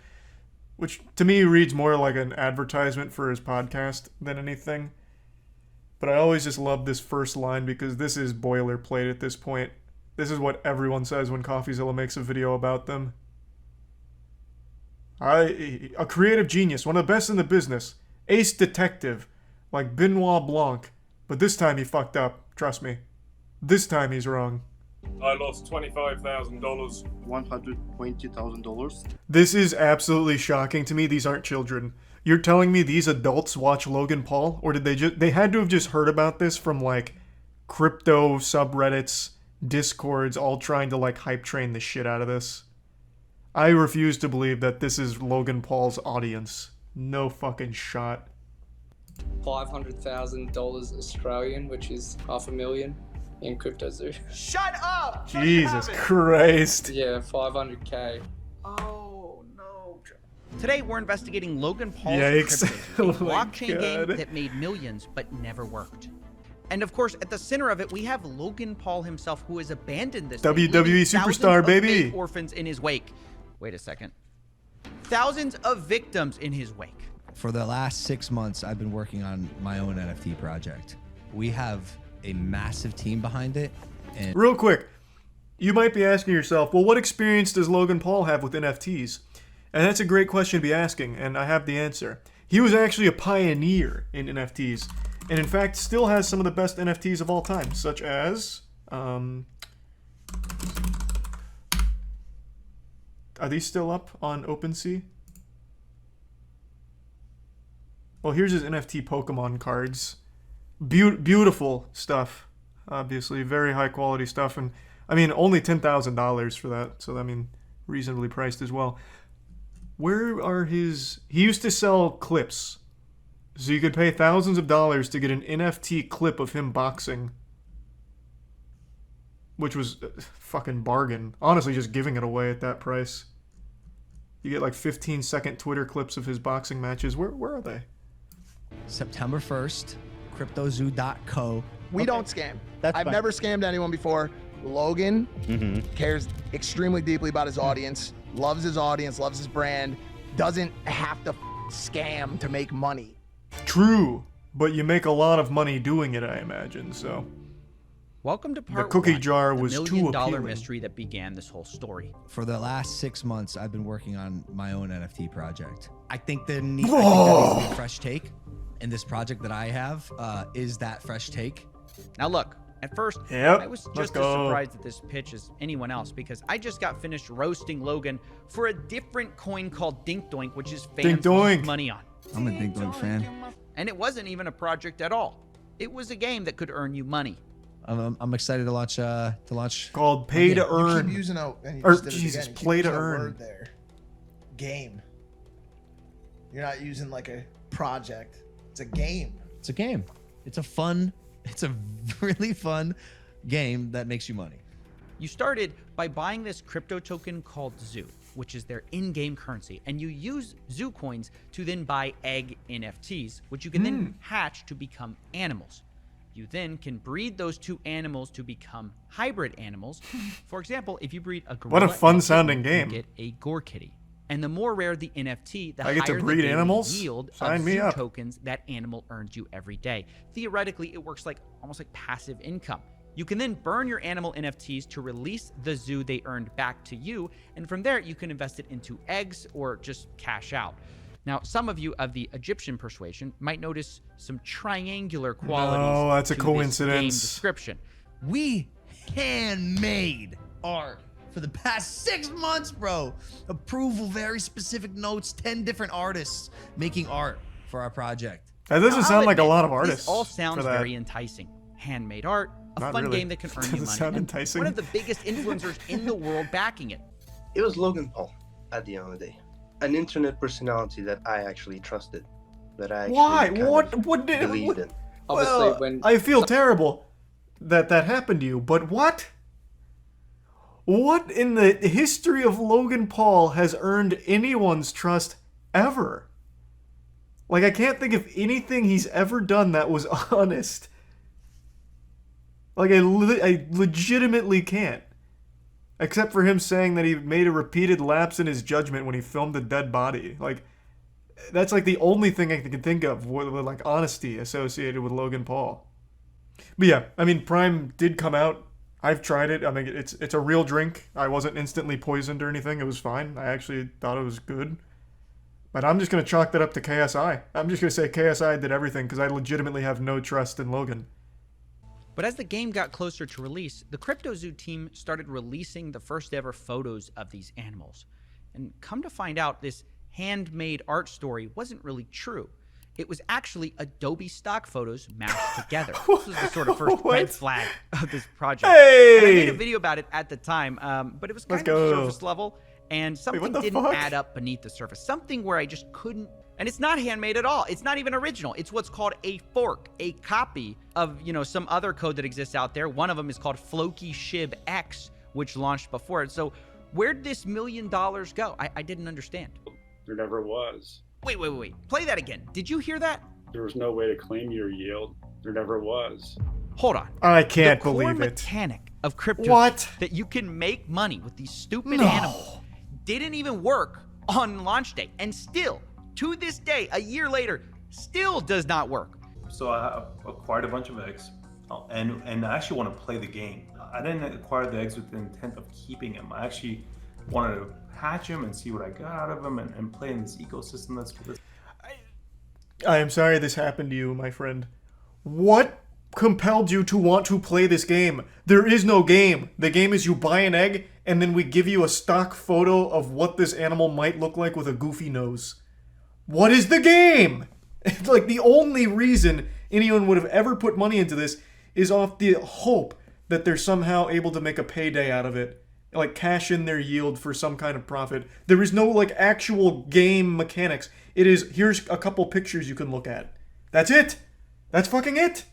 which to me reads more like an advertisement for his podcast than anything. But I always just love this first line because this is boilerplate at this point. This is what everyone says when CoffeeZilla makes a video about them. A creative genius, one of the best in the business. Ace detective, like Benoit Blanc. But this time he fucked up, trust me. This time he's wrong. I lost $25,000. $120,000. This is absolutely shocking to me. These aren't children. You're telling me these adults watch Logan Paul? Or did they had to have just heard about this from like crypto subreddits, discords, all trying to like hype train the shit out of this? I refuse to believe that this is Logan Paul's audience. No fucking shot. $500,000 Australian, which is $500,000. in CryptoZoo. Shut up! Jesus Christ. Yeah, 500k. Oh no. Today we're investigating Logan Paul's Yikes. Crypto, a Oh my blockchain game God. that made millions but never worked. And of course, at the center of it, we have Logan Paul himself, who has abandoned this thing, WWE leaving superstar, thousands of baby. fake orphans in his wake. Wait a second. Thousands of victims in his wake. For the last 6 months, I've been working on my own NFT project. We have a massive team behind it. And Real quick, you might be asking yourself, well, what experience does Logan Paul have with NFTs? And that's a great question to be asking, and I have the answer. He was actually a pioneer in NFTs, and in fact still has some of the best NFTs of all time, such as... are these still up on OpenSea? Well, here's his NFT Pokemon cards. Beautiful stuff, obviously. Very high quality stuff. And, I mean, only $10,000 for that. So, I mean, reasonably priced as well. Where are his... He used to sell clips. So you could pay thousands of dollars to get an NFT clip of him boxing. Which was a fucking bargain. Honestly, just giving it away at that price. You get like 15-second Twitter clips of his boxing matches. Where are they? September 1st, CryptoZoo.co. We don't scam. That's I've fine. never scammed anyone before. Logan cares extremely deeply about his audience, loves his audience, loves his brand, doesn't have to scam to make money. True, but you make a lot of money doing it, I imagine, so... Welcome to part cookie one, jar the was too million-dollar appealing. mystery that began this whole story. For the last 6 months, I've been working on my own NFT project. I think there needs Whoa. to be a fresh take, and this project that I have is that fresh take. Now look, at first, Yep, I was let's just as go. surprised at this pitch as anyone else because I just got finished roasting Logan for a different coin called Dink Doink, which is fans Dink Doink. lose money on. I'm a Dink Doink fan. And it wasn't even a project at all. It was a game that could earn you money. I'm excited to launch. Called Pay to Earn. You keep using a, and you Or, just did it Jesus, again, you keep Play to using a Earn. word there. Game. You're not using like a project. It's a game. It's a game. It's a really fun game that makes you money. You started by buying this crypto token called Zoo, which is their in-game currency, and you use Zoo coins to then buy egg NFTs, which you can then hatch to become animals. You then can breed those two animals to become hybrid animals. For example, if you breed a gorilla What a and fun-sounding kitten, game. you get a gore kitty. And the more rare the NFT, the I get to higher breed the daily animals? yield Sign of me Zoo up. tokens that animal earns you every day. Theoretically, it works like almost like passive income. You can then burn your animal NFTs to release the zoo they earned back to you, and from there you can invest it into eggs or just cash out. Now, some of you of the Egyptian persuasion might notice some triangular qualities. No, that's a to this game coincidence. description. We handmade art for the past 6 months, bro. Approval, very specific notes, 10 different artists making art for our project. That doesn't Now, sound I'll like a admit, lot of artists. This all sounds for that. very enticing. Handmade art, a Not fun really. game that can earn you Doesn't money. sound and enticing. one of the biggest influencers in the world backing it. It was Logan Paul at the end of the day. An internet personality that I actually trusted. That I actually Why? kind of What did... believed What, in. well, I feel terrible that happened to you, but what? What in the history of Logan Paul has earned anyone's trust ever? Like, I can't think of anything he's ever done that was honest. Like, I legitimately can't. Except for him saying that he made a repeated lapse in his judgment when he filmed a dead body. Like, that's like the only thing I can think of with like honesty associated with Logan Paul. But yeah, I mean, Prime did come out. I've tried it. I mean, it's a real drink. I wasn't instantly poisoned or anything. It was fine. I actually thought it was good. But I'm just going to chalk that up to KSI. I'm just going to say KSI did everything because I legitimately have no trust in Logan. But as the game got closer to release, the CryptoZoo team started releasing the first ever photos of these animals. And come to find out, this handmade art story wasn't really true. It was actually Adobe stock photos mashed together. This was the sort of first red flag of this project. Hey! And I made a video about it at the time, but it was kind of surface level, and something what the didn't fuck? add up beneath the surface. Something where I just couldn't And it's not handmade at all. It's not even original. It's what's called a fork, a copy of, you know, some other code that exists out there. One of them is called Floki Shib X, which launched before it. So where'd this $1 million go? I didn't understand. There never was. Wait. Play that again. Did you hear that? There was no way to claim your yield. There never was. Hold on. I can't the believe core it. mechanic of crypto What? that you can make money with these stupid animals didn't even work on launch day, and still to this day, a year later, still does not work. So I acquired a bunch of eggs, and I actually want to play the game. I didn't acquire the eggs with the intent of keeping them. I actually wanted to hatch them and see what I got out of them and play in this ecosystem that's for this. I am sorry this happened to you, my friend. What compelled you to want to play this game? There is no game. The game is you buy an egg, and then we give you a stock photo of what this animal might look like with a goofy nose. What is the game? Like, the only reason anyone would have ever put money into this is off the hope that they're somehow able to make a payday out of it. Like, cash in their yield for some kind of profit. There is no, like, actual game mechanics. It is, here's a couple pictures you can look at. That's it. That's fucking it.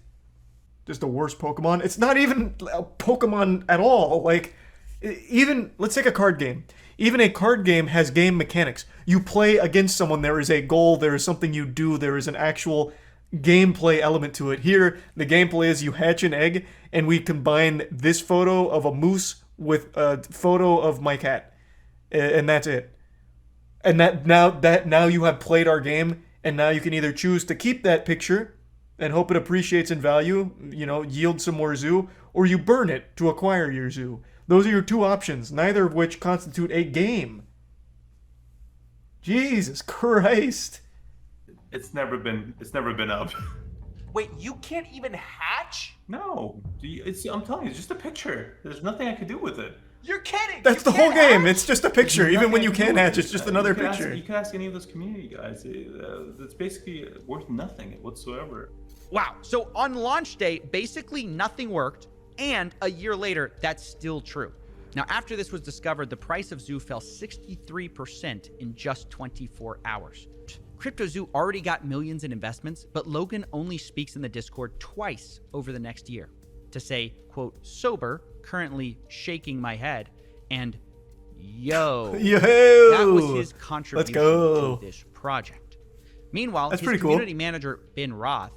Just the worst Pokemon. It's not even a Pokemon at all. Like, even, let's take a card game. Even a card game has game mechanics. You play against someone, there is a goal, there is something you do, there is an actual gameplay element to it. Here, the gameplay is you hatch an egg, and we combine this photo of a moose with a photo of my cat. And that's it. And now you have played our game, and now you can either choose to keep that picture and hope it appreciates in value, you know, yield some more zoo, or you burn it to acquire your zoo. Those are your two options, neither of which constitute a game. Jesus Christ. It's never been up. Wait, you can't even hatch? No. I'm telling you, it's just a picture. There's nothing I could do with it. You're kidding. That's the whole game. It's just a picture. Even when you can hatch, it's just another picture. You can ask any of those community guys. It's basically worth nothing whatsoever. Wow. So on launch day, basically nothing worked. And a year later, that's still true. Now, after this was discovered, the price of Zoo fell 63% in just 24 hours. CryptoZoo already got millions in investments, but Logan only speaks in the Discord twice over the next year to say, quote, sober, currently shaking my head, and yo. That was his contribution to this project. Meanwhile, his community manager, Ben Roth.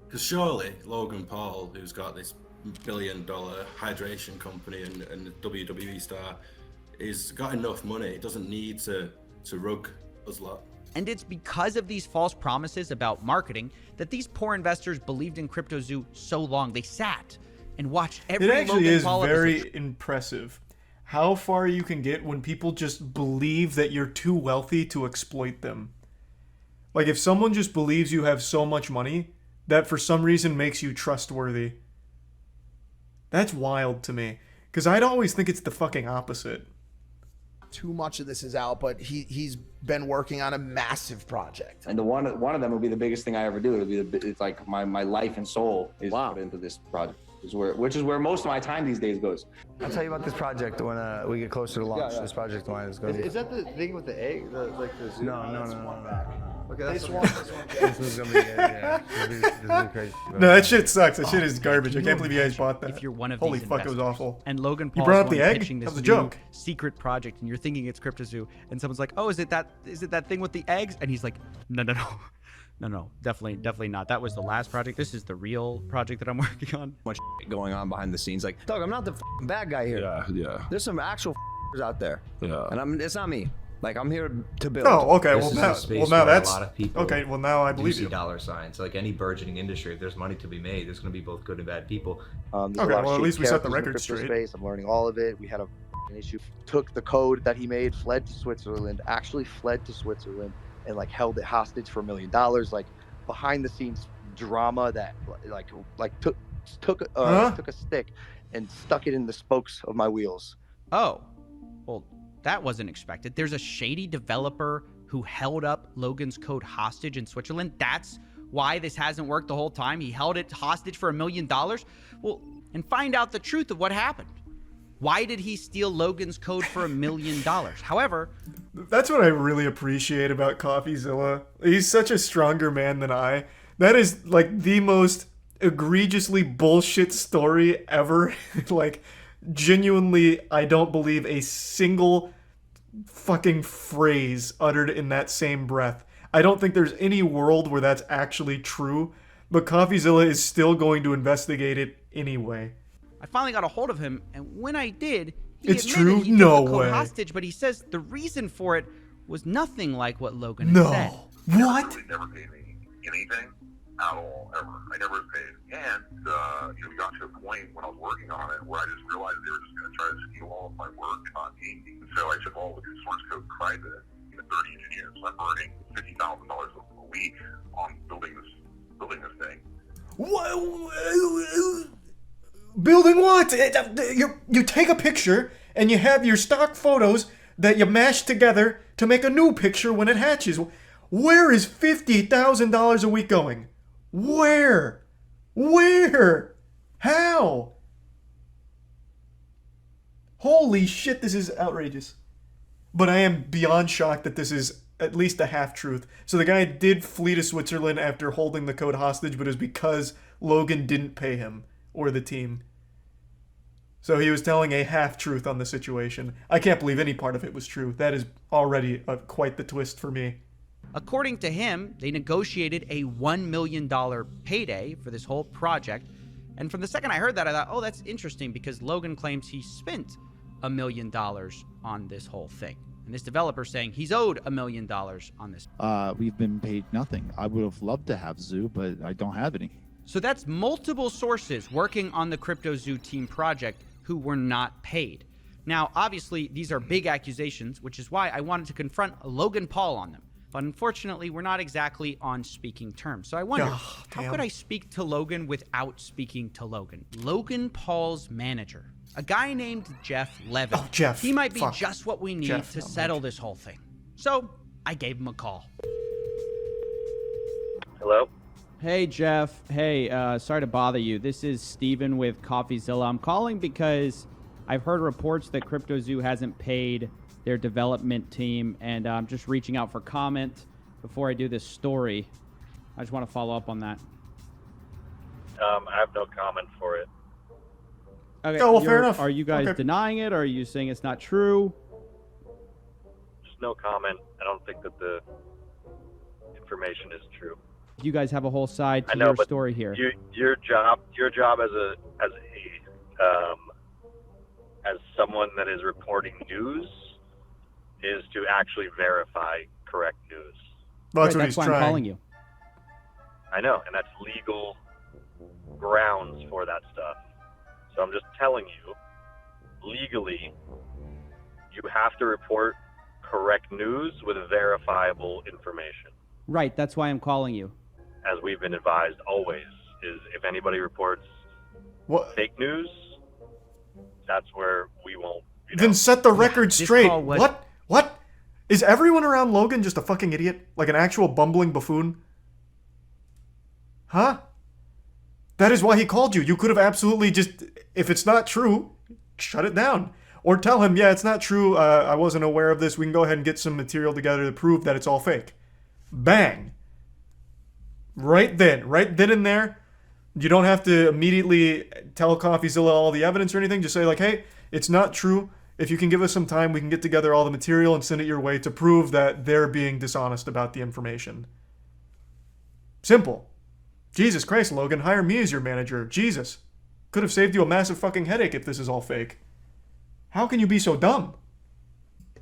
Because surely Logan Paul, who's got this billion-dollar hydration company and a WWE star, he's got enough money. He doesn't need to rug us lot. And it's because of these false promises about marketing that these poor investors believed in CryptoZoo so long. They sat and watched every It actually Logan is Paul very episode. impressive how far you can get when people just believe that you're too wealthy to exploit them. Like, if someone just believes you have so much money, that for some reason makes you trustworthy. That's wild to me, because I'd always think it's the fucking opposite. Too much of this is out, but he's been working on a massive project. And one of them will be the biggest thing I ever do. It's like my life and soul is put into this project, which is where most of my time these days goes. I'll tell you about this project when we get closer to launch. This project line is going to be... Is that the thing with the egg? Like the zoo? No. Okay, that's this is going to be This is gonna be crazy. No, that shit sucks. That shit is garbage. I can't believe you guys bought that. If you're one of Holy these fuck, it was investors, awful. And Logan You Paul's brought up the the one egg? pitching this That was a new joke. secret project, and you're thinking it's CryptoZoo, and someone's like, "Oh, is it that thing with the eggs?" And he's like, "No, definitely not. That was the last project. This is the real project that I'm working on." Much going on behind the scenes. Like, dog, I'm not the bad guy here. Yeah. There's some actual out there. Yeah. And it's not me. Like, I'm here to build. Oh, okay. This is a space now where that's a lot of people okay. Well, now I believe see you. dollar signs. Like any burgeoning industry, if there's money to be made, there's going to be both good and bad people. Okay, well, at least we set the record straight. Space. I'm learning all of it. We had an issue. Took the code that he made, fled to Switzerland, actually fled to Switzerland, and like held it hostage for $1 million. Like behind the scenes drama that took a stick and stuck it in the spokes of my wheels. Oh, well, that wasn't expected. There's a shady developer who held up Logan's code hostage in Switzerland. That's why this hasn't worked the whole time. He held it hostage for $1 million. Well, and find out the truth of what happened. Why did he steal Logan's code for $1 million? However, that's what I really appreciate about CoffeeZilla. He's such a stronger man than I. That is like the most egregiously bullshit story ever. Like, genuinely, I don't believe a single fucking phrase uttered in that same breath. I don't think there's any world where that's actually true, but CoffeeZilla is still going to investigate it anyway. I finally got a hold of him, and when I did, he It's admitted true? he took No the code way. hostage, but he says the reason for it was nothing like what Logan had said. What? Really never paid me anything at all, ever. I never paid. And, we got to a point when I was working on it where I just realized they were just going to try to steal all of my work and not pay me. So I took all the source code private, 30 engineers. I'm earning $50,000 a week on building this thing. Building what? You take a picture and you have your stock photos that you mash together to make a new picture when it hatches. Where is $50,000 a week going? Where? How? Holy shit, this is outrageous. But I am beyond shocked that this is at least a half-truth. So the guy did flee to Switzerland after holding the code hostage, but it was because Logan didn't pay him or the team. So he was telling a half-truth on the situation. I can't believe any part of it was true. That is already quite the twist for me. According to him, they negotiated a $1 million payday for this whole project. And from the second I heard that, I thought, oh, that's interesting, because Logan claims he spent $1 million on this whole thing. And this developer saying he's owed $1 million on this. We've been paid nothing. I would have loved to have Zoo, but I don't have any. So that's multiple sources working on the CryptoZoo team project who were not paid. Now, obviously, these are big accusations, which is why I wanted to confront Logan Paul on them. But unfortunately, we're not exactly on speaking terms. So I wonder, how could I speak to Logan without speaking to Logan? Logan Paul's manager, a guy named Jeff Levin. Oh, Jeff. He might be Fuck. just what we need Jeff, to not settle this whole thing. So I gave him a call. Hello? Hey, Jeff. Hey, sorry to bother you. This is Steven with CoffeeZilla. I'm calling because I've heard reports that CryptoZoo hasn't paid their development team, and I'm just reaching out for comment before I do this story. I just want to follow up on that. I have no comment for it. Okay, Oh, well, fair enough. Are you guys Okay. denying it, or are you saying it's not true? Just no comment. I don't think that the information is true. You guys have a whole side I to know, your but story here. Your job as someone that is reporting news is to actually verify correct news. Well, that's Right, what that's he's why trying. I'm calling you. I know, and that's legal grounds for that stuff. So I'm just telling you, legally, you have to report correct news with verifiable information. Right, that's why I'm calling you. As we've been advised always, is if anybody reports fake news, that's where we won't. Then set the record this straight. call was- What? Is everyone around Logan just a fucking idiot? Like an actual bumbling buffoon? Huh? That is why he called you. You could have absolutely just, if it's not true, shut it down. Or tell him, yeah, it's not true. I wasn't aware of this. We can go ahead and get some material together to prove that it's all fake. Bang. Right then and there. You don't have to immediately tell CoffeeZilla all the evidence or anything. Just say like, hey, it's not true. If you can give us some time, we can get together all the material and send it your way to prove that they're being dishonest about the information. Simple. Jesus Christ, Logan, hire me as your manager. Jesus. Could have saved you a massive fucking headache if this is all fake. How can you be so dumb?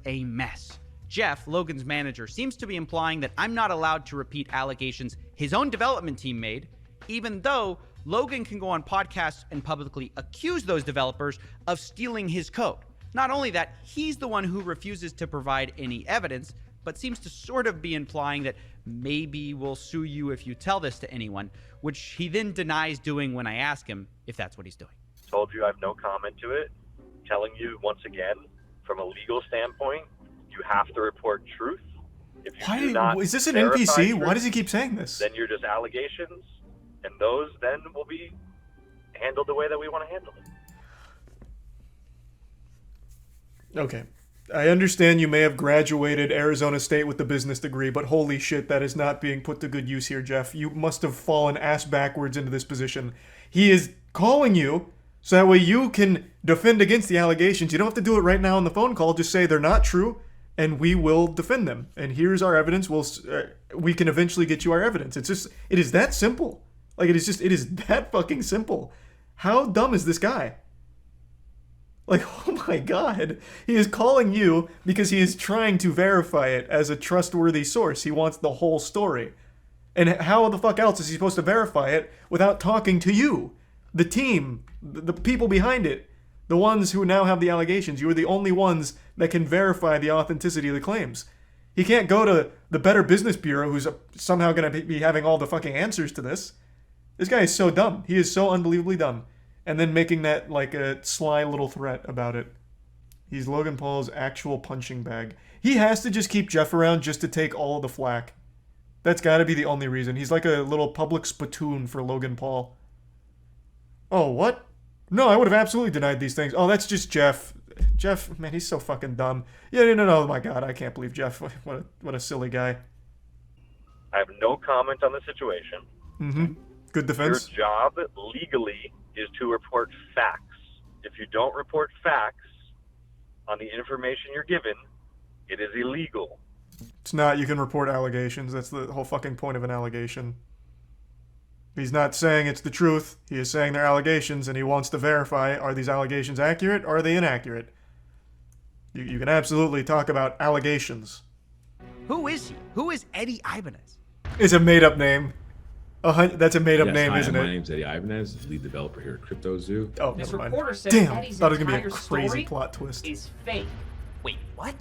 A mess. Jeff, Logan's manager, seems to be implying that I'm not allowed to repeat allegations his own development team made, even though Logan can go on podcasts and publicly accuse those developers of stealing his code. Not only that, he's the one who refuses to provide any evidence, but seems to sort of be implying that maybe we'll sue you if you tell this to anyone, which he then denies doing when I ask him if that's what he's doing. Told you I have no comment to it. Telling you once again, from a legal standpoint, you have to report truth. If you do not Is this an verify NPC? truth, Why does he keep saying this? Then you're just allegations, and those then will be handled the way that we want to handle it. Okay. I understand you may have graduated Arizona State with the business degree, but holy shit, that is not being put to good use here, Jeff. You must have fallen ass backwards into this position. He is calling you so that way you can defend against the allegations. You don't have to do it right now on the phone call. Just say they're not true, and we will defend them. And here's our evidence. We can eventually get you our evidence. It is that simple. Like, it is that fucking simple. How dumb is this guy? Like, oh my god. He is calling you because he is trying to verify it as a trustworthy source. He wants the whole story. And how the fuck else is he supposed to verify it without talking to you? The team, the people behind it, the ones who now have the allegations. You are the only ones that can verify the authenticity of the claims. He can't go to the Better Business Bureau, who's somehow going to be having all the fucking answers to this. This guy is so dumb. He is so unbelievably dumb. And then making that like a sly little threat about it. He's Logan Paul's actual punching bag. He has to just keep Jeff around just to take all of the flack. That's got to be the only reason. He's like a little public spittoon for Logan Paul. Oh, what? No, I would have absolutely denied these things. Oh, that's just Jeff. Jeff, man, he's so fucking dumb. Yeah, no, oh my god, I can't believe Jeff. What a silly guy. I have no comment on the situation. Mm-hmm. Good defense. Your job legally is to report facts. If you don't report facts on the information you're given, it is illegal. It's not. You can report allegations. That's the whole fucking point of an allegation. He's not saying it's the truth. He is saying they're allegations, and he wants to verify, are these allegations accurate, or are they inaccurate? You can absolutely talk about allegations. Who is he? Who is Eddie Ibanez? It's a made-up name. That's a made-up name, hi, isn't my it? name's Eddie Ibanez, lead developer here at Crypto0. Oh, This never mind. reporter says Damn, Eddie's thought it was going to be a entire crazy story plot twist. is fake. Wait, what?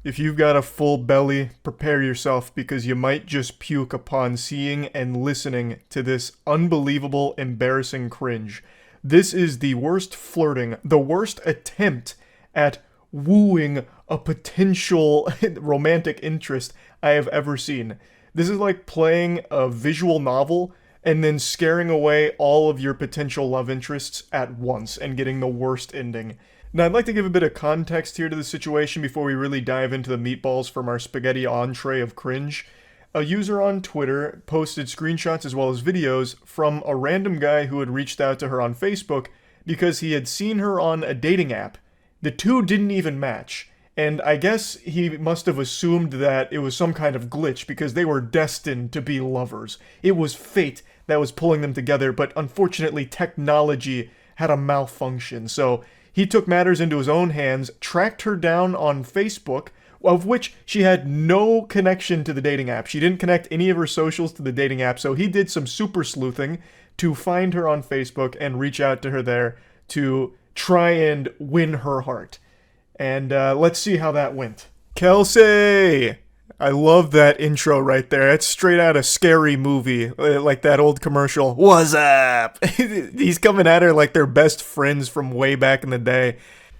If you've got a full belly, prepare yourself because you might just puke upon seeing and listening to this unbelievable, embarrassing cringe. This is the worst flirting, the worst attempt at wooing a potential romantic interest I have ever seen. This is like playing a visual novel and then scaring away all of your potential love interests at once and getting the worst ending. Now, I'd like to give a bit of context here to the situation before we really dive into the meatballs from our spaghetti entree of cringe. A user on Twitter posted screenshots as well as videos from a random guy who had reached out to her on Facebook because he had seen her on a dating app. The two didn't even match. And I guess he must have assumed that it was some kind of glitch because they were destined to be lovers. It was fate that was pulling them together, but unfortunately technology had a malfunction. So he took matters into his own hands, tracked her down on Facebook, of which she had no connection to the dating app. She didn't connect any of her socials to the dating app, so he did some super sleuthing to find her on Facebook and reach out to her there to try and win her heart. And let's see how that went. Kelsey! I love that intro right there. It's straight out of Scary Movie, like that old commercial. What's up? He's coming at her like they're best friends from way back in the day.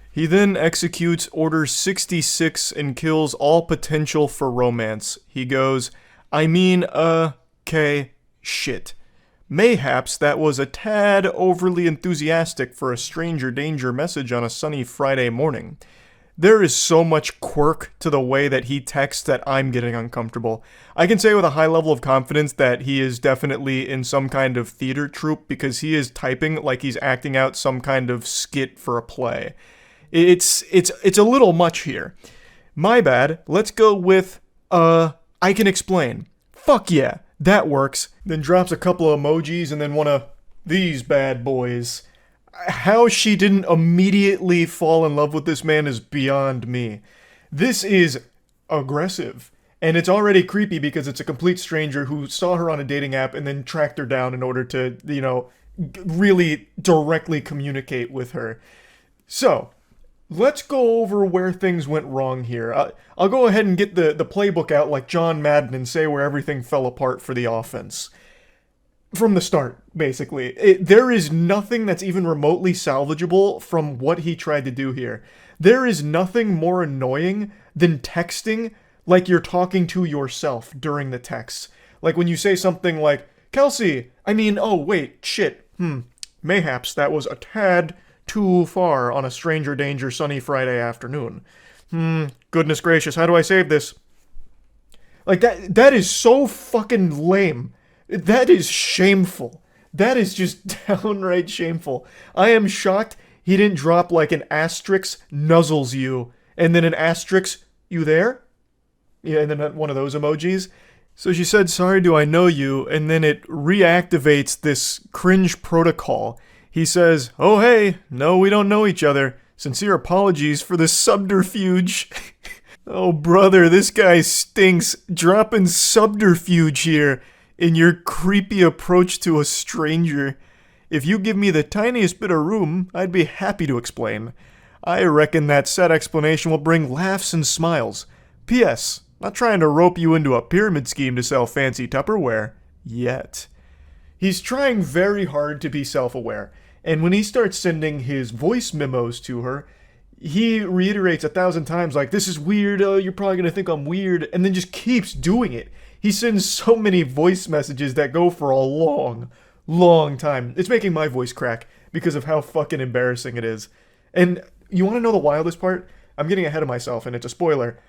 He then executes Order 66 and kills all potential for romance. He goes, I mean, okay, shit. Mayhaps that was a tad overly enthusiastic for a stranger danger message on a sunny Friday morning. There is so much quirk to the way that he texts that I'm getting uncomfortable. I can say with a high level of confidence that he is definitely in some kind of theater troupe because he is typing like he's acting out some kind of skit for a play. It's a little much here. My bad. Let's go with, I can explain. Fuck yeah, that works. Then drops a couple of emojis and then one of these bad boys. How she didn't immediately fall in love with this man is beyond me. This is aggressive. And it's already creepy because it's a complete stranger who saw her on a dating app and then tracked her down in order to, really directly communicate with her. So, let's go over where things went wrong here. I'll go ahead and get the playbook out like John Madden and say where everything fell apart for the offense. From the start, basically. There is nothing that's even remotely salvageable from what he tried to do here. There is nothing more annoying than texting like you're talking to yourself during the text. Like when you say something like, Kelsey, oh wait, shit, mayhaps that was a tad too far on a stranger danger sunny Friday afternoon. Goodness gracious, how do I save this? Like, that is so fucking lame. That is shameful. That is just downright shameful. I am shocked he didn't drop like an asterisk nuzzles you, and then an asterisk, you there? Yeah, and then one of those emojis. So she said, sorry, do I know you? And then it reactivates this cringe protocol. He says, oh hey, no, we don't know each other. Sincere apologies for the subterfuge. Oh brother, this guy stinks. Dropping subterfuge here in your creepy approach to a stranger. If you give me the tiniest bit of room, I'd be happy to explain. I reckon that said explanation will bring laughs and smiles. P.S. Not trying to rope you into a pyramid scheme to sell fancy Tupperware. Yet. He's trying very hard to be self-aware, and when he starts sending his voice memos to her, he reiterates 1,000 times like, this is weird, you're probably gonna think I'm weird, and then just keeps doing it. He sends so many voice messages that go for a long time. It's making my voice crack because of how fucking embarrassing it is. And you want to know the wildest part? I'm getting ahead of myself, and it's a spoiler.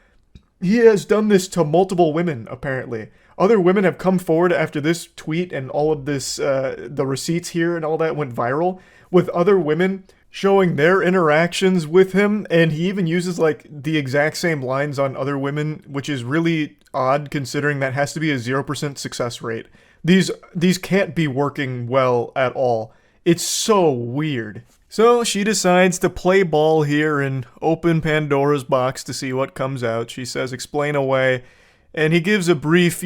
He has done this to multiple women, apparently. Other women have come forward after this tweet and all of this, the receipts here and all that went viral, with other women showing their interactions with him, and he even uses, like, the exact same lines on other women, which is really odd considering that has to be a 0% success rate. These can't be working well at all. It's so weird. So she decides to play ball here and open Pandora's box to see what comes out. She says, explain away. And he gives a brief,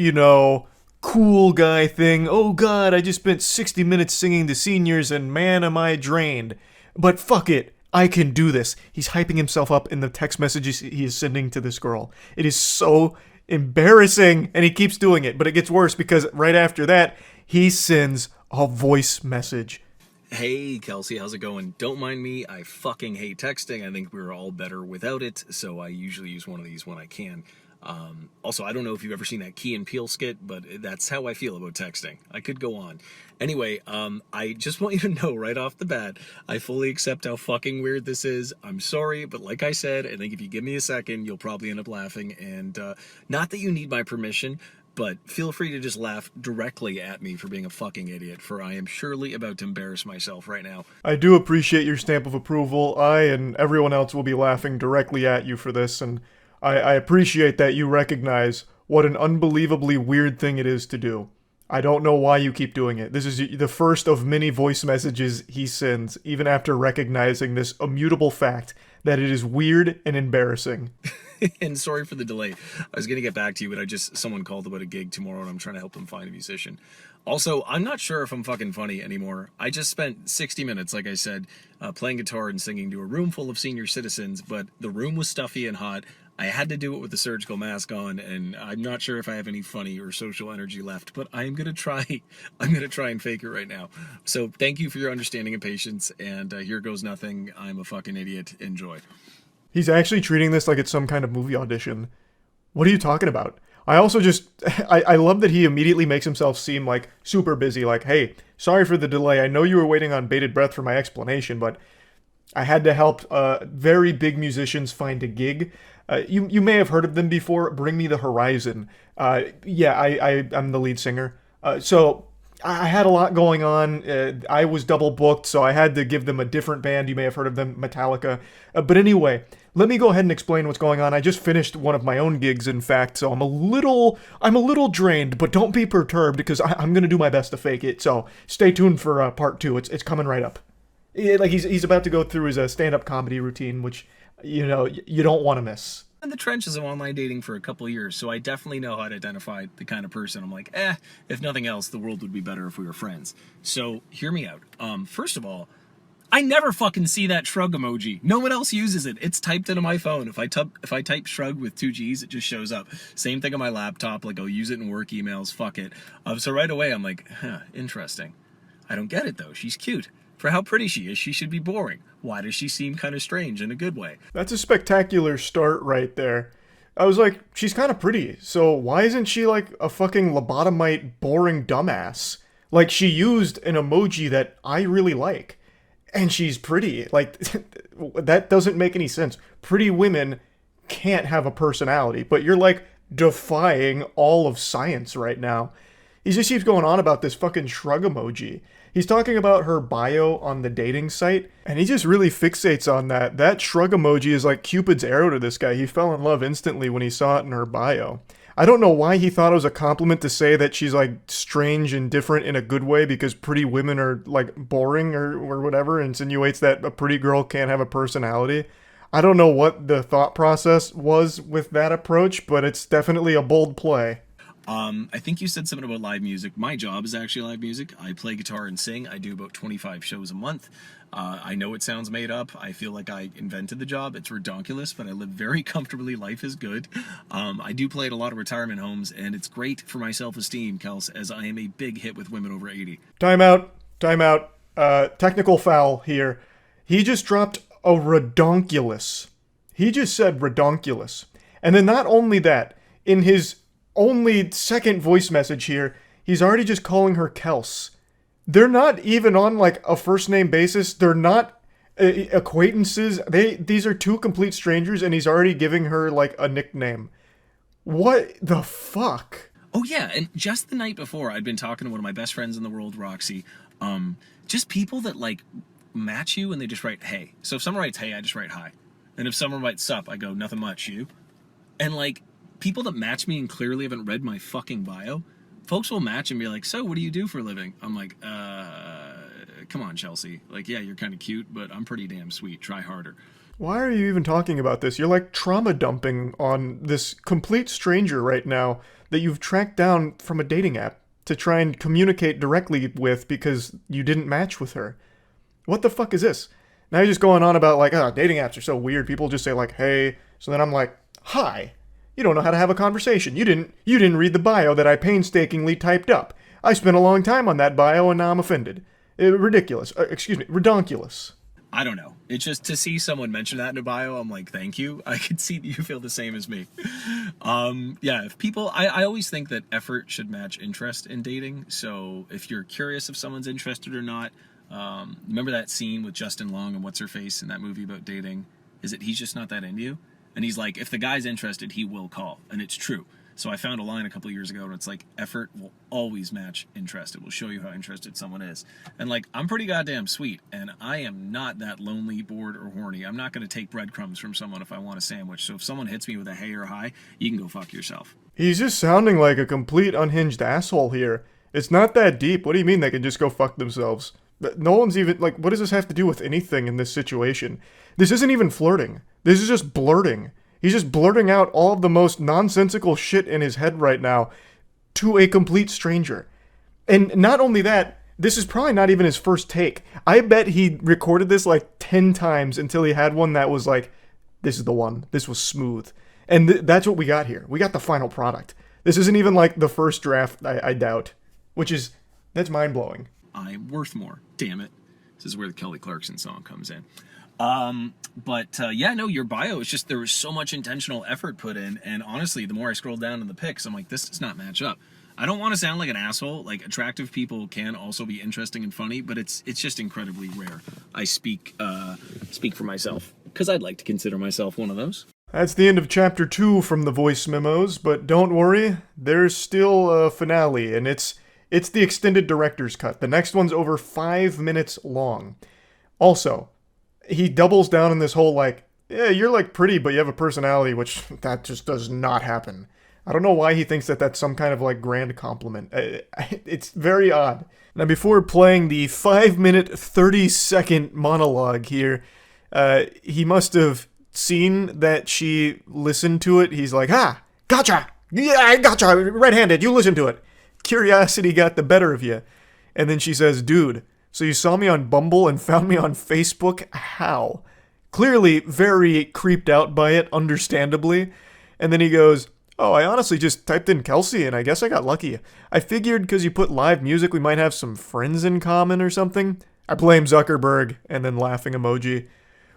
cool guy thing. Oh god, I just spent 60 minutes singing to seniors and man am I drained. But fuck it, I can do this. He's hyping himself up in the text messages he is sending to this girl. It is so embarrassing, and he keeps doing it, but it gets worse because right after that, he sends a voice message. Hey, Kelsey, how's it going? Don't mind me, I fucking hate texting. I think we're all better without it, so I usually use one of these when I can. Also, I don't know if you've ever seen that Key and Peele skit, but that's how I feel about texting. I could go on. Anyway, I just want you to know right off the bat, I fully accept how fucking weird this is. I'm sorry, but like I said, I think if you give me a second, you'll probably end up laughing. And not that you need my permission, but feel free to just laugh directly at me for being a fucking idiot, for I am surely about to embarrass myself right now. I do appreciate your stamp of approval. I and everyone else will be laughing directly at you for this, and I appreciate that you recognize what an unbelievably weird thing it is to do. I don't know why you keep doing it. This is the first of many voice messages he sends, even after recognizing this immutable fact that it is weird and embarrassing. And sorry for the delay. I was going to get back to you, but someone called about a gig tomorrow and I'm trying to help them find a musician. Also, I'm not sure if I'm fucking funny anymore. I just spent 60 minutes, like I said, playing guitar and singing to a room full of senior citizens, but the room was stuffy and hot. I had to do it with a surgical mask on, and I'm not sure if I have any funny or social energy left, but I'm going to try. I'm going to try and fake it right now. So thank you for your understanding and patience, and here goes nothing. I'm a fucking idiot. Enjoy. He's actually treating this like it's some kind of movie audition. What are you talking about? I also just, I love that he immediately makes himself seem like super busy, like, hey, sorry for the delay. I know you were waiting on bated breath for my explanation, but I had to help very big musicians find a gig. You may have heard of them before. Bring Me the Horizon. Yeah, I'm the lead singer. So I had a lot going on. I was double booked, so I had to give them a different band. You may have heard of them, Metallica. But anyway, let me go ahead and explain what's going on. I just finished one of my own gigs, in fact, so I'm a little drained, but don't be perturbed because I'm gonna do my best to fake it. So stay tuned for part 2. It's coming right up. Like he's about to go through his stand-up comedy routine, which you don't want to miss. In the trenches of online dating for a couple of years, so I definitely know how to identify the kind of person I'm like, if nothing else, the world would be better if we were friends. So hear me out. First of all, I never fucking see that shrug emoji. No one else uses it. It's typed into my phone. If I type shrug with 2 G's, it just shows up. Same thing on my laptop. Like I'll use it in work emails. Fuck it. So right away I'm like, interesting. I don't get it though. She's cute. For how pretty she is, she should be boring. Why does she seem kind of strange in a good way? That's a spectacular start right there. I was like, she's kind of pretty, so why isn't she like a fucking lobotomite boring dumbass? Like, she used an emoji that I really like. And she's pretty. Like, that doesn't make any sense. Pretty women can't have a personality, but you're like defying all of science right now. He just keeps going on about this fucking shrug emoji. He's talking about her bio on the dating site, and he just really fixates on that. That shrug emoji is like Cupid's arrow to this guy. He fell in love instantly when he saw it in her bio. I don't know why he thought it was a compliment to say that she's like strange and different in a good way because pretty women are like boring or whatever, insinuates that a pretty girl can't have a personality. I don't know what the thought process was with that approach, but it's definitely a bold play. I think you said something about live music. My job is actually live music. I play guitar and sing. I do about 25 shows a month. I know it sounds made up. I feel like I invented the job. It's redonkulous, but I live very comfortably. Life is good. I do play at a lot of retirement homes, and it's great for my self-esteem, Kels, as I am a big hit with women over 80. Time out. Technical foul here. He just dropped a redonkulous. He just said redonkulous. And then not only that, in his only second voice message here, he's already just calling her Kels. They're not even on like a first name basis. They're not acquaintances. These are two complete strangers, and he's already giving her like a nickname. What the fuck? Oh yeah, and just the night before, I'd been talking to one of my best friends in the world, Roxy. Just people that like match you and they just write hey. So if someone writes hey, I just write hi. And if someone writes sup, I go nothing much, you. And like people that match me and clearly haven't read my fucking bio, folks will match and be like, so what do you do for a living? I'm like, come on, Chelsea. Like, yeah, you're kind of cute, but I'm pretty damn sweet. Try harder. Why are you even talking about this? You're like trauma dumping on this complete stranger right now that you've tracked down from a dating app to try and communicate directly with because you didn't match with her. What the fuck is this? Now you're just going on about like, dating apps are so weird. People just say like, hey. So then I'm like, hi. You don't know how to have a conversation. You didn't read the bio that I painstakingly typed up. I spent a long time on that bio and now I'm offended. Ridiculous. Redonkulous. I don't know. It's just to see someone mention that in a bio, I'm like, thank you. I can see that you feel the same as me. Yeah, if people, I always think that effort should match interest in dating. So if you're curious if someone's interested or not, remember that scene with Justin Long and What's-Her-Face in that movie about dating? Is it he's just not that into you? And he's like, if the guy's interested, he will call. And it's true. So I found a line a couple of years ago and it's like, effort will always match interest. It will show you how interested someone is. And like, I'm pretty goddamn sweet. And I am not that lonely, bored, or horny. I'm not going to take breadcrumbs from someone if I want a sandwich. So if someone hits me with a hey or hi, you can go fuck yourself. He's just sounding like a complete unhinged asshole here. It's not that deep. What do you mean they can just go fuck themselves? No one's even, like, what does this have to do with anything in this situation? This isn't even flirting. This is just blurting. He's just blurting out all of the most nonsensical shit in his head right now to a complete stranger. And not only that, this is probably not even his first take. I bet he recorded this like 10 times until he had one that was like, this is the one. This was smooth. And that's what we got here. We got the final product. This isn't even like the first draft, I doubt. That's mind-blowing. I'm worth more. Damn it. This is where the Kelly Clarkson song comes in. Yeah, no, your bio is just, there was so much intentional effort put in. And honestly, the more I scroll down in the pics, I'm like, this does not match up. I don't want to sound like an asshole. Like, attractive people can also be interesting and funny, but it's just incredibly rare. I speak for myself because I'd like to consider myself one of those. That's the end of chapter 2 from the voice memos, but don't worry, there's still a finale, and it's the extended director's cut. The next one's over 5 minutes long. Also, he doubles down on this whole like, yeah, you're like pretty, but you have a personality, which that just does not happen. I don't know why he thinks that that's some kind of like grand compliment. It's very odd. Now, before playing the 5-minute, 30-second monologue here, he must have seen that she listened to it. He's like, gotcha! Yeah, I gotcha! Red-handed, you listen to it. Curiosity got the better of you. And then she says, dude, so you saw me on Bumble and found me on Facebook? How? Clearly very creeped out by it, understandably. And then he goes, oh, I honestly just typed in Kelsey and I guess I got lucky. I figured because you put live music we might have some friends in common or something. I blame Zuckerberg, and then laughing emoji.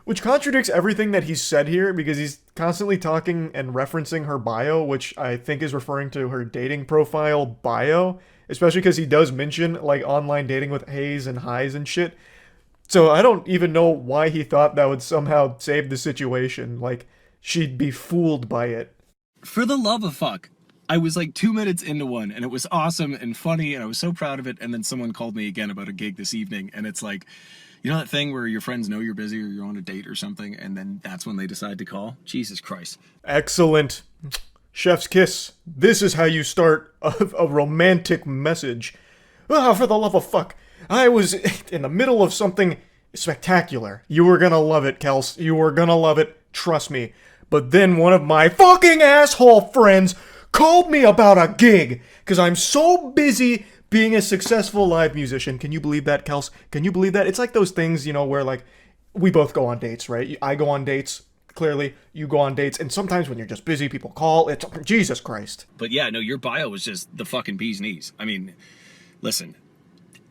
Which contradicts everything that he's said here because he's constantly talking and referencing her bio, which I think is referring to her dating profile bio. Especially because he does mention like online dating with Hayes and highs and shit. So I don't even know why he thought that would somehow save the situation. Like, she'd be fooled by it. For the love of fuck. I was like 2 minutes into one, and it was awesome and funny, and I was so proud of it, and then someone called me again about a gig this evening, and it's like, you know that thing where your friends know you're busy or you're on a date or something, and then that's when they decide to call? Jesus Christ. Excellent. Chef's kiss. This is how you start a romantic message. Ah, for the love of fuck. I was in the middle of something spectacular. You were gonna love it, Kels. You were gonna love it. Trust me. But then one of my fucking asshole friends called me about a gig because I'm so busy being a successful live musician. Can you believe that, Kels? Can you believe that? It's like those things, you know, where like we both go on dates, right? I go on dates. Clearly, you go on dates, and sometimes when you're just busy, people call. It's Jesus Christ. But yeah, no, your bio was just the fucking bee's knees. I mean, listen,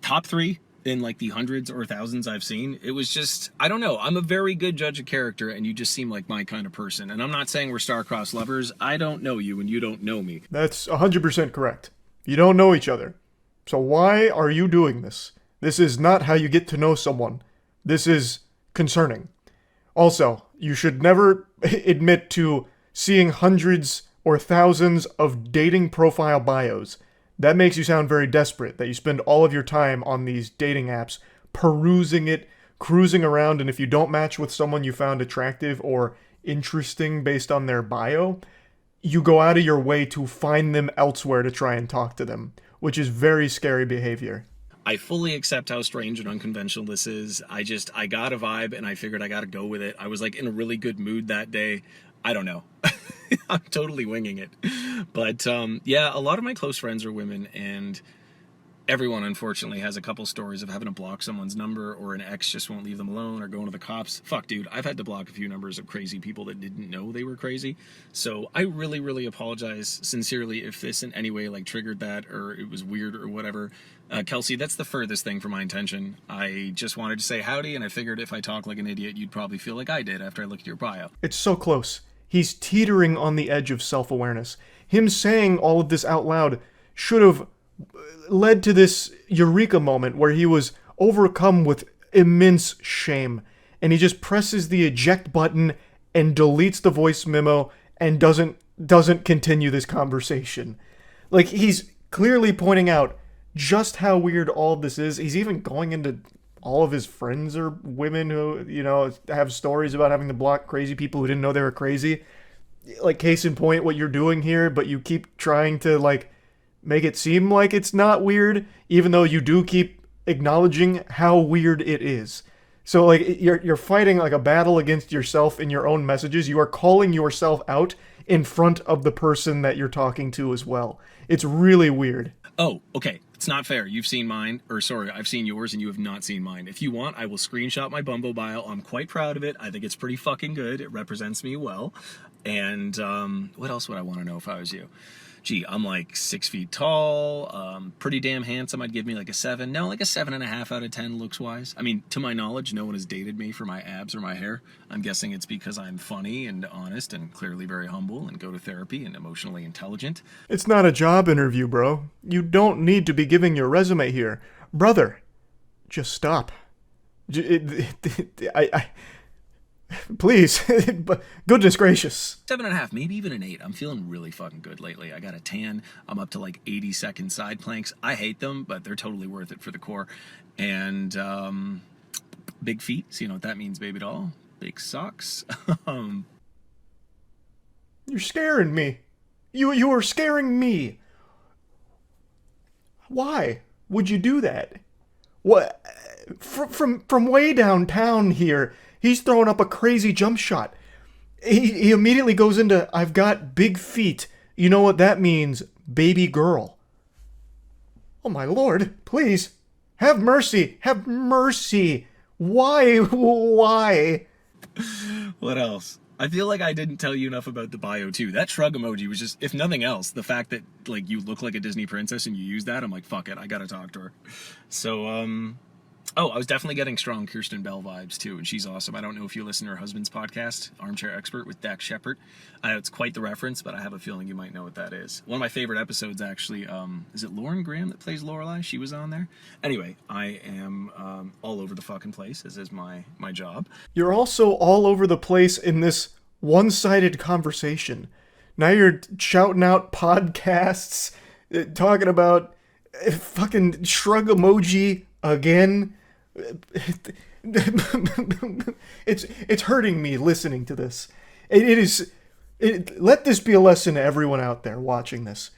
top 3 in like the hundreds or thousands I've seen. It was just, I don't know. I'm a very good judge of character, and you just seem like my kind of person. And I'm not saying we're star-crossed lovers. I don't know you, and you don't know me. That's 100% correct. You don't know each other. So why are you doing this? This is not how you get to know someone. This is concerning. Also, you should never admit to seeing hundreds or thousands of dating profile bios. That makes you sound very desperate, that you spend all of your time on these dating apps, perusing it, cruising around, and if you don't match with someone you found attractive or interesting based on their bio, you go out of your way to find them elsewhere to try and talk to them, which is very scary behavior. I fully accept how strange and unconventional this is. I got a vibe, and I figured I gotta go with it. I was like in a really good mood that day. I don't know. I'm totally winging it. But yeah, a lot of my close friends are women, and everyone unfortunately has a couple stories of having to block someone's number, or an ex just won't leave them alone, or going to the cops. Fuck, dude, I've had to block a few numbers of crazy people that didn't know they were crazy. So I really, really apologize sincerely if this in any way like triggered that, or it was weird or whatever. Kelsey, that's the furthest thing from my intention. I just wanted to say howdy, and I figured if I talk like an idiot, you'd probably feel like I did after I looked at your bio. It's so close. He's teetering on the edge of self-awareness. Him saying all of this out loud should have led to this eureka moment where he was overcome with immense shame, and he just presses the eject button and deletes the voice memo and doesn't continue this conversation. Like, he's clearly pointing out just how weird all of this is. He's even going into all of his friends are women who, you know, have stories about having to block crazy people who didn't know they were crazy. Like, case in point, what you're doing here, but you keep trying to, like, make it seem like it's not weird, even though you do keep acknowledging how weird it is. So, like, you're fighting, like, a battle against yourself in your own messages. You are calling yourself out in front of the person that you're talking to as well. It's really weird. Oh, okay. It's not fair. You've seen mine, or sorry, I've seen yours and you have not seen mine. If you want, I will screenshot my Bumble bio. I'm quite proud of it. I think it's pretty fucking good. It represents me well. And what else would I want to know if I was you? Gee, I'm like 6 feet tall, pretty damn handsome. I'd give me like a 7. No, like a 7.5 out of 10 looks wise. I mean, to my knowledge, no one has dated me for my abs or my hair. I'm guessing it's because I'm funny and honest and clearly very humble and go to therapy and emotionally intelligent. It's not a job interview, bro. You don't need to be giving your resume here. Brother, just stop. Please, goodness gracious. 7.5, maybe even an 8. I'm feeling really fucking good lately. I got a tan. I'm up to like 80-second side planks. I hate them, but they're totally worth it for the core. And big feet. So you know what that means, baby doll. Big socks. You're scaring me. You are scaring me. Why would you do that? What? From way downtown here. He's throwing up a crazy jump shot. He immediately goes into, I've got big feet. You know what that means, baby girl. Oh my lord, please. Have mercy. Have mercy. Why? Why? What else? I feel like I didn't tell you enough about the bio too. That shrug emoji was just, if nothing else, the fact that like you look like a Disney princess and you use that, I'm like, fuck it, I gotta talk to her. So, Oh, I was definitely getting strong Kirsten Bell vibes too, and she's awesome. I don't know if you listen to her husband's podcast, Armchair Expert with Dax Shepard. I know it's quite the reference, but I have a feeling you might know what that is. One of my favorite episodes, actually, is it Lauren Graham that plays Lorelai? She was on there. Anyway, I am all over the fucking place, as is my job. You're also all over the place in this one-sided conversation. Now you're shouting out podcasts, talking about fucking shrug emoji again. It's hurting me listening to this. Let this be a lesson to everyone out there watching this.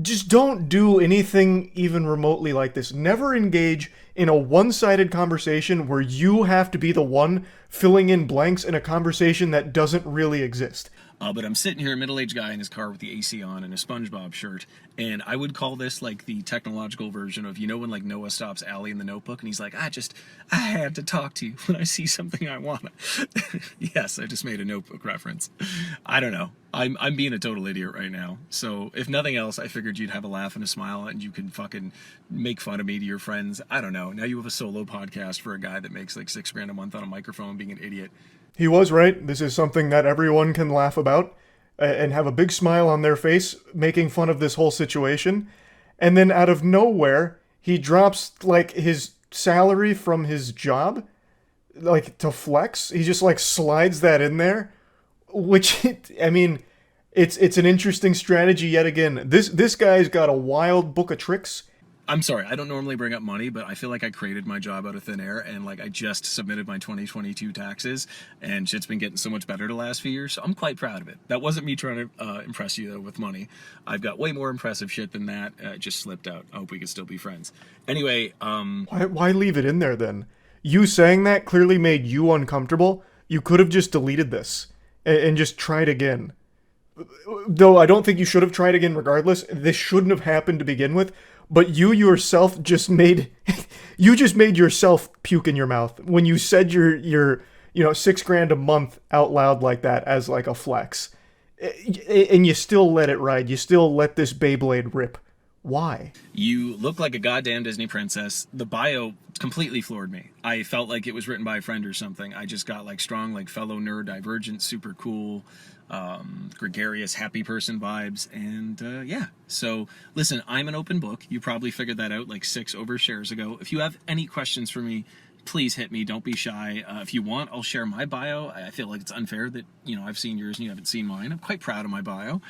Just don't do anything even remotely like this. Never engage in a one-sided conversation where you have to be the one filling in blanks in a conversation that doesn't really exist. But I'm sitting here, a middle-aged guy in his car with the AC on and a SpongeBob shirt, and I would call this like the technological version of, you know, when like Noah stops Allie in the Notebook and he's like, I had to talk to you when I see something I want. Yes, I just made a Notebook reference. I don't know. I'm being a total idiot right now. So if nothing else, I figured you'd have a laugh and a smile and you can fucking make fun of me to your friends. I don't know. Now you have a solo podcast for a guy that makes like $6,000 a month on a microphone being an idiot. He was right. This is something that everyone can laugh about and have a big smile on their face making fun of this whole situation. And then out of nowhere, he drops like his salary from his job, like to flex. He just like slides that in there, which, I mean, it's an interesting strategy yet again. This guy's got a wild book of tricks. I'm sorry, I don't normally bring up money, but I feel like I created my job out of thin air, and like I just submitted my 2022 taxes, and shit's been getting so much better the last few years, so I'm quite proud of it. That wasn't me trying to impress you, though, with money. I've got way more impressive shit than that. It just slipped out. I hope we can still be friends. Anyway, Why leave it in there, then? You saying that clearly made you uncomfortable. You could have just deleted this and just tried again. Though I don't think you should have tried again regardless. This shouldn't have happened to begin with. But you yourself just made yourself puke in your mouth when you said your $6,000 a month out loud like that as like a flex, and you still let it ride. You still let this Beyblade rip. Why? You look like a goddamn Disney princess. The bio completely floored me. I felt like it was written by a friend or something. I just got like strong, like fellow nerd, divergent, super cool, gregarious, happy person vibes. And yeah, so listen, I'm an open book. You probably figured that out like 6 overshares ago. If you have any questions for me, please hit me. Don't be shy. If you want, I'll share my bio. I feel like it's unfair that, I've seen yours and you haven't seen mine. I'm quite proud of my bio.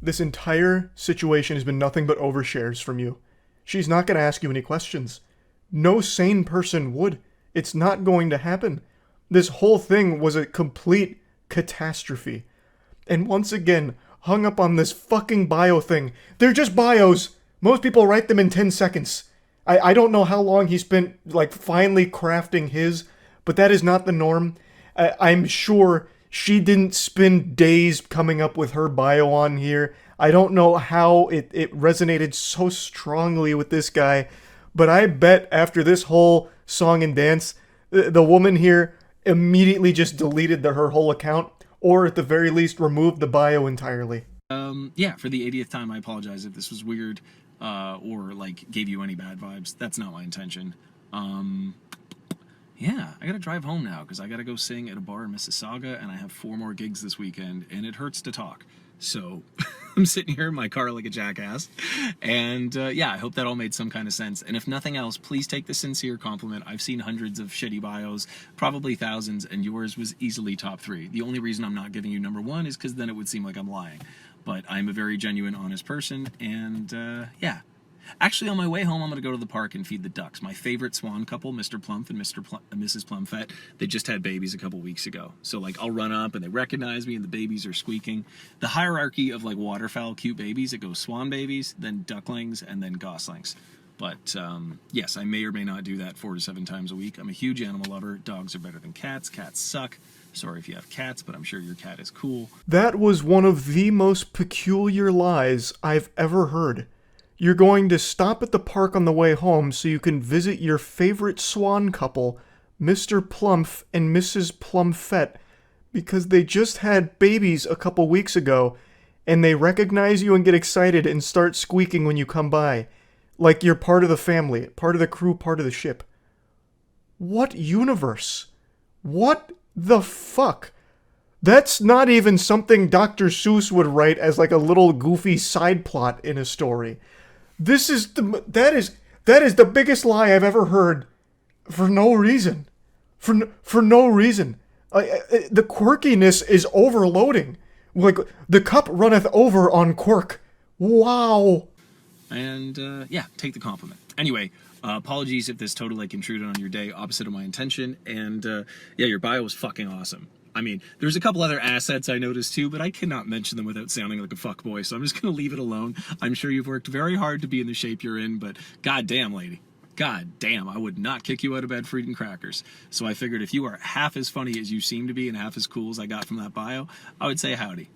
This entire situation has been nothing but overshares from you. She's not going to ask you any questions. No sane person would. It's not going to happen. This whole thing was a complete catastrophe. And once again, hung up on this fucking bio thing. They're just bios. Most people write them in 10 seconds. I don't know how long he spent, like, finally crafting his, but that is not the norm. I'm sure she didn't spend days coming up with her bio on here. I don't know how it resonated so strongly with this guy, but I bet after this whole song and dance, the woman here immediately just deleted her whole account, or at the very least removed the bio entirely. Yeah, for the 80th time, I apologize if this was weird or like gave you any bad vibes. That's not my intention. Yeah, I gotta drive home now because I gotta go sing at a bar in Mississauga, and I have 4 more gigs this weekend, and it hurts to talk. So I'm sitting here in my car like a jackass, and yeah, I hope that all made some kind of sense. And if nothing else, please take the sincere compliment. I've seen hundreds of shitty bios, probably thousands, and yours was easily top 3. The only reason I'm not giving you number 1 is because then it would seem like I'm lying. But I'm a very genuine, honest person, and yeah. Actually, on my way home, I'm going to go to the park and feed the ducks. My favorite swan couple, Mr. Plump and Mrs. Plumfett, they just had babies a couple weeks ago. So, like, I'll run up and they recognize me and the babies are squeaking. The hierarchy of, like, waterfowl cute babies, it goes swan babies, then ducklings, and then goslings. But, yes, I may or may not do that 4 to 7 times a week. I'm a huge animal lover. Dogs are better than cats. Cats suck. Sorry if you have cats, but I'm sure your cat is cool. That was one of the most peculiar lies I've ever heard. You're going to stop at the park on the way home so you can visit your favorite swan couple, Mr. Plumph and Mrs. Plumfett, because they just had babies a couple weeks ago, and they recognize you and get excited and start squeaking when you come by. Like you're part of the family, part of the crew, part of the ship. What universe? What the fuck? That's not even something Dr. Seuss would write as like a little goofy side plot in a story. That is the biggest lie I've ever heard for no reason. For no reason. The quirkiness is overloading. Like, the cup runneth over on quirk. Wow. And yeah, take the compliment. Anyway, apologies if this totally like intruded on your day opposite of my intention. And yeah, your bio was fucking awesome. I mean, there's a couple other assets I noticed too, but I cannot mention them without sounding like a fuckboy, so I'm just gonna leave it alone. I'm sure you've worked very hard to be in the shape you're in, but goddamn, lady. God damn, I would not kick you out of bed for eating crackers. So I figured if you are half as funny as you seem to be and half as cool as I got from that bio, I would say howdy.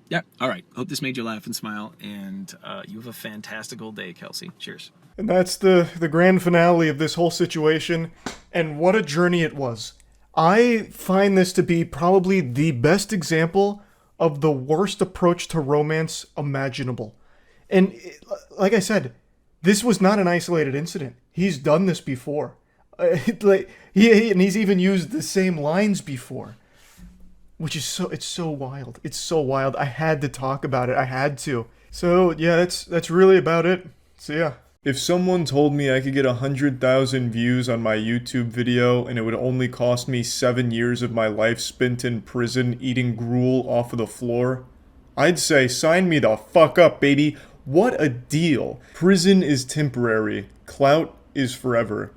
Yeah, all right. Hope this made you laugh and smile, and you have a fantastical day, Kelsey. Cheers. And that's the grand finale of this whole situation, and what a journey it was. I find this to be probably the best example of the worst approach to romance imaginable. And like I said, this was not an isolated incident. He's done this before. And he's even used the same lines before. Which is it's so wild. It's so wild. I had to talk about it. I had to. So yeah, that's really about it. So yeah. If someone told me I could get 100,000 views on my YouTube video and it would only cost me 7 years of my life spent in prison eating gruel off of the floor, I'd say sign me the fuck up, baby. What a deal. Prison is temporary. Clout is forever.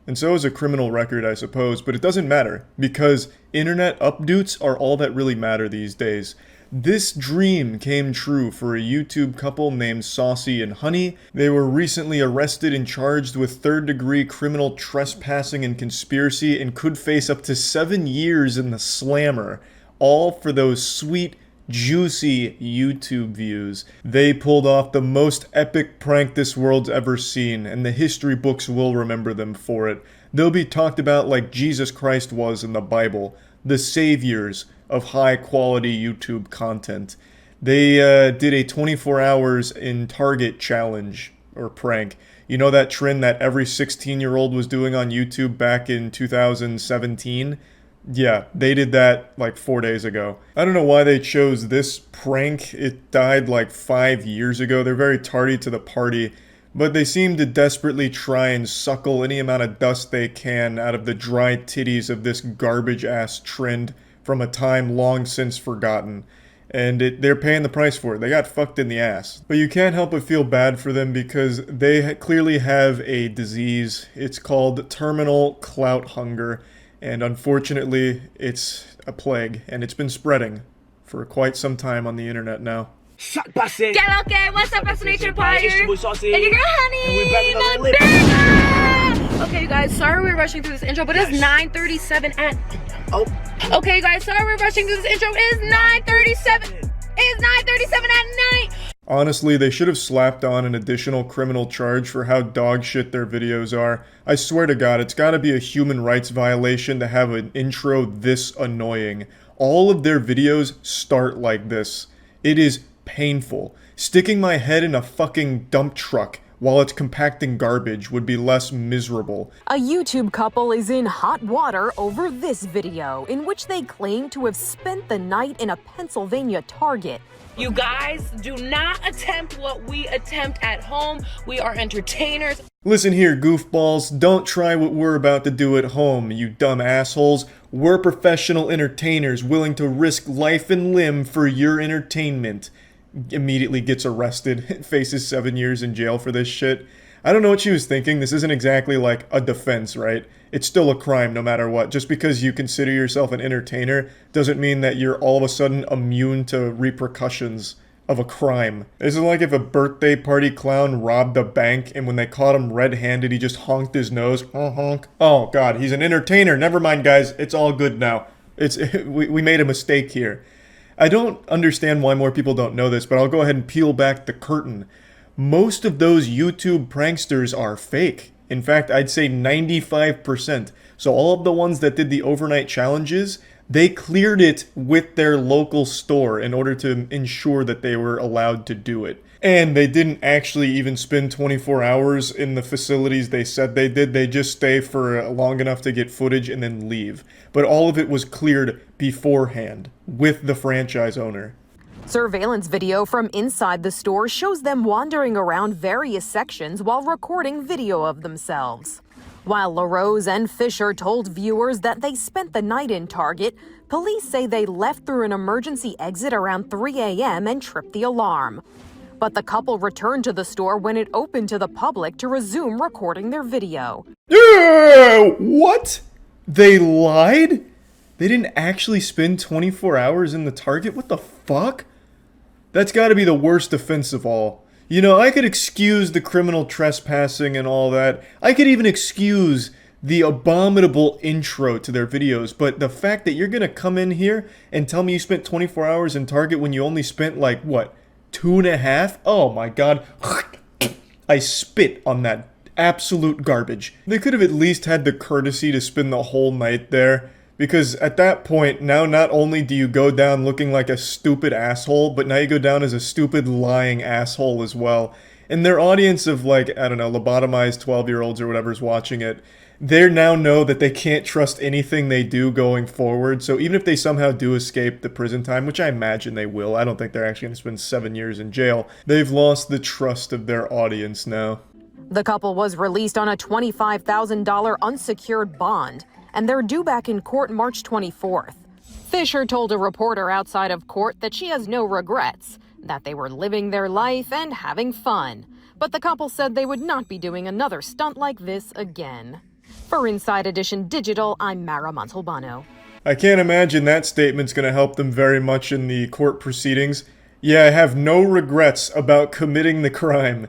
And so is a criminal record, I suppose, but it doesn't matter, because internet updoots are all that really matter these days. This dream came true for a YouTube couple named Saucy and Honey. They were recently arrested and charged with third-degree criminal trespassing and conspiracy and could face up to 7 years in the slammer, all for those sweet, juicy YouTube views. They pulled off the most epic prank this world's ever seen, and the history books will remember them for it. They'll be talked about like Jesus Christ was in the Bible, the saviors of high-quality YouTube content. They did a 24 hours in Target challenge, or prank. You know that trend that every 16-year-old was doing on YouTube back in 2017? Yeah, they did that like 4 days ago. I don't know why they chose this prank. It died like 5 years ago. They're very tardy to the party, but they seem to desperately try and suckle any amount of dust they can out of the dry titties of this garbage-ass trend from a time long since forgotten. And they're paying the price for it. They got fucked in the ass. But you can't help but feel bad for them because they clearly have a disease. It's called terminal clout hunger. And unfortunately, it's a plague, and it's been spreading for quite some time on the internet now. Okay, what's up, Fascination Empire? And your girl, Honey! Okay, you guys, sorry we're rushing through this intro, but it's 9:37 at... Oh. Okay, you guys, sorry we're rushing through this intro. It is 9:37. It's 9:37 at night. Honestly, they should have slapped on an additional criminal charge for how dog shit their videos are. I swear to God, it's gotta be a human rights violation to have an intro this annoying. All of their videos start like this. It is painful. Sticking my head in a fucking dump truck while it's compacting garbage would be less miserable. A YouTube couple is in hot water over this video, in which they claim to have spent the night in a Pennsylvania Target. You guys, do not attempt what we attempt at home. We are entertainers. Listen here, goofballs. Don't try what we're about to do at home, you dumb assholes. We're professional entertainers willing to risk life and limb for your entertainment. Immediately gets arrested, faces 7 years in jail for this shit. I don't know what she was thinking. This isn't exactly like a defense, right? It's still a crime no matter what. Just because you consider yourself an entertainer doesn't mean that you're all of a sudden immune to repercussions of a crime. This is like if a birthday party clown robbed a bank and when they caught him red-handed, he just honked his nose. Honk. Oh god, he's an entertainer. Never mind, guys. It's all good now. We made a mistake here. I don't understand why more people don't know this, but I'll go ahead and peel back the curtain. Most of those YouTube pranksters are fake. In fact, I'd say 95%. So all of the ones that did the overnight challenges, they cleared it with their local store in order to ensure that they were allowed to do it. And they didn't actually even spend 24 hours in the facilities they said they did. They just stay for long enough to get footage and then leave. But all of it was cleared beforehand with the franchise owner. Surveillance video from inside the store shows them wandering around various sections while recording video of themselves. While LaRose and Fisher told viewers that they spent the night in Target, police say they left through an emergency exit around 3 a.m. and tripped the alarm. But the couple returned to the store when it opened to the public to resume recording their video. Yeah, what? They lied? They didn't actually spend 24 hours in the Target? What the fuck? That's gotta be the worst offense of all. You know, I could excuse the criminal trespassing and all that. I could even excuse the abominable intro to their videos, but the fact that you're gonna come in here and tell me you spent 24 hours in Target when you only spent, like, what, 2.5? Oh my god. I spit on that absolute garbage. They could have at least had the courtesy to spend the whole night there. Because at that point, now not only do you go down looking like a stupid asshole, but now you go down as a stupid lying asshole as well. And their audience of, like, I don't know, lobotomized 12-year-olds or whatever's watching it, they now know that they can't trust anything they do going forward. So even if they somehow do escape the prison time, which I imagine they will, I don't think they're actually going to spend 7 years in jail, they've lost the trust of their audience now. The couple was released on a $25,000 unsecured bond, and they're due back in court March 24th. Fisher told a reporter outside of court that she has no regrets, that they were living their life and having fun. But the couple said they would not be doing another stunt like this again. For Inside Edition Digital, I'm Mara Montalbano. I can't imagine that statement's going to help them very much in the court proceedings. Yeah, I have no regrets about committing the crime.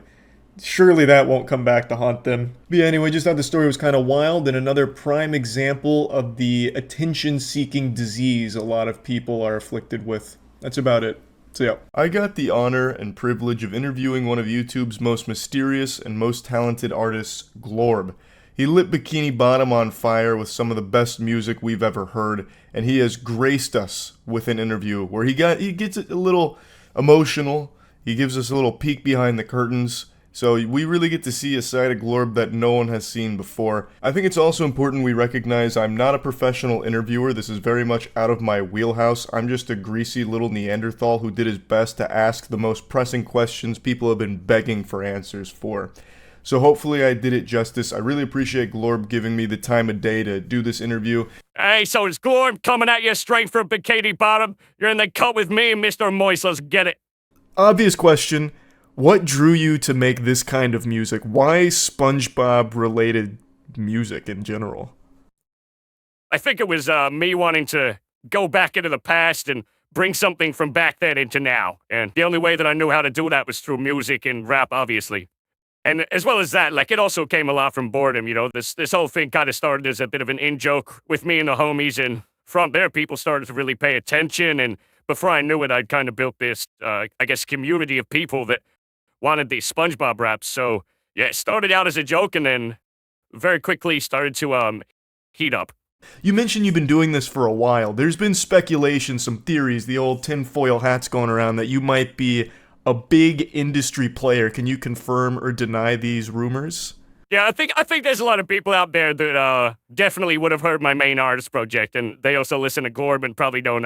Surely that won't come back to haunt them. But yeah, anyway, just thought the story was kind of wild and another prime example of the attention-seeking disease a lot of people are afflicted with. That's about it. So yeah. I got the honor and privilege of interviewing one of YouTube's most mysterious and most talented artists, Glorb. He lit Bikini Bottom on fire with some of the best music we've ever heard, and he has graced us with an interview where he gets a little emotional. He gives us a little peek behind the curtains. So we really get to see a side of Glorb that no one has seen before. I think it's also important we recognize I'm not a professional interviewer. This is very much out of my wheelhouse. I'm just a greasy little Neanderthal who did his best to ask the most pressing questions people have been begging for answers for. So hopefully I did it justice. I really appreciate Glorb giving me the time of day to do this interview. Hey, so it's Glorb coming at you straight from Bikini Bottom. You're in the cut with me and Mr. Moist. Let's get it. Obvious question. What drew you to make this kind of music? Why SpongeBob-related music in general? I think it was me wanting to go back into the past and bring something from back then into now. And the only way that I knew how to do that was through music and rap, obviously. And as well as that, like, it also came a lot from boredom, you know? This whole thing kind of started as a bit of an in-joke with me and the homies, and from there, people started to really pay attention, and before I knew it, I'd kind of built this, I guess, community of people that wanted these SpongeBob raps. So yeah, it started out as a joke and then very quickly started to heat up. You mentioned you've been doing this for a while. There's been speculation, some theories, the old tinfoil hats going around that you might be a big industry player. Can you confirm or deny these rumors? Yeah, I think there's a lot of people out there that definitely would have heard my main artist project, and they also listen to Glorb and probably don't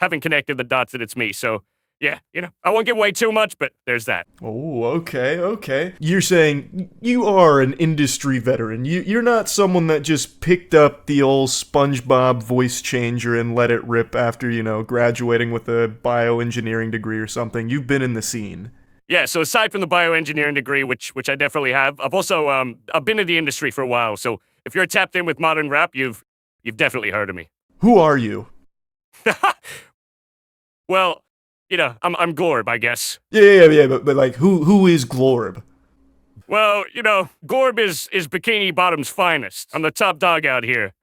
haven't connected the dots that it's me. So yeah, you know, I won't give away too much, but there's that. Oh, okay. You're saying you are an industry veteran. You're not someone that just picked up the old SpongeBob voice changer and let it rip after, you know, graduating with a bioengineering degree or something. You've been in the scene. Yeah, so aside from the bioengineering degree, which I definitely have, I've also I've been in the industry for a while. So if you're tapped in with modern rap, you've definitely heard of me. Who are you? Well, you know, I'm Glorb, I guess. Yeah, but like, who is Glorb? Well, you know, Glorb is Bikini Bottom's finest. I'm the top dog out here.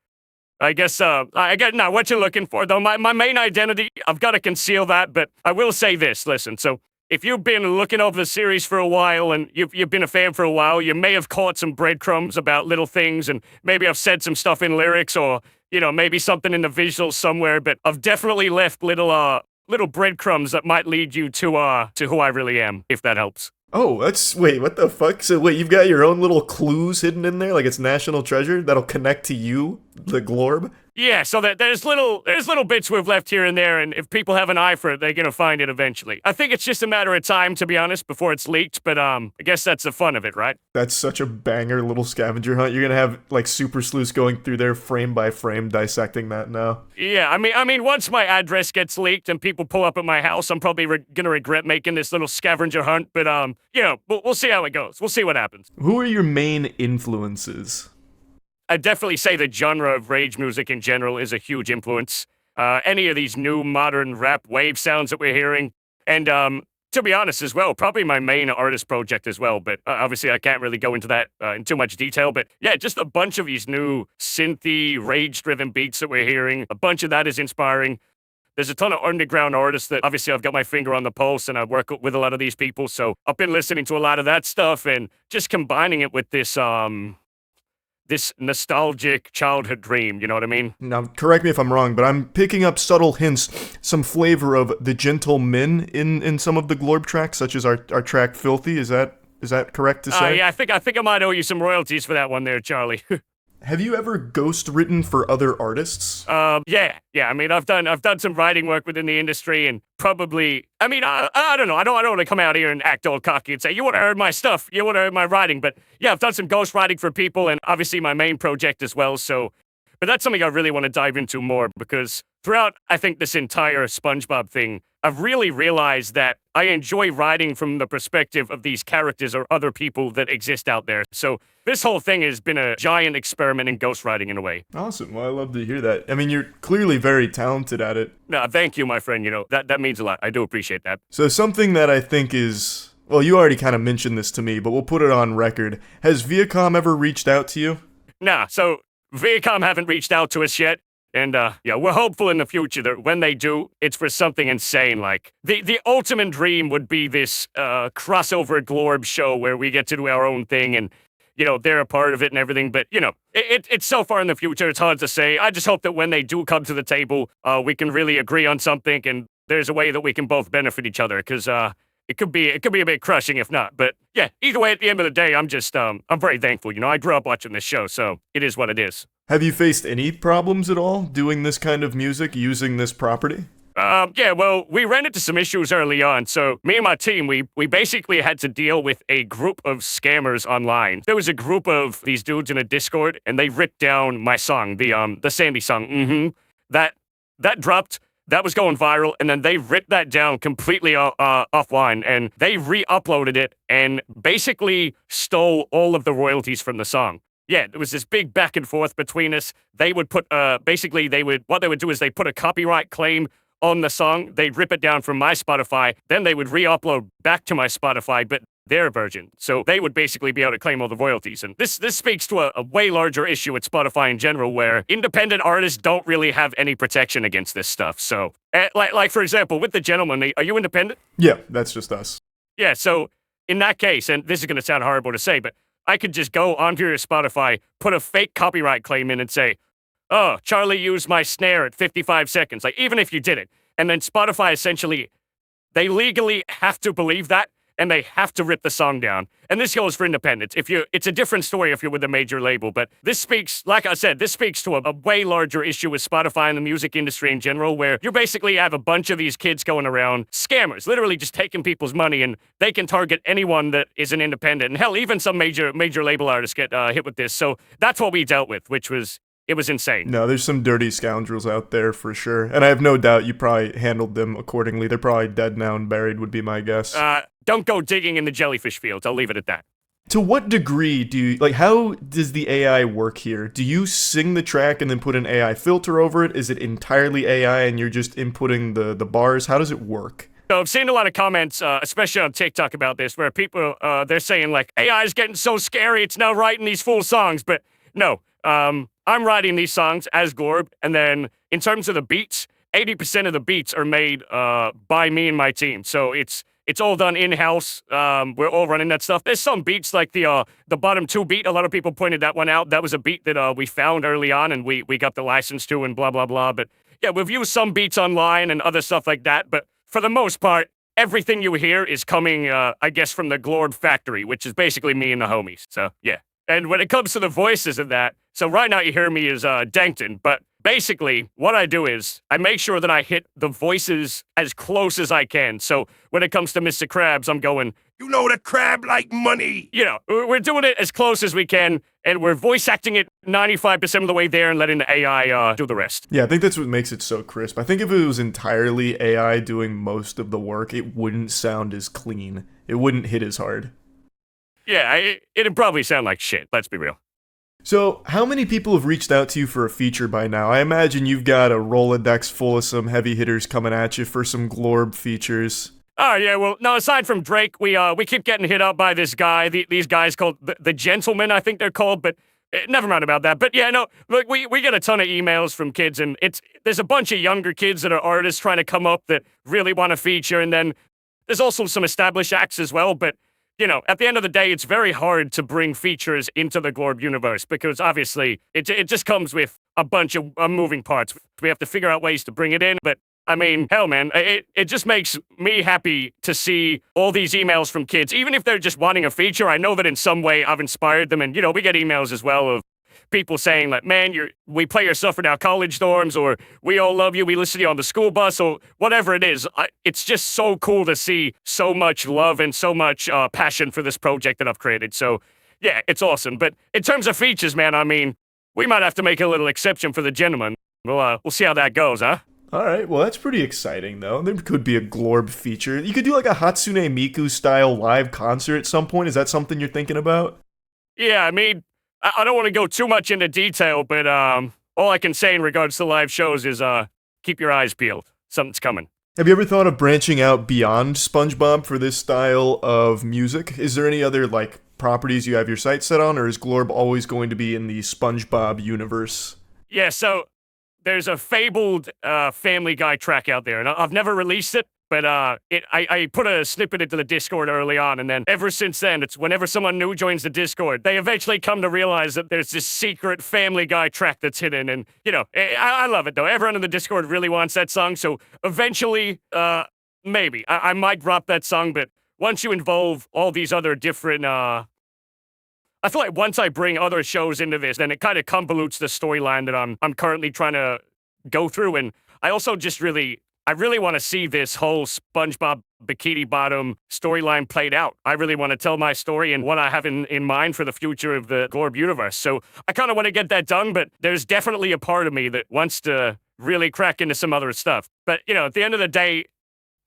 I guess, I get, now, what you're looking for, though, my main identity, I've got to conceal that, but I will say this, listen, so if you've been looking over the series for a while and you've been a fan for a while, you may have caught some breadcrumbs about little things, and maybe I've said some stuff in lyrics or, you know, maybe something in the visuals somewhere, but I've definitely left little little breadcrumbs that might lead you to who I really am, if that helps. Oh, wait, what the fuck? So wait, you've got your own little clues hidden in there, like it's national treasure that'll connect to you, the Glorb? Yeah, so that there's little bits we've left here and there, and if people have an eye for it, they're gonna find it eventually. I think it's just a matter of time, to be honest, before it's leaked, but I guess that's the fun of it, right? That's such a banger little scavenger hunt. You're gonna have, like, super sleuths going through there frame by frame, dissecting that now. Yeah, I mean, once my address gets leaked and people pull up at my house, I'm probably gonna regret making this little scavenger hunt, but, we'll see how it goes. We'll see what happens. Who are your main influences? I'd definitely say the genre of rage music in general is a huge influence. Any of these new modern rap wave sounds that we're hearing, and to be honest as well, probably my main artist project as well, but obviously I can't really go into that in too much detail, but yeah, just a bunch of these new synthy, rage-driven beats that we're hearing, a bunch of that is inspiring. There's a ton of underground artists that obviously I've got my finger on the pulse and I work with a lot of these people, so I've been listening to a lot of that stuff and just combining it with this nostalgic childhood dream, you know what I mean? Now, correct me if I'm wrong, but I'm picking up subtle hints, some flavor of the gentle min in some of the Glorb tracks, such as our track Filthy. Is that correct to say? Yeah, I think I might owe you some royalties for that one there, Charlie. Have you ever ghost written for other artists? Yeah. I mean, I've done some writing work within the industry, and probably, I mean, I don't know. I don't want to come out here and act all cocky and say you would have heard my stuff, you would have heard my writing. But yeah, I've done some ghost writing for people, and obviously my main project as well. So, but that's something I really want to dive into more because throughout, I think this entire SpongeBob thing, I've really realized that I enjoy writing from the perspective of these characters or other people that exist out there. So this whole thing has been a giant experiment in ghostwriting in a way. Awesome. Well, I love to hear that. I mean, you're clearly very talented at it. No, thank you, my friend. You know, that means a lot. I do appreciate that. So something that I think is, well, you already kind of mentioned this to me, but we'll put it on record. Has Viacom ever reached out to you? Nah, so Viacom haven't reached out to us yet. And, yeah, we're hopeful in the future that when they do, it's for something insane. Like, the ultimate dream would be this crossover Glorb show where we get to do our own thing and, you know, they're a part of it and everything. But, you know, it's so far in the future, it's hard to say. I just hope that when they do come to the table, we can really agree on something and there's a way that we can both benefit each other. Because it could be a bit crushing if not. But, yeah, either way, at the end of the day, I'm just, I'm very thankful. You know, I grew up watching this show, so it is what it is. Have you faced any problems at all doing this kind of music, using this property? Yeah, well, we ran into some issues early on. So me and my team, we basically had to deal with a group of scammers online. There was a group of these dudes in a Discord, and they ripped down my song, the Sandy song. That dropped. That was going viral, and then they ripped that down completely offline, and they re-uploaded it and basically stole all of the royalties from the song. Yeah, there was this big back and forth between us. They would put, what they would do is they put a copyright claim on the song. They'd rip it down from my Spotify. Then they would re-upload back to my Spotify, but their version. So they would basically be able to claim all the royalties. And this speaks to a way larger issue at Spotify in general, where independent artists don't really have any protection against this stuff. So, like for example, with the gentleman, are you independent? Yeah, that's just us. Yeah, so in that case, and this is going to sound horrible to say, but I could just go onto your Spotify, put a fake copyright claim in and say, oh, Charlie used my snare at 55 seconds. Like, even if you did it. And then Spotify essentially, they legally have to believe that, and they have to rip the song down. And this goes for independents. It's a different story if you're with a major label, but this speaks, like I said, this speaks to a way larger issue with Spotify and the music industry in general, where you basically have a bunch of these kids going around, scammers, literally just taking people's money, and they can target anyone that is an independent. And hell, even some major label artists get hit with this. So that's what we dealt with, it was insane. No, there's some dirty scoundrels out there for sure. And I have no doubt you probably handled them accordingly. They're probably dead now and buried would be my guess. Don't go digging in the jellyfish fields. I'll leave it at that. To what degree do you, like, how does the AI work here? Do you sing the track and then put an AI filter over it? Is it entirely AI and you're just inputting the bars? How does it work? So I've seen a lot of comments, especially on TikTok about this, where people, they're saying, like, AI is getting so scary, it's now writing these full songs. But no, I'm writing these songs as Glorb, and then in terms of the beats, 80% of the beats are made by me and my team. So it's all done in-house. We're all running that stuff. There's some beats like the bottom 2 beat. A lot of people pointed that one out. That was a beat that we found early on and we got the license to and blah, blah, blah. But yeah, we've used some beats online and other stuff like that, but for the most part, everything you hear is coming, I guess, from the Glorb factory, which is basically me and the homies. So, yeah. And when it comes to the voices of that, so right now you hear me as Dankton, but basically what I do is I make sure that I hit the voices as close as I can. So when it comes to Mr. Krabs, I'm going, you know the crab like money. You know, we're doing it as close as we can, and we're voice acting it 95% of the way there and letting the AI do the rest. Yeah, I think that's what makes it so crisp. I think if it was entirely AI doing most of the work, it wouldn't sound as clean. It wouldn't hit as hard. Yeah, it'd probably sound like shit, let's be real. So, how many people have reached out to you for a feature by now? I imagine you've got a Rolodex full of some heavy hitters coming at you for some Glorb features. Oh, yeah, well, no, aside from Drake, we keep getting hit up by this guy, these guys called the Gentlemen, I think they're called, but never mind about that. But yeah, no, look, we get a ton of emails from kids, and there's a bunch of younger kids that are artists trying to come up that really want to feature, and then there's also some established acts as well, but you know, at the end of the day, it's very hard to bring features into the Glorb universe because obviously it just comes with a bunch of moving parts. We have to figure out ways to bring it in, but I mean, hell, man, it just makes me happy to see all these emails from kids. Even if they're just wanting a feature, I know that in some way I've inspired them, and, you know, we get emails as well of people saying like, man, we play your stuff in our college dorms, or we all love you, we listen to you on the school bus, or whatever it is. It's just so cool to see so much love and so much passion for this project that I've created. So, yeah, it's awesome. But in terms of features, man, I mean, we might have to make a little exception for the gentleman. We'll see how that goes, huh? All right, well, that's pretty exciting, though. There could be a Glorb feature. You could do like a Hatsune Miku-style live concert at some point. Is that something you're thinking about? Yeah, I mean, I don't want to go too much into detail, but all I can say in regards to live shows is keep your eyes peeled. Something's coming. Have you ever thought of branching out beyond SpongeBob for this style of music? Is there any other, like, properties you have your sights set on, or is Glorb always going to be in the SpongeBob universe? Yeah, so there's a fabled Family Guy track out there, and I've never released it, but I put a snippet into the Discord early on, and then ever since then, it's whenever someone new joins the Discord, they eventually come to realize that there's this secret Family Guy track that's hidden, and, you know, I love it, though. Everyone in the Discord really wants that song, so eventually, maybe. I might drop that song, but once you involve all these other different, I feel like once I bring other shows into this, then it kind of convolutes the storyline that I'm currently trying to go through, and I also just I really want to see this whole SpongeBob Bikini Bottom storyline played out. I really want to tell my story and what I have in mind for the future of the Glorb universe. So I kind of want to get that done, but there's definitely a part of me that wants to really crack into some other stuff. But, you know, at the end of the day,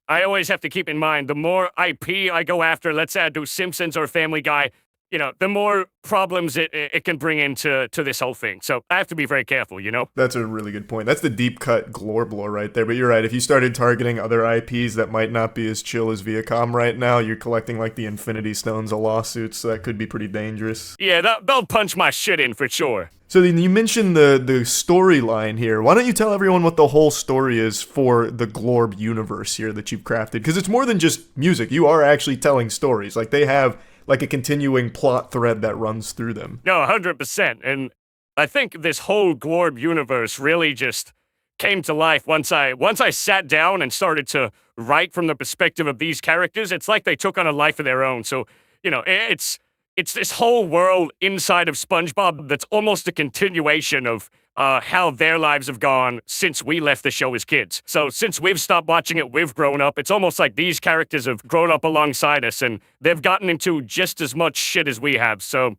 I always have to keep in mind, the more IP I go after, let's say I do Simpsons or Family Guy, you know, the more problems it can bring into this whole thing. So I have to be very careful, you know? That's a really good point. That's the deep cut Glorb lore right there. But you're right. If you started targeting other IPs that might not be as chill as Viacom right now, you're collecting like the Infinity Stones of lawsuits. So that could be pretty dangerous. Yeah, they'll punch my shit in for sure. So then you mentioned the storyline here. Why don't you tell everyone what the whole story is for the Glorb universe here that you've crafted? Because it's more than just music. You are actually telling stories. Like they have like a continuing plot thread that runs through them. No, 100%. And I think this whole Glorb universe really just came to life once I sat down and started to write from the perspective of these characters. It's like they took on a life of their own. So, you know, it's this whole world inside of SpongeBob that's almost a continuation of how their lives have gone since we left the show as kids. So since we've stopped watching it, we've grown up. It's almost like these characters have grown up alongside us, and they've gotten into just as much shit as we have. So,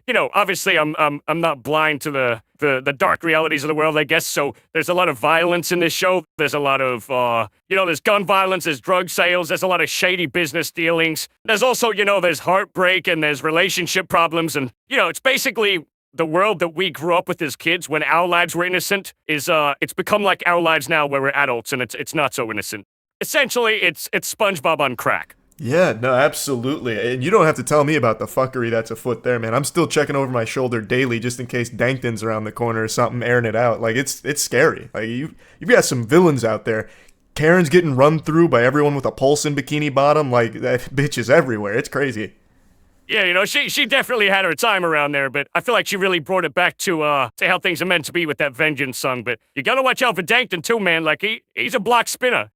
you know, obviously I'm not blind to the dark realities of the world, I guess. So there's a lot of violence in this show. There's a lot of, you know, there's gun violence, there's drug sales, there's a lot of shady business dealings. There's also, you know, there's heartbreak and there's relationship problems. And, you know, it's basically the world that we grew up with as kids when our lives were innocent is, it's become like our lives now where we're adults and it's not so innocent. Essentially, it's SpongeBob on crack. Yeah, no, absolutely. And you don't have to tell me about the fuckery that's afoot there, man. I'm still checking over my shoulder daily just in case Dankton's around the corner or something, airing it out. Like, it's scary. Like, you've got some villains out there. Karen's getting run through by everyone with a pulse in Bikini Bottom. Like, that bitch is everywhere. It's crazy. Yeah, you know, she definitely had her time around there, but I feel like she really brought it back to how things are meant to be with that Vengeance song. But you gotta watch out for Dankton too, man. Like he's a block spinner.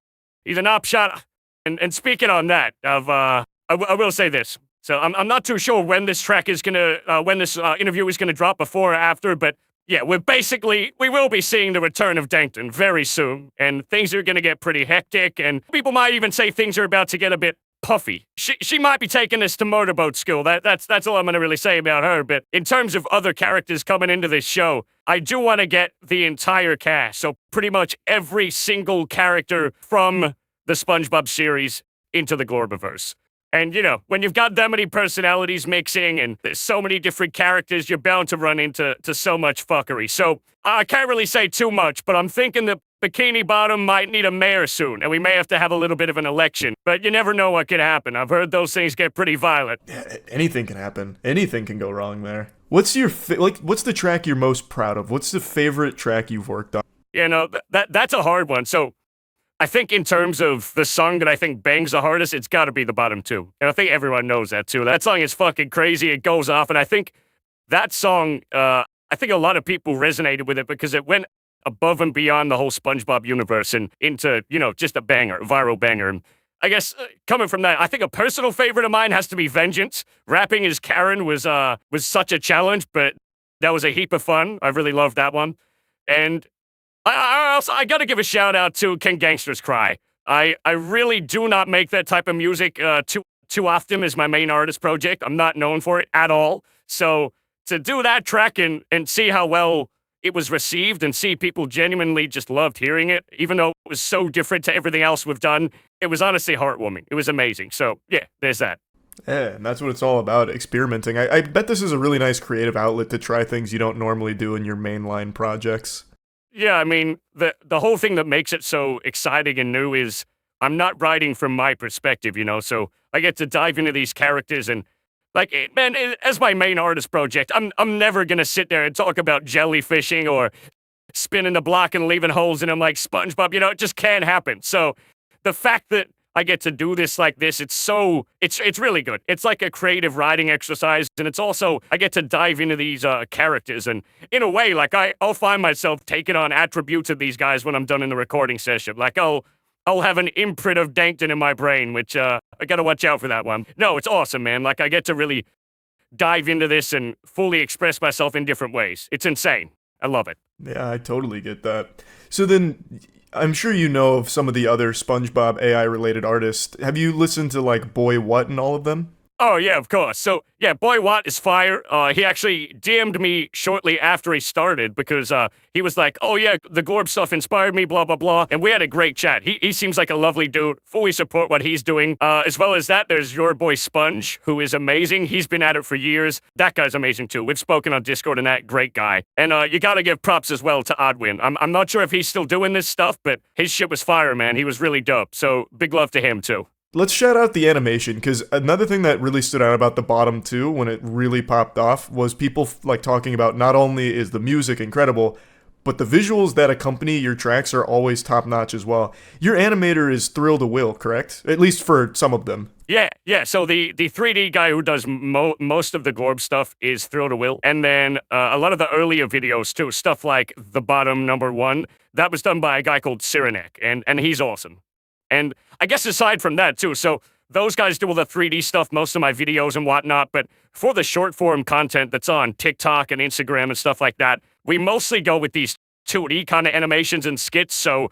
He's an op shot. And speaking on that, I will say this. So I'm not too sure when this track is gonna when this interview is gonna drop, before or after, but yeah, we will be seeing the return of Dankton very soon, and things are gonna get pretty hectic, and people might even say things are about to get a bit puffy. She might be taking this to motorboat school. That's all I'm gonna really say about her. But in terms of other characters coming into this show, I do want to get the entire cast. So pretty much every single character from the SpongeBob series into the Glorbiverse. And, you know, when you've got that many personalities mixing and there's so many different characters, you're bound to run into so much fuckery. So I can't really say too much, but I'm thinking the Bikini Bottom might need a mayor soon, and we may have to have a little bit of an election. But you never know what could happen. I've heard those things get pretty violent. Yeah, anything can happen. Anything can go wrong there. What's your what's the track you're most proud of? What's the favorite track you've worked on? You know, that's a hard one. So I think in terms of the song that I think bangs the hardest, it's got to be The Bottom Two. And I think everyone knows that, too. That song is fucking crazy. It goes off. And I think that song, I think a lot of people resonated with it because it went above and beyond the whole SpongeBob universe and into, you know, just a banger, a viral banger. And I guess coming from that, I think a personal favorite of mine has to be Vengeance. Rapping as Karen was such a challenge, but that was a heap of fun. I really loved that one. And I got to give a shout out to Can Gangsters Cry. I really do not make that type of music too often as my main artist project. I'm not known for it at all. So to do that track and see how well it was received and see people genuinely just loved hearing it, even though it was so different to everything else we've done, it was honestly heartwarming. It was amazing. So yeah, there's that. Yeah, and that's what it's all about, experimenting. I bet this is a really nice creative outlet to try things you don't normally do in your mainline projects. Yeah, I mean, the whole thing that makes it so exciting and new is I'm not writing from my perspective, you know, so I get to dive into these characters and, like, man, as my main artist project, I'm never going to sit there and talk about jellyfishing or spinning the block and leaving holes in them like SpongeBob, you know, it just can't happen. So the fact that I get to do this like this, it's really good. It's like a creative writing exercise, and it's also, I get to dive into these characters, and in a way, like, I'll find myself taking on attributes of these guys when I'm done in the recording session. Like, I'll have an imprint of Dankton in my brain, which, I gotta watch out for that one. No, it's awesome, man. Like, I get to really dive into this and fully express myself in different ways. It's insane. I love it. Yeah, I totally get that. So then, I'm sure you know of some of the other SpongeBob AI-related artists. Have you listened to, like, Boy What and all of them? Oh, yeah, of course. So, yeah, Boy Watt is fire. He actually DM'd me shortly after he started because he was like, oh, yeah, the Glorb stuff inspired me, blah, blah, blah. And we had a great chat. He seems like a lovely dude. Fully support what he's doing. As well as that, there's your boy Sponge, who is amazing. He's been at it for years. That guy's amazing, too. We've spoken on Discord and that. Great guy. And you got to give props as well to Oddwin. I'm not sure if he's still doing this stuff, but his shit was fire, man. He was really dope. So big love to him, too. Let's shout out the animation, because another thing that really stood out about The Bottom 2 when it really popped off was people like talking about not only is the music incredible, but the visuals that accompany your tracks are always top-notch as well. Your animator is Thrill to Will, correct? At least for some of them. Yeah. So the 3D guy who does most of the Glorb stuff is Thrill to Will. And then a lot of the earlier videos, too, stuff like The Bottom #1, that was done by a guy called Cyrenek, and he's awesome. And I guess aside from that, too, so those guys do all the 3D stuff, most of my videos and whatnot, but for the short-form content that's on TikTok and Instagram and stuff like that, we mostly go with these 2D kind of animations and skits, so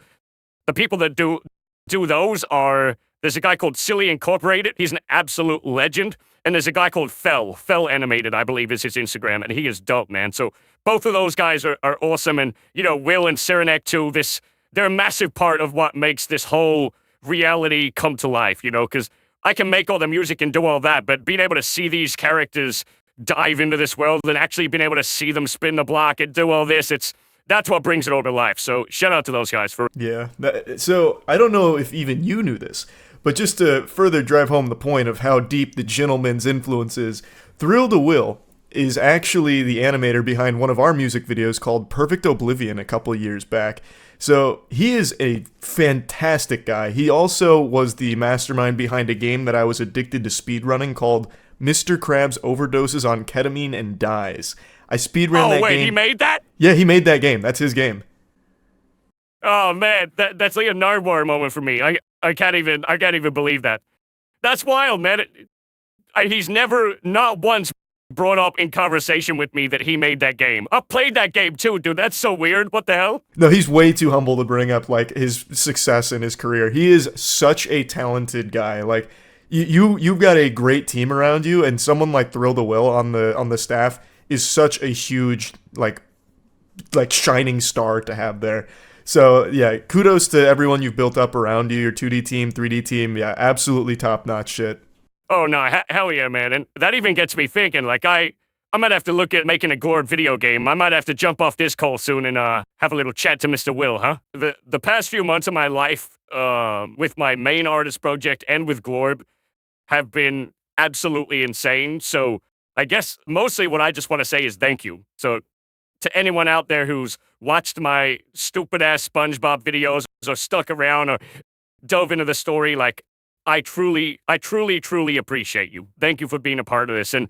the people that do those are, there's a guy called Silly Incorporated, he's an absolute legend, and there's a guy called Fell Animated, I believe is his Instagram, and he is dope, man. So both of those guys are awesome, and, you know, Will and Cyrenek, too, they're a massive part of what makes this whole reality come to life, you know, because I can make all the music and do all that, but being able to see these characters dive into this world and actually being able to see them spin the block and do all this, that's what brings it all to life. So shout out to those guys for... Yeah, so I don't know if even you knew this, but just to further drive home the point of how deep the gentleman's influence is, Thrill to Will is actually the animator behind one of our music videos called Perfect Oblivion a couple years back. So he is a fantastic guy. He also was the mastermind behind a game that I was addicted to speedrunning called Mr. Krabs overdoses on ketamine and dies. I speedran that game. Oh, wait, he made that? Yeah, he made that game. That's his game. Oh, man, that's like a Nardwuar moment for me. I can't even believe that. That's wild, man. He's never, not once, brought up in conversation with me that he made that game. I played that game too, dude. That's so weird. What the hell? No, he's way too humble to bring up like his success in his career. He is such a talented guy. Like you've got a great team around you, and someone like Thrill the Will on the staff is such a huge like shining star to have there. So yeah, kudos to everyone you've built up around you, your 2D team, 3D team. Yeah, absolutely top-notch shit. Oh, no, hell yeah, man. And that even gets me thinking, like, I might have to look at making a Glorb video game. I might have to jump off this call soon and have a little chat to Mr. Will, huh? The past few months of my life, with my main artist project and with Glorb, have been absolutely insane. So I guess mostly what I just want to say is thank you. So to anyone out there who's watched my stupid-ass SpongeBob videos or stuck around or dove into the story, like, I truly appreciate you. Thank you for being a part of this. And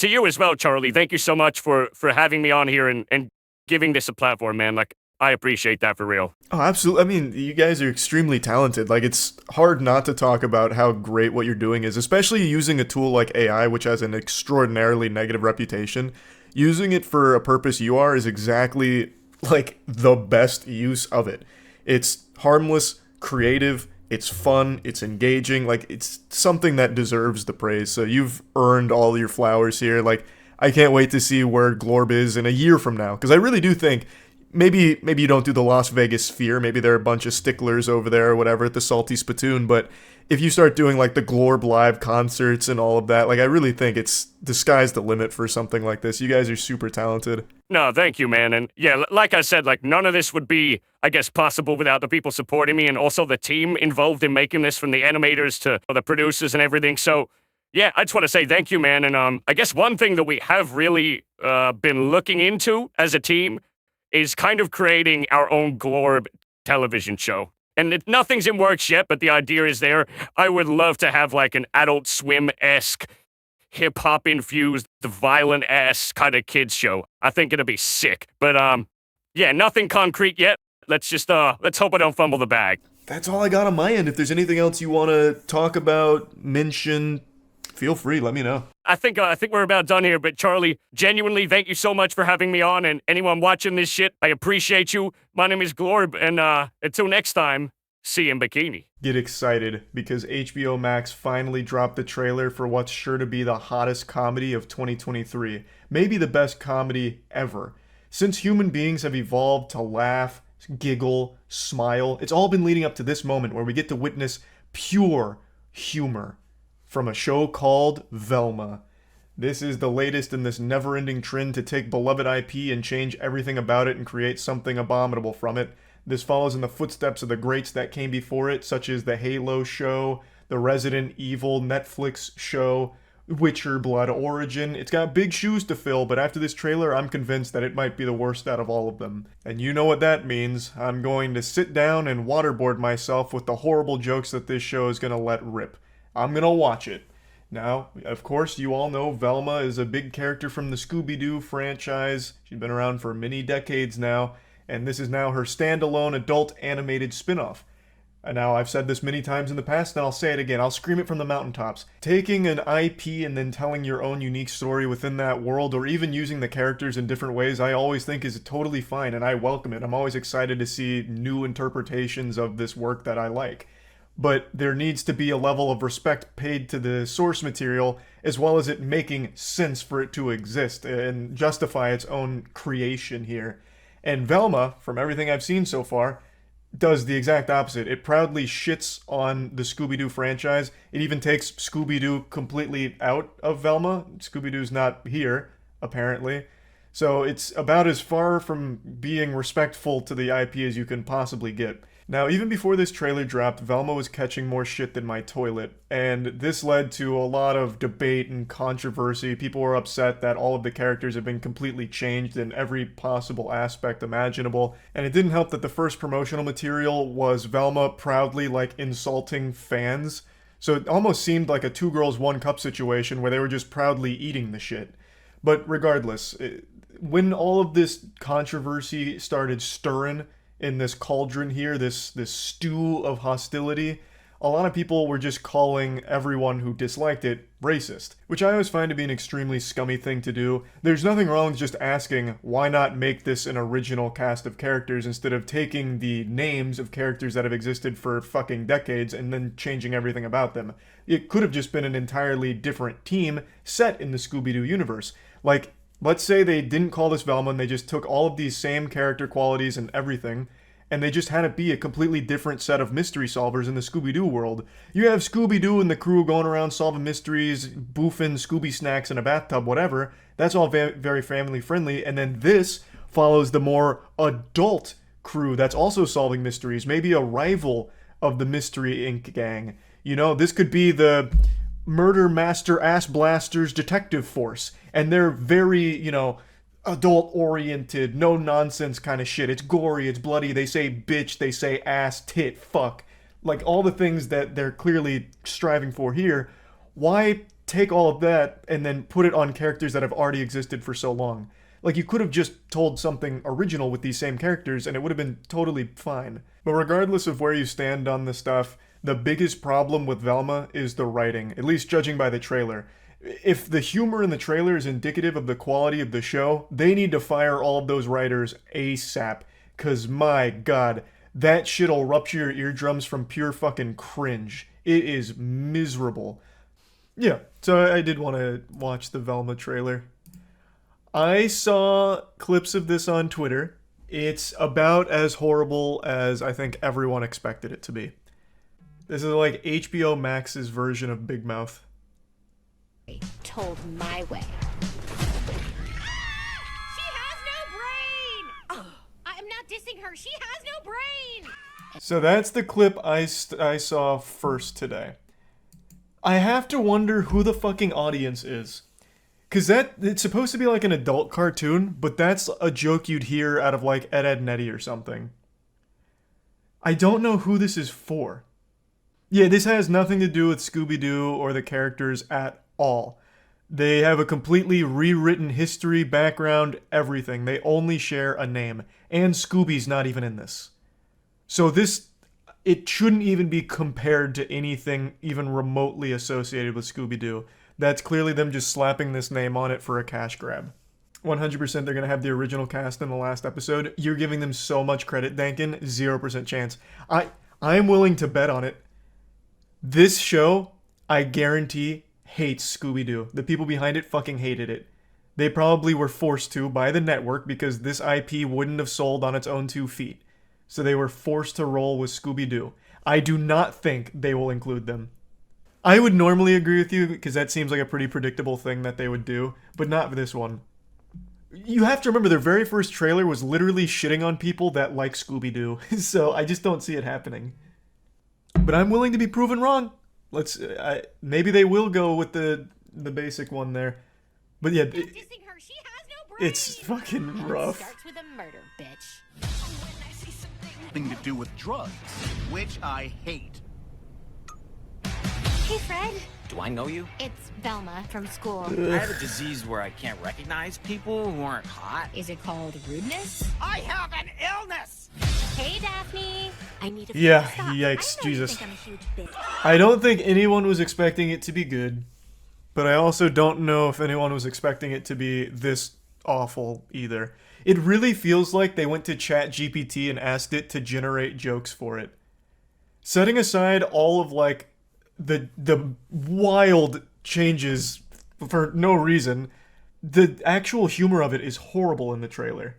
to you as well, Charlie, thank you so much for having me on here and giving this a platform, man. Like, I appreciate that for real. Oh, absolutely. I mean, you guys are extremely talented. Like, it's hard not to talk about how great what you're doing is, especially using a tool like AI, which has an extraordinarily negative reputation. Using it for a purpose you are is exactly, like, the best use of it. It's harmless, creative, it's fun, it's engaging, like, it's something that deserves the praise. So you've earned all your flowers here. Like, I can't wait to see where Glorb is in a year from now, because I really do think maybe you don't do the Las Vegas Sphere, maybe there are a bunch of sticklers over there or whatever at the Salty Spittoon, but if you start doing like the Glorb live concerts and all of that, like I really think it's the sky's the limit for something like this. You guys are super talented. No, thank you, man. And yeah, like I said, like none of this would be, I guess, possible without the people supporting me and also the team involved in making this, from the animators to the producers and everything. So yeah, I just want to say thank you, man. And I guess one thing that we have really been looking into as a team is kind of creating our own Glorb television show. And nothing's in works yet, but the idea is there. I would love to have like an Adult Swim-esque, hip-hop infused, violent-ass kind of kids show. I think it'd be sick. But yeah, nothing concrete yet. Let's just let's hope I don't fumble the bag. That's all I got on my end. If there's anything else you want to talk about, mention, feel free, let me know. I think we're about done here, but Charlie, genuinely, thank you so much for having me on, and anyone watching this shit, I appreciate you. My name is Glorb, and until next time, see you in bikini. Get excited, because HBO Max finally dropped the trailer for what's sure to be the hottest comedy of 2023. Maybe the best comedy ever. Since human beings have evolved to laugh, giggle, smile, it's all been leading up to this moment where we get to witness pure humor from a show called Velma. This is the latest in this never-ending trend to take beloved IP and change everything about it and create something abominable from it. This follows in the footsteps of the greats that came before it, such as the Halo show, the Resident Evil Netflix show, Witcher Blood Origin. It's got big shoes to fill, but after this trailer, I'm convinced that it might be the worst out of all of them. And you know what that means. I'm going to sit down and waterboard myself with the horrible jokes that this show is going to let rip. I'm gonna watch it. Now, of course, you all know Velma is a big character from the Scooby-Doo franchise. She's been around for many decades now, and this is now her standalone adult animated spin-off. And now, I've said this many times in the past, and I'll say it again. I'll scream it from the mountaintops. Taking an IP and then telling your own unique story within that world, or even using the characters in different ways, I always think is totally fine, and I welcome it. I'm always excited to see new interpretations of this work that I like. But there needs to be a level of respect paid to the source material, as well as it making sense for it to exist and justify its own creation here. And Velma, from everything I've seen so far, does the exact opposite. It proudly shits on the Scooby-Doo franchise. It even takes Scooby-Doo completely out of Velma. Scooby-Doo's not here, apparently. So it's about as far from being respectful to the IP as you can possibly get. Now, even before this trailer dropped, Velma was catching more shit than my toilet, and this led to a lot of debate and controversy. People were upset that all of the characters have been completely changed in every possible aspect imaginable, and it didn't help that the first promotional material was Velma proudly, like, insulting fans. So it almost seemed like a two girls, one cup situation where they were just proudly eating the shit. But regardless, when all of this controversy started stirring in this cauldron here, this stew of hostility, a lot of people were just calling everyone who disliked it racist, which I always find to be an extremely scummy thing to do. There's nothing wrong with just asking, why not make this an original cast of characters instead of taking the names of characters that have existed for fucking decades and then changing everything about them. It could have just been an entirely different team set in the Scooby-Doo universe. Like, let's say they didn't call this Velma and they just took all of these same character qualities and everything, and they just had it be a completely different set of mystery solvers in the Scooby-Doo world. You have Scooby-Doo and the crew going around solving mysteries, boofing Scooby snacks in a bathtub, whatever. That's all very family-friendly. And then this follows the more adult crew that's also solving mysteries. Maybe a rival of the Mystery Inc. gang. You know, this could be the Murder Master Ass Blasters Detective Force. And they're very, you know, adult-oriented, no-nonsense kind of shit. It's gory, it's bloody, they say bitch, they say ass, tit, fuck. Like, all the things that they're clearly striving for here. Why take all of that and then put it on characters that have already existed for so long? Like, you could have just told something original with these same characters and it would have been totally fine. But regardless of where you stand on this stuff, the biggest problem with Velma is the writing, at least judging by the trailer. If the humor in the trailer is indicative of the quality of the show, they need to fire all of those writers ASAP. Cause my god, that shit'll rupture your eardrums from pure fucking cringe. It is miserable. Yeah, so I did want to watch the Velma trailer. I saw clips of this on Twitter. It's about as horrible as I think everyone expected it to be. This is like HBO Max's version of Big Mouth. Told my way. She has no brain! Oh, I am not dissing her. She has no brain! So that's the clip I saw first today. I have to wonder who the fucking audience is. Cause it's supposed to be like an adult cartoon, but that's a joke you'd hear out of like Ed, Edd n Eddy or something. I don't know who this is for. Yeah, this has nothing to do with Scooby-Doo or the characters at all. They have a completely rewritten history, background, everything. They only share a name. And Scooby's not even in this. So it shouldn't even be compared to anything even remotely associated with Scooby-Doo. That's clearly them just slapping this name on it for a cash grab. 100% they're going to have the original cast in the last episode. You're giving them so much credit, Dankin. 0% chance. I'm willing to bet on it. This show, I guarantee, hates Scooby-Doo. The people behind it fucking hated it. They probably were forced to by the network because this IP wouldn't have sold on its own 2 feet. So they were forced to roll with Scooby-Doo. I do not think they will include them. I would normally agree with you because that seems like a pretty predictable thing that they would do, but not this one. You have to remember their very first trailer was literally shitting on people that like Scooby-Doo, so I just don't see it happening. But I'm willing to be proven wrong. Maybe they will go with the basic one there. But yeah, it's fucking rough. Starts with a murder, bitch. Nothing to do with drugs, which I hate. Hey, Fred. Do I know you? It's Velma from school. I have a disease where I can't recognize people who aren't hot. Is it called rudeness? I have an illness! Hey, Daphne. I need to Yeah, stop. yikes, Jesus. I'm a huge bitch. I don't think anyone was expecting it to be good, but I also don't know if anyone was expecting it to be this awful either. It really feels like they went to ChatGPT and asked it to generate jokes for it. Setting aside all of like the wild changes for no reason, the actual humor of it is horrible in the trailer.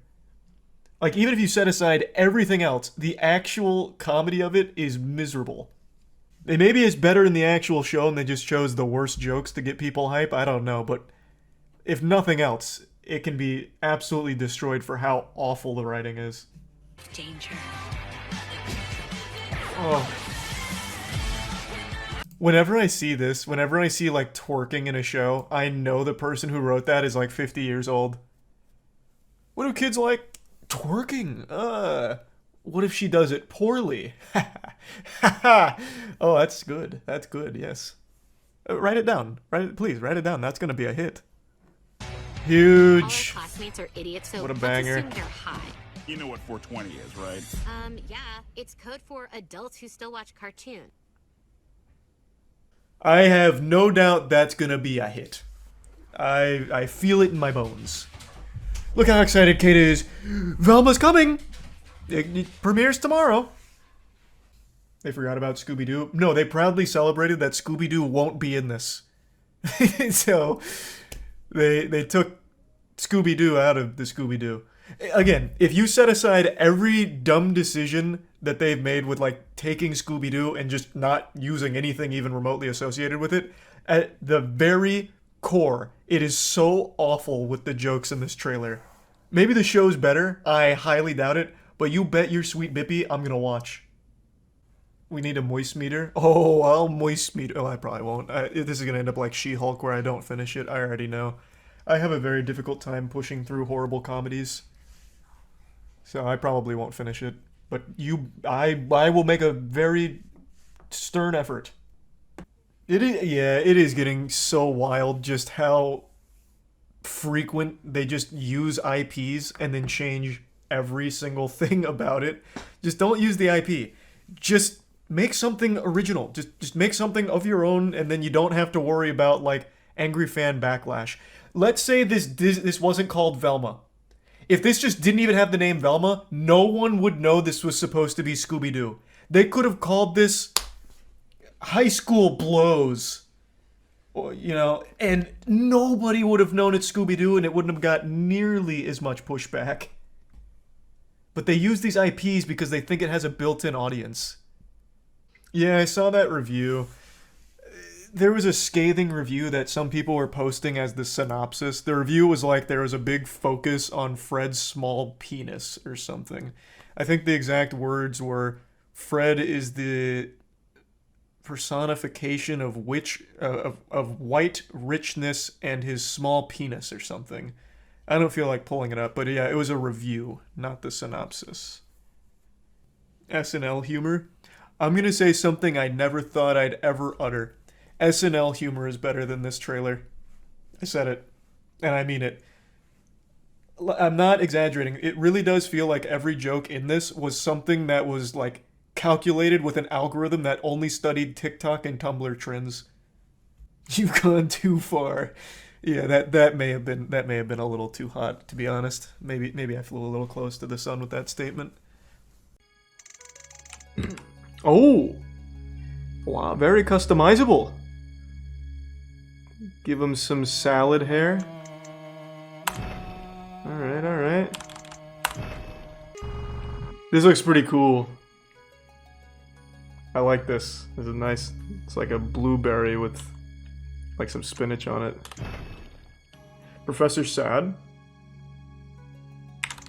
Like, even if you set aside everything else, the actual comedy of it is miserable. Maybe it's better in the actual show and they just chose the worst jokes to get people hype, I don't know, but if nothing else, it can be absolutely destroyed for how awful the writing is. Danger. Oh. Whenever I see this, whenever I see like twerking in a show, I know the person who wrote that is like 50 years old. What do kids like? Twerking. What if she does it poorly? Oh, that's good. That's good. Yes. Write it down. Please write it down. That's gonna be a hit. Huge. All our classmates are idiots, so What a let's banger. assume they're high. You know what 420 is, right? Yeah, it's code for adults who still watch cartoon. I have no doubt that's gonna be a hit. I feel it in my bones. Look how excited Kate is. Velma's coming. It premieres tomorrow. They forgot about Scooby-Doo. No, they proudly celebrated that Scooby-Doo won't be in this. So they took Scooby-Doo out of the Scooby-Doo. Again, if you set aside every dumb decision that they've made with like taking Scooby-Doo and just not using anything even remotely associated with it, at the very core, it is so awful with the jokes in this trailer. Maybe the show's better. I highly doubt it. But you bet your sweet bippy I'm gonna watch. We need a moist meter. Oh, I'll moist meter. Oh, I probably won't. This is gonna end up like She-Hulk where I don't finish it. I already know. I have a very difficult time pushing through horrible comedies. So I probably won't finish it. But I will make a very stern effort. It is getting so wild just how frequent they just use IPs and then change every single thing about it. Just don't use the IP. Just make something original. Just make something of your own, and then you don't have to worry about like angry fan backlash. Let's say this wasn't called Velma. If this just didn't even have the name Velma, no one would know this was supposed to be Scooby-Doo. They could have called this High School Blows. Or, you know, and nobody would have known it's Scooby-Doo, and it wouldn't have got nearly as much pushback. But they use these IPs because they think it has a built-in audience. Yeah, I saw that review. There was a scathing review that some people were posting as the synopsis. The review was like there was a big focus on Fred's small penis or something. I think the exact words were, Fred is the personification of white richness and his small penis or something. I don't feel like pulling it up, but yeah, it was a review, not the synopsis. SNL humor. I'm gonna say something I never thought I'd ever utter. SNL humor is better than this trailer. I said it, and I mean it. I'm not exaggerating. It really does feel like every joke in this was something that was like calculated with an algorithm that only studied TikTok and Tumblr trends. You've gone too far. Yeah, that may have been a little too hot, to be honest. Maybe I flew a little close to the sun with that statement. Oh, wow, very customizable. Give him some salad hair. All right. This looks pretty cool. I like this. This is nice. It's like a blueberry with like some spinach on it. Professor Sad?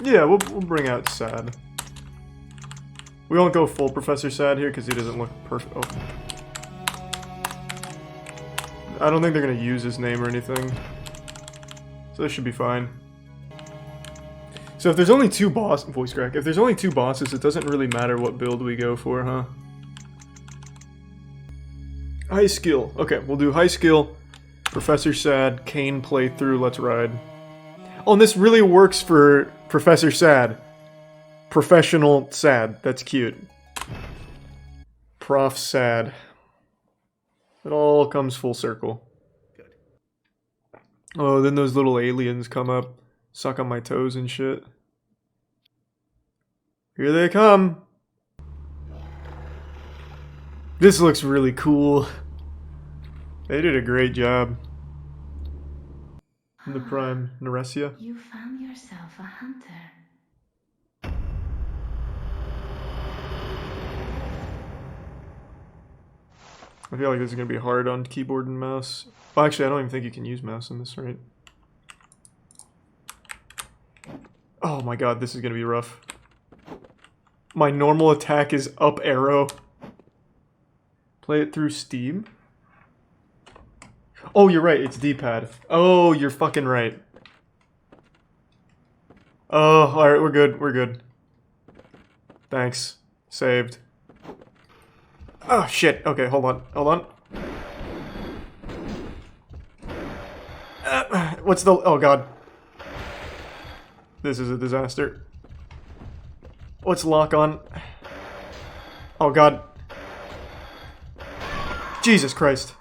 Yeah, we'll bring out Sad. We won't go full Professor Sad here because he doesn't look perfect. Oh. I don't think they're gonna use his name or anything. So this should be fine. So if there's only two voice crack, if there's only two bosses, it doesn't really matter what build we go for, huh? High skill. Okay, we'll do high skill. Professor Sad, Kane playthrough, let's ride. Oh, and this really works for Professor Sad. Professional Sad, that's cute. Prof Sad. It all comes full circle. Good. Oh, then those little aliens come up, suck on my toes and shit. Here they come. This looks really cool. They did a great job. The Prime Neresia. You found yourself a hunter. I feel like this is going to be hard on keyboard and mouse. Well, actually, I don't even think you can use mouse in this, right? Oh my god, this is going to be rough. My normal attack is up arrow. Play it through Steam? Oh, you're right, it's D-pad. Oh, you're fucking right. Oh, alright, we're good, we're good. Thanks. Saved. Oh, shit. Okay, hold on. Hold on. What's the... Oh, God. This is a disaster. What's lock on? Oh, God. Jesus Christ.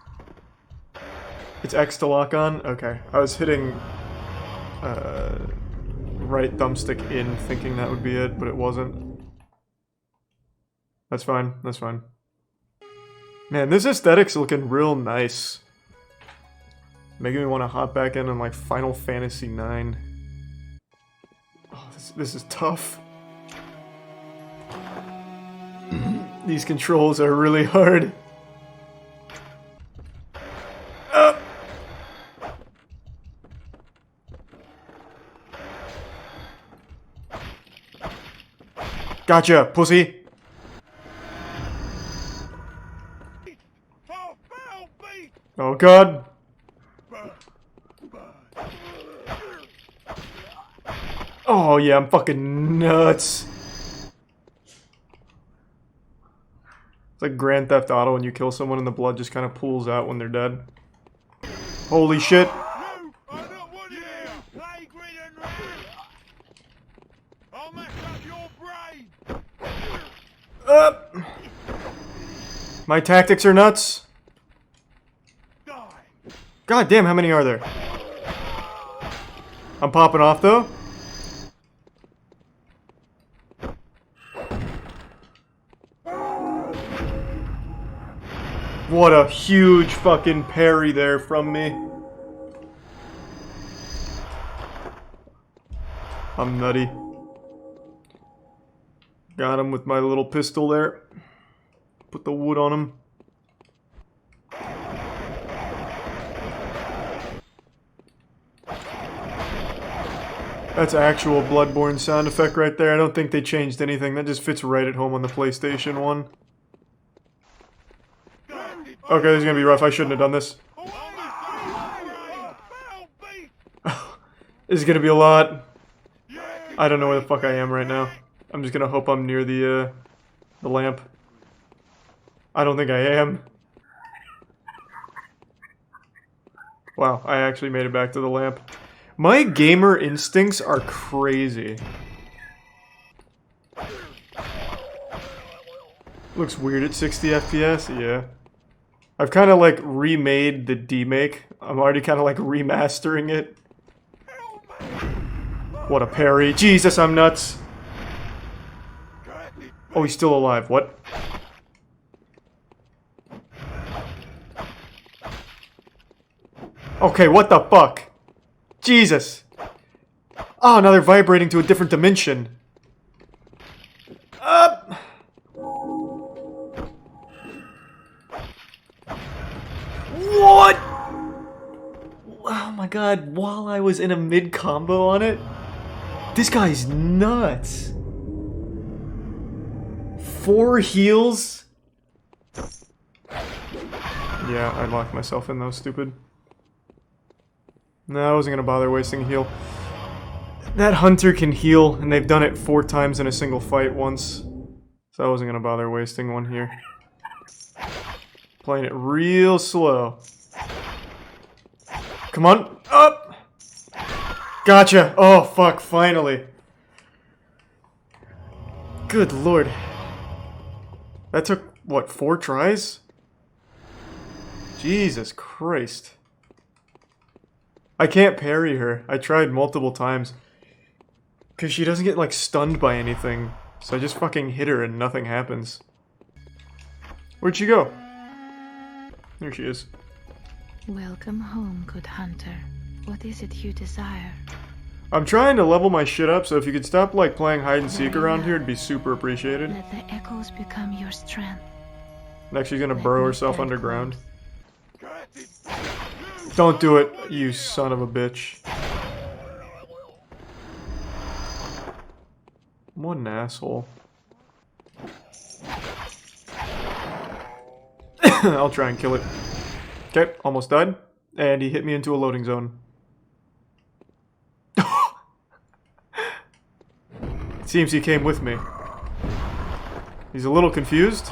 It's X to lock on? Okay. I was hitting... right thumbstick in, thinking that would be it, but it wasn't. That's fine. That's fine. Man, this aesthetic's looking real nice. Making me want to hop back in on like Final Fantasy IX. Oh, this is tough. These controls are really hard. Gotcha, pussy. Oh God. Oh yeah, I'm fucking nuts. It's like Grand Theft Auto when you kill someone and the blood just kind of pools out when they're dead. Holy shit. My tactics are nuts. God damn, how many are there? I'm popping off though. What a huge fucking parry there from me. I'm nutty. Got him with my little pistol there. Put the wood on him. That's actual Bloodborne sound effect right there. I don't think they changed anything. That just fits right at home on the PlayStation 1. Okay, this is gonna be rough. I shouldn't have done this. This is gonna be a lot. I don't know where the fuck I am right now. I'm just gonna hope I'm near the lamp. I don't think I am. Wow, I actually made it back to the lamp. My gamer instincts are crazy. Looks weird at 60 FPS, yeah. I've kind of like remade the demake. I'm already kind of like remastering it. What a parry. Jesus, I'm nuts. Oh, he's still alive. What? Okay, what the fuck? Jesus. Oh, now they're vibrating to a different dimension. Up. What? Oh my god, while I was in a mid-combo on it? This guy's nuts. 4 heals? Yeah, I locked myself in though, stupid. No, I wasn't gonna bother wasting a heal. That hunter can heal, and they've done it 4 times in a single fight once. So I wasn't gonna bother wasting one here. Playing it real slow. Come on, up! Gotcha! Oh, fuck, finally. Good lord. That took, what, 4 tries? Jesus Christ. I can't parry her. I tried multiple times. Because she doesn't get, like, stunned by anything. So I just fucking hit her and nothing happens. Where'd she go? There she is. Welcome home, good hunter. What is it you desire? I'm trying to level my shit up, so if you could stop, like, playing hide and seek around here, it'd be super appreciated. Let the echoes become your strength. Next, she's gonna burrow herself underground. Don't do it, you son of a bitch. What an asshole. I'll try and kill it. Okay, almost died. And he hit me into a loading zone. It seems he came with me. He's a little confused.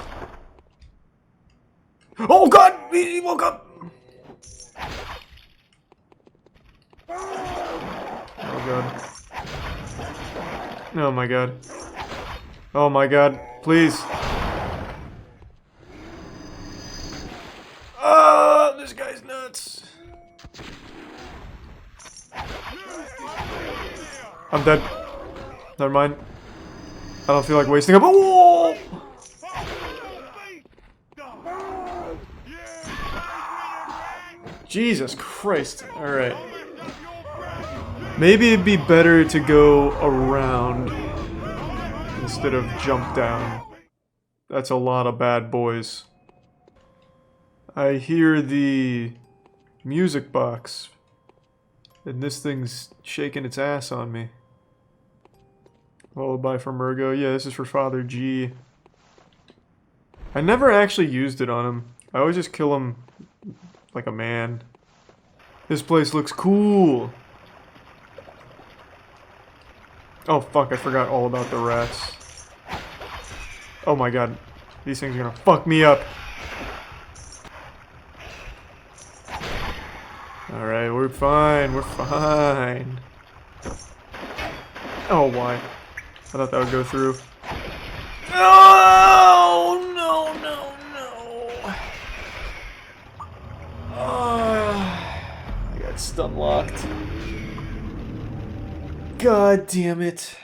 Oh god! He woke up! Oh god. Oh my god. Oh my god. Please. Oh, this guy's nuts. I'm dead. Never mind. I don't feel like wasting up. Oh! Jesus Christ. Alright. Maybe it'd be better to go around instead of jump down. That's a lot of bad boys. I hear the music box. And this thing's shaking its ass on me. Lullaby from Murgo. Yeah, this is for Father G. I never actually used it on him. I always just kill him like a man. This place looks cool. Oh fuck, I forgot all about the rats. Oh my god. These things are gonna fuck me up. Alright, we're fine, we're fine. Oh, why? I thought that would go through. Oh, no, no, no. I got stun locked. God damn it.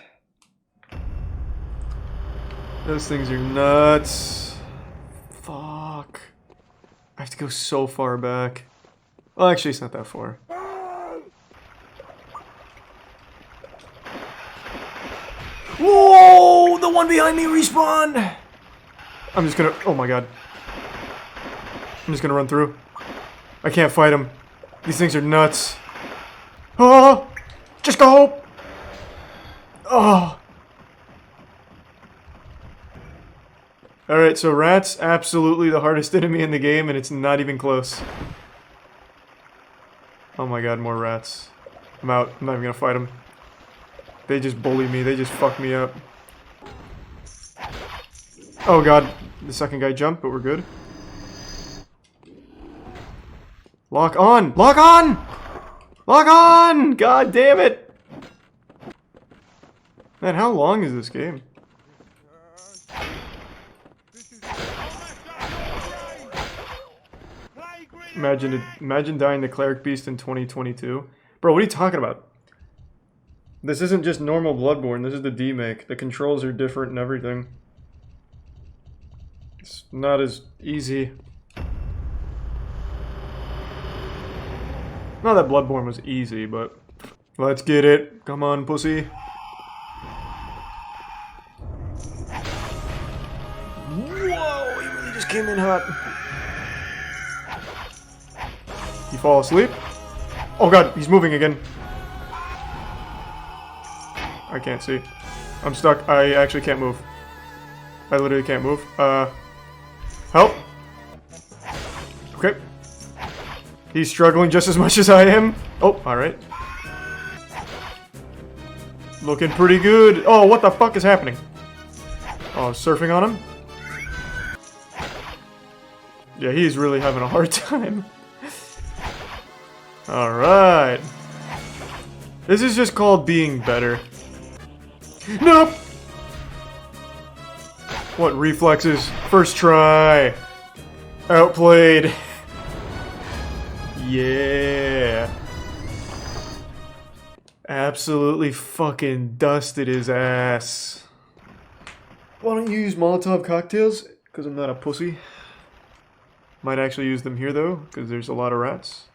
Those things are nuts. Fuck. I have to go so far back. Well, actually, it's not that far. Whoa! The one behind me respawned! I'm just gonna... Oh my god. I'm just gonna run through. I can't fight him. These things are nuts. Oh! Just go! Oh! Alright, so rats, absolutely the hardest enemy in the game, and it's not even close. Oh my god, more rats. I'm out. I'm not even gonna fight them. They just bully me. They just fuck me up. Oh god. The second guy jumped, but we're good. Lock on! Lock on! Lock on! God damn it! Man, how long is this game? Imagine dying to Cleric Beast in 2022. Bro, what are you talking about? This isn't just normal Bloodborne, this is the demake. The controls are different and everything. It's not as easy. Not that Bloodborne was easy, but... Let's get it. Come on, pussy. Whoa, he really just came in hot. You fall asleep? Oh god, he's moving again. I can't see. I'm stuck. I actually can't move. I literally can't move. Help! Okay. He's struggling just as much as I am. Oh, alright. Looking pretty good. Oh, what the fuck is happening? Oh, surfing on him? Yeah, he's really having a hard time. Alright. This is just called being better. Nope! What reflexes? First try. Outplayed. Yeah. Absolutely fucking dusted his ass. Why don't you use Molotov cocktails? Because I'm not a pussy. Might actually use them here though, because there's a lot of rats.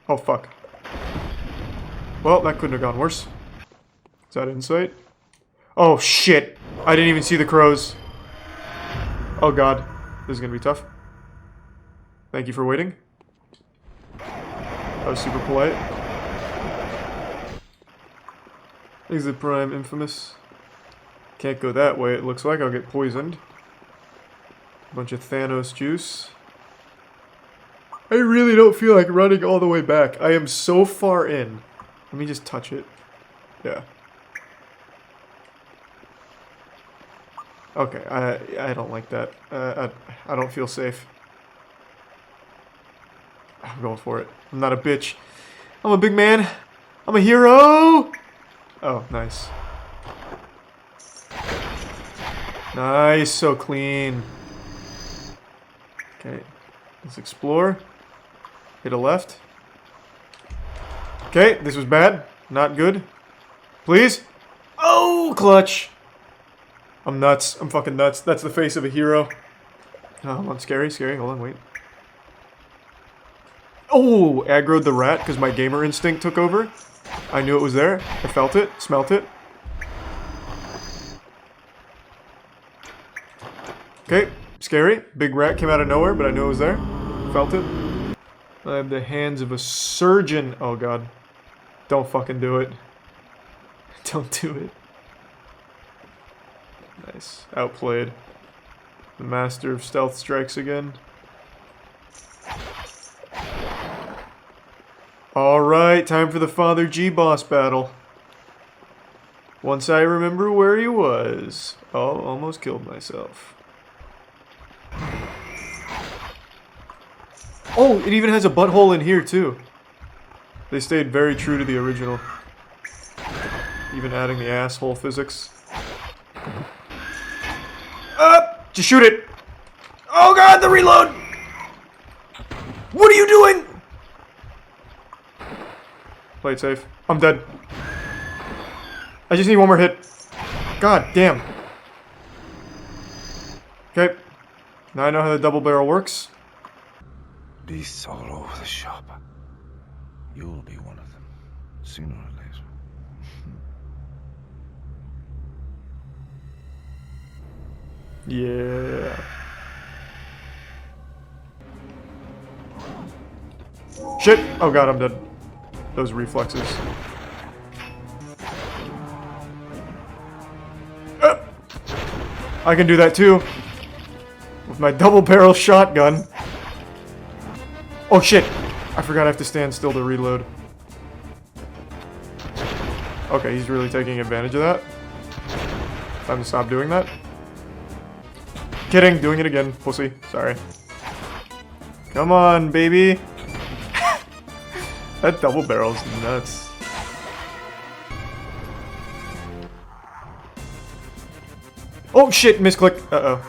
Oh fuck. Well, that couldn't have gone worse. Is that insight? Oh shit! I didn't even see the crows. Oh god. This is gonna be tough. Thank you for waiting. That was super polite. Exit Prime, infamous. Can't go that way, it looks like. I'll get poisoned. Bunch of Thanos juice. I really don't feel like running all the way back. I am so far in. Let me just touch it. Yeah. Okay, I don't like that. I don't feel safe. I'm going for it. I'm not a bitch. I'm a big man. I'm a hero! Oh, nice. Nice, so clean. Okay, let's explore. Hit a left. Okay, this was bad. Not good. Please? Oh, clutch! I'm nuts. I'm fucking nuts. That's the face of a hero. Oh, hold on. Scary, scary. Hold on, wait. Oh, aggroed the rat because my gamer instinct took over. I knew it was there. I felt it. Smelt it. Okay, scary. Big rat came out of nowhere, but I knew it was there. Felt it. I have the hands of a surgeon. Oh, God. Don't fucking do it. Don't do it. Nice. Outplayed. The master of stealth strikes again. Alright, time for the Father G boss battle. Once I remember where he was. Oh, almost killed myself. Oh, it even has a butthole in here too. They stayed very true to the original. Even adding the asshole physics. Just shoot it! Oh god, the reload! What are you doing? Play it safe. I'm dead. I just need one more hit. God damn. Okay. Now I know how the double barrel works. Beasts all over the shop. You'll be one of them, sooner or later. Yeah. Shit! Oh god, I'm dead. Those reflexes. I can do that too. With my double barrel shotgun. Oh shit! I forgot I have to stand still to reload. Okay, he's really taking advantage of that. Time to stop doing that. Kidding, doing it again, pussy. Sorry. Come on, baby. That double barrel's nuts. Oh shit, misclick. Uh-oh.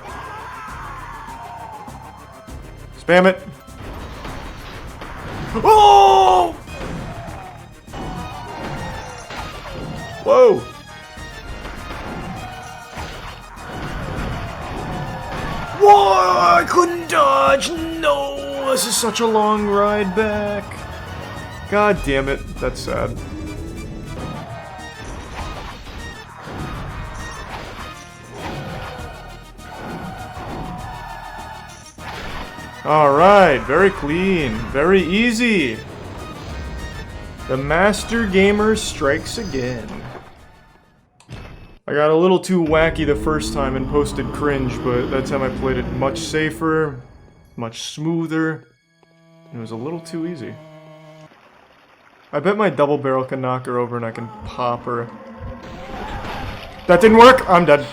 Spam it. Oh! Whoa! Whoa! I couldn't dodge! No! This is such a long ride back. God damn it. That's sad. Alright, very clean, very easy. The Master Gamer strikes again. I got a little too wacky the first time and posted Cringe, but that time I played it much safer, much smoother. It was a little too easy. I bet my double barrel can knock her over and I can pop her. That didn't work! I'm dead.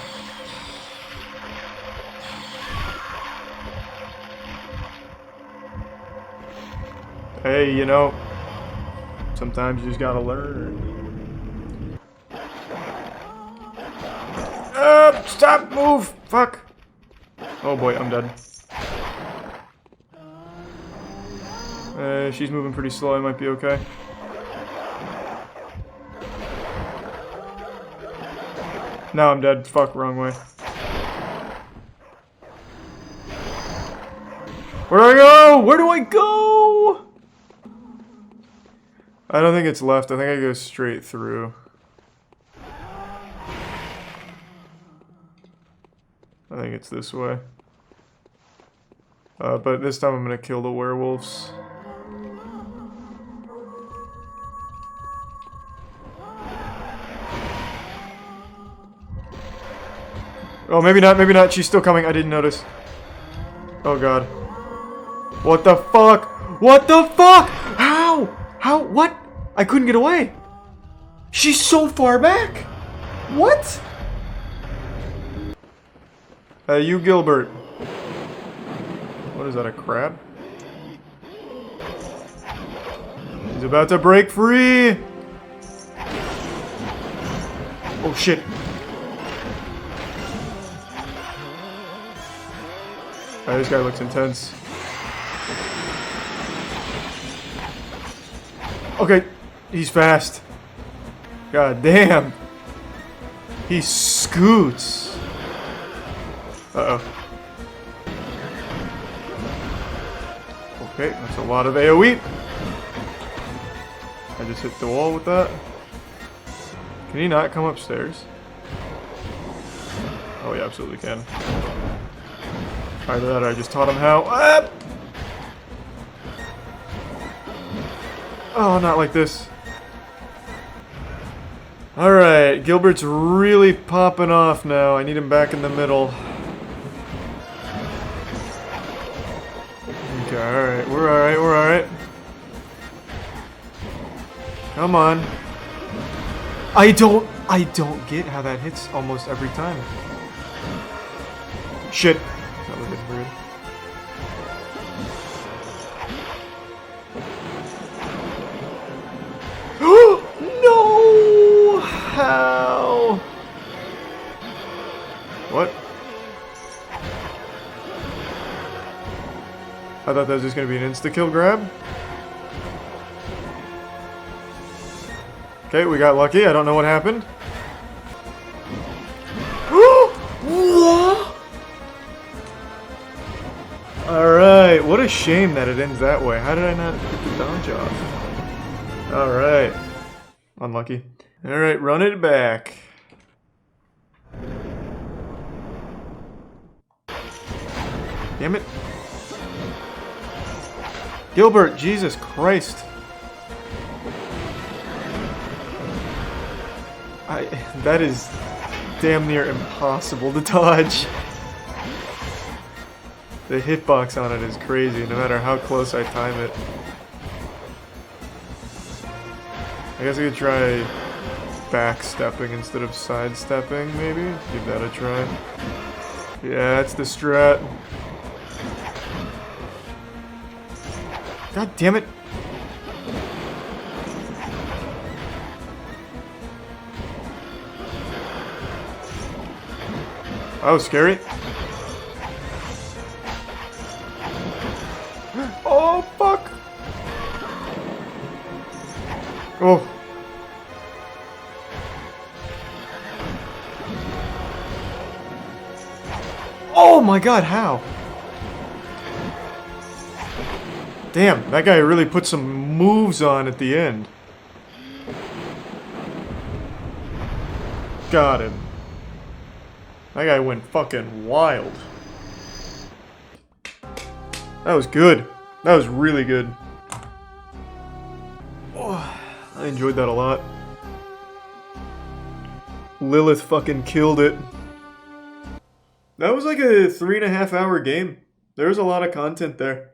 Hey, you know, sometimes you just gotta learn. Stop! Move! Fuck! Oh boy, I'm dead. She's moving pretty slow, I might be okay. No, I'm dead. Fuck, wrong way. Where do I go? Where do I go? I don't think it's left. I think I go straight through. I think it's this way. But this time I'm gonna kill the werewolves. Oh, maybe not, maybe not. She's still coming. I didn't notice. Oh, God. What the fuck? What the fuck? How? How? What? I couldn't get away. She's so far back. What? Hey, you Gilbert. What is that, a crab? He's about to break free! Oh shit. Alright, this guy looks intense. Okay, he's fast. God damn. He scoots. Uh-oh. Okay, that's a lot of AoE. I just hit the wall with that. Can he not come upstairs? Oh, he absolutely can. Either that or I just taught him how. Ah! Oh, not like this. Alright, Gilbert's really popping off now. I need him back in the middle. Okay, alright, we're alright, we're alright. Come on. I don't get how that hits almost every time. Shit. That was weird. No! How? What? I thought that was just gonna be an insta-kill grab. Okay, we got lucky. I don't know what happened. Alright, what a shame that it ends that way. How did I not get the dodge off? Alright. Unlucky. Alright, run it back. Damn it. Gilbert, Jesus Christ. That is damn near impossible to dodge. The hitbox on it is crazy, no matter how close I time it. I guess I could try backstepping instead of sidestepping, maybe? Give that a try. Yeah, that's the strat. God damn it! That was scary. Oh, fuck! Oh. Oh my god, how? Damn, that guy really put some moves on at the end. Got him. That guy went fucking wild. That was good. That was really good. Oh, I enjoyed that a lot. Lilith fucking killed it. That was like a 3.5 hour game. There was a lot of content there.